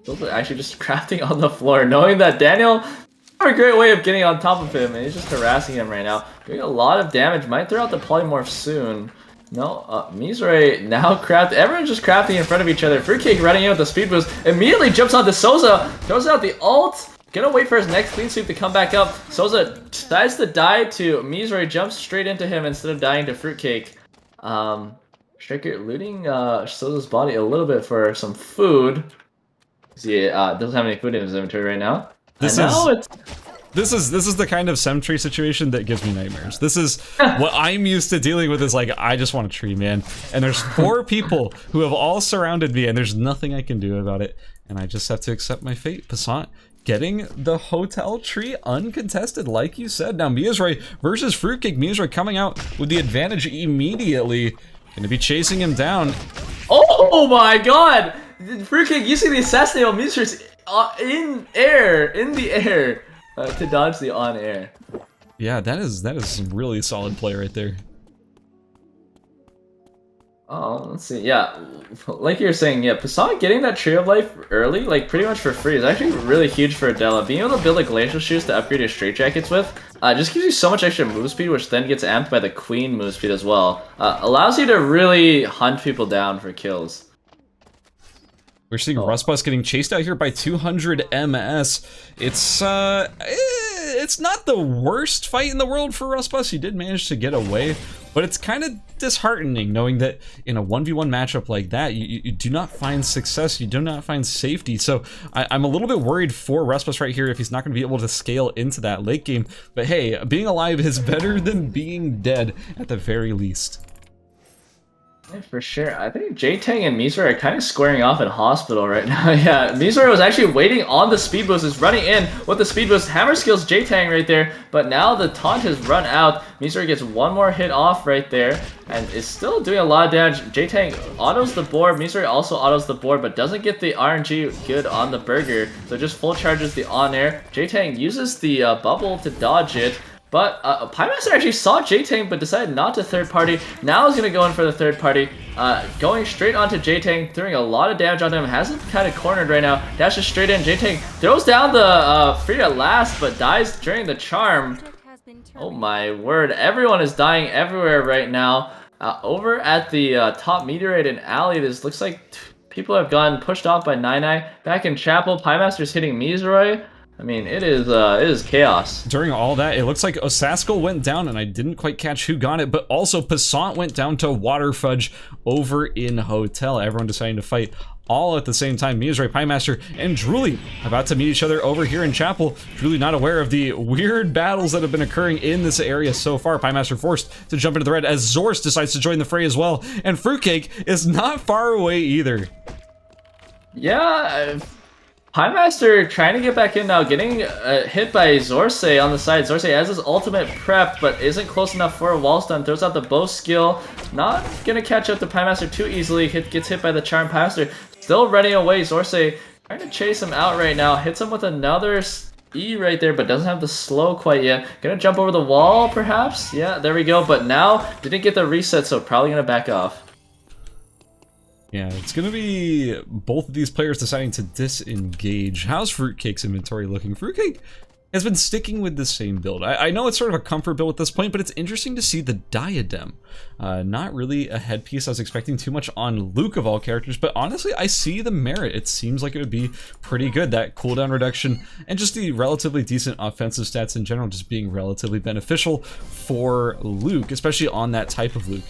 Souza actually just crafting on the floor, knowing that Daniel have a great way of getting on top of him, and he's just harassing him right now. Doing a lot of damage, might throw out the polymorph soon. No, Mizray now craft. Everyone's just crafting in front of each other. Fruitcake running in with the speed boost, immediately jumps onto Souza, throws out the ult. Gonna wait for his next clean sweep to come back up. Souza decides to die to Mizray, jumps straight into him instead of dying to Fruitcake. Striker looting Souza's body a little bit for some food. He doesn't have any food in his inventory right now. This is the kind of Semtree situation that gives me nightmares. This is what I'm used to dealing with, is like, I just want a tree, man. And there's 4 people who have all surrounded me, and there's nothing I can do about it. And I just have to accept my fate. Passant getting the hotel tree uncontested, like you said. Now Mizray versus Fruitcake. Mizray coming out with the advantage immediately. Gonna be chasing him down. Oh my god! Fruitcake using the assassinate on Mizray's in the air to dodge the on air. Yeah, that is some really solid play right there. Oh, let's see. Yeah, like you were saying, yeah, Passant getting that Tree of Life early, like pretty much for free, is actually really huge for Adela. Being able to build like glacial shoes to upgrade your straitjackets with, just gives you so much extra move speed, which then gets amped by the Queen move speed as well. Allows you to really hunt people down for kills. We're seeing Rustbus getting chased out here by 200 MS. It's not the worst fight in the world for Rustbus. He did manage to get away, but it's kind of disheartening knowing that in a 1v1 matchup like that, you do not find success, you do not find safety. So I'm a little bit worried for Rustbus right here if he's not going to be able to scale into that late game. But hey, being alive is better than being dead at the very least. Yeah, for sure. I think J-Tang and Mizray are kind of squaring off in hospital right now. Yeah, Mizray was actually waiting on the speed boost, is running in with the speed boost. Hammer skills J-Tang right there, but now the taunt has run out. Mizray gets one more hit off right there, and is still doing a lot of damage. J-Tang autos the board. Mizray also autos the board, but doesn't get the RNG good on the burger, so just full charges the on-air. J-Tang uses the bubble to dodge it. But Piemaster actually saw J-Tang but decided not to third party. Now is going to go in for the third party. Going straight onto J-Tang, throwing a lot of damage on him. Has him kind of cornered right now. Dashes straight in. J-Tang throws down the free at last, but dies during the charm. Oh my word. Everyone is dying everywhere right now. Over at the top meteorite and alley, this looks like people have gotten pushed off by Nine. Back in Chapel, Piemaster's hitting Mizray. I mean, it is chaos. During all that, it looks like Osaskal went down, and I didn't quite catch who got it, but also Passant went down to Water Fudge over in Hotel. Everyone deciding to fight all at the same time. Mizray, Piemaster, and Drooly about to meet each other over here in Chapel. Drooly not aware of the weird battles that have been occurring in this area so far. Piemaster forced to jump into the red as Zorst decides to join the fray as well, and Fruitcake is not far away either. Yeah, Piemaster trying to get back in now, getting hit by Zorsei on the side. Zorsei has his ultimate prep, but isn't close enough for a wall stun. Throws out the bow skill, not gonna catch up to Piemaster too easily. Gets hit by the charm. Piemaster still running away. Zorsei trying to chase him out right now. Hits him with another E right there, but doesn't have the slow quite yet. Gonna jump over the wall, perhaps? Yeah, there we go. But now didn't get the reset, so probably gonna back off. Yeah, it's gonna be both of these players deciding to disengage. How's Fruitcake's inventory looking? Fruitcake has been sticking with the same build. I know it's sort of a comfort build at this point, but it's interesting to see the diadem. Not really a headpiece I was expecting too much on Luke of all characters, but honestly, I see the merit. It seems like it would be pretty good. That cooldown reduction and just the relatively decent offensive stats in general just being relatively beneficial for Luke, especially on that type of Luke.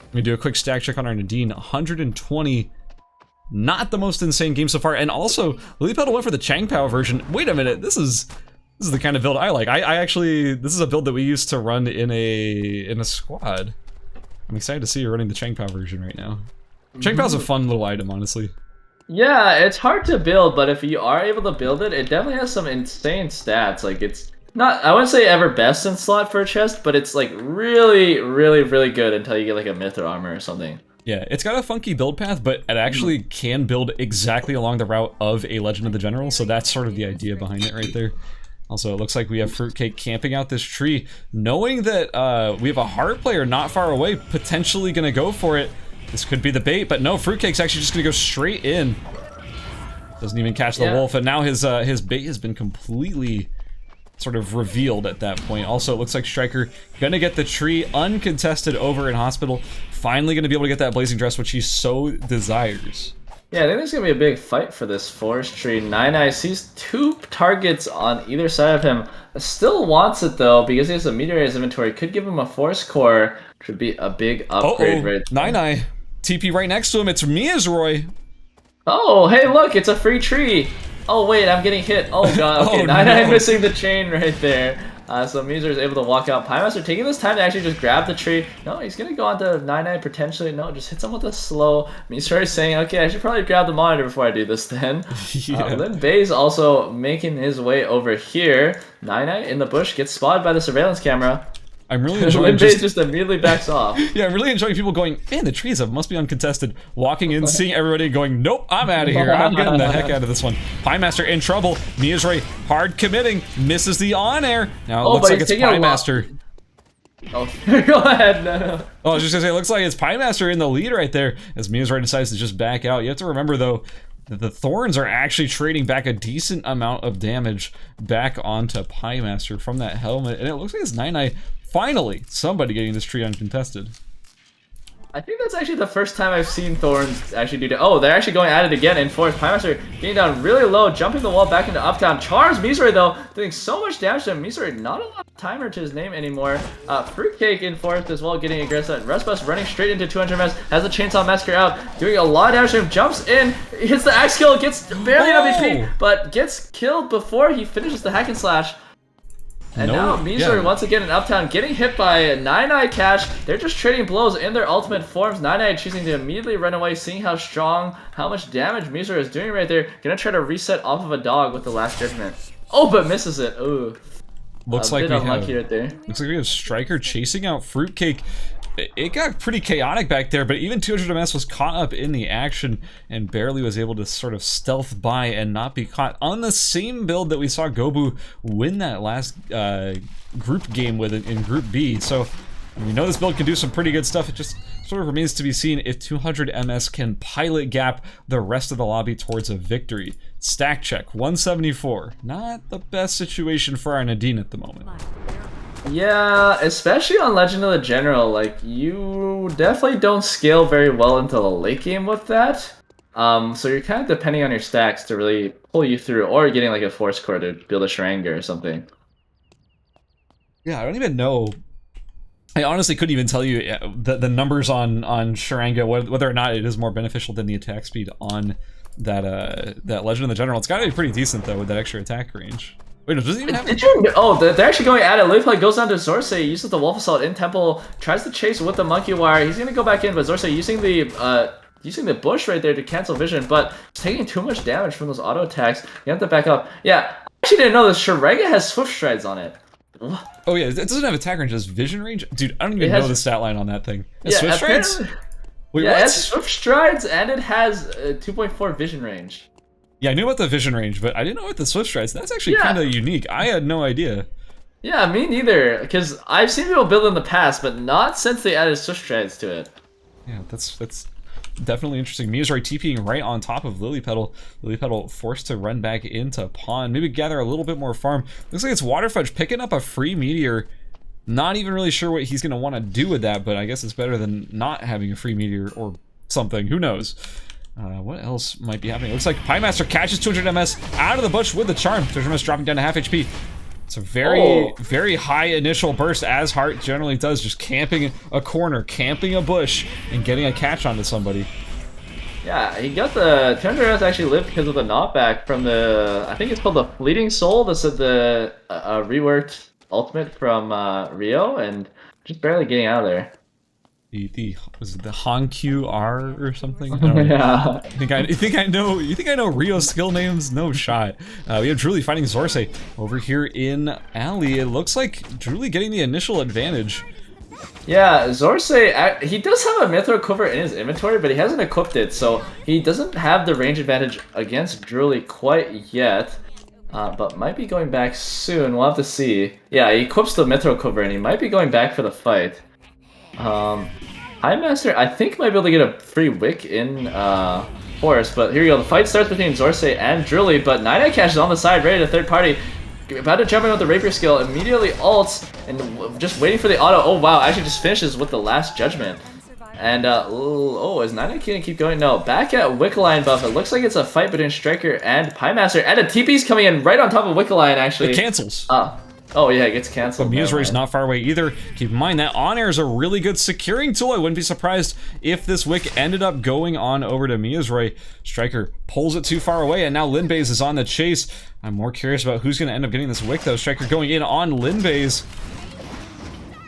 Let me do a quick stack check on our Nadine. 120, not the most insane game so far. And also, Lilipelda went for the Changpao version. Wait a minute, this is the kind of build I like. I actually, this is a build that we used to run in a squad. I'm excited to see you running the Changpao version right now. Changpao's a fun little item, honestly. Yeah, it's hard to build, but if you are able to build it, it definitely has some insane stats. Like, it's not, I wouldn't say ever best in slot for a chest, but it's like really, really, really good until you get like a myth or armor or something. Yeah, it's got a funky build path, but it actually can build exactly along the route of a Legend of the General, so that's sort of the idea behind it right there. Also, it looks like we have Fruitcake camping out this tree, knowing that we have a Heart player not far away, potentially gonna go for it. This could be the bait, but no, Fruitcake's actually just gonna go straight in. Doesn't even catch the wolf, and now his bait has been completely sort of revealed at that point. Also, it looks like Striker gonna get the tree uncontested over in Hospital. Finally gonna be able to get that Blazing Dress, which he so desires. Yeah, I think there's gonna be a big fight for this forest tree. Nine sees two targets on either side of him. Still wants it though, because he has a meteor in his inventory. Could give him a force core, which would be a big upgrade right there. Nine TP right next to him. It's Miazroy. Oh, hey, look, it's a free tree. Oh wait, I'm getting hit. Oh god, okay, Oh, Nine no. missing the chain right there. So Muser is able to walk out. Piemaster taking this time to actually just grab the tree. No, he's gonna go on to Nine potentially. No, just hits him with a slow. Muser is saying, okay, I should probably grab the monitor before I do this then. Yeah. Lin Bei's also making his way over here. Nine in the bush gets spotted by the surveillance camera. I'm really enjoying Lin Bei just immediately backs off. Yeah, I'm really enjoying people going, man, the trees must be uncontested. Walking in, seeing everybody going, nope, I'm out of here. I'm getting the heck out of this one. Piemaster in trouble. Miazroy hard committing, misses the on-air. Now it looks like it's Piemaster. Oh, go ahead. No. Oh, I was just gonna say, it looks like it's Piemaster in the lead right there as Miazroy decides to just back out. You have to remember, though, that the Thorns are actually trading back a decent amount of damage back onto Piemaster from that helmet. And it looks like it's Nine finally somebody getting this tree uncontested. I think that's actually the first time I've seen Thorns actually do that. Oh, they're actually going at it again in fourth. Piemaster getting down really low, jumping the wall back into uptown. Charms Misery though, doing so much damage to him. Misery, not a lot of timer to his name anymore. Fruitcake in fourth as well, getting aggressive. Rustbus running straight into 200 ms, has the Chainsaw Massacre out, doing a lot of damage to him. Jumps in, hits the axe kill, gets barely enough HP, but gets killed before he finishes the hack and slash. And now Misery once again in Uptown getting hit by Nine Cash. They're just trading blows in their ultimate forms. Nine choosing to immediately run away, seeing how strong, how much damage Misery is doing right there. Gonna try to reset off of a dog with the last judgment. Oh, but misses it. Ooh. Looks like we have Striker chasing out Fruitcake. It got pretty chaotic back there, but even 200 MS was caught up in the action and barely was able to sort of stealth by and not be caught on the same build that we saw Gobu win that last group game with in Group B. So we know this build can do some pretty good stuff. It just sort of remains to be seen if 200 MS can pilot gap the rest of the lobby towards a victory. Stack check, 174. Not the best situation for our Nadine at the moment. Yeah, especially on Legend of the General, like, you definitely don't scale very well into the late game with that. So you're kind of depending on your stacks to really pull you through, or getting like a force core to build a Sharanga or something. Yeah, I don't even know. I honestly couldn't even tell you the numbers on Sharanga, whether or not it is more beneficial than the attack speed on that Legend of the General. It's got to be pretty decent though with that extra attack range. Wait, does it even have? Oh, they're actually going at it. Liverpool goes down to Zorsei, uses the Wolf Assault in Temple, tries to chase with the Monkey Wire. He's gonna go back in, but Zorsei using the bush right there to cancel vision, but it's taking too much damage from those auto attacks. You have to back up. Yeah, I actually didn't know this. Sharanga has Swift Strides on it. Oh yeah, it doesn't have attack range, it has vision range. Dude, I don't even know the stat line on that thing. It has Swift Strides? Wait, yeah, what? it has Swift Strides and it has 2.4 vision range. Yeah, I knew about the vision range, but I didn't know about the Swift Strides. That's actually kind of unique. I had no idea. Yeah, me neither, because I've seen people build in the past, but not since they added Swift Strides to it. Yeah, that's definitely interesting. Miyazuri TPing right on top of Lilypetal. Lilypetal forced to run back into Pawn. Maybe gather a little bit more farm. Looks like it's Waterfudge picking up a free Meteor. Not even really sure what he's going to want to do with that, but I guess it's better than not having a free Meteor or something. Who knows? What else might be happening? It looks like Pie Master catches 200 MS out of the bush with the charm. 200 MS dropping down to half HP. It's a very high initial burst, as Hart generally does, just camping a corner, camping a bush, and getting a catch onto somebody. Yeah, he got the 200 MS actually lived because of the knockback from the, I think it's called the Fleeting Soul. This is the reworked ultimate from Rio, and just barely getting out of there. Was it the Honkyu R or something? I don't know. Yeah. You think I know Rio's skill names? No shot. We have Drooly fighting Zorsei over here in Alley. It looks like Drooly getting the initial advantage. Yeah, Zorsei, he does have a Mithril Quiver in his inventory, but he hasn't equipped it, so he doesn't have the range advantage against Drooly quite yet. But might be going back soon. We'll have to see. Yeah, he equips the Mithril Quiver, and he might be going back for the fight. High Master, I think, might be able to get a free wick in Forest, but here we go. The fight starts between Zorsei and Drooly, but Nine Cash is on the side, ready to third party. About to jump in with the Rapier skill, immediately ults, and just waiting for the auto. Oh wow, actually just finishes with the Last Judgment. And, oh, is Nine gonna keep going? No, back at Wickeline buff. It looks like it's a fight between Striker and Pie Master, and a TP's coming in right on top of Wickeline, actually. It cancels. Oh yeah, it gets canceled. But Miyazuri's not far away either. Keep in mind that on-air is a really good securing tool. I wouldn't be surprised if this wick ended up going on over to Miyazuri. Striker pulls it too far away, and now Linbaze is on the chase. I'm more curious about who's going to end up getting this wick, though. Striker going in on Linbaze.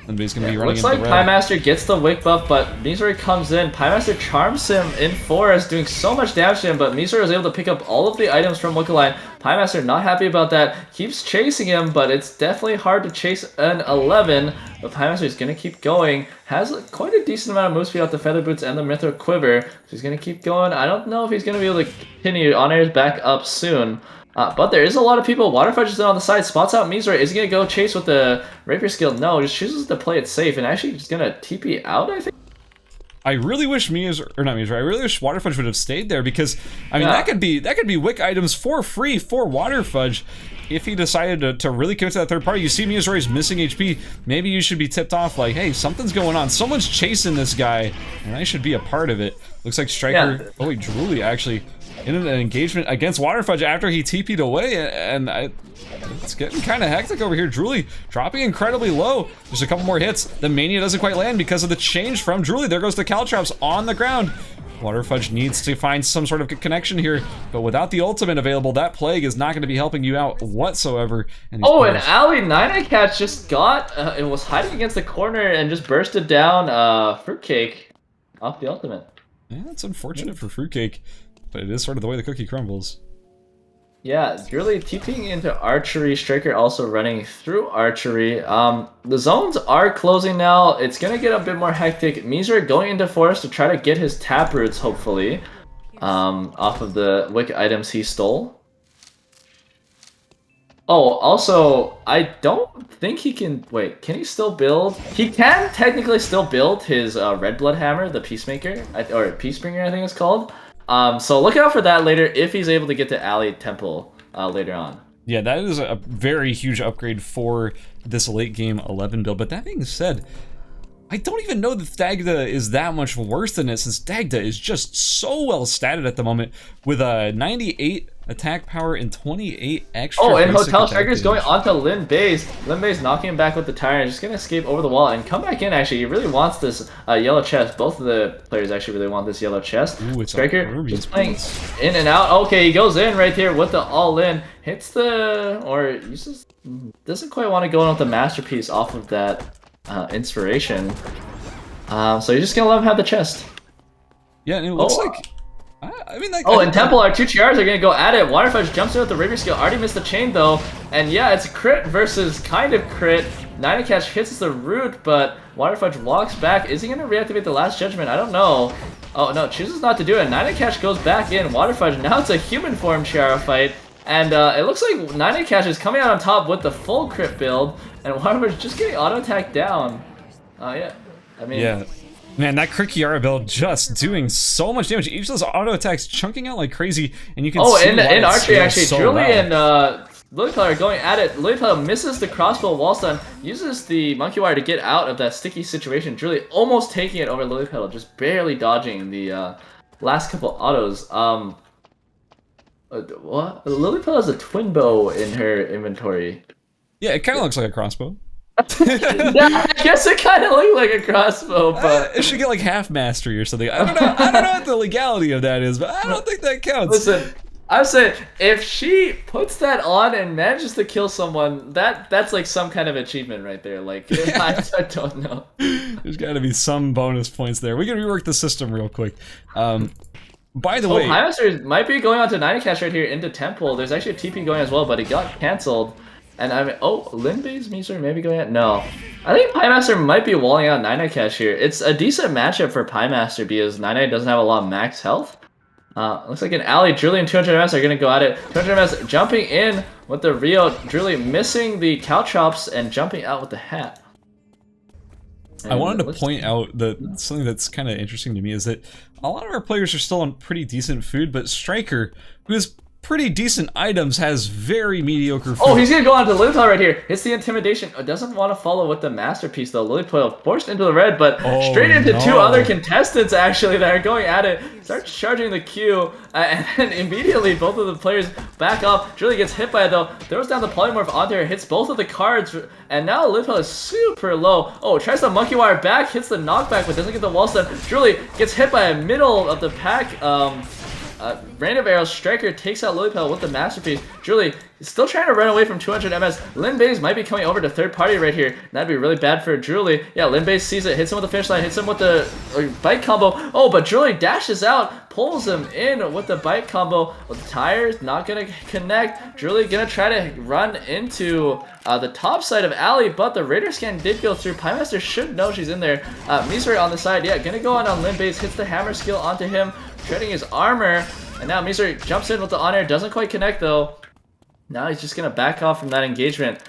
Linbaze going to be running into the red. Looks like Pie Master gets the wick buff, but Miyazuri comes in. Pie Master charms him in Forest, doing so much damage to him, but Miyazuri is able to pick up all of the items from Wickeline. Pie Master not happy about that, keeps chasing him, but it's definitely hard to chase an 11. But Pie Master is going to keep going. Has quite a decent amount of move speed off the Feather Boots and the Mithril Quiver. So he's going to keep going. I don't know if he's going to be able to continue. On-air's back up soon. But there is a lot of people. Waterfudge is on the side, spots out Miyazuri. Is he going to go chase with the Rapier skill? No, just chooses to play it safe, and actually just going to TP out, I think. I really wish I really wish Waterfudge would have stayed there, because I mean that could be wick items for free for Waterfudge if he decided to really commit to that third party. You see Miyazuri's missing HP, maybe you should be tipped off like, hey, something's going on. Someone's chasing this guy, and I should be a part of it. Looks like Striker. Yeah. Oh wait, Drooly actually in an engagement against Waterfudge after he TP'd away, and it's getting kind of hectic over here. Drooly dropping incredibly low. Just a couple more hits. The Mania doesn't quite land because of the change from Drooly. There goes the Caltrops on the ground. Waterfudge needs to find some sort of connection here, but without the ultimate available, that Plague is not going to be helping you out whatsoever. And Ali Nine Catch just got, it was hiding against the corner and just bursted down Fruitcake off the ultimate. Yeah, it's unfortunate for Fruitcake, but it is sort of the way the cookie crumbles. Yeah, really TPing into archery. Striker also running through archery. The zones are closing now. It's gonna get a bit more hectic. Miyazuri going into forest to try to get his taproots, hopefully, off of the wick items he stole. Oh, also, I don't think he can... Wait, can he still build? He can technically still build his Red Blood Hammer, the Peacemaker, or Peacebringer, I think it's called. So look out for that later if he's able to get to Alley Temple later on. Yeah, that is a very huge upgrade for this late game 11 build. But that being said, I don't even know that Dagda is that much worse than it, since Dagda is just so well statted at the moment with a 98 attack power and 28 extra. Oh, and basic Hotel attack Striker's going damage. onto Lin Baze. Lin Baze knocking him back with the tire and just gonna escape over the wall and come back in. Actually, he really wants this yellow chest. Both of the players actually really want this yellow chest. Ooh, it's Striker a just playing in and out. Okay, he goes in right here with the all-in. Hits the, or uses, doesn't quite want to go in with the masterpiece off of that inspiration. So you're just gonna let him have the chest. Yeah, and it looks like. I mean, like. Oh, and Temple, our two TRs are gonna go at it. Waterfudge jumps in with the Rapier skill. Already missed the chain though, and yeah, it's crit versus kind of crit. Nine-Catch hits the root, but Waterfudge walks back. Is he gonna reactivate the Last Judgment? I don't know. Oh no, chooses not to do it. Nine-Catch goes back in. Waterfudge, now it's a human form Chiara fight. And it looks like Nine-Catch is coming out on top with the full crit build, and Waterfudge just getting auto-attacked down. Yeah. I mean... Yeah. Man, that crit Chiara build just doing so much damage. Each of those auto attacks chunking out like crazy, and you can see in why it archery, scales actually, so Julie well. and Lilliput are going at it. Lilliput misses the crossbow wall stun, uses the monkey wire to get out of that sticky situation. Julie almost taking it over Lilliput, just barely dodging the last couple autos. What? Lilliput has a twin bow in her inventory. Yeah, it kind of looks like a crossbow. Yeah, I guess it kind of looked like a crossbow, but It should get like half mastery or something. I don't know. I don't know what the legality of that is, but I don't think that counts. listen, I'm saying if she puts that on and manages to kill someone, that's like some kind of achievement right there. Like I don't know. There's got to be some bonus points there. We can rework the system real quick. By the way, Pymaster might be going on to Nine-Catch right here into Temple. There's actually a TP going as well, but it got canceled. And I mean, Linbae's Meeser maybe going at no. I think Pymaster might be walling out Nine-Catch here. It's a decent matchup for Pymaster because Nine doesn't have a lot of max health. Looks like an alley. Drully and 200 MS are going to go at it. 200 MS jumping in with the Rio. Drully missing the Caltrops and jumping out with the hat. And I wanted to point out that something that's kind of interesting to me is that a lot of our players are still on pretty decent food, but Striker, who has pretty decent items, has very mediocre food. Oh, he's gonna go on to Lilliput right here. Hits the intimidation. Doesn't want to follow with the masterpiece though. Lilliput forced into the red, but straight into two other contestants actually that are going at it. Starts charging the Q, and then immediately both of the players back off. Julie gets hit by it though. Throws down the polymorph onto her, hits both of the cards, and now Lilliput is super low. Oh, tries the monkey wire back, hits the knockback, but doesn't get the wall stun. Julie gets hit by a middle of the pack. Random arrow. Striker takes out Lilliput with the masterpiece. Julie is still trying to run away from 200 MS. Lin Baze might be coming over to third party right here. That'd be really bad for Julie. Yeah, Lin Baze sees it, hits him with the finish line, hits him with the bite combo. Oh, but Julie dashes out, pulls him in with the bite combo. Well, the tire's not gonna connect. Julie gonna try to run into the top side of Alley, but the radar scan did go through. Pymaster should know she's in there. Misori on the side, yeah, gonna go on Lin Baze, hits the hammer skill onto him, shredding his armor. And now Misori jumps in with the on-air, doesn't quite connect though. Now he's just gonna back off from that engagement.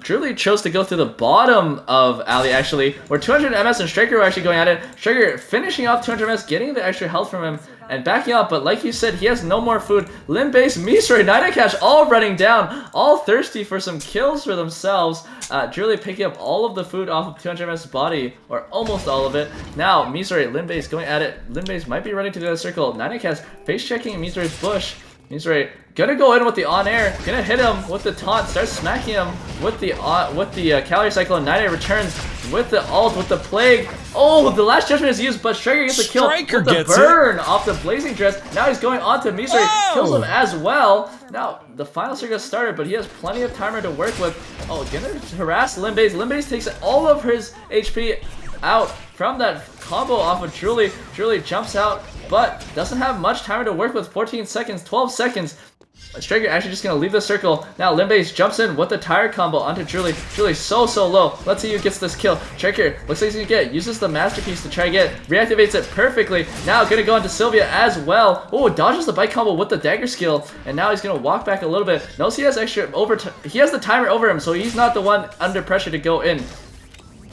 Julie chose to go through the bottom of Alley actually, where 200 MS and Striker were actually going at it. Striker finishing off 200 MS, getting the extra health from him, and backing up, but like you said, he has no more food. Lin Baze, Misori, Nine-Catch all running down, all thirsty for some kills for themselves. Julie picking up all of the food off of 200 MS body, or almost all of it. Now, Misori, Lin Baze going at it. Lin Baze might be running to the other circle. Nine-Catch face checking Misori's bush. Misori gonna go in with the on-air, gonna hit him with the taunt, starts smacking him with the calorie cycle, and Nine returns with the ult, with the plague. Oh, the last judgment is used, but Striker gets the kill with the burn off the blazing dress. Now he's going on to Misori, kills him as well. Now the final circle started, but he has plenty of timer to work with. Oh, gonna harass Lin Baze. Lin Baze takes all of his HP out from that combo off of Julie. Julie jumps out, but doesn't have much timer to work with. 14 seconds, 12 seconds. Striker actually just gonna leave the circle. Now Lin Baze jumps in with the tire combo onto Julie. Julie's so low. Let's see who gets this kill. Striker looks like he's gonna uses the masterpiece to try to get it. Reactivates it perfectly. Now gonna go into Sylvia as well. Oh, dodges the bite combo with the dagger skill. And now he's gonna walk back a little bit. Knows he has extra he has the timer over him, so he's not the one under pressure to go in.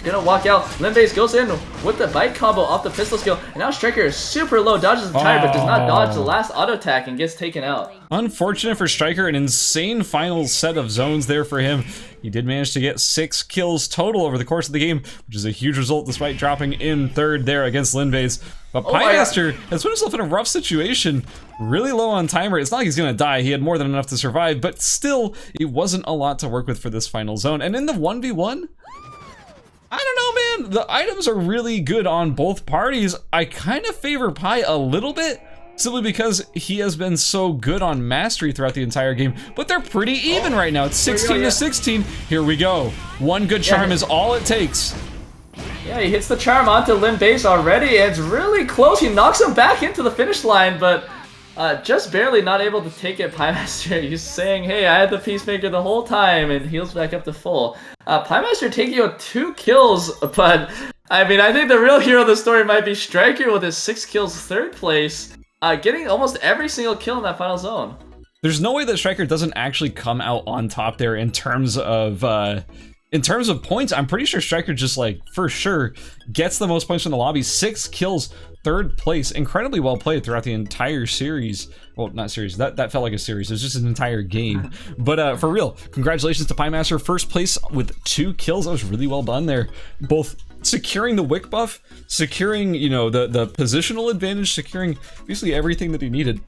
gonna walk out. Limbase goes in with the bite combo off the pistol skill, and now Striker is super low, dodges the tire, but does not dodge the last auto attack and gets taken out. Unfortunate for Striker, an insane final set of zones there for him. He did manage to get 6 kills total over the course of the game, which is a huge result despite dropping in third there against Linbase. But Piemaster has put himself in a rough situation, really low on timer. It's not like he's gonna die, he had more than enough to survive, but still, it wasn't a lot to work with for this final zone. And in the 1v1, I don't know, man, the items are really good on both parties. I kind of favor Pi a little bit, simply because he has been so good on mastery throughout the entire game, but they're pretty even right now. It's 16 to 16. Here we go. One good charm is all it takes. Yeah, he hits the charm onto Limbase already, and it's really close. He knocks him back into the finish line, but just barely not able to take it. Piemaster, he's saying, hey, I had the Peacemaker the whole time, and heals back up to full. Piemaster taking out 2 kills, but I mean, I think the real hero of the story might be Striker with his 6 kills, 3rd place. Getting almost every single kill in that final zone. There's no way that Striker doesn't actually come out on top there in terms of points. I'm pretty sure Striker just, like, for sure gets the most points from the lobby. 6 kills, 3rd place. Incredibly well played throughout the entire series. Well, not series. That felt like a series. It was just an entire game. But for real, congratulations to Piemaster. 1st place with 2 kills. That was really well done there. Both securing the wick buff, securing, you know, the positional advantage, securing basically everything that he needed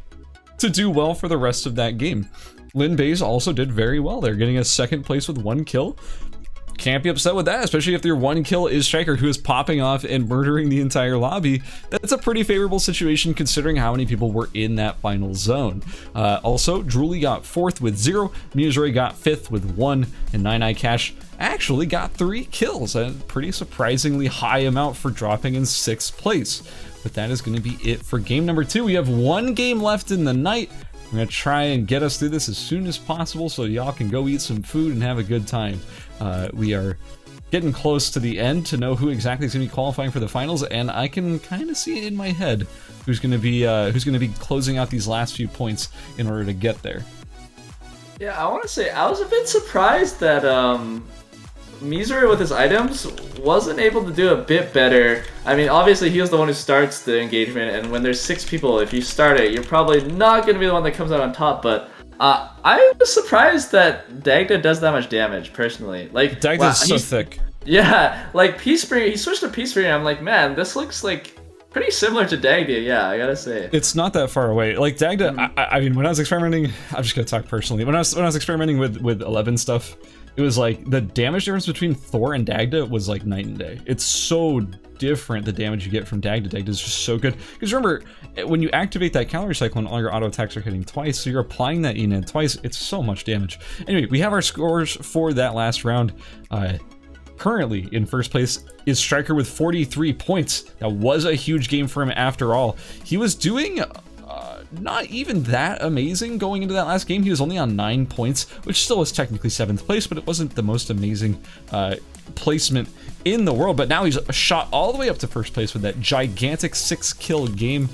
to do well for the rest of that game. Linbase also did very well there, getting a 2nd place with 1 kill. Can't be upset with that, especially if your 1 kill is Striker, who is popping off and murdering the entire lobby. That's a pretty favorable situation considering how many people were in that final zone. Also, Drooly got 4th with 0, Musory got 5th with 1, and 9eye Cash actually got 3 kills, a pretty surprisingly high amount for dropping in 6th place. But that is going to be it for game number 2. We have 1 game left in the night. I'm going to try and get us through this as soon as possible so y'all can go eat some food and have a good time. We are getting close to the end to know who exactly is going to be qualifying for the finals, and I can kind of see it in my head who's going to be closing out these last few points in order to get there. Yeah, I want to say I was a bit surprised that Musory with his items wasn't able to do a bit better. I mean, obviously he was the one who starts the engagement, and when there's 6 people, if you start it, you're probably not going to be the one that comes out on top, but I was surprised that Dagda does that much damage, personally. Like, Dagda's so thick. Yeah, like Peacebringer, he switched to Peacebringer, I'm like, man, this looks like pretty similar to Dagda, yeah, I gotta say. It's not that far away. Like Dagda, I mean, when I was experimenting, I'm just gonna talk personally. When I was experimenting with 11 stuff, it was like the damage difference between Thor and Dagda was like night and day. It's so different, the damage you get from Dagda. Dagda is just so good. Because remember, when you activate that calorie cyclone, all your auto attacks are hitting twice, so you're applying that ENAD twice. It's so much damage. Anyway, we have our scores for that last round. Currently in 1st place is Striker with 43 points. That was a huge game for him after all. He was doing not even that amazing going into that last game. He was only on 9 points, which still was technically 7th place, but it wasn't the most amazing placement in the world. But now he's shot all the way up to 1st place with that gigantic 6-kill game.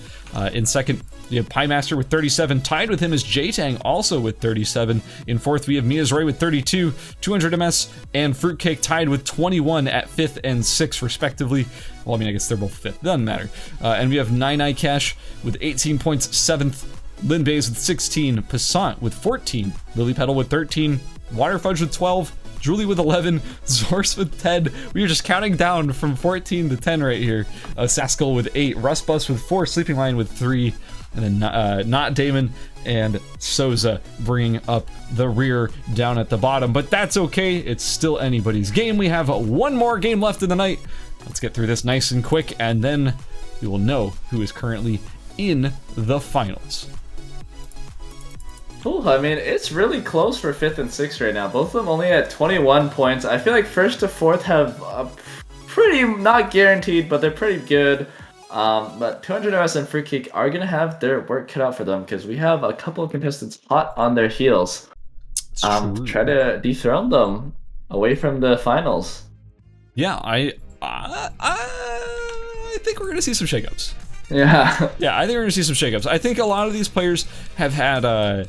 In 2nd, you have Piemaster with 37. Tied with him is J-Tang, also with 37. In 4th, we have Musory with 32, 200 MS, and Fruitcake tied with 21 at 5th and 6th, respectively. Well, I mean, I guess they're both 5th. Doesn't matter. And we have 9eye Cash with 18 points, 7th. Linbase with 16. Passant with 14. Lily Petal with 13. Waterfudge with 12. Drooly with 11, Zorse with 10. We are just counting down from 14 to 10 right here. Saskel with 8, Rustbus with 4, Sleeping Lion with 3, and then Not Damon and Souza bringing up the rear down at the bottom. But that's okay, it's still anybody's game. We have 1 more game left in the night. Let's get through this nice and quick, and then we will know who is currently in the finals. Cool. I mean, it's really close for 5th and 6th right now. Both of them only at 21 points. I feel like 1st to 4th have a pretty, not guaranteed, but they're pretty good. But 200 MS and Fruitcake are going to have their work cut out for them because we have a couple of contestants hot on their heels. Try to dethrone them away from the finals. Yeah, I think we're going to see some shakeups. Yeah. Yeah, I think we're going to see some shakeups. I think a lot of these players have had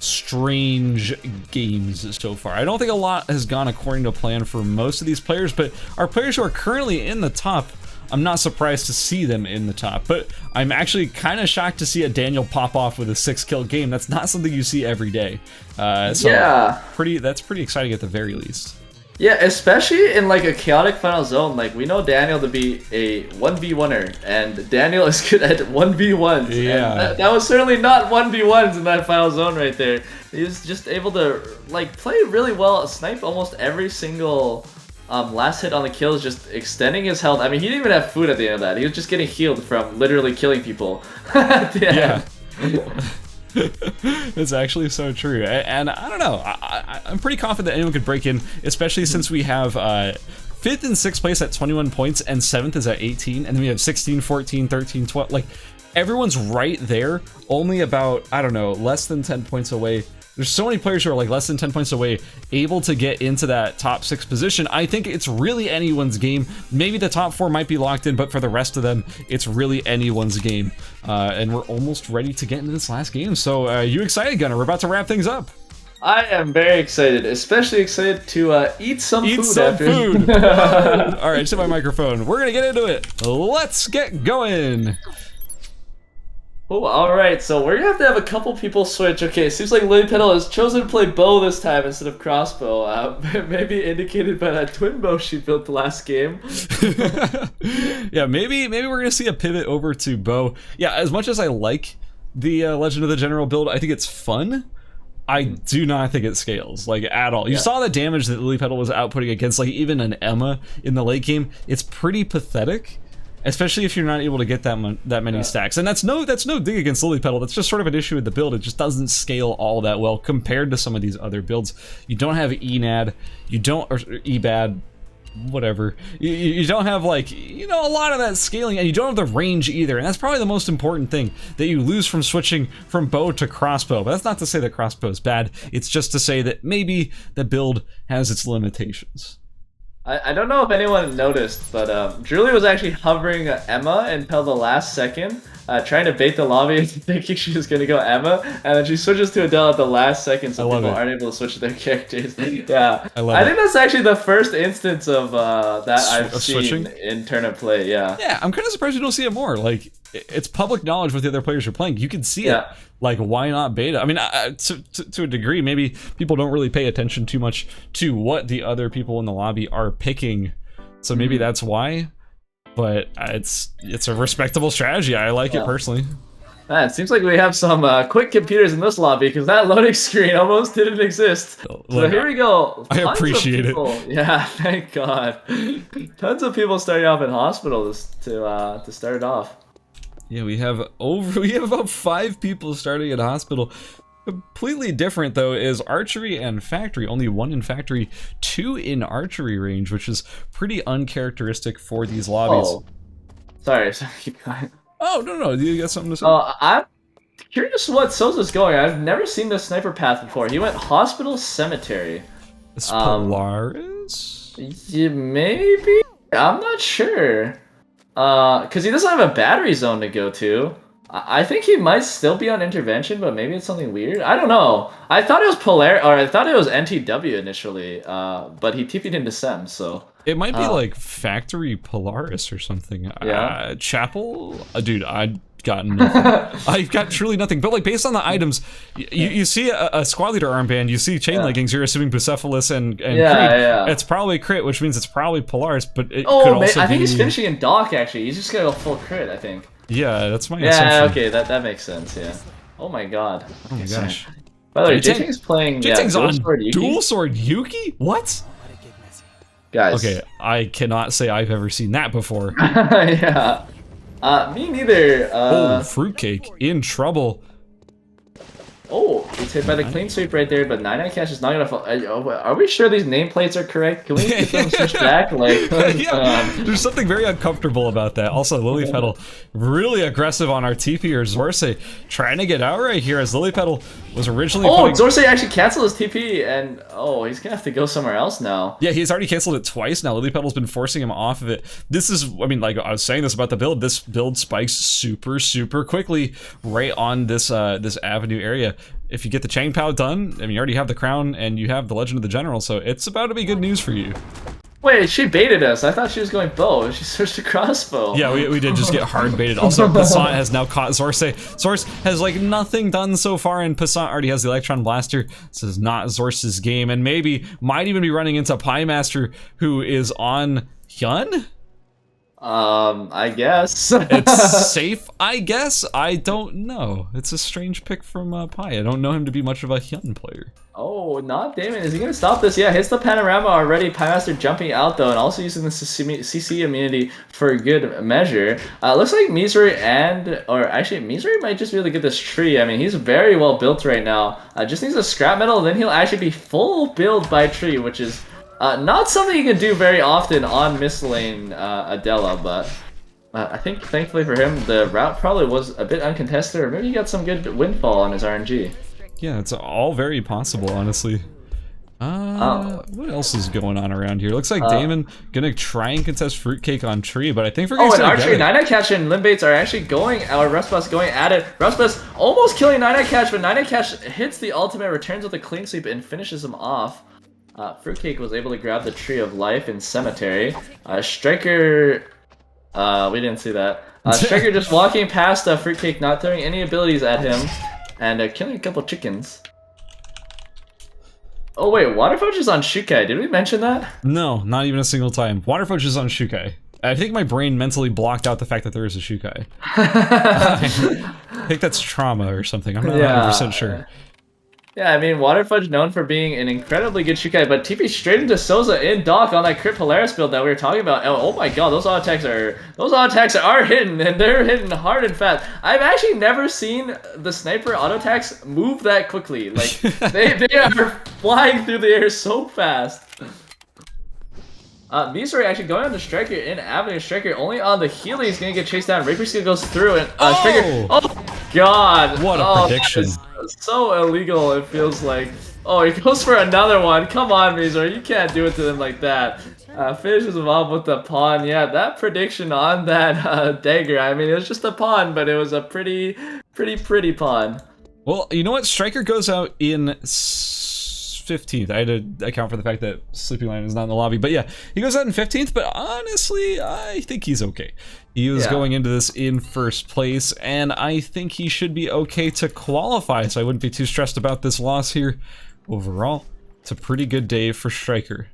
strange games so far. I don't think a lot has gone according to plan for most of these players, but our players who are currently in the top, I'm not surprised to see them in the top, but I'm actually kind of shocked to see a Daniel pop off with a 6-kill game. That's not something you see every day. So yeah, that's pretty exciting at the very least. Yeah, especially in like a chaotic final zone. Like, we know Daniel to be a 1v1er, and Daniel is good at 1v1s. Yeah. And that was certainly not 1v1s in that final zone right there. He was just able to like play really well, snipe almost every single last hit on the kill, is just extending his health. I mean, he didn't even have food at the end of that. He was just getting healed from literally killing people at the end. Yeah. It's actually so true, and I don't know, I'm pretty confident that anyone could break in, especially since we have 5th and 6th place at 21 points and 7th is at 18, and then we have 16, 14, 13, 12, like everyone's right there, only about, I don't know, less than 10 points away. There's so many players who are like less than 10 points away, able to get into that top 6 position. I think it's really anyone's game. Maybe the top 4 might be locked in, but for the rest of them, it's really anyone's game. And we're almost ready to get into this last game. So you excited, Gunnar? We're about to wrap things up. I am very excited, especially excited to eat some food. Eat some after. food. All right, sit my microphone. We're gonna get into it. Let's get going. Oh, alright, so we're gonna have a couple people switch. Okay, it seems like Lily Petal has chosen to play bow this time instead of crossbow. Maybe indicated by that twin bow she built the last game. Yeah, maybe we're gonna see a pivot over to bow. Yeah, as much as I like the Legend of the General build, I think it's fun. I do not think it scales, like, at all. You saw the damage that Lily Petal was outputting against, like, even an Emma in the late game. It's pretty pathetic. Especially if you're not able to get that many stacks, and that's no dig against Lily Petal. That's just sort of an issue with the build. It just doesn't scale all that well compared to some of these other builds. You don't have ENAD, you don't, or EBAD, whatever. You don't have, like, you know, a lot of that scaling, and you don't have the range either. And that's probably the most important thing that you lose from switching from bow to crossbow. But that's not to say that crossbow is bad. It's just to say that maybe the build has its limitations. I don't know if anyone noticed, but Julie was actually hovering Emma until the last second, trying to bait the lobby into thinking she was going to go Emma, and then she switches to Adele at the last second, so people aren't able to switch their characters. Yeah, I think that's actually the first instance of that I've seen switching in turnip play. Yeah. Yeah, I'm kind of surprised you don't see it more. Like, it's public knowledge what the other players are playing. You can see it. Like, why not beta? I mean, to a degree, maybe people don't really pay attention too much to what the other people in the lobby are picking, so maybe that's why. But it's a respectable strategy. I like it personally. Man, it seems like we have some quick computers in this lobby, because that loading screen almost didn't exist. So here we go. I appreciate it. Yeah, thank God. Tons of people starting off in hospital to start it off. Yeah, we have about 5 people starting at hospital. Completely different though is archery and factory. Only 1 in factory, 2 in archery range, which is pretty uncharacteristic for these lobbies. Oh, sorry, keep going. Oh, no, you got something to say? I'm curious what Sosa's going. I've never seen this sniper path before. He went hospital cemetery. It's Polaris? Yeah, maybe? I'm not sure. Because he doesn't have a battery zone to go to. I think he might still be on intervention, but maybe it's something weird. I don't know. I thought it was I thought it was NTW initially, but he TP'd into Sem, so... It might be like Factory Polaris or something. Yeah. Chapel? Dude, I got nothing. I've got truly nothing. But like based on the items, you see a squad leader armband, you see chain leggings, you're assuming Bucephalus and Creed. It's probably crit, which means it's probably Polaris, but it could also I think he's finishing in Dock, actually. He's just gonna go full crit, I think. Yeah, that's my assumption. Yeah, okay, that makes sense, yeah. Oh my god. Oh my gosh. By the way, J-Tank's playing Dual Sword Yuki? What? Guys. Okay, I cannot say I've ever seen that before. Yeah. Me neither. Oh, Fruitcake in trouble. Oh, it's hit by the clean sweep right there, but 9-9 cash is not gonna fall. Are we sure these nameplates are correct? Can we get them switched back? Like, there's something very uncomfortable about that. Also, Lily Petal really aggressive on our TP or Zorsay, trying to get out right here as Lily Petal was originally. Zorsay actually canceled his TP, and he's gonna have to go somewhere else now. Yeah, he's already canceled it twice now. Lily Petal's been forcing him off of it. This is, I mean, like I was saying this about the build. This build spikes super quickly right on this this avenue area. if you get the Chang Pao done, I mean, you already have the crown and you have the Legend of the General, so it's about to be good news for you. Wait, she baited us. I thought she was going bow. She switched to crossbow. Yeah, we did just get hard baited. Also, Passant has now caught Zorse. Zorse has like nothing done so far, and Passant already has the Electron Blaster. This is not Zorse's game, and maybe might even be running into Pie Master, who is on Hyun? I guess. It's safe, I guess? I don't know. It's a strange pick from Pie. I don't know him to be much of a Hyun player. Oh, not Damon. Is he gonna stop this? Yeah, hits the panorama already. Pie Master jumping out though, and also using the CC immunity for good measure. Looks like Missouri Missouri might just be able to get this tree. I mean, he's very well built right now. Just needs a scrap metal, then he'll actually be full build by tree, which is not something you can do very often on Miss Lane Adela, but I think thankfully for him, the route probably was a bit uncontested, or maybe he got some good windfall on his RNG. Yeah, it's all very possible, honestly. What else is going on around here? Looks like Damon gonna try and contest Fruitcake on tree, but I think we're gonna and Archery, Nine Catch and Limbates are actually going, or Rustbus going at it. Rustbus almost killing Nine Catch, but Nine Catch hits the ultimate, returns with a clean sweep, and finishes him off. Fruitcake was able to grab the Tree of Life in Cemetery. Striker, we didn't see that. Striker just walking past Fruitcake, not throwing any abilities at him, and killing a couple chickens. Oh wait, Waterfudge is on Shukai. Did we mention that? No, not even a single time. Waterfudge is on Shukai. I think my brain mentally blocked out the fact that there is a Shukai. I think that's trauma or something. I'm not 100% sure. Yeah, I mean, Waterfudge known for being an incredibly good Shukai, but TP straight into Souza in Dock on that Crit Polaris build that we were talking about. Oh my god, those auto attacks are hitting, and they're hitting hard and fast. I've actually never seen the sniper auto attacks move that quickly. Like they are flying through the air so fast. Missouri actually going on the Striker in Avenue. Striker only on the Healy is gonna get chased down. Rapier skill goes through, and Striker. Oh god! What a prediction! So illegal. It feels like. Oh, he goes for another one. Come on, Missouri. You can't do it to them like that. Finishes him off with the pawn. Yeah, that prediction on that dagger. I mean, it was just a pawn, but it was a pretty pawn. Well, you know what? Striker goes out in 15th. I had to account for the fact that Sleepy Lion is not in the lobby, but yeah, he goes out in 15th, but honestly, I think he's okay. He was going into this in first place, and I think he should be okay to qualify, so I wouldn't be too stressed about this loss here. Overall, it's a pretty good day for Striker.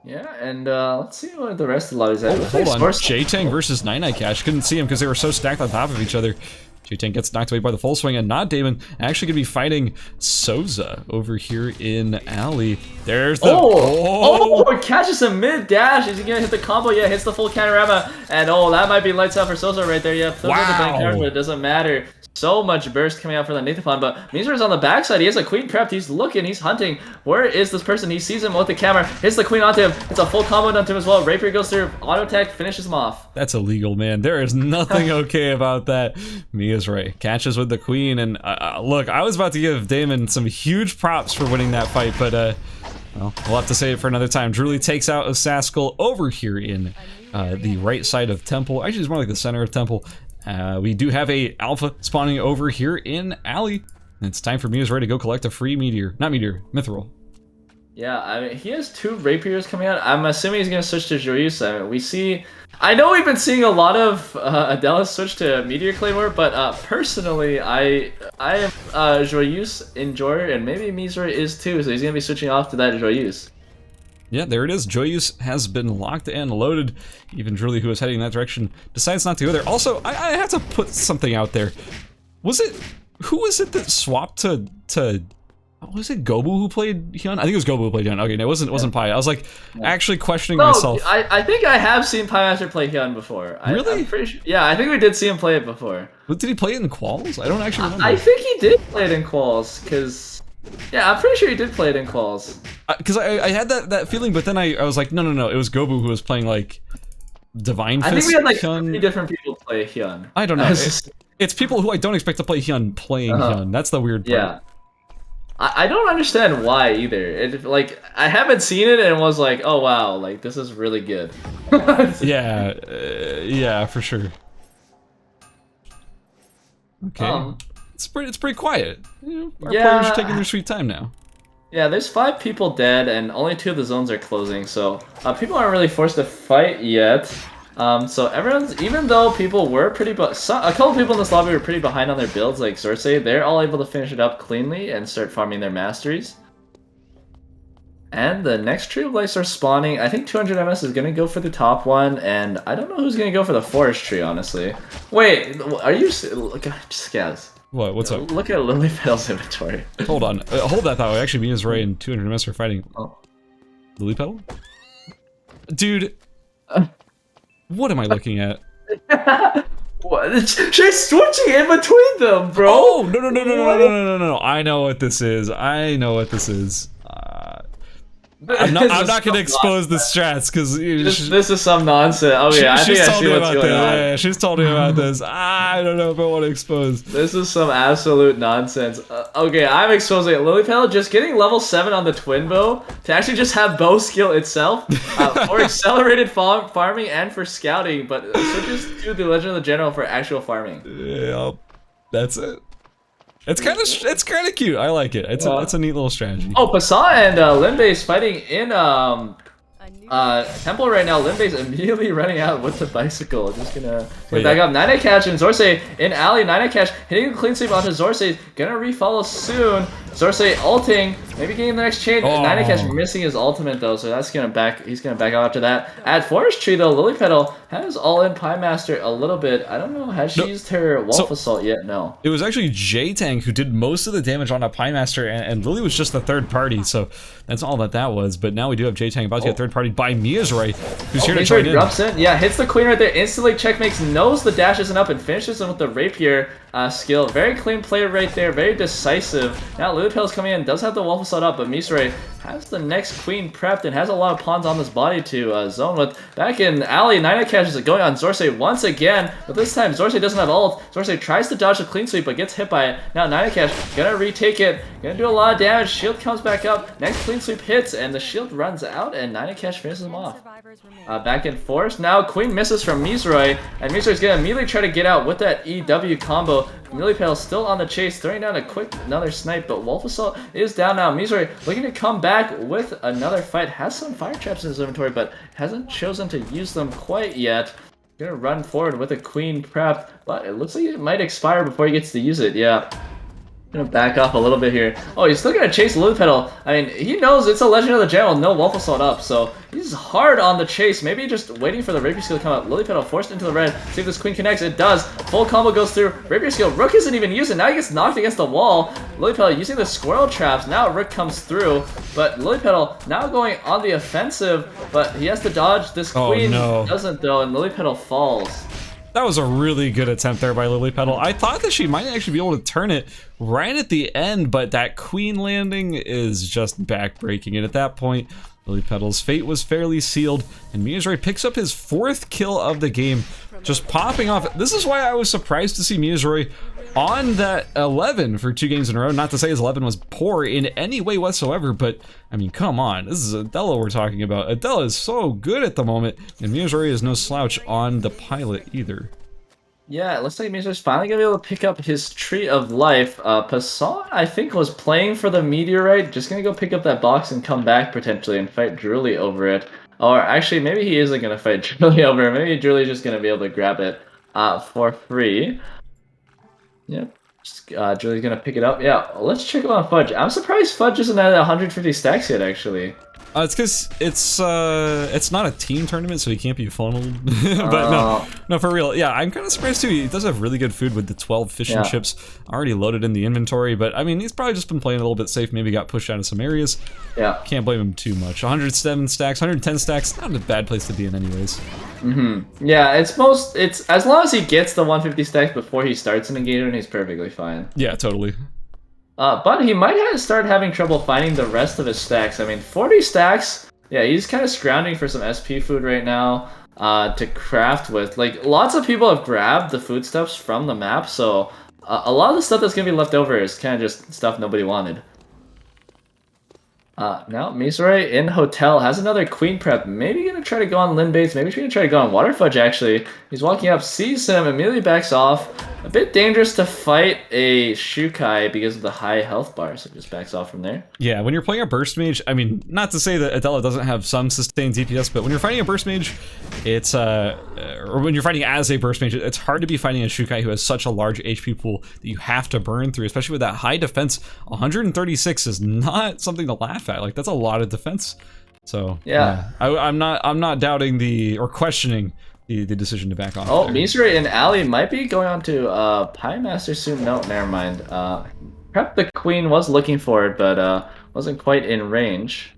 Yeah, and let's see what the rest of the lobbies have. Hold on, J-Tang versus Nine Cash. Couldn't see him because they were so stacked on top of each other. J-Tang gets knocked away by the full swing, and not Damon actually gonna be fighting Souza over here in Alley. There's the it catches a mid dash. Is he gonna hit the combo? Yeah, hits the full panorama, and that might be lights out for Souza right there. Yeah, throws the bank card, but it doesn't matter. So much burst coming out for the Nathan, but Missouri's on the backside. He has a queen prepped. He's looking. He's hunting. Where is this person? He sees him with the camera. Hits the queen onto him. It's a full combo onto him as well. Rapier goes through. Auto attack finishes him off. That's illegal, man. There is nothing okay about that. Mia's right. Catches with the queen, and look, I was about to give Damon some huge props for winning that fight, but well, we'll have to save it for another time. Drooly takes out Osaskal over here in the right side of Temple. Actually, it's more like the center of Temple. We do have a Alpha spawning over here in Alley. And it's time for Mia's Ray to go collect a free meteor. Not meteor, mithril. Yeah, I mean, he has 2 rapiers coming out. I'm assuming he's going to switch to Joyeuse. I know we've been seeing a lot of Adela switch to Meteor Claymore, but personally, I am Joyeuse enjoyer, and maybe Missouri is too, so he's going to be switching off to that Joyeuse. Yeah, there it is. Joyeuse has been locked and loaded. Even Drooly, who was heading in that direction, decides not to go there. Also, I have to put something out there. Who was it that swapped to was it Gobu who played Hyun? I think it was Gobu who played Hyun. Okay, no, it wasn't Pai. I was like actually questioning myself. I think I have seen Pai Master play Hyun before. Really? I'm pretty sure, yeah, I think we did see him play it before. But did he play it in quals? I don't actually remember. I think he did play it in quals, because yeah, I'm pretty sure he did play it in quals. Because I had that feeling, but then I was like, no, it was Gobu who was playing like Divine Fist. I think we had like Hyun. 3 different people play Hyun. I don't know. It's people who I don't expect to play Hyun playing Hyun. That's the weird part. Yeah. I don't understand why either. Like, I haven't seen it and was like, oh wow, like this is really good. Yeah, for sure. Okay. it's pretty quiet. Our Yeah. players are taking their sweet time now. Yeah, there's 5 people dead, and only 2 of the zones are closing, so people aren't really forced to fight yet. So everyone's, even though people were a couple people in this lobby were pretty behind on their builds, like Zorsay, they're all able to finish it up cleanly and start farming their masteries. And the next Tree of Life are spawning. I think 200 MS is going to go for the top one, and I don't know who's going to go for the forest tree, honestly. Wait, are you... God, scaz. What? What's up? Look at Lilypetal's inventory. Hold on. Hold that thought. Actually, me is Ray and 200 MS are fighting. Oh. Lilypetal? Dude. What am I looking at? What? She's switching in between them, bro! Oh, no. I know what this is. I'm not gonna expose the strats because this is some nonsense. Oh yeah, I think I see what's going on. Yeah, she's told me about this. I don't know if I want to expose. This is some absolute nonsense. Okay, I'm exposing it. Lilypetal just getting level 7 on the twin bow to actually just have bow skill itself for accelerated farming and for scouting, but switches to the Legend of the General for actual farming. Yeah, that's it. It's kind of cute. I like it. It's a neat little strategy. Oh, Pasa and Limbe's fighting in Temple right now. Limbe's immediately running out with the bicycle. Just gonna back up. Nine catch and Zorsay in alley. Nine catch hitting a clean sweep onto Zorsay. Gonna refollow soon. Zorsay ulting, maybe getting the next chain. Oh. Nine catch missing his ultimate though, so that's gonna back. He's gonna back out after that. At Forest Tree though, Lilypetal has all in Pie Master a little bit. I don't know. Has she used her Wolf Assault yet? No. It was actually J-Tank who did most of the damage on a Pie Master, and Lily was just the third party, so that's all that was. But now we do have J-Tank about to get third party by Miazrai, who's here to join in. Drops in. Yeah, hits the queen right there. Instantly checkmates, knows the dash isn't up, and finishes him with the rapier skill. Very clean play right there. Very decisive. Now Lilypetal's coming in. Does have the Wolf Assault up, but Miazrai has the next queen prepped and has a lot of pawns on this body to zone with. Back in alley, Nina Cash is going on Zorsay once again, but this time Zorsay doesn't have ult. Zorsay tries to dodge the clean sweep, but gets hit by it. Now Nina Cash gonna retake it, gonna do a lot of damage. Shield comes back up. Next clean sweep hits, and the shield runs out, and Nina Cash finishes him off. Back in force. Now Queen misses from Miazrai, and Miazrai's gonna immediately try to get out with that EW combo. Lilypetal still on the chase, throwing down a quick another snipe, but Wolf Assault is down now. Miazrai looking to come back with another fight. Has some fire traps in his inventory, but hasn't chosen to use them quite yet. Gonna run forward with a queen prepped, but it looks like it might expire before he gets to use it. Yeah. Gonna back off a little bit here. Oh, he's still gonna chase Lilypetal. I mean, he knows it's a Legend of the General, no Wolf Assault up, so he's hard on the chase. Maybe just waiting for the rapier skill to come out. Lilypetal forced into the red. See if this queen connects. It does. Full combo goes through. Rapier skill. Rook isn't even using. Now he gets knocked against the wall. Lilypetal using the squirrel traps. Now Rook comes through, but Lilypetal now going on the offensive, but he has to dodge. This queen doesn't though, and Lilypetal falls. That was a really good attempt there by Lilypetal. I thought that she might actually be able to turn it right at the end, but that queen landing is just backbreaking. And at that point, Lilypetal's fate was fairly sealed, and Miazrai picks up his 4th kill of the game, just popping off. This is why I was surprised to see Miazrai on that 11 for 2 games in a row. Not to say his 11 was poor in any way whatsoever, but I mean, come on. This is Adela we're talking about. Adela is so good at the moment, and Miazrai is no slouch on the pilot either. Yeah, it looks like Miazrai's finally gonna be able to pick up his Tree of Life. Passan, I think, was playing for the Meteorite. Just gonna go pick up that box and come back potentially and fight Drooly over it. Or actually, maybe he isn't gonna fight Drooly over it. Maybe Drooly's just gonna be able to grab it for free. Yep. Drooly's gonna pick it up. Yeah, let's check on Fudge. I'm surprised Fudge isn't at 150 stacks yet, actually. It's because it's not a team tournament, so he can't be funneled. But no, for real. Yeah, I'm kind of surprised too. He does have really good food with the 12 fishing chips already loaded in the inventory. But I mean, he's probably just been playing a little bit safe. Maybe got pushed out of some areas. Yeah, can't blame him too much. 107 stacks, 110 stacks. Not a bad place to be in, anyways. Yeah, it's as long as he gets the 150 stacks before he starts an engagement, he's perfectly fine. Yeah, totally. But he might start having trouble finding the rest of his stacks. I mean, 40 stacks, yeah, he's kind of scrounging for some SP food right now to craft with. Like, lots of people have grabbed the foodstuffs from the map, so a lot of the stuff that's going to be left over is kind of just stuff nobody wanted. Now Mizore in hotel has another queen prep. Maybe gonna try to go on Lin Bates. Maybe she's gonna try to go on Water Fudge actually. He's walking up, sees him, immediately backs off. A bit dangerous to fight a Shukai because of the high health bar, so just backs off from there. Yeah, when you're playing a burst mage, I mean, not to say that Adela doesn't have some sustained DPS, but when you're fighting a burst mage, it's or when you're fighting as a burst mage, it's hard to be fighting a Shukai who has such a large HP pool that you have to burn through, especially with that high defense. 136 is not something to laugh at. Like, that's a lot of defense. So yeah, I'm not doubting or questioning the decision to back off. Oh, Mizore and Ali might be going on to Pie Master soon. No, never mind. Prep the Queen was looking for it, but wasn't quite in range.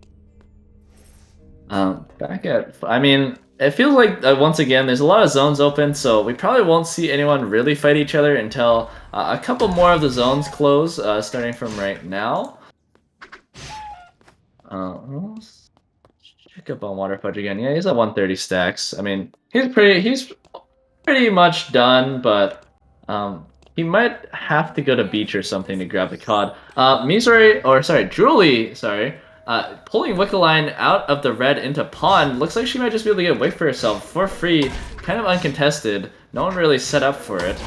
Back at, I mean, it feels like once again there's a lot of zones open, so we probably won't see anyone really fight each other until a couple more of the zones close, starting from right now. Let's check up on Water Fudge again. Yeah, he's at 130 stacks. I mean, he's pretty much done, but he might have to go to beach or something to grab the COD. Julie, pulling Wickeline out of the red into pawn. Looks like she might just be able to get Wick for herself for free, kind of uncontested. No one really set up for it.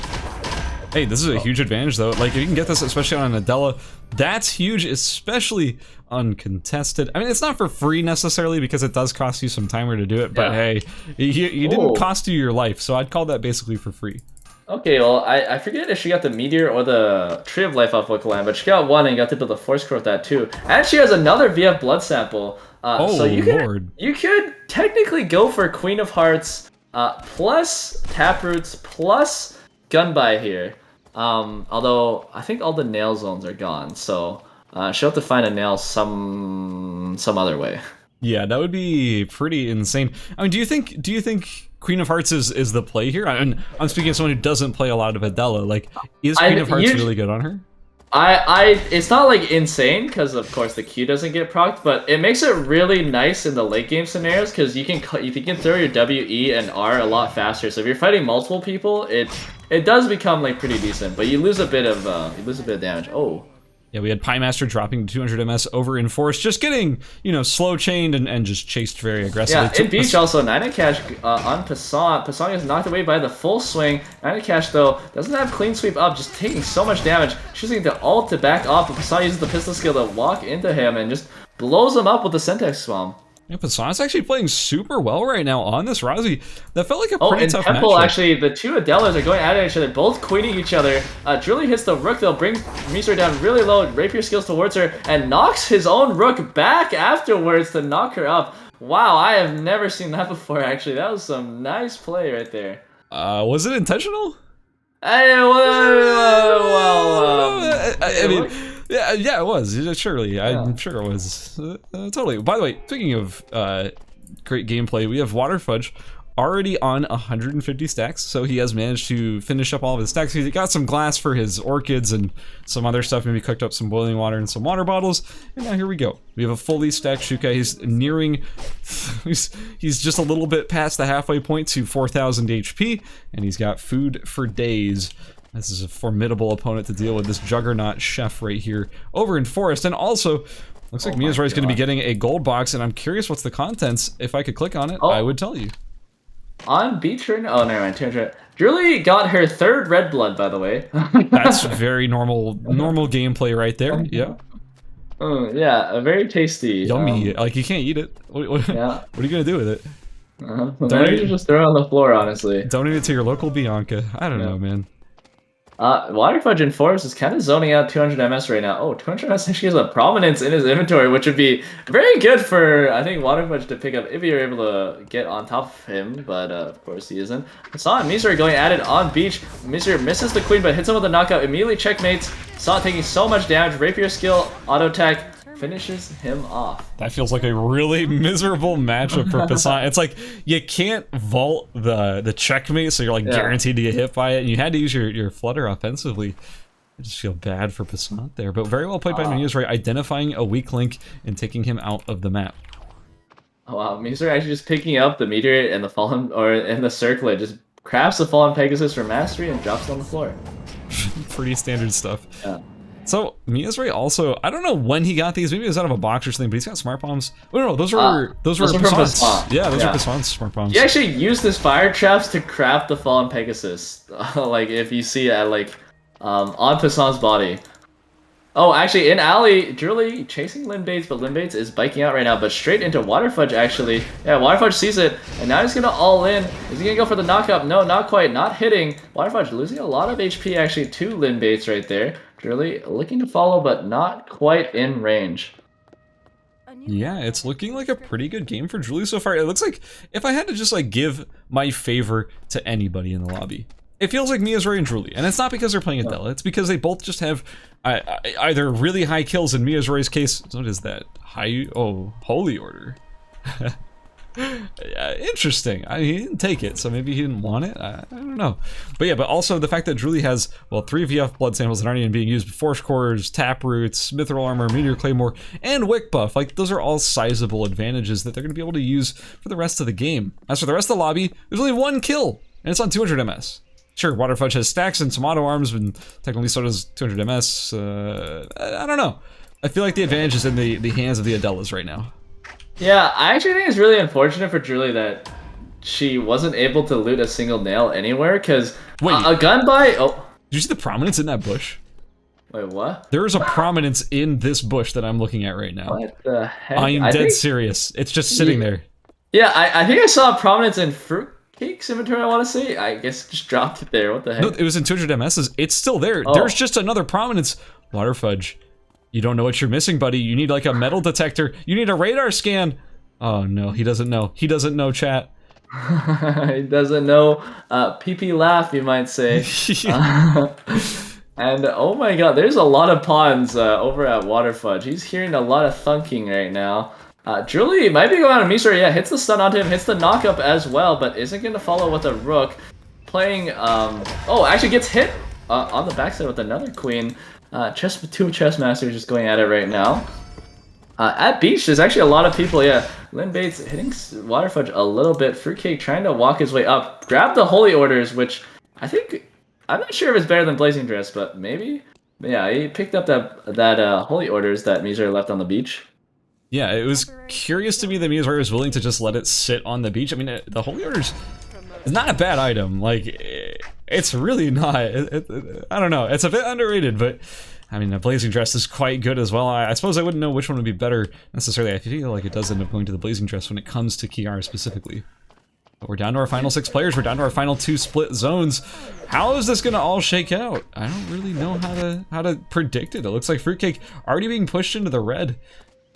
Hey, this is a huge advantage though. Like, if you can get this, especially on an Adela, that's huge, especially uncontested. I mean, it's not for free necessarily because it does cost you some timer to do it, but hey, you didn't cost you your life, so I'd call that basically for free. Okay, well, I forget if she got the Meteor or the Tree of Life off Wickeline, but she got one and got to build a Force Core with that too. And she has another VF Blood Sample. So you could technically go for Queen of Hearts plus Taproots plus Gunbuy here. Although I think all the nail zones are gone, so she'll have to find a nail some other way. Yeah, that would be pretty insane. I mean, do you think Queen of Hearts is the play here? I mean, I'm speaking as someone who doesn't play a lot of Adela. Like, is Queen of Hearts really good on her? It's not like insane because of course the Q doesn't get procced, but it makes it really nice in the late game scenarios because you can throw your W, E, and R a lot faster. So if you're fighting multiple people, it does become like pretty decent, but you lose a bit of damage. Oh. Yeah, we had Pie Master dropping 200 MS over in Forest, just getting, slow chained and just chased very aggressively. Yeah, in Beach also, Nina Cash on Passant. Passant is knocked away by the full swing. Nina Cash, though, doesn't have clean sweep up, just taking so much damage. She's using the ult to back off, but Passant uses the pistol skill to walk into him and just blows him up with the Sentex Swamp. Yeah, Passant's actually playing super well right now on this Rousey. That felt like a pretty tough match. Temple, actually, the two Adelas are going at each other, both queening each other. Julie hits the Rook, though, brings Mizore down really low, rapier skills towards her, and knocks his own Rook back afterwards to knock her up. Wow, I have never seen that before, actually. That was some nice play right there. Was it intentional? I mean... Yeah, it was. Surely, yeah. I'm sure it was. Totally. By the way, speaking of great gameplay, we have Water Fudge already on 150 stacks, so he has managed to finish up all of his stacks. He got some glass for his orchids and some other stuff, maybe cooked up some boiling water and some water bottles, and now here we go. We have a fully stacked Shukai. He's nearing, he's just a little bit past the halfway point to 4,000 HP, and he's got food for days. This is a formidable opponent to deal with, this juggernaut chef right here over in Forest. And also, looks like Mizore is going to be getting a gold box, and I'm curious what's the contents. If I could click on it, I would tell you. On beach right now? Oh, never mind. Julie got her third red blood, by the way. That's very normal gameplay right there. Yeah. Yeah, very tasty. Yummy. Like, you can't eat it. What are you going to do with it? Don't just throw it on the floor, honestly. Donate it to your local Bianca. I don't know, man. Water Fudge in Forest is kind of zoning out 200 MS right now. Oh, 200 MS actually has a prominence in his inventory, which would be very good for, I think, Water Fudge to pick up if you're able to get on top of him, but of course he isn't. Saw Mizore going at it on beach. Mizore misses the queen, but hits him with a knockout, immediately checkmates. Saw taking so much damage, rapier skill, auto attack, finishes him off. That feels like a really miserable matchup for Passant. It's like you can't vault the checkmate, so you're like guaranteed to get hit by it, and you had to use your flutter offensively. I just feel bad for Passant there, but very well played by Mizore, identifying a weak link and taking him out of the map. Oh wow, Mizore actually just picking up the meteor and the fallen, or in the circlet, just crafts the fallen Pegasus for mastery and drops it on the floor. Pretty standard stuff. Yeah. So Miazray also, I don't know when he got these. Maybe it was out of a box or something. But he's got smart bombs. Oh no, those were Passants. Yeah, those are Passants smart bombs. He actually used his fire traps to craft the fallen Pegasus. Like if you see it at like on Passant's body. Oh, actually, in alley, Drooly chasing Linbates, but Linbates is biking out right now, but straight into Waterfudge, actually. Yeah, Waterfudge sees it, and now he's gonna all in. Is he gonna go for the knockup? No, not quite, not hitting. Waterfudge losing a lot of HP, actually, to Linbates right there. Drooly looking to follow, but not quite in range. Yeah, it's looking like a pretty good game for Drooly so far. It looks like, if I had to just, like, give my favor to anybody in the lobby, it feels like Miazray and Drooly, and it's not because they're playing Adela, it's because they both just have either really high kills in Miazray's case. What is that? Holy Order. Interesting. He didn't take it, so maybe he didn't want it. I don't know. But yeah, but also the fact that Drooly has, well, 3 VF blood samples that aren't even being used, Force Cores, Taproots, Mithril Armor, Meteor Claymore, and Wick Buff. Like, those are all sizable advantages that they're going to be able to use for the rest of the game. As for the rest of the lobby, there's only 1 kill, and it's on 200 MS. Sure, Waterfudge has stacks and some auto arms, and technically so does 200 MS. I don't know. I feel like the advantage is in the hands of the Adelas right now. Yeah, I actually think it's really unfortunate for Drooly that she wasn't able to loot a single nail anywhere, because a gun buy... Oh. Did you see the prominence in that bush? Wait, what? There is a prominence in this bush that I'm looking at right now. What the heck? I'm dead serious. It's just sitting there. Yeah, I think I saw a prominence in Fruitcake's inventory, I want to say. I guess just dropped it there. What the heck? No, it was in 200 MS's. It's still there. Oh. There's just another prominence. Waterfudge. You don't know what you're missing, buddy. You need like a metal detector. You need a radar scan. Oh no, he doesn't know. He doesn't know, chat. He doesn't know. PP laugh, you might say. And oh my god, there's a lot of pawns over at Waterfudge. He's hearing a lot of thunking right now. Drooly might be going on a Miazray. Yeah, hits the stun onto him, hits the knockup as well, but isn't going to follow with a Rook. Playing, oh, actually gets hit on the backside with another Queen. Two chess masters just going at it right now. At beach, there's actually a lot of people. Yeah, Linbates hitting Waterfudge a little bit. Fruitcake trying to walk his way up. Grab the Holy Orders, which I think, I'm not sure if it's better than Blazing Dress, but maybe. Yeah, he picked up that Holy Orders that Miazray left on the beach. Yeah, it was curious to me that Miazray was willing to just let it sit on the beach. I mean, the Holy Orders is not a bad item. Like, it's really not. I don't know. It's a bit underrated, but I mean, the Blazing Dress is quite good as well. I suppose I wouldn't know which one would be better necessarily. I feel like it does end up going to the Blazing Dress when it comes to Kiara specifically. But we're down to our final 6 players. We're down to our final 2 split zones. How is this gonna all shake out? I don't really know how to predict it. It looks like Fruitcake already being pushed into the red.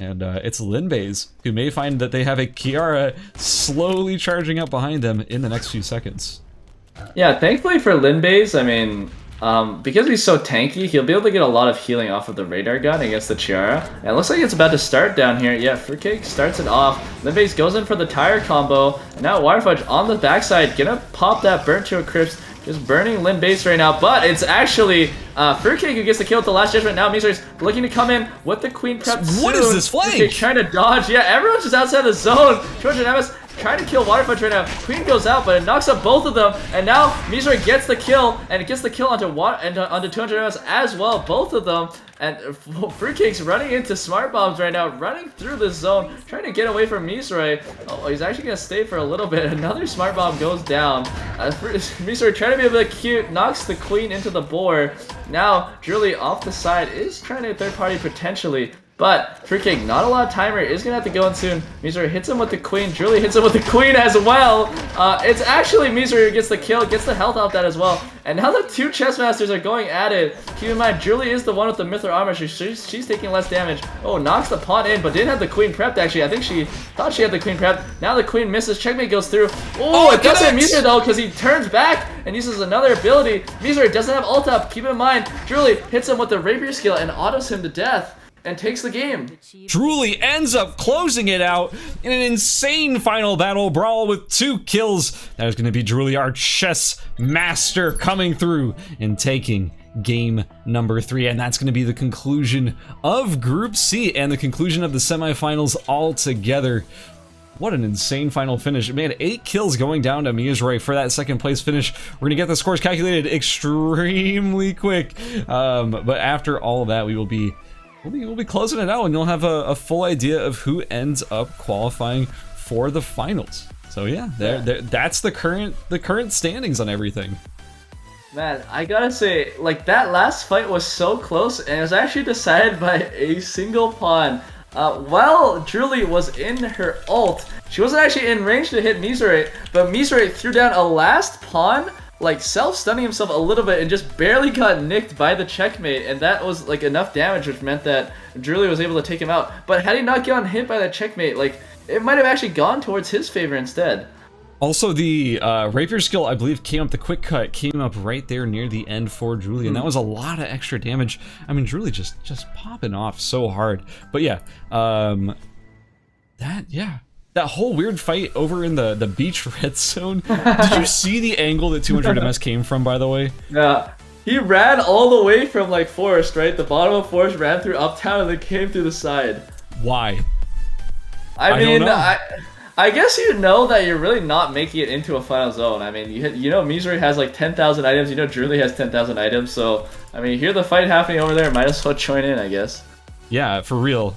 And it's Linbays, who may find that they have a Kiara slowly charging up behind them in the next few seconds. Yeah, thankfully for Linbays, I mean, because he's so tanky, he'll be able to get a lot of healing off of the radar gun against the Chiara. And it looks like it's about to start down here. Yeah, Fruitcake starts it off. Linbays goes in for the tire combo. And now Waterfudge on the backside, gonna pop that burnt to a crisp. Just burning Linbates right now, but it's actually Fruitcake who gets the kill at the last judgment. Now Miazray's looking to come in with the Queen prep soon. What is this flank? Fruitcake trying to dodge. Yeah, everyone's just outside the zone. 200 MS trying to kill Waterfudge right now. Queen goes out, but it knocks up both of them. And now Miazray gets the kill, and it gets the kill onto 200 MS as well, both of them. And Fruitcake's running into smart bombs right now, running through the zone, trying to get away from Miazray. Oh, he's actually going to stay for a little bit. Another smart bomb goes down. Miazray trying to be a bit cute, knocks the Queen into the boar. Now, Drooly off the side is trying to third party potentially. But Fruitcake, not a lot of timer, is going to have to go in soon. Miazray hits him with the Queen. Drooly hits him with the Queen as well. It's actually Miazray who gets the kill, gets the health off that as well. And now the 2 chess masters are going at it. Keep in mind, Drooly is the one with the Mithril Armor. She's taking less damage. Oh, knocks the pawn in, but didn't have the Queen prepped actually. I think she thought she had the Queen prepped. Now the Queen misses. Checkmate goes through. Oh, it doesn't Miazray though, because he turns back and uses another ability. Miazray doesn't have ult up. Keep in mind, Drooly hits him with the Rapier skill and autos him to death. And takes the game. Drooly ends up closing it out in an insane final battle brawl with 2 kills. That is going to be Drooly, our chess master, coming through and taking game number 3. And that's going to be the conclusion of Group C and the conclusion of the semifinals altogether. What an insane final finish. Man, 8 kills going down to Miyazure for that second place finish. We're gonna get the scores calculated extremely quick. But after all of that, we'll be closing it out, and you'll have a full idea of who ends up qualifying for the finals. So yeah, that's the current standings on everything. Man, I gotta say, like, that last fight was so close, and it was actually decided by a single pawn. While Julie was in her ult, she wasn't actually in range to hit Mizure, but Mizure threw down a last pawn, like self-stunning himself a little bit, and just barely got nicked by the checkmate, and that was like enough damage, which meant that Julie was able to take him out. But had he not gotten hit by that checkmate, like, it might have actually gone towards his favor instead. Also, the rapier skill, I believe, came up, the quick cut came up right there near the end for Julie, and that was a lot of extra damage. I mean, Julie just popping off so hard. But yeah, that whole weird fight over in the beach red zone. Did you see the angle that 200 MS came from, by the way? Yeah. He ran all the way from, like, Forest, right? The bottom of Forest, ran through Uptown, and then came through the side. Why? I mean, I guess you know that you're really not making it into a final zone. I mean, you know Mizure has like 10,000 items, you know Julie has 10,000 items, so, I mean, you hear the fight happening over there, might as well join in, I guess. Yeah, for real.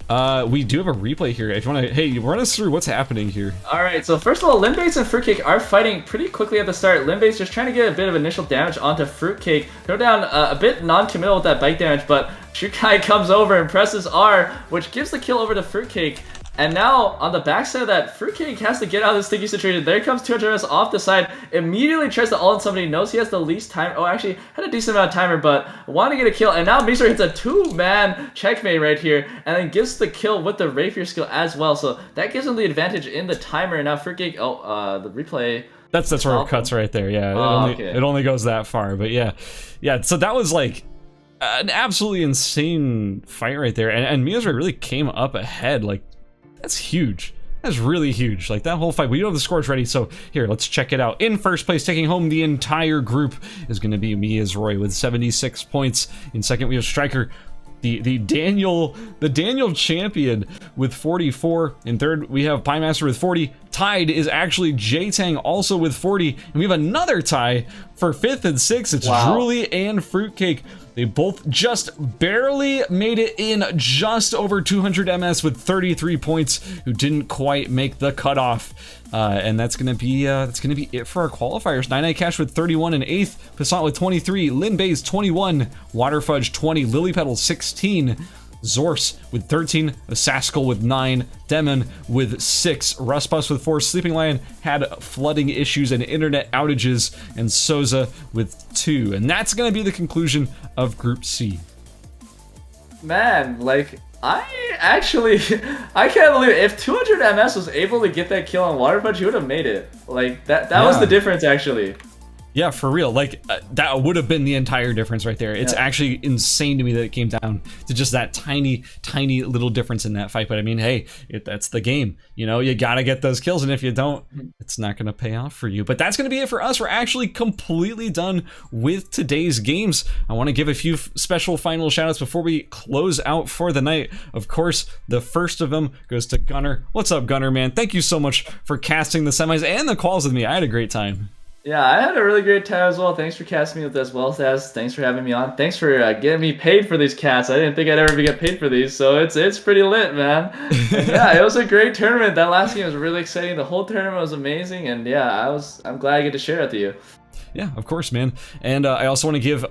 We do have a replay here. If you want to, hey, run us through what's happening here. Alright, so first of all, Limbates and Fruitcake are fighting pretty quickly at the start. Limbates just trying to get a bit of initial damage onto Fruitcake. Throw down a bit non-committal with that bite damage, but Shukai comes over and presses R, which gives the kill over to Fruitcake. And now, on the backside of that, Fruitcake has to get out of this sticky situation. There comes 200 MS off the side, immediately tries to ult on somebody, knows he has the least time. Oh, actually, had a decent amount of timer, but wanted to get a kill. And now Mizure hits a 2-man checkmate right here, and then gives the kill with the rapier skill as well. So that gives him the advantage in the timer. And now Fruitcake, the replay. That's where it cuts right there, yeah. It only goes that far, but yeah. Yeah, so that was like an absolutely insane fight right there. And Miyazure really came up ahead, like, that's huge. That's really huge. Like, that whole fight. We do have the scores ready, so here, let's check it out. In first place, taking home the entire group, is going to be Miyazure with 76 points. In second, we have Striker, the Daniel champion, with 44. In third, we have Piemaster with 40. Tied is actually J-Tang, also with 40. And we have another tie for fifth and sixth. It's Julie and Fruitcake. They both just barely made it in, just over 200 MS with 33 points, who didn't quite make the cutoff. And that's gonna be it for our qualifiers. Nine Cash with 31 in 8th, Passant with 23, Linbaze 21, Waterfudge 20, Lilypetal 16, Zorse with 13, Saskal with 9, Demon with 6, Rustbus with 4, Sleeping Lion had flooding issues and internet outages, and Souza with 2. And that's going to be the conclusion of Group C. Man, like, I can't believe it. If 200 MS was able to get that kill on Waterfudge, he would have made it. Like, that was the difference, actually. Yeah, for real. Like, that would have been the entire difference right there. It's actually insane to me that it came down to just that tiny little difference in that fight. But I mean, hey, that's the game. You know, you gotta get those kills, and if you don't, it's not gonna pay off for you. But that's gonna be it for us. We're actually completely done with today's games. I want to give a few special final shout outs before we close out for the night. Of course, the first of them goes to Gunner. What's up, Gunner, man? Thank you so much for casting the semis and the quals with me. I had a great time. Yeah, I had a really great time as well. Thanks for casting me with as well, Saz. Thanks for having me on. Thanks for getting me paid for these casts. I didn't think I'd ever get paid for these, so it's pretty lit, man. And yeah, it was a great tournament. That last game was really exciting. The whole tournament was amazing, and yeah, I'm glad I get to share it with you. Yeah, of course, man. And I also want to give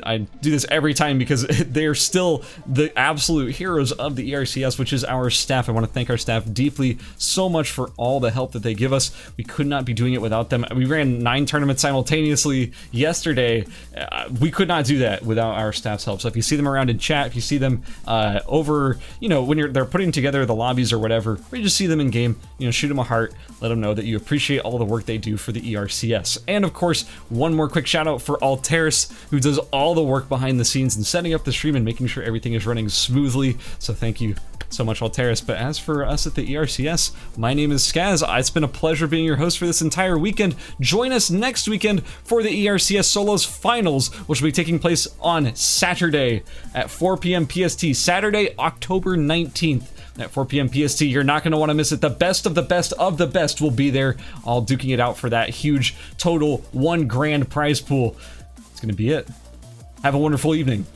I do this every time because they're still the absolute heroes of the ERCS, which is our staff. I want to thank our staff deeply so much for all the help that they give us. We could not be doing it without them. We ran 9 tournaments simultaneously yesterday. We could not do that without our staff's help. So if you see them around in chat, if you see them over, you know, when they're putting together the lobbies or whatever, or you just see them in game, you know, shoot them a heart, let them know that you appreciate all the work they do for the ERCS. And of course, one more quick shout out for Alteris, who does all the work behind the scenes and setting up the stream and making sure everything is running smoothly. So thank you so much, Alteris. But as for us at the ERCS, my name is Scaz. It's been a pleasure being your host for this entire weekend. Join us next weekend for the ERCS Solos Finals, which will be taking place on Saturday at 4 p.m. PST, Saturday, October 19th. at 4 p.m. PST. You're not going to want to miss it. The best of the best of the best will be there, all duking it out for that huge total $1 grand prize pool. It's going to be it. Have a wonderful evening.